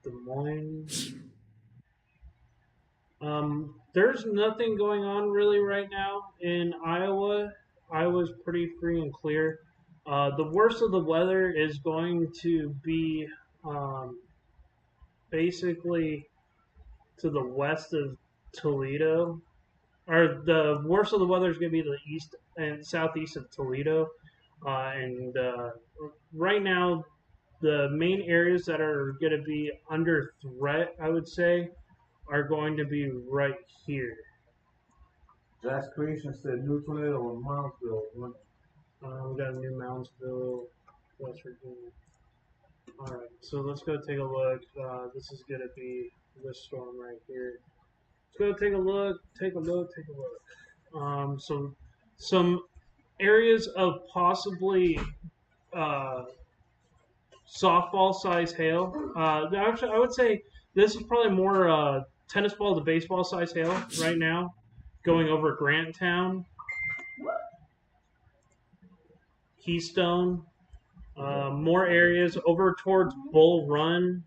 Des Moines. There's nothing going on really right now in Iowa. Iowa's pretty free and clear. The worst of the weather is going to be basically to the west of Toledo. Or the worst of the weather is going to be the east and southeast of Toledo. Right now, the main areas that are going to be under threat, I would say, are going to be right here.
Jazz Creation said new tornado in Moundsville.
We got a new Moundsville, West Virginia. Alright, so let's go take a look. This is going to be this storm right here. Let's go take a look. So some areas of possibly uh, softball size hail. Actually, I would say this is probably more tennis ball to baseball size hail right now, going over Granttown, Keystone, more areas over towards Bull Run.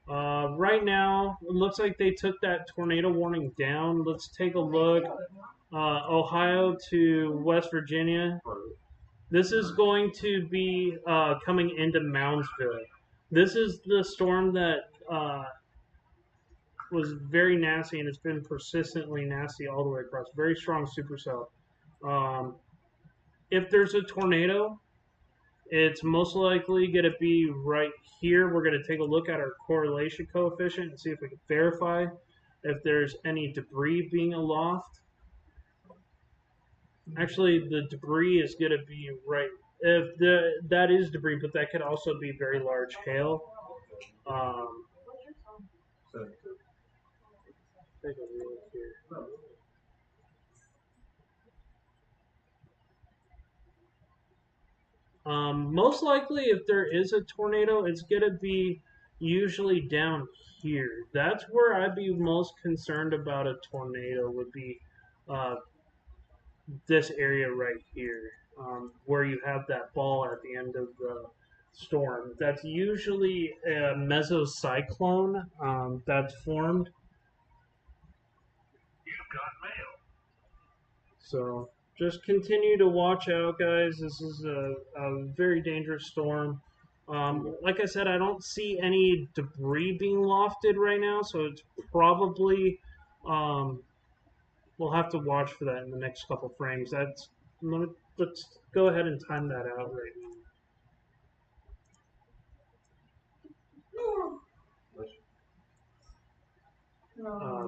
Right now, it looks like they took that tornado warning down. Let's take a look. Ohio to West Virginia. This is going to be coming into Moundsville. This is the storm that was very nasty, and it's been persistently nasty all the way across. Very strong supercell. Um, if there's a tornado, it's most likely going to be right here. We're going to take a look at our correlation coefficient and see if we can verify if there's any debris being aloft. Actually, the debris is going to be right. If that is debris, but that could also be very large hail. Take a look here. Most likely, if there is a tornado, it's going to be usually down here. That's where I'd be most concerned about a tornado, would be uh, this area right here, where you have that ball at the end of the storm. That's usually a mesocyclone that's formed. So just continue to watch out, guys. This is a very dangerous storm. Like I said, I don't see any debris being lofted right now, so it's probably we'll have to watch for that in the next couple frames. Let's go ahead and time that out right now.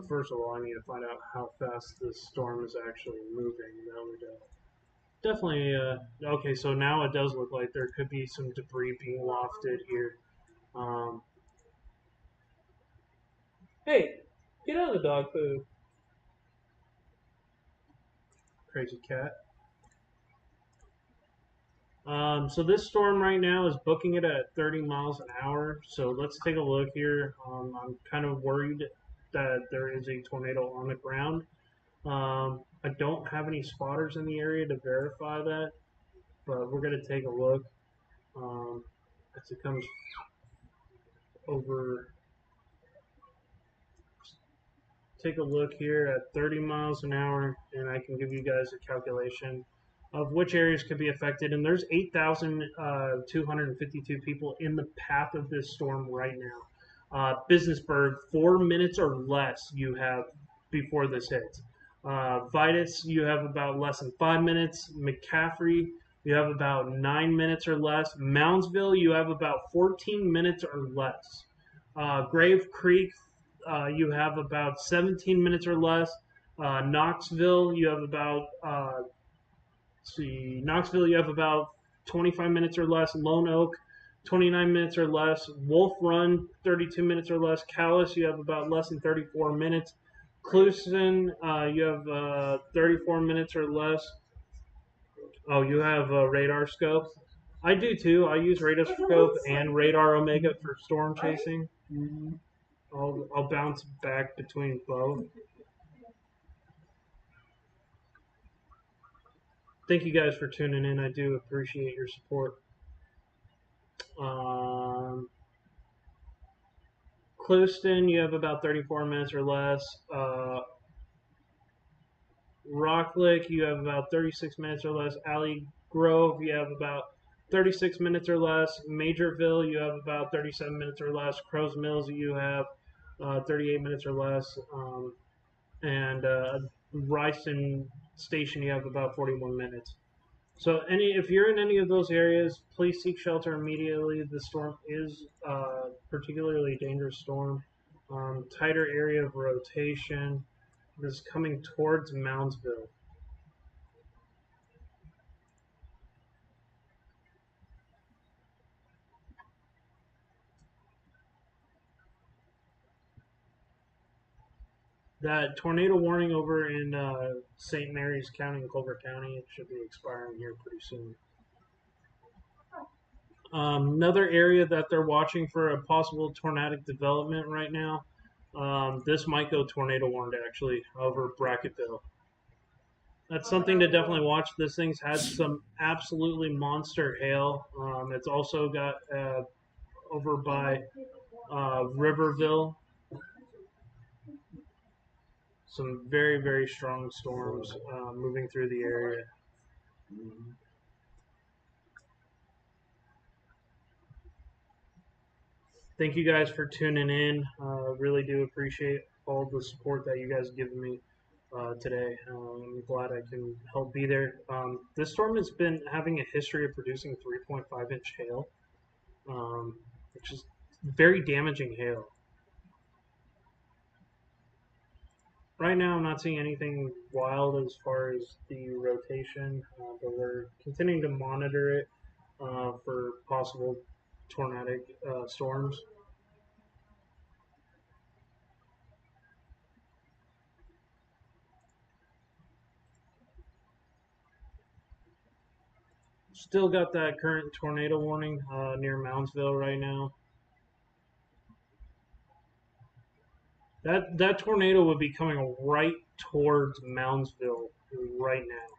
First of all, I need to find out how fast this storm is actually moving. That would definitely. Okay, so now it does look like there could be some debris being lofted here. Um, hey, get out of the dog food. Crazy cat. So this storm right now is booking it at 30 miles an hour. So let's take a look here. I'm kind of worried that there is a tornado on the ground. I don't have any spotters in the area to verify that, but we're going to take a look as it comes over. Take a look here at 30 miles an hour, and I can give you guys a calculation of which areas could be affected. And there's 8,252 people in the path of this storm right now. Businessburg, 4 minutes or less you have before this hits. Vitus, you have about less than 5 minutes. McCaffrey, you have about 9 minutes or less. Moundsville, you have about 14 minutes or less. Grave Creek, you have about 17 minutes or less. Knoxville, you have about Knoxville, you have about 25 minutes or less. Lone Oak, 29 minutes or less. Wolf Run, 32 minutes or less. Callis, you have about less than 34 minutes. Clewiston, you have 34 minutes or less. Oh, you have radar scope. I do too. I use radar scope and radar omega for storm chasing. I'll bounce back between both. Thank you guys for tuning in. I do appreciate your support. Clewiston, you have about 34 minutes or less. Rocklick, you have about 36 minutes or less. Alley Grove, you have about 36 minutes or less. Majorville, you have about 37 minutes or less. Crows Mills, you have 38 minutes or less. And Ryston Station, you have about 41 minutes. So, if you're in any of those areas, please seek shelter immediately. The storm is a particularly dangerous storm. Tighter area of rotation. This is coming towards Moundsville. That tornado warning over in St. Mary's County and Culver County, it should be expiring here pretty soon. Another area that they're watching for a possible tornadic development right now. This might go tornado warned actually over Bracketville. That's something to definitely watch. This thing's had some absolutely monster hail. It's also got over by Riverville some very, very strong storms moving through the area. Thank you guys for tuning in. Really do appreciate all the support that you guys have given me today. I'm glad I can help be there. This storm has been having a history of producing 3.5-inch hail, which is very damaging hail. Right now, I'm not seeing anything wild as far as the rotation, but we're continuing to monitor it for possible tornadic storms. Still got that current tornado warning near Moundsville right now. That tornado would be coming right towards Moundsville right now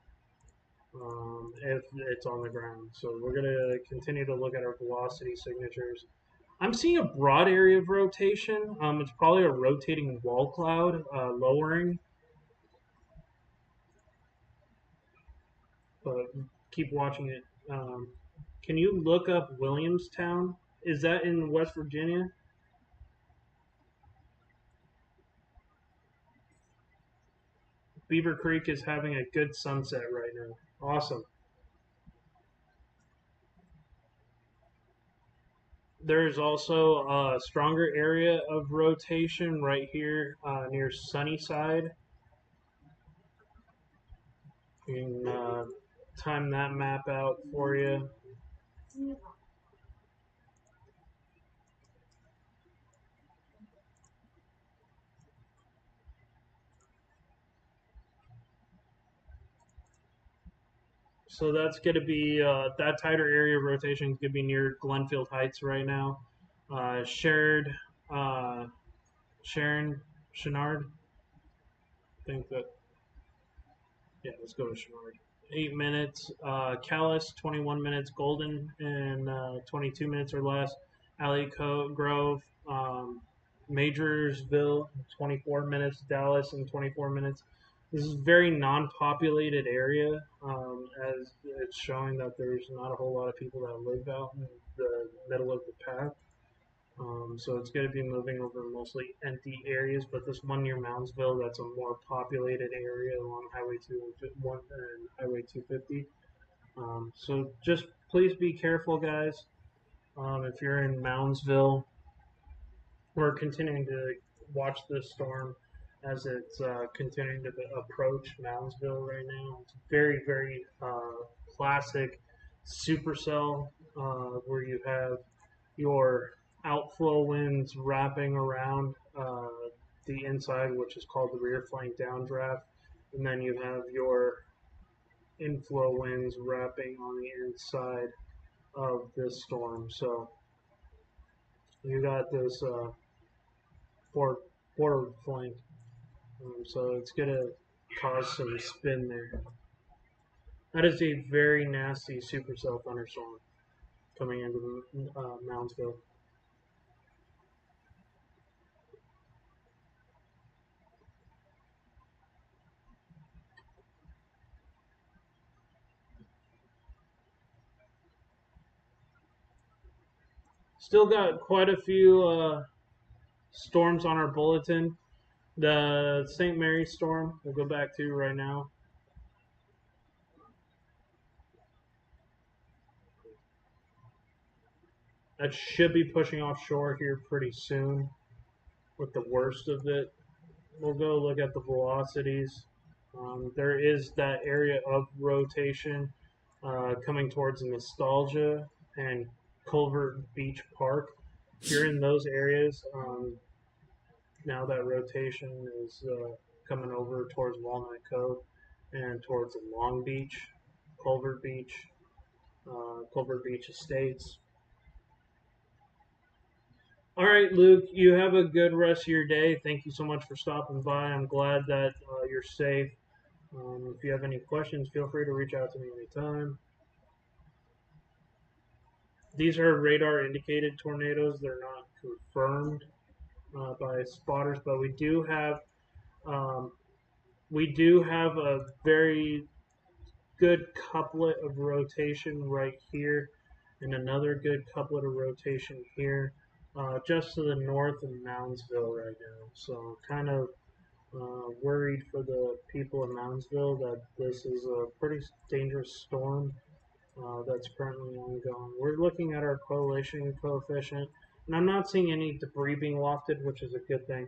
if it's on the ground. So we're gonna continue to look at our velocity signatures. I'm seeing a broad area of rotation. It's probably a rotating wall cloud lowering, but keep watching it. Can you look up Williamstown? Is that in West Virginia? Beaver Creek is having a good sunset right now. Awesome. There's also a stronger area of rotation right here near Sunnyside. You can time that map out for you. So that's going to be that tighter area of rotation is going to be near Glenfield Heights right now. Shared, Sharon, Chenard. I think that, yeah, let's go with Chenard. 8 minutes. Callis, 21 minutes. Golden, in 22 minutes or less. Alley Grove, Majorsville, 24 minutes. Dallas, in 24 minutes. This is a very non-populated area, as it's showing that there's not a whole lot of people that live out in the middle of the path. So it's going to be moving over mostly empty areas, but this one near Moundsville, that's a more populated area along Highway 201 and Highway 250. So just please be careful, guys. If you're in Moundsville, we're continuing to watch this storm as it's continuing to approach Moundsville right now. It's very, very classic Supercell where you have your outflow winds wrapping around the inside, which is called the rear flank downdraft, and then you have your inflow winds wrapping on the inside of this storm. So you got this forward flank, so it's gonna cause some spin there. That is a very nasty supercell thunderstorm coming into Moundsville. Still got quite a few storms on our bulletin. The St. Mary's storm we'll go back to right now. That should be pushing offshore here pretty soon with the worst of it. We'll go look at the velocities. There is that area of rotation coming towards Nostalgia and Culver Beach Park. If you're in those areas, Now that rotation is coming over towards Walnut Cove and towards Long Beach, Culver Beach, Culver Beach Estates. All right, Luke, you have a good rest of your day. Thank you so much for stopping by. I'm glad that you're safe. If you have any questions, feel free to reach out to me anytime. These are radar indicated tornadoes. They're not confirmed by spotters, but um, we do have a very good couplet of rotation right here, and another good couplet of rotation here, just to the north of Moundsville right now. So I'm kind of worried for the people in Moundsville that this is a pretty dangerous storm that's currently ongoing. We're looking at our correlation coefficient, and I'm not seeing any debris being wafted, which is a good thing.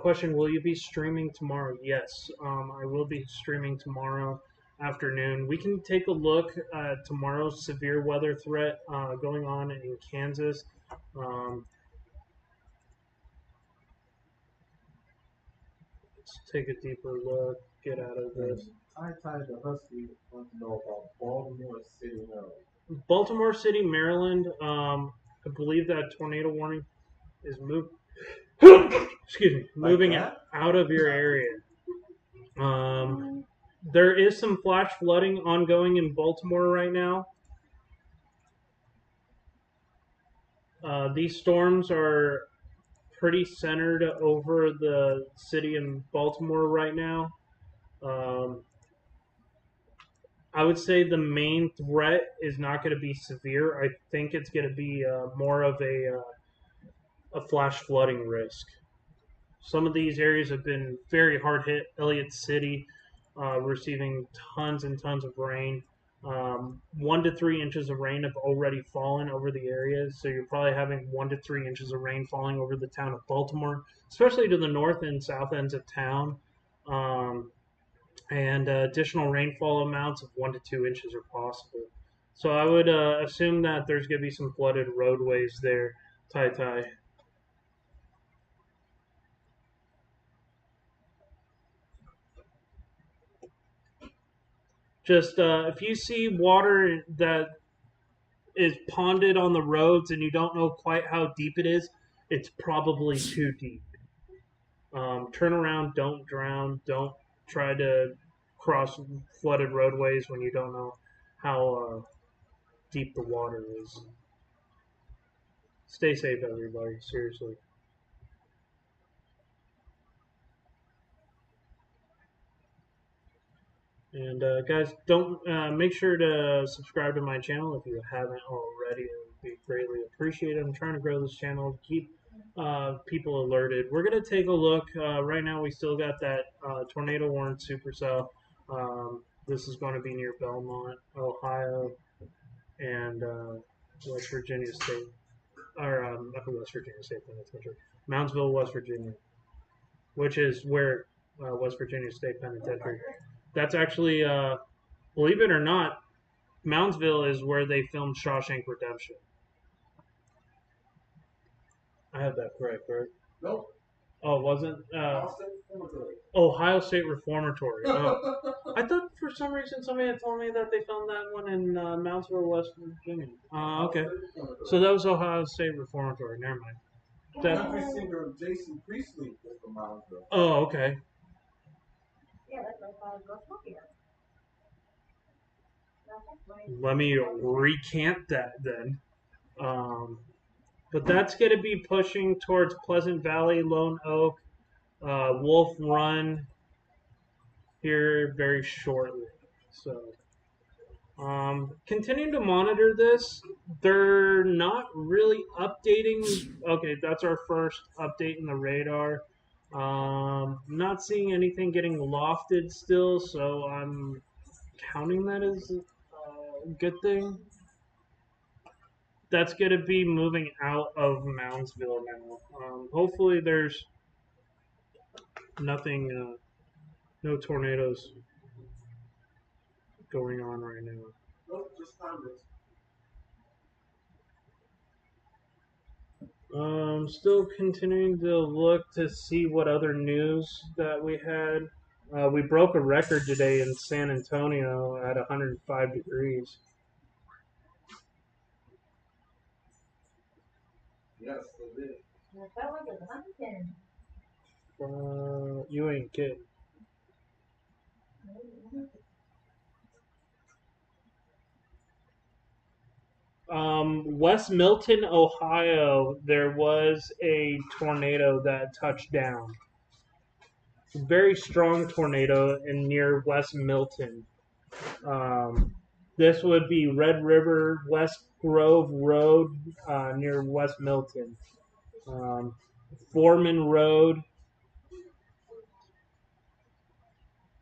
Question: will you be streaming tomorrow? Yes, I will be streaming tomorrow afternoon. We can take a look at tomorrow's severe weather threat going on in Kansas. Um, let's take a deeper look. Get out of this.
I tied the Husky want to know about Baltimore City, Maryland.
Baltimore City, Maryland. I believe that tornado warning is moved. Excuse me, moving out of your area. There is some flash flooding ongoing in Baltimore right now. These storms are pretty centered over the city in Baltimore right now. I would say the main threat is not going to be severe. I think it's going to be more of a flash flooding risk. Some of these areas have been very hard hit. Elliott City receiving tons and tons of rain. 1 to 3 inches of rain have already fallen over the area, so you're probably having 1 to 3 inches of rain falling over the town of Baltimore, especially to the north and south ends of town. And additional rainfall amounts of 1 to 2 inches are possible. So I would assume that there's going to be some flooded roadways there, Tai. Just if you see water that is ponded on the roads and you don't know quite how deep it is, it's probably too deep. Turn around, don't drown, don't try to cross flooded roadways when you don't know how deep the water is. Stay safe, everybody. Seriously. And guys, don't make sure to subscribe to my channel if you haven't already. It would be greatly appreciated. I'm trying to grow this channel, keep people alerted. We're gonna take a look. Right now, we still got that tornado warning Supercell. This is going to be near Belmont, Ohio, and West Virginia State, or not West Virginia State Penitentiary, Moundsville, West Virginia, which is where West Virginia State Penitentiary. That's actually, believe it or not, Moundsville is where they filmed Shawshank Redemption. I have that correct, right?
Nope.
Oh, it wasn't? Ohio State Reformatory. Oh. I thought for some reason somebody had told me that they filmed that one in Moundsville, West Virginia. Okay. So that was Ohio State Reformatory. Never mind.
Country singer Jason Priestley is from Moundsville.
Oh, okay.
Yeah, that's my father's go smoking.
Let me recant that then. But that's going to be pushing towards Pleasant Valley, Lone Oak, Wolf Run here very shortly. So, continuing to monitor this. They're not really updating. Okay, that's our first update in the radar. Not seeing anything getting lofted still, so I'm counting that as a good thing. That's going to be moving out of Moundsville now. Hopefully there's nothing, no tornadoes going on right now.
Nope, just comments.
Still continuing to look to see what other news that we had. We broke a record today in San Antonio at 105 degrees.
Yes, it is.
That one was 110.
You ain't kidding. West Milton, Ohio, there was a tornado that touched down. Very strong tornado in near West Milton. This would be Red River, West Grove Road, near West Milton. Foreman Road,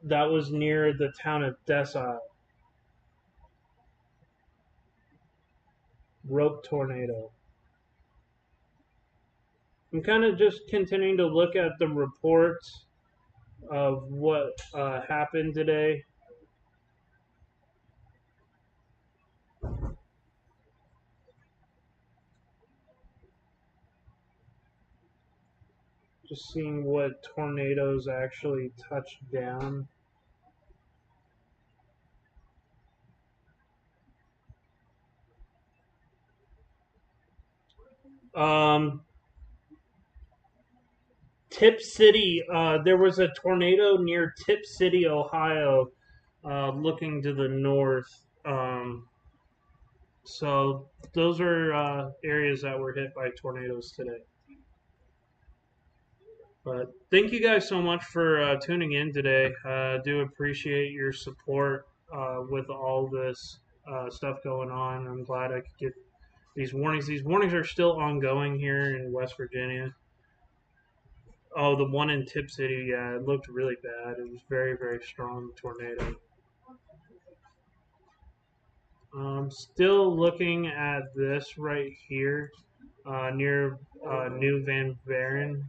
that was near the town of Desile. Rope tornado. I'm kind of just continuing to look at the reports of what happened today. Just seeing what tornadoes actually touched down. Tip City, there was a tornado near Tip City, Ohio, looking to the north. So those are areas that were hit by tornadoes today. But thank you guys so much for tuning in today. Do appreciate your support with all this stuff going on. I'm glad I could get these warnings. These warnings are still ongoing here in West Virginia. Oh, the one in Tip City, yeah, it looked really bad. It was very, very strong tornado. Still looking at this right here near New Van Buren.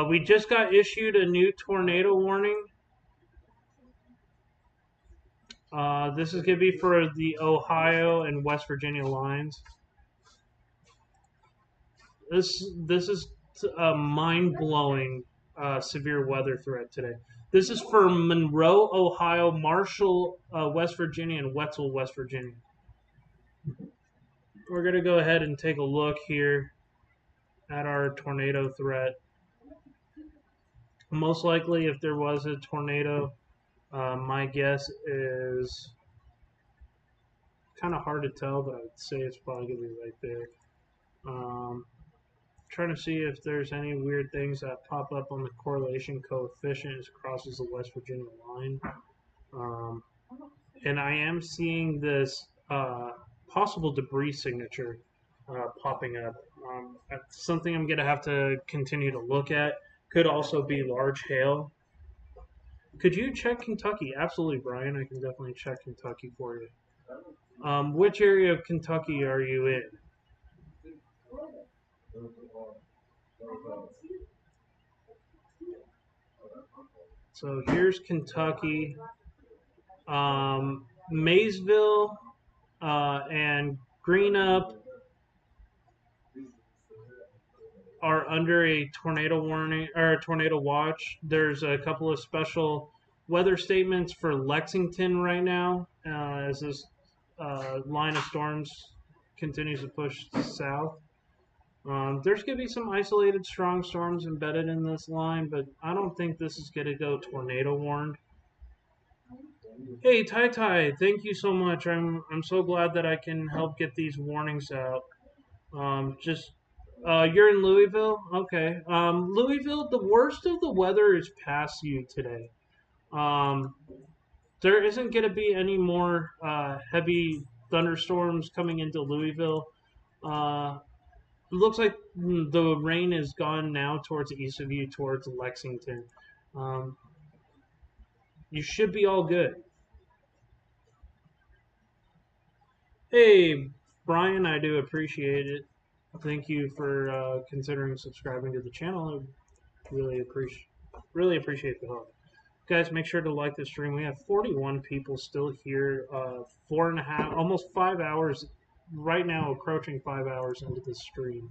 We just got issued a new tornado warning. This is going to be for the Ohio and West Virginia lines. This is a mind-blowing severe weather threat today. This is for Monroe, Ohio, Marshall, West Virginia, and Wetzel, West Virginia. We're going to go ahead and take a look here at our tornado threat. Most likely, if there was a tornado, my guess is kind of hard to tell, but I'd say it's probably going to be right there. Trying to see if there's any weird things that pop up on the correlation coefficient as it crosses the West Virginia line. And I am seeing this possible debris signature popping up. That's something I'm going to have to continue to look at. Could also be large hail. Could you check Kentucky? Absolutely, Brian. I can definitely check Kentucky for you. Which area of Kentucky are you in? So here's Kentucky. Maysville and Greenup are under a tornado warning or a tornado watch. There's a couple of special weather statements for Lexington right now as this line of storms continues to push south. There's going to be some isolated strong storms embedded in this line, but I don't think this is going to go tornado warned. Hey, Tai Tai, thank you so much. I'm so glad that I can help get these warnings out. You're in Louisville? Okay. Louisville, the worst of the weather is past you today. There isn't going to be any more heavy thunderstorms coming into Louisville. It looks like the rain is gone now towards the east of you, towards Lexington. You should be all good. Hey, Brian, I do appreciate it. Thank you for considering subscribing to the channel. I really appreciate the help. Guys, make sure to like the stream. We have 41 people still here. 4.5, almost 5 hours right now, approaching 5 hours into the stream.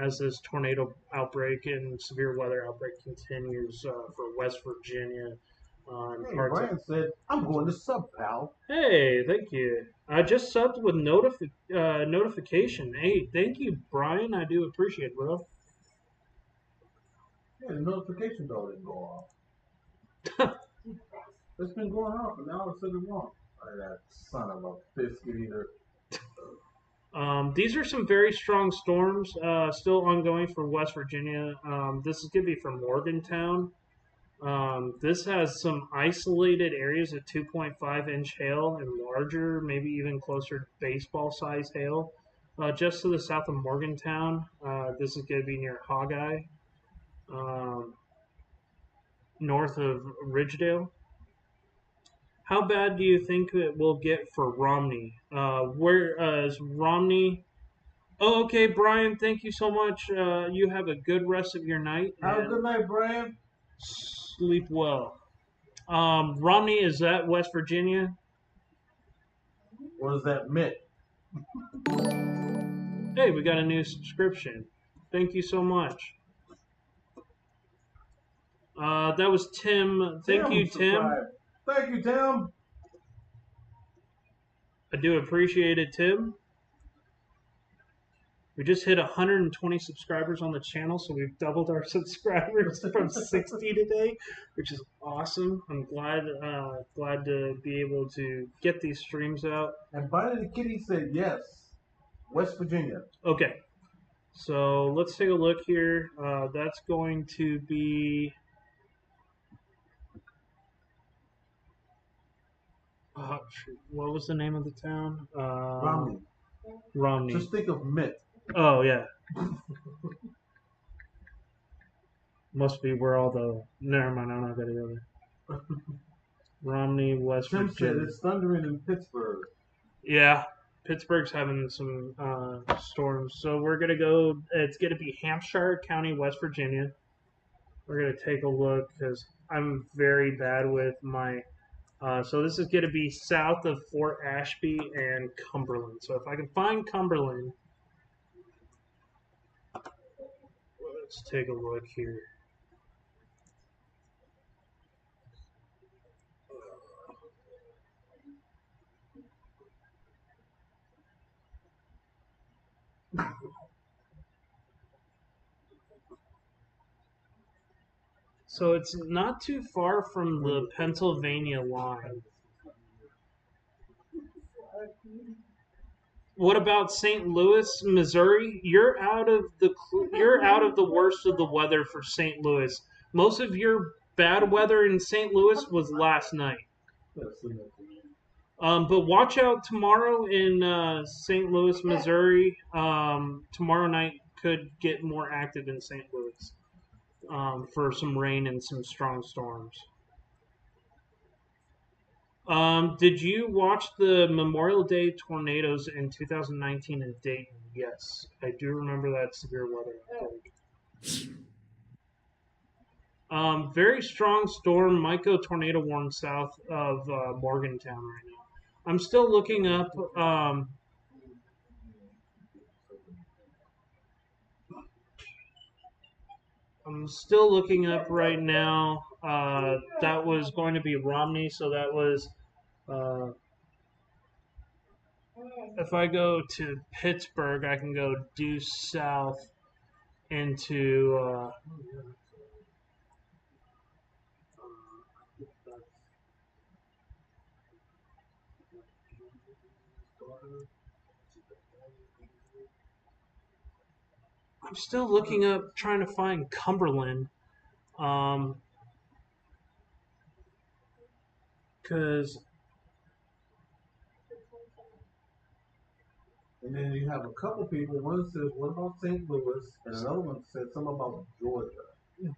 as this tornado outbreak and severe weather outbreak continues for West Virginia. And
Hey,
parts of
Brian said, I'm going to sub, pal.
Hey, thank you. I just subbed with notification. Hey, thank you, Brian. I do appreciate it, bro.
Yeah, the notification bell didn't go off. It's been going off, and now it's sitting wrong. Oh, that son of a biscuit eater.
These are some very strong storms still ongoing for West Virginia. This is going to be from Morgantown. This has some isolated areas of 2.5-inch hail and larger, maybe even closer to baseball-size hail. Just to the south of Morgantown, this is going to be near Hawkeye, north of Ridgedale. How bad do you think it will get for Romney? Where is Romney? Oh, okay, Brian. Thank you so much. You have a good rest of your night.
Have a good night, Brian.
Sleep well. Romney is at West Virginia.
What is that mitt?
Hey, we got a new subscription. Thank you so much. That was Tim. Thank you, Tim.
Thank you, Tim.
I do appreciate it, Tim. We just hit 120 subscribers on the channel, so we've doubled our subscribers from 60 today, which is awesome. I'm glad to be able to get these streams out.
And Biden the Kitty said yes. West Virginia.
Okay, so let's take a look here. That's going to be... what was the name of the town?
Romney.
Romney.
Just think of Mitt.
Oh, yeah. Must be where all the... Never mind, I'm not going to go there. Romney, West
Tim
Virginia.
said it's thundering in Pittsburgh.
Yeah, Pittsburgh's having some storms. So we're going to go... It's going to be Hampshire County, West Virginia. We're going to take a look because I'm very bad with my... so this is going to be south of Fort Ashby and Cumberland. So if I can find Cumberland... Let's take a look here. So it's not too far from the Pennsylvania line. What about St. Louis, Missouri? You're out of the worst of the weather for St. Louis. Most of your bad weather in St. Louis was last night. But watch out tomorrow in St. Louis, Missouri. Tomorrow night could get more active in St. Louis for some rain and some strong storms. Did you watch the Memorial Day tornadoes in 2019 in Dayton? Yes, I do remember that severe weather outbreak. Very strong storm, Micro tornado warning south of Morgantown right now. I'm still looking up. I'm still looking up right now. That was going to be Romney, so that was. If I go to Pittsburgh, I can go due south into. I'm still looking up, trying to find Cumberland. Because.
And then you have a couple people. One says, "What about St. Louis?" And another one said something about Georgia.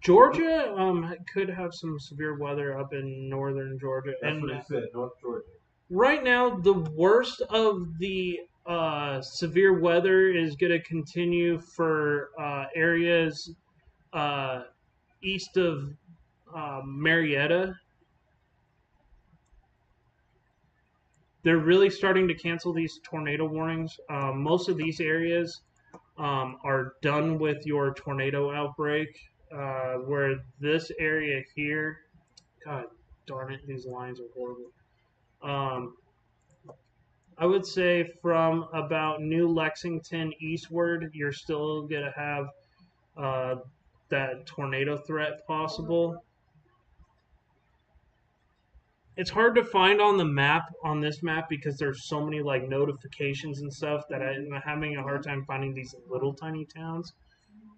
Georgia could have some severe weather up in northern Georgia.
That's what they said, North Georgia.
Right now, the worst of the severe weather is going to continue for areas east of Marietta. They're really starting to cancel these tornado warnings. Most of these areas are done with your tornado outbreak. Where this area here, God darn it, these lines are horrible. I would say from about New Lexington eastward, you're still going to have uh, that tornado threat possible. It's hard to find on the map, on this map, because there's so many like notifications and stuff that I'm having a hard time finding these little tiny towns.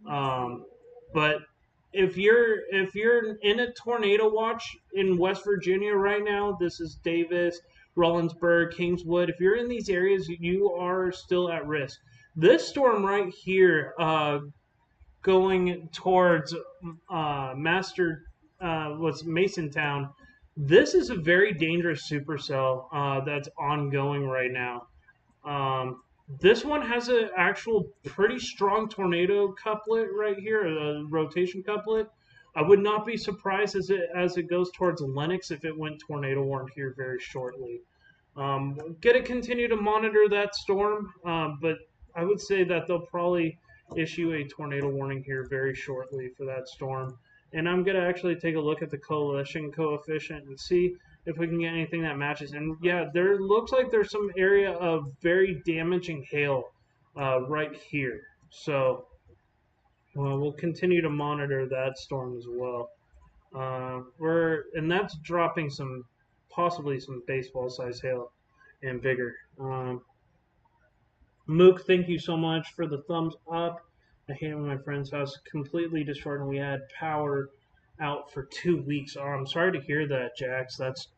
But if you're in a tornado watch in West Virginia right now, this is Davis, Rollinsburg, Kingswood. If you're in these areas, you are still at risk. This storm right here, going towards Master, what's Masontown. This is a very dangerous supercell that's ongoing right now. This one has an actual pretty strong tornado couplet right here, a rotation couplet. I would not be surprised as it goes towards Lennox if it went tornado warned here very shortly. Gonna continue to monitor that storm, but I would say that they'll probably issue a tornado warning here very shortly for that storm. And I'm gonna actually take a look at the coalition coefficient and see if we can get anything that matches. And yeah, there looks like there's some area of very damaging hail right here. So we'll continue to monitor that storm as well. And that's dropping possibly some baseball size hail and bigger. Mook, thank you so much for the thumbs up. I hate when my friend's house completely destroyed and we had power out for 2 weeks. Oh, I'm sorry to hear that, Jax. That's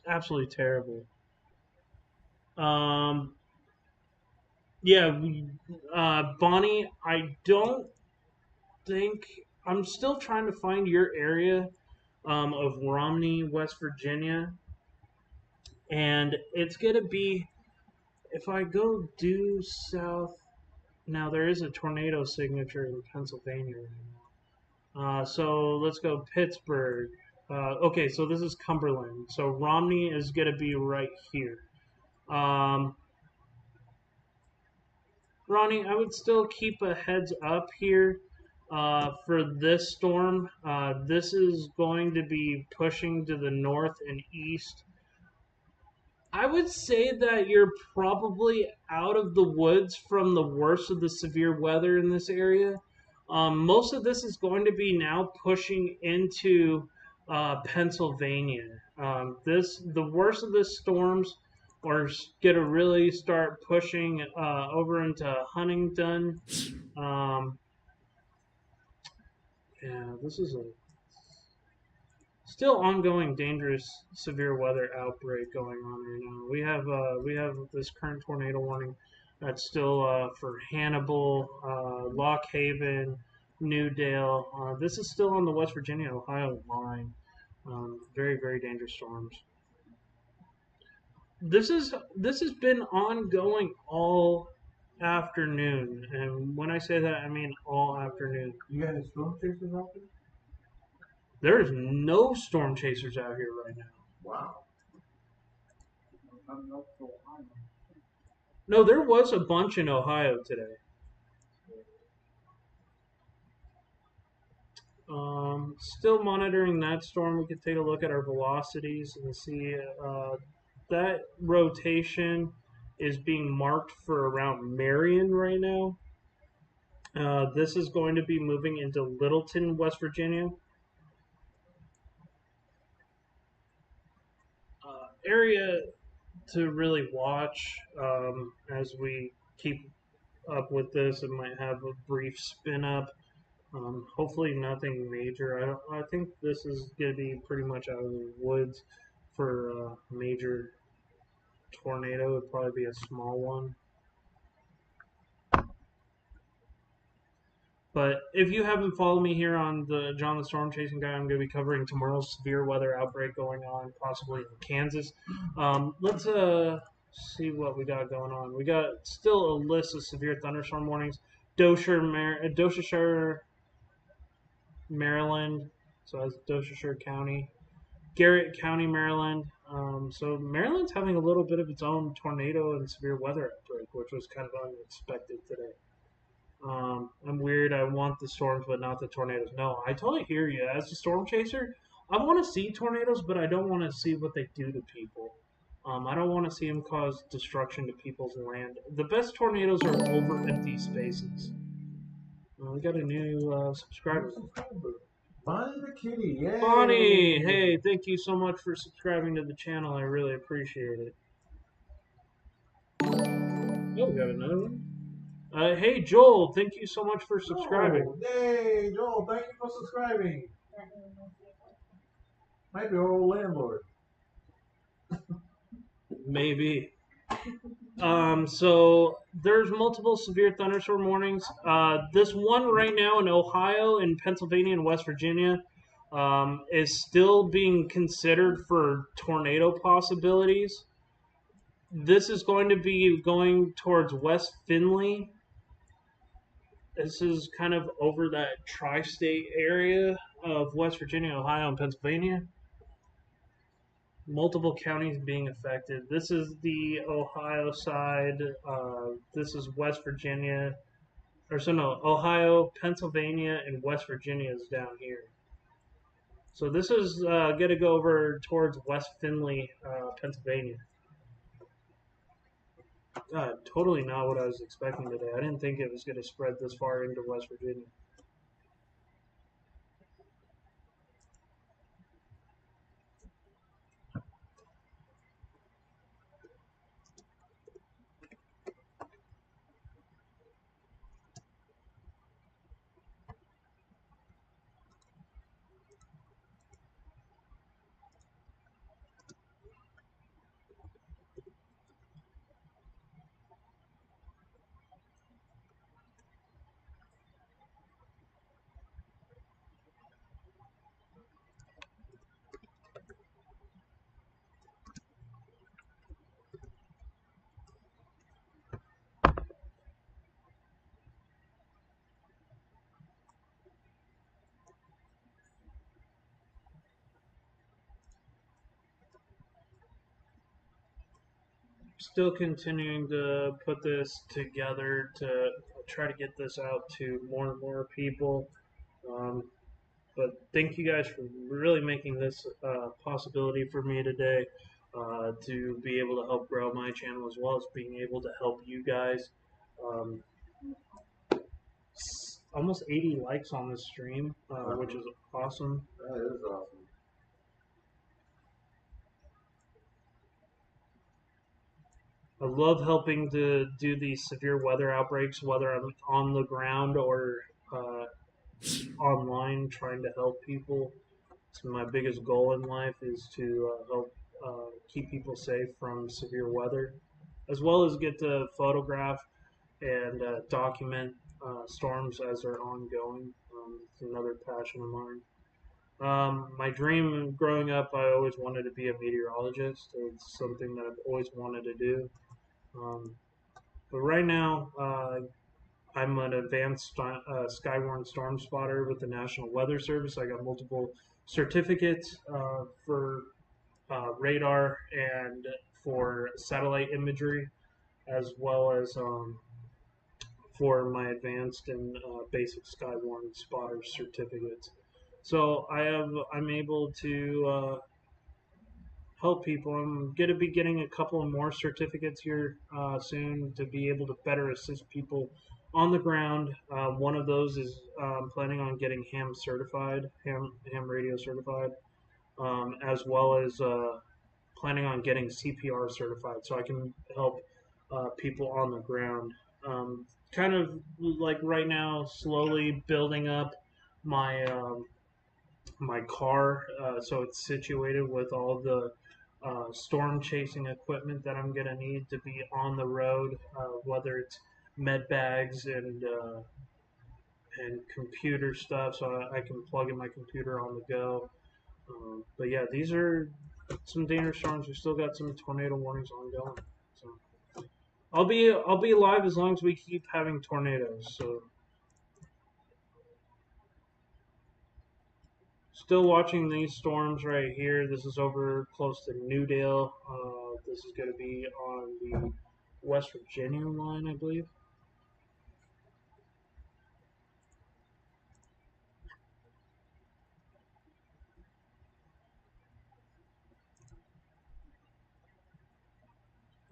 absolutely terrible. Yeah, Bonnie, I don't think I'm still trying to find your area of Romney, West Virginia, and it's gonna be if I go due south. Now there is a tornado signature in Pennsylvania right now. So let's go Pittsburgh. Okay, so this is Cumberland. So Romney is gonna be right here. Ronnie, I would still keep a heads up here for this storm. This is going to be pushing to the north and east. I would say that you're probably out of the woods from the worst of the severe weather in this area. Most of this is going to be now pushing into Pennsylvania. The worst of the storms are going to really start pushing over into Huntingdon. Yeah, this is a still ongoing dangerous severe weather outbreak going on right now. We have this current tornado warning that's still for Hannibal, Lock Haven, Newdale. This is still on the West Virginia Ohio line. Very very dangerous storms. This has been ongoing all afternoon, and when I say that, I mean all afternoon.
You got any storm chasers out there?
There is no storm chasers out here right now.
Wow.
No, there was a bunch in Ohio today. Still monitoring that storm. We could take a look at our velocities and see that rotation is being marked for around Marion right now. This is going to be moving into Littleton, West Virginia. Area to really watch as we keep up with this. It might have a brief spin up. Hopefully nothing major. I think this is going to be pretty much out of the woods for a major tornado. It would probably be a small one. But if you haven't followed me here on the John the Storm Chasing Guy, I'm going to be covering tomorrow's severe weather outbreak going on, possibly in Kansas. Let's see what we got going on. We got still a list of severe thunderstorm warnings. Dorsetshire, Maryland, so that's Dorsetshire County. Garrett County, Maryland. So Maryland's having a little bit of its own tornado and severe weather outbreak, which was kind of unexpected today. I'm weird. I want the storms, but not the tornadoes. No, I totally hear you. As a storm chaser, I want to see tornadoes, but I don't want to see what they do to people. I don't want to see them cause destruction to people's land. The best tornadoes are over empty spaces. We got a new subscriber.
Bonnie the kitty, yay!
Bonnie, hey, thank you so much for subscribing to the channel. I really appreciate it. Oh, we got another one. Hey, Joel, thank you so much for subscribing.
Oh, yay, Joel, thank you for subscribing. Might be our old landlord.
Maybe. So there's multiple severe thunderstorm warnings. This one right now in Ohio, in Pennsylvania, and West Virginia is still being considered for tornado possibilities. This is going to be going towards West Findlay. This is kind of over that tri-state area of West Virginia, Ohio, and Pennsylvania. Multiple counties being affected. This is the Ohio side. This is West Virginia. Ohio, Pennsylvania, and West Virginia is down here. So this is going to go over towards West Findlay, Pennsylvania. God, totally not what I was expecting today. I didn't think it was going to spread this far into West Virginia. Still continuing to put this together to try to get this out to more and more people. But thank you guys for really making this a possibility for me today to be able to help grow my channel as well as being able to help you guys. Um, Almost 80 likes on this stream, which is awesome.
That is awesome.
I love helping to do these severe weather outbreaks, whether I'm on the ground or uh, online trying to help people. So my biggest goal in life is to help keep people safe from severe weather, as well as get to photograph and document storms as they're ongoing. It's another passion of mine. My dream growing up, I always wanted to be a meteorologist. It's something that I've always wanted to do. But right now, I'm an advanced Skywarn storm spotter with the National Weather Service. I got multiple certificates for radar and for satellite imagery, as well as for my advanced and basic Skywarn spotter certificates. So I'm able to help people. I'm going to be getting a couple more certificates here soon to be able to better assist people on the ground. One of those is planning on getting ham radio certified, as well as planning on getting CPR certified so I can help people on the ground. Kind of like right now, slowly building up my my car so it's situated with all the storm chasing equipment that I'm gonna need to be on the road, whether it's med bags and computer stuff, so I can plug in my computer on the go. But yeah, these are some dangerous storms. We still got some tornado warnings ongoing. So I'll be alive as long as we keep having tornadoes. So still watching these storms right here. This is over close to Newdale. This is going to be on the West Virginia line, I believe.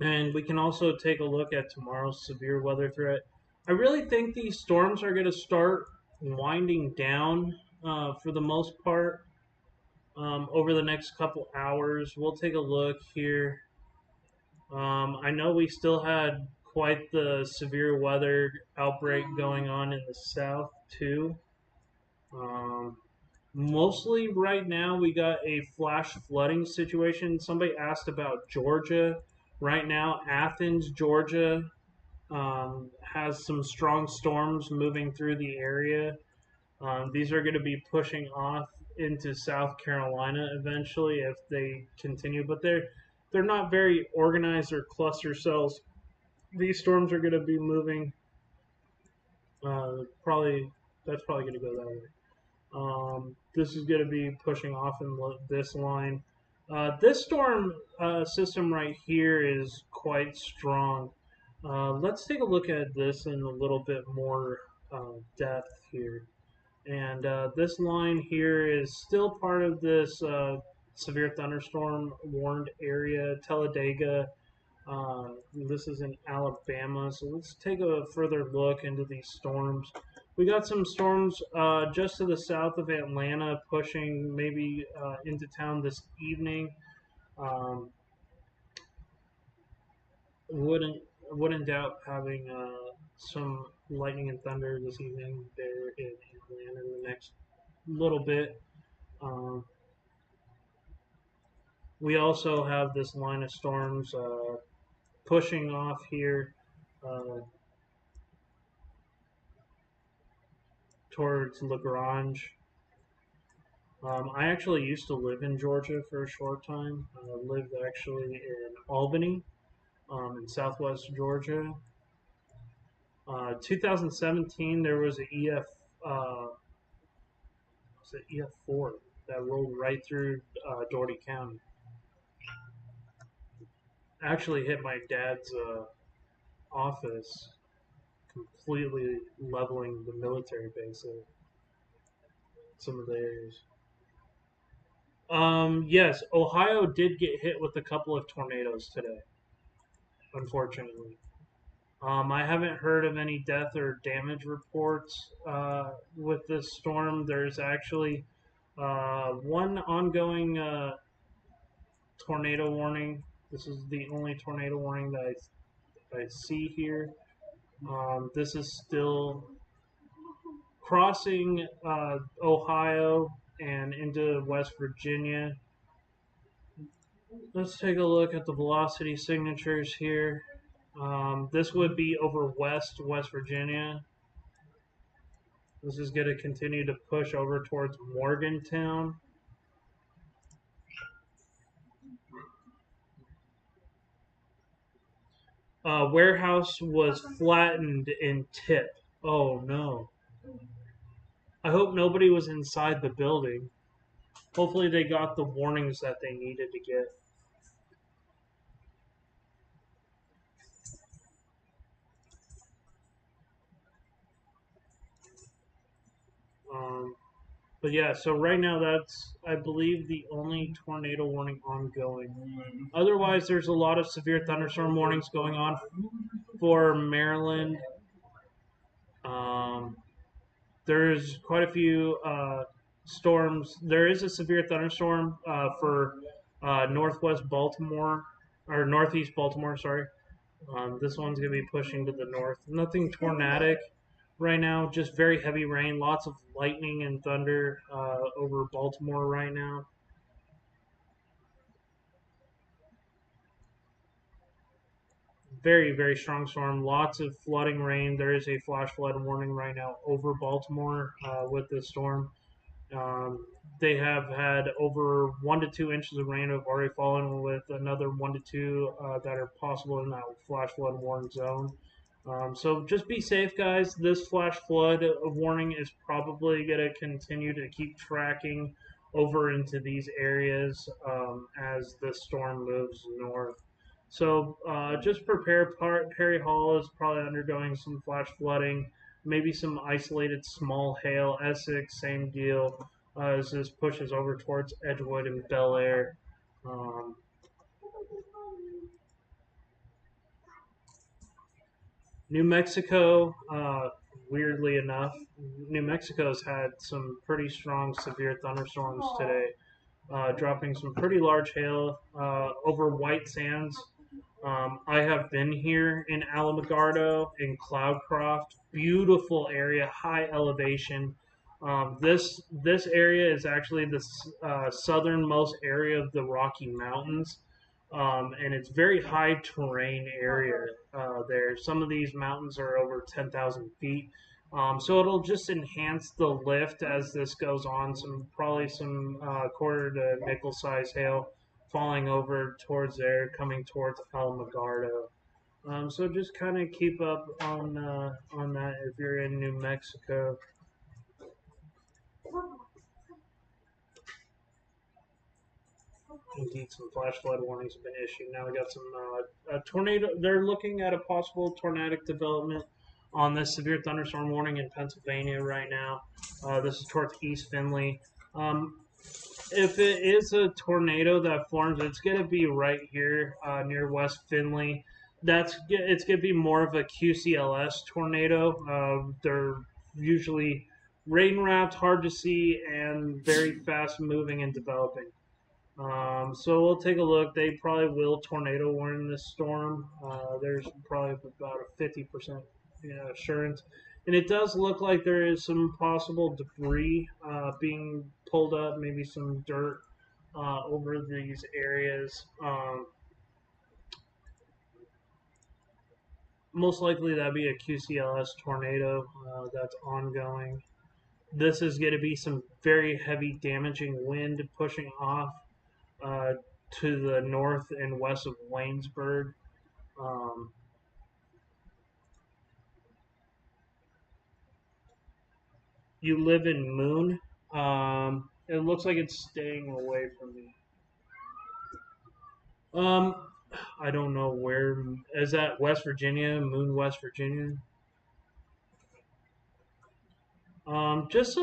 And we can also take a look at tomorrow's severe weather threat. I really think these storms are going to start winding down for the most part over the next couple hours. We'll take a look here. I know we still had quite the severe weather outbreak going on in the south, too. Um, Mostly right now, we got a flash flooding situation. Somebody asked about Georgia. Right now, Athens, Georgia, has some strong storms moving through the area. These are going to be pushing off into South Carolina eventually if they continue, but they're not very organized or cluster cells. These storms are going to be moving. Probably that's probably going to go that way. This is going to be pushing off in this line. This storm system right here is quite strong. Let's take a look at this in a little bit more depth here. And this line here is still part of this severe thunderstorm warned area, Talladega. This is in Alabama, so let's take a further look into these storms. We got some storms just to the south of Atlanta pushing maybe into town this evening. Um, wouldn't doubt having some lightning and thunder this evening there in Atlanta in the next little bit. Um, we also have this line of storms pushing off here towards LaGrange. I actually used to live in Georgia for a short time. I lived actually in Albany, in southwest Georgia. 2017, there was an was it EF4 that rolled right through Doherty County. Actually hit my dad's office, completely leveling the military base of some of the areas. Yes, Ohio did get hit with a couple of tornadoes today, unfortunately. I haven't heard of any death or damage reports with this storm. There's actually one ongoing tornado warning. This is the only tornado warning that I see here. This is still crossing Ohio and into West Virginia. Let's take a look at the velocity signatures here. This would be over West Virginia. This is going to continue to push over towards Morgantown. Warehouse was flattened in tip. Oh no. I hope nobody was inside the building. Hopefully they got the warnings that they needed to get. But yeah, so right now that's, I believe, the only tornado warning ongoing. Otherwise, there's a lot of severe thunderstorm warnings going on for Maryland. There's quite a few storms. There is a severe thunderstorm for northwest Baltimore, or northeast Baltimore, sorry. This one's going to be pushing to the north. Nothing tornadic right now, just very heavy rain, lots of lightning and thunder over Baltimore right now. Very, very strong storm, lots of flooding rain. There is a flash flood warning right now over Baltimore with this storm. Um, they have had over 1 to 2 inches of rain have already fallen, with another 1 to 2 that are possible in that flash flood warning zone. So just be safe, guys. This flash flood warning is probably going to continue to keep tracking over into these areas as the storm moves north. So just prepare. Perry Hall is probably undergoing some flash flooding, maybe some isolated small hail. Essex, same deal as this pushes over towards Edgewood and Bel Air. Um, New Mexico, weirdly enough, New Mexico's had some pretty strong, severe thunderstorms today, dropping some pretty large hail over White Sands. I have been here in Alamogordo, in Cloudcroft, beautiful area, high elevation. This area is actually the southernmost area of the Rocky Mountains, and it's very high terrain area there. Some of these mountains are over 10,000 feet. So it'll just enhance the lift as this goes on. Probably some quarter to nickel size hail falling over towards there, coming towards Alamogordo. So just kind of keep up on that if you're in New Mexico. Indeed, some flash flood warnings have been issued. Now we got some tornado. They're looking at a possible tornadic development on this severe thunderstorm warning in Pennsylvania right now. This is towards East Findlay. If it is a tornado that forms, it's going to be right here near West Findlay. It's going to be more of a QCLS tornado. They're usually rain wrapped, hard to see, and very fast moving and developing. So we'll take a look. They probably will tornado warn this storm. There's probably about a 50% assurance. And it does look like there is some possible debris being pulled up, maybe some dirt over these areas. Most likely that'd be a QCLS tornado that's ongoing. This is going to be some very heavy damaging wind pushing off to the north and west of Waynesburg. You live in Moon. It looks like it's staying away from me. I don't know where. Is that West Virginia? Moon, West Virginia? Just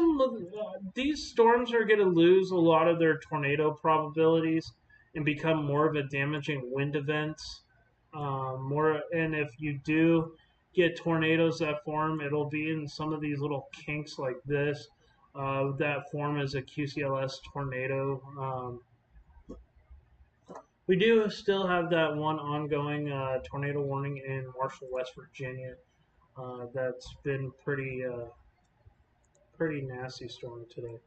these storms are going to lose a lot of their tornado probabilities and become more of a damaging wind event. And if you do get tornadoes that form, it'll be in some of these little kinks like this that form as a QCLS tornado. We do still have that one ongoing tornado warning in Marshall, West Virginia. That's been pretty nasty storm today.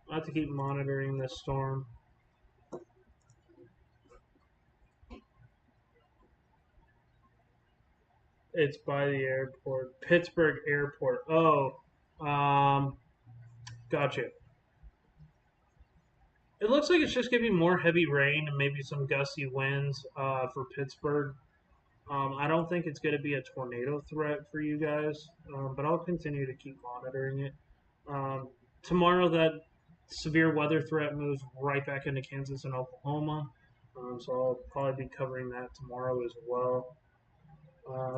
I have to keep monitoring this storm. It's by the airport, Pittsburgh Airport. Oh, gotcha. It looks like it's just going to be more heavy rain and maybe some gusty winds for Pittsburgh. I don't think it's going to be a tornado threat for you guys, but I'll continue to keep monitoring it. Tomorrow, that severe weather threat moves right back into Kansas and Oklahoma, so I'll probably be covering that tomorrow as well.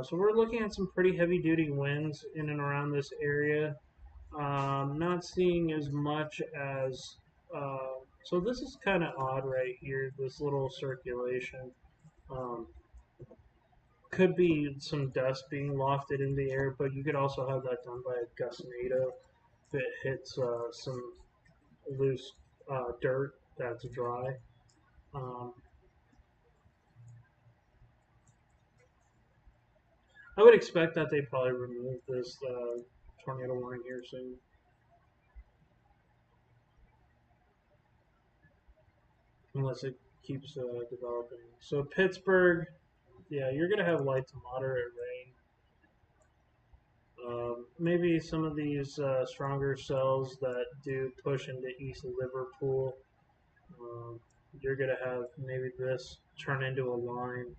So we're looking at some pretty heavy-duty winds in and around this area. Not seeing as much as... so this is kind of odd right here, this little circulation. Could be some dust being lofted in the air, but you could also have that done by a gustnado if it hits some loose dirt that's dry. I would expect that they probably remove this tornado warning here soon. Unless it keeps developing. So Pittsburgh, yeah, you're going to have light to moderate rain. Maybe some of these stronger cells that do push into East Liverpool, you're going to have maybe this turn into a line.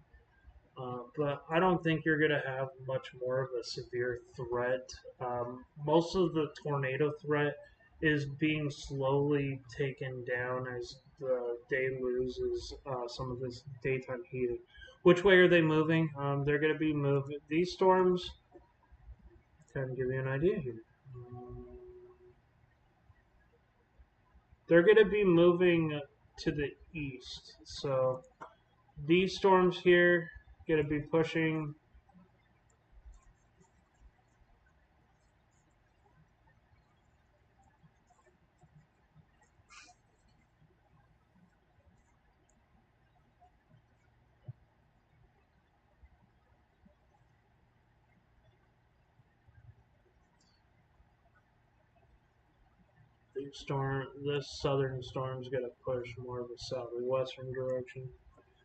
But I don't think you're going to have much more of a severe threat. Most of the tornado threat is being slowly taken down as the day loses some of this daytime heating. Which way are they moving? They're going to be moving. These storms, kind of give you an idea here. They're going to be moving to the east. So these storms here going to be pushing. This southern storm's going to push more of a southwestern direction.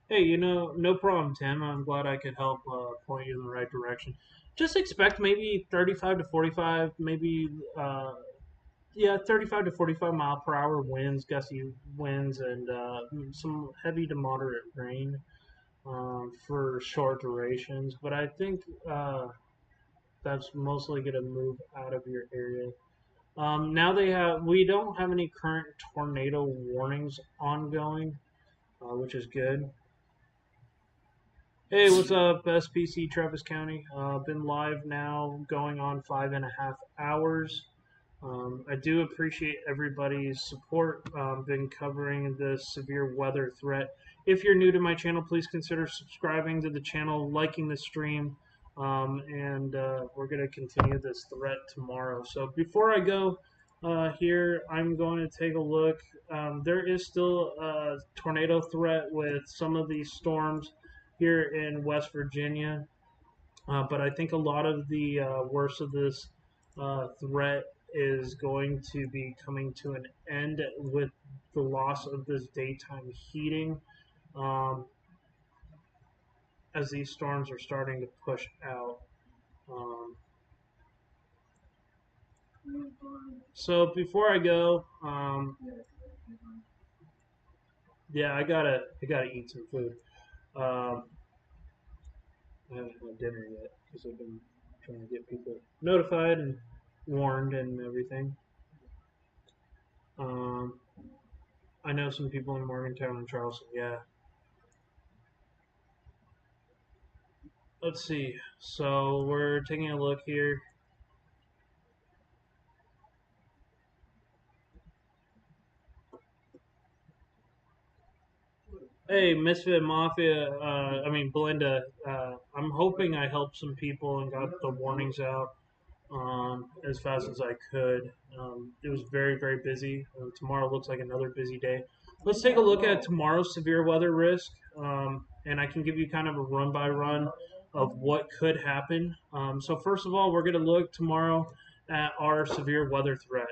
Hey, no problem, Tim. I'm glad I could help point you in the right direction. Just expect maybe 35 to 45, maybe, yeah, 35 to 45 mile per hour winds, gusty winds, and some heavy to moderate rain for short durations. But I think that's mostly going to move out of your area. Now we don't have any current tornado warnings ongoing, which is good. Hey, what's up, SPC Travis County? Been live now, going on 5.5 hours. I do appreciate everybody's support. Been covering the severe weather threat. If you're new to my channel, please consider subscribing to the channel, liking the stream, and we're going to continue this threat tomorrow. So before I go here, I'm going to take a look. There is still a tornado threat with some of these storms here in West Virginia, but I think a lot of the worst of this threat is going to be coming to an end with the loss of this daytime heating as these storms are starting to push out. So before I go, yeah, I gotta eat some food. I haven't had dinner yet because I've been trying to get people notified and warned and everything. I know some people in Morgantown and Charleston. Yeah. Let's see. So we're taking a look here. Hey, Misfit Mafia, Belinda, I'm hoping I helped some people and got the warnings out as fast as I could. It was very, very busy. Tomorrow looks like another busy day. Let's take a look at tomorrow's severe weather risk, and I can give you kind of a run-by-run of what could happen. So first of all, we're going to look tomorrow at our severe weather threat.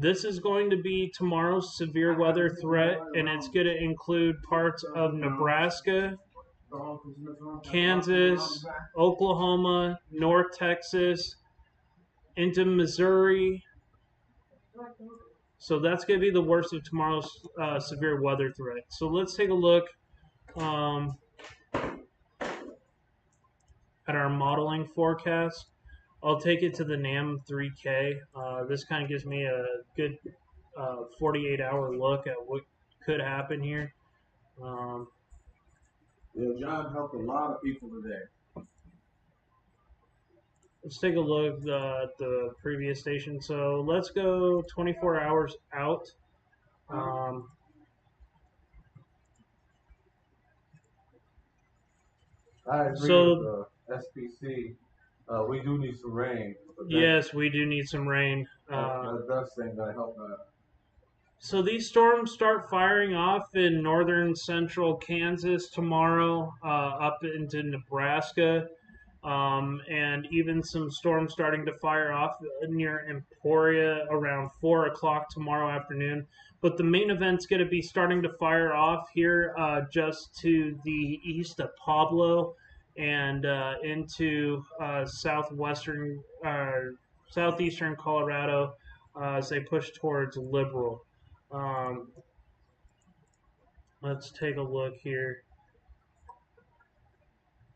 This is going to be tomorrow's severe weather threat, and it's going to include parts of Nebraska, Kansas, Oklahoma, North Texas, into Missouri. So that's going to be the worst of tomorrow's severe weather threat. So let's take a look at our modeling forecast. I'll take it to the NAM 3K. This kind of gives me a good 48-hour look at what could happen here.
Yeah, John helped a lot of people today.
Let's take a look at the previous station. So let's go 24 hours out.
I agree with the SPC. We do need some rain.
Yes, we do need some rain.
The dust thing that helped out.
So these storms start firing off in northern central Kansas tomorrow, up into Nebraska, and even some storms starting to fire off near Emporia around 4 o'clock tomorrow afternoon. But the main event's going to be starting to fire off here just to the east of Pablo and into southeastern Colorado as they push towards Liberal. Let's take a look here.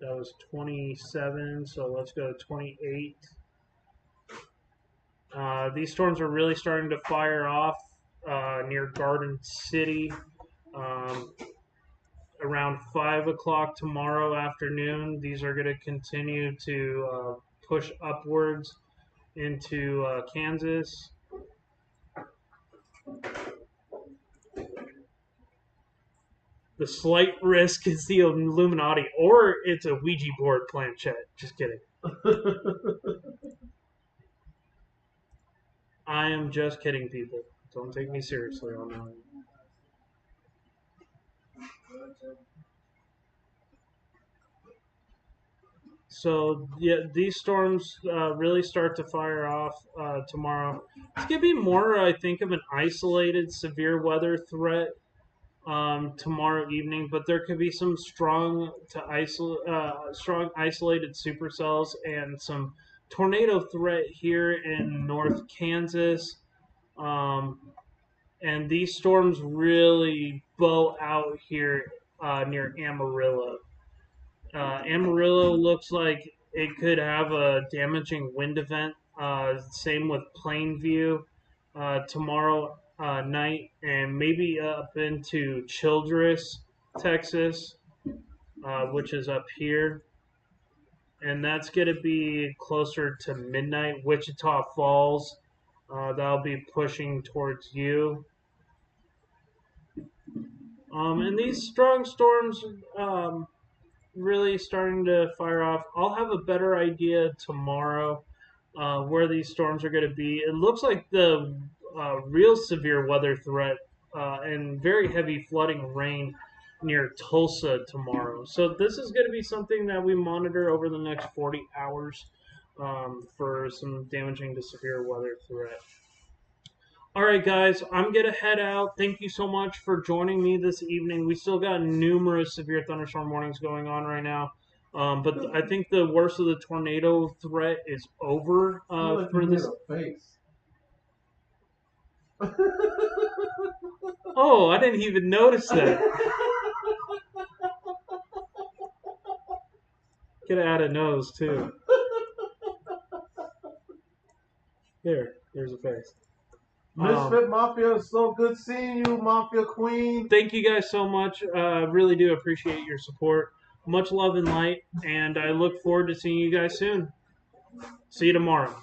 That was 27, so let's go 28. These storms are really starting to fire off near Garden City around 5 o'clock tomorrow afternoon. These are going to continue to push upwards into Kansas. The slight risk is the Illuminati, or it's a Ouija board planchette. Just kidding. I am just kidding, people. Don't take me seriously on that. So yeah, these storms really start to fire off tomorrow. It's gonna be more, I think, of an isolated severe weather threat tomorrow evening, but there could be some strong isolated supercells and some tornado threat here in North Kansas. Um, and these storms really bow out here near Amarillo. Amarillo looks like it could have a damaging wind event. Same with Plainview tomorrow night, and maybe up into Childress, Texas, which is up here. And that's going to be closer to midnight. Wichita Falls, that'll be pushing towards you. And these strong storms really starting to fire off. I'll have a better idea tomorrow where these storms are going to be. It looks like the real severe weather threat and very heavy flooding rain near Tulsa tomorrow. So this is going to be something that we monitor over the next 40 hours for some damaging to severe weather threat. All right, guys, I'm going to head out. Thank you so much for joining me this evening. We still got numerous severe thunderstorm warnings going on right now. But I think the worst of the tornado threat is over for this.
Face.
Oh, I didn't even notice that. Could have added a nose, too. There's a face.
Misfit Mafia, so good seeing you, Mafia Queen.
Thank you guys so much. Really do appreciate your support. Much love and light, and I look forward to seeing you guys soon. See you tomorrow.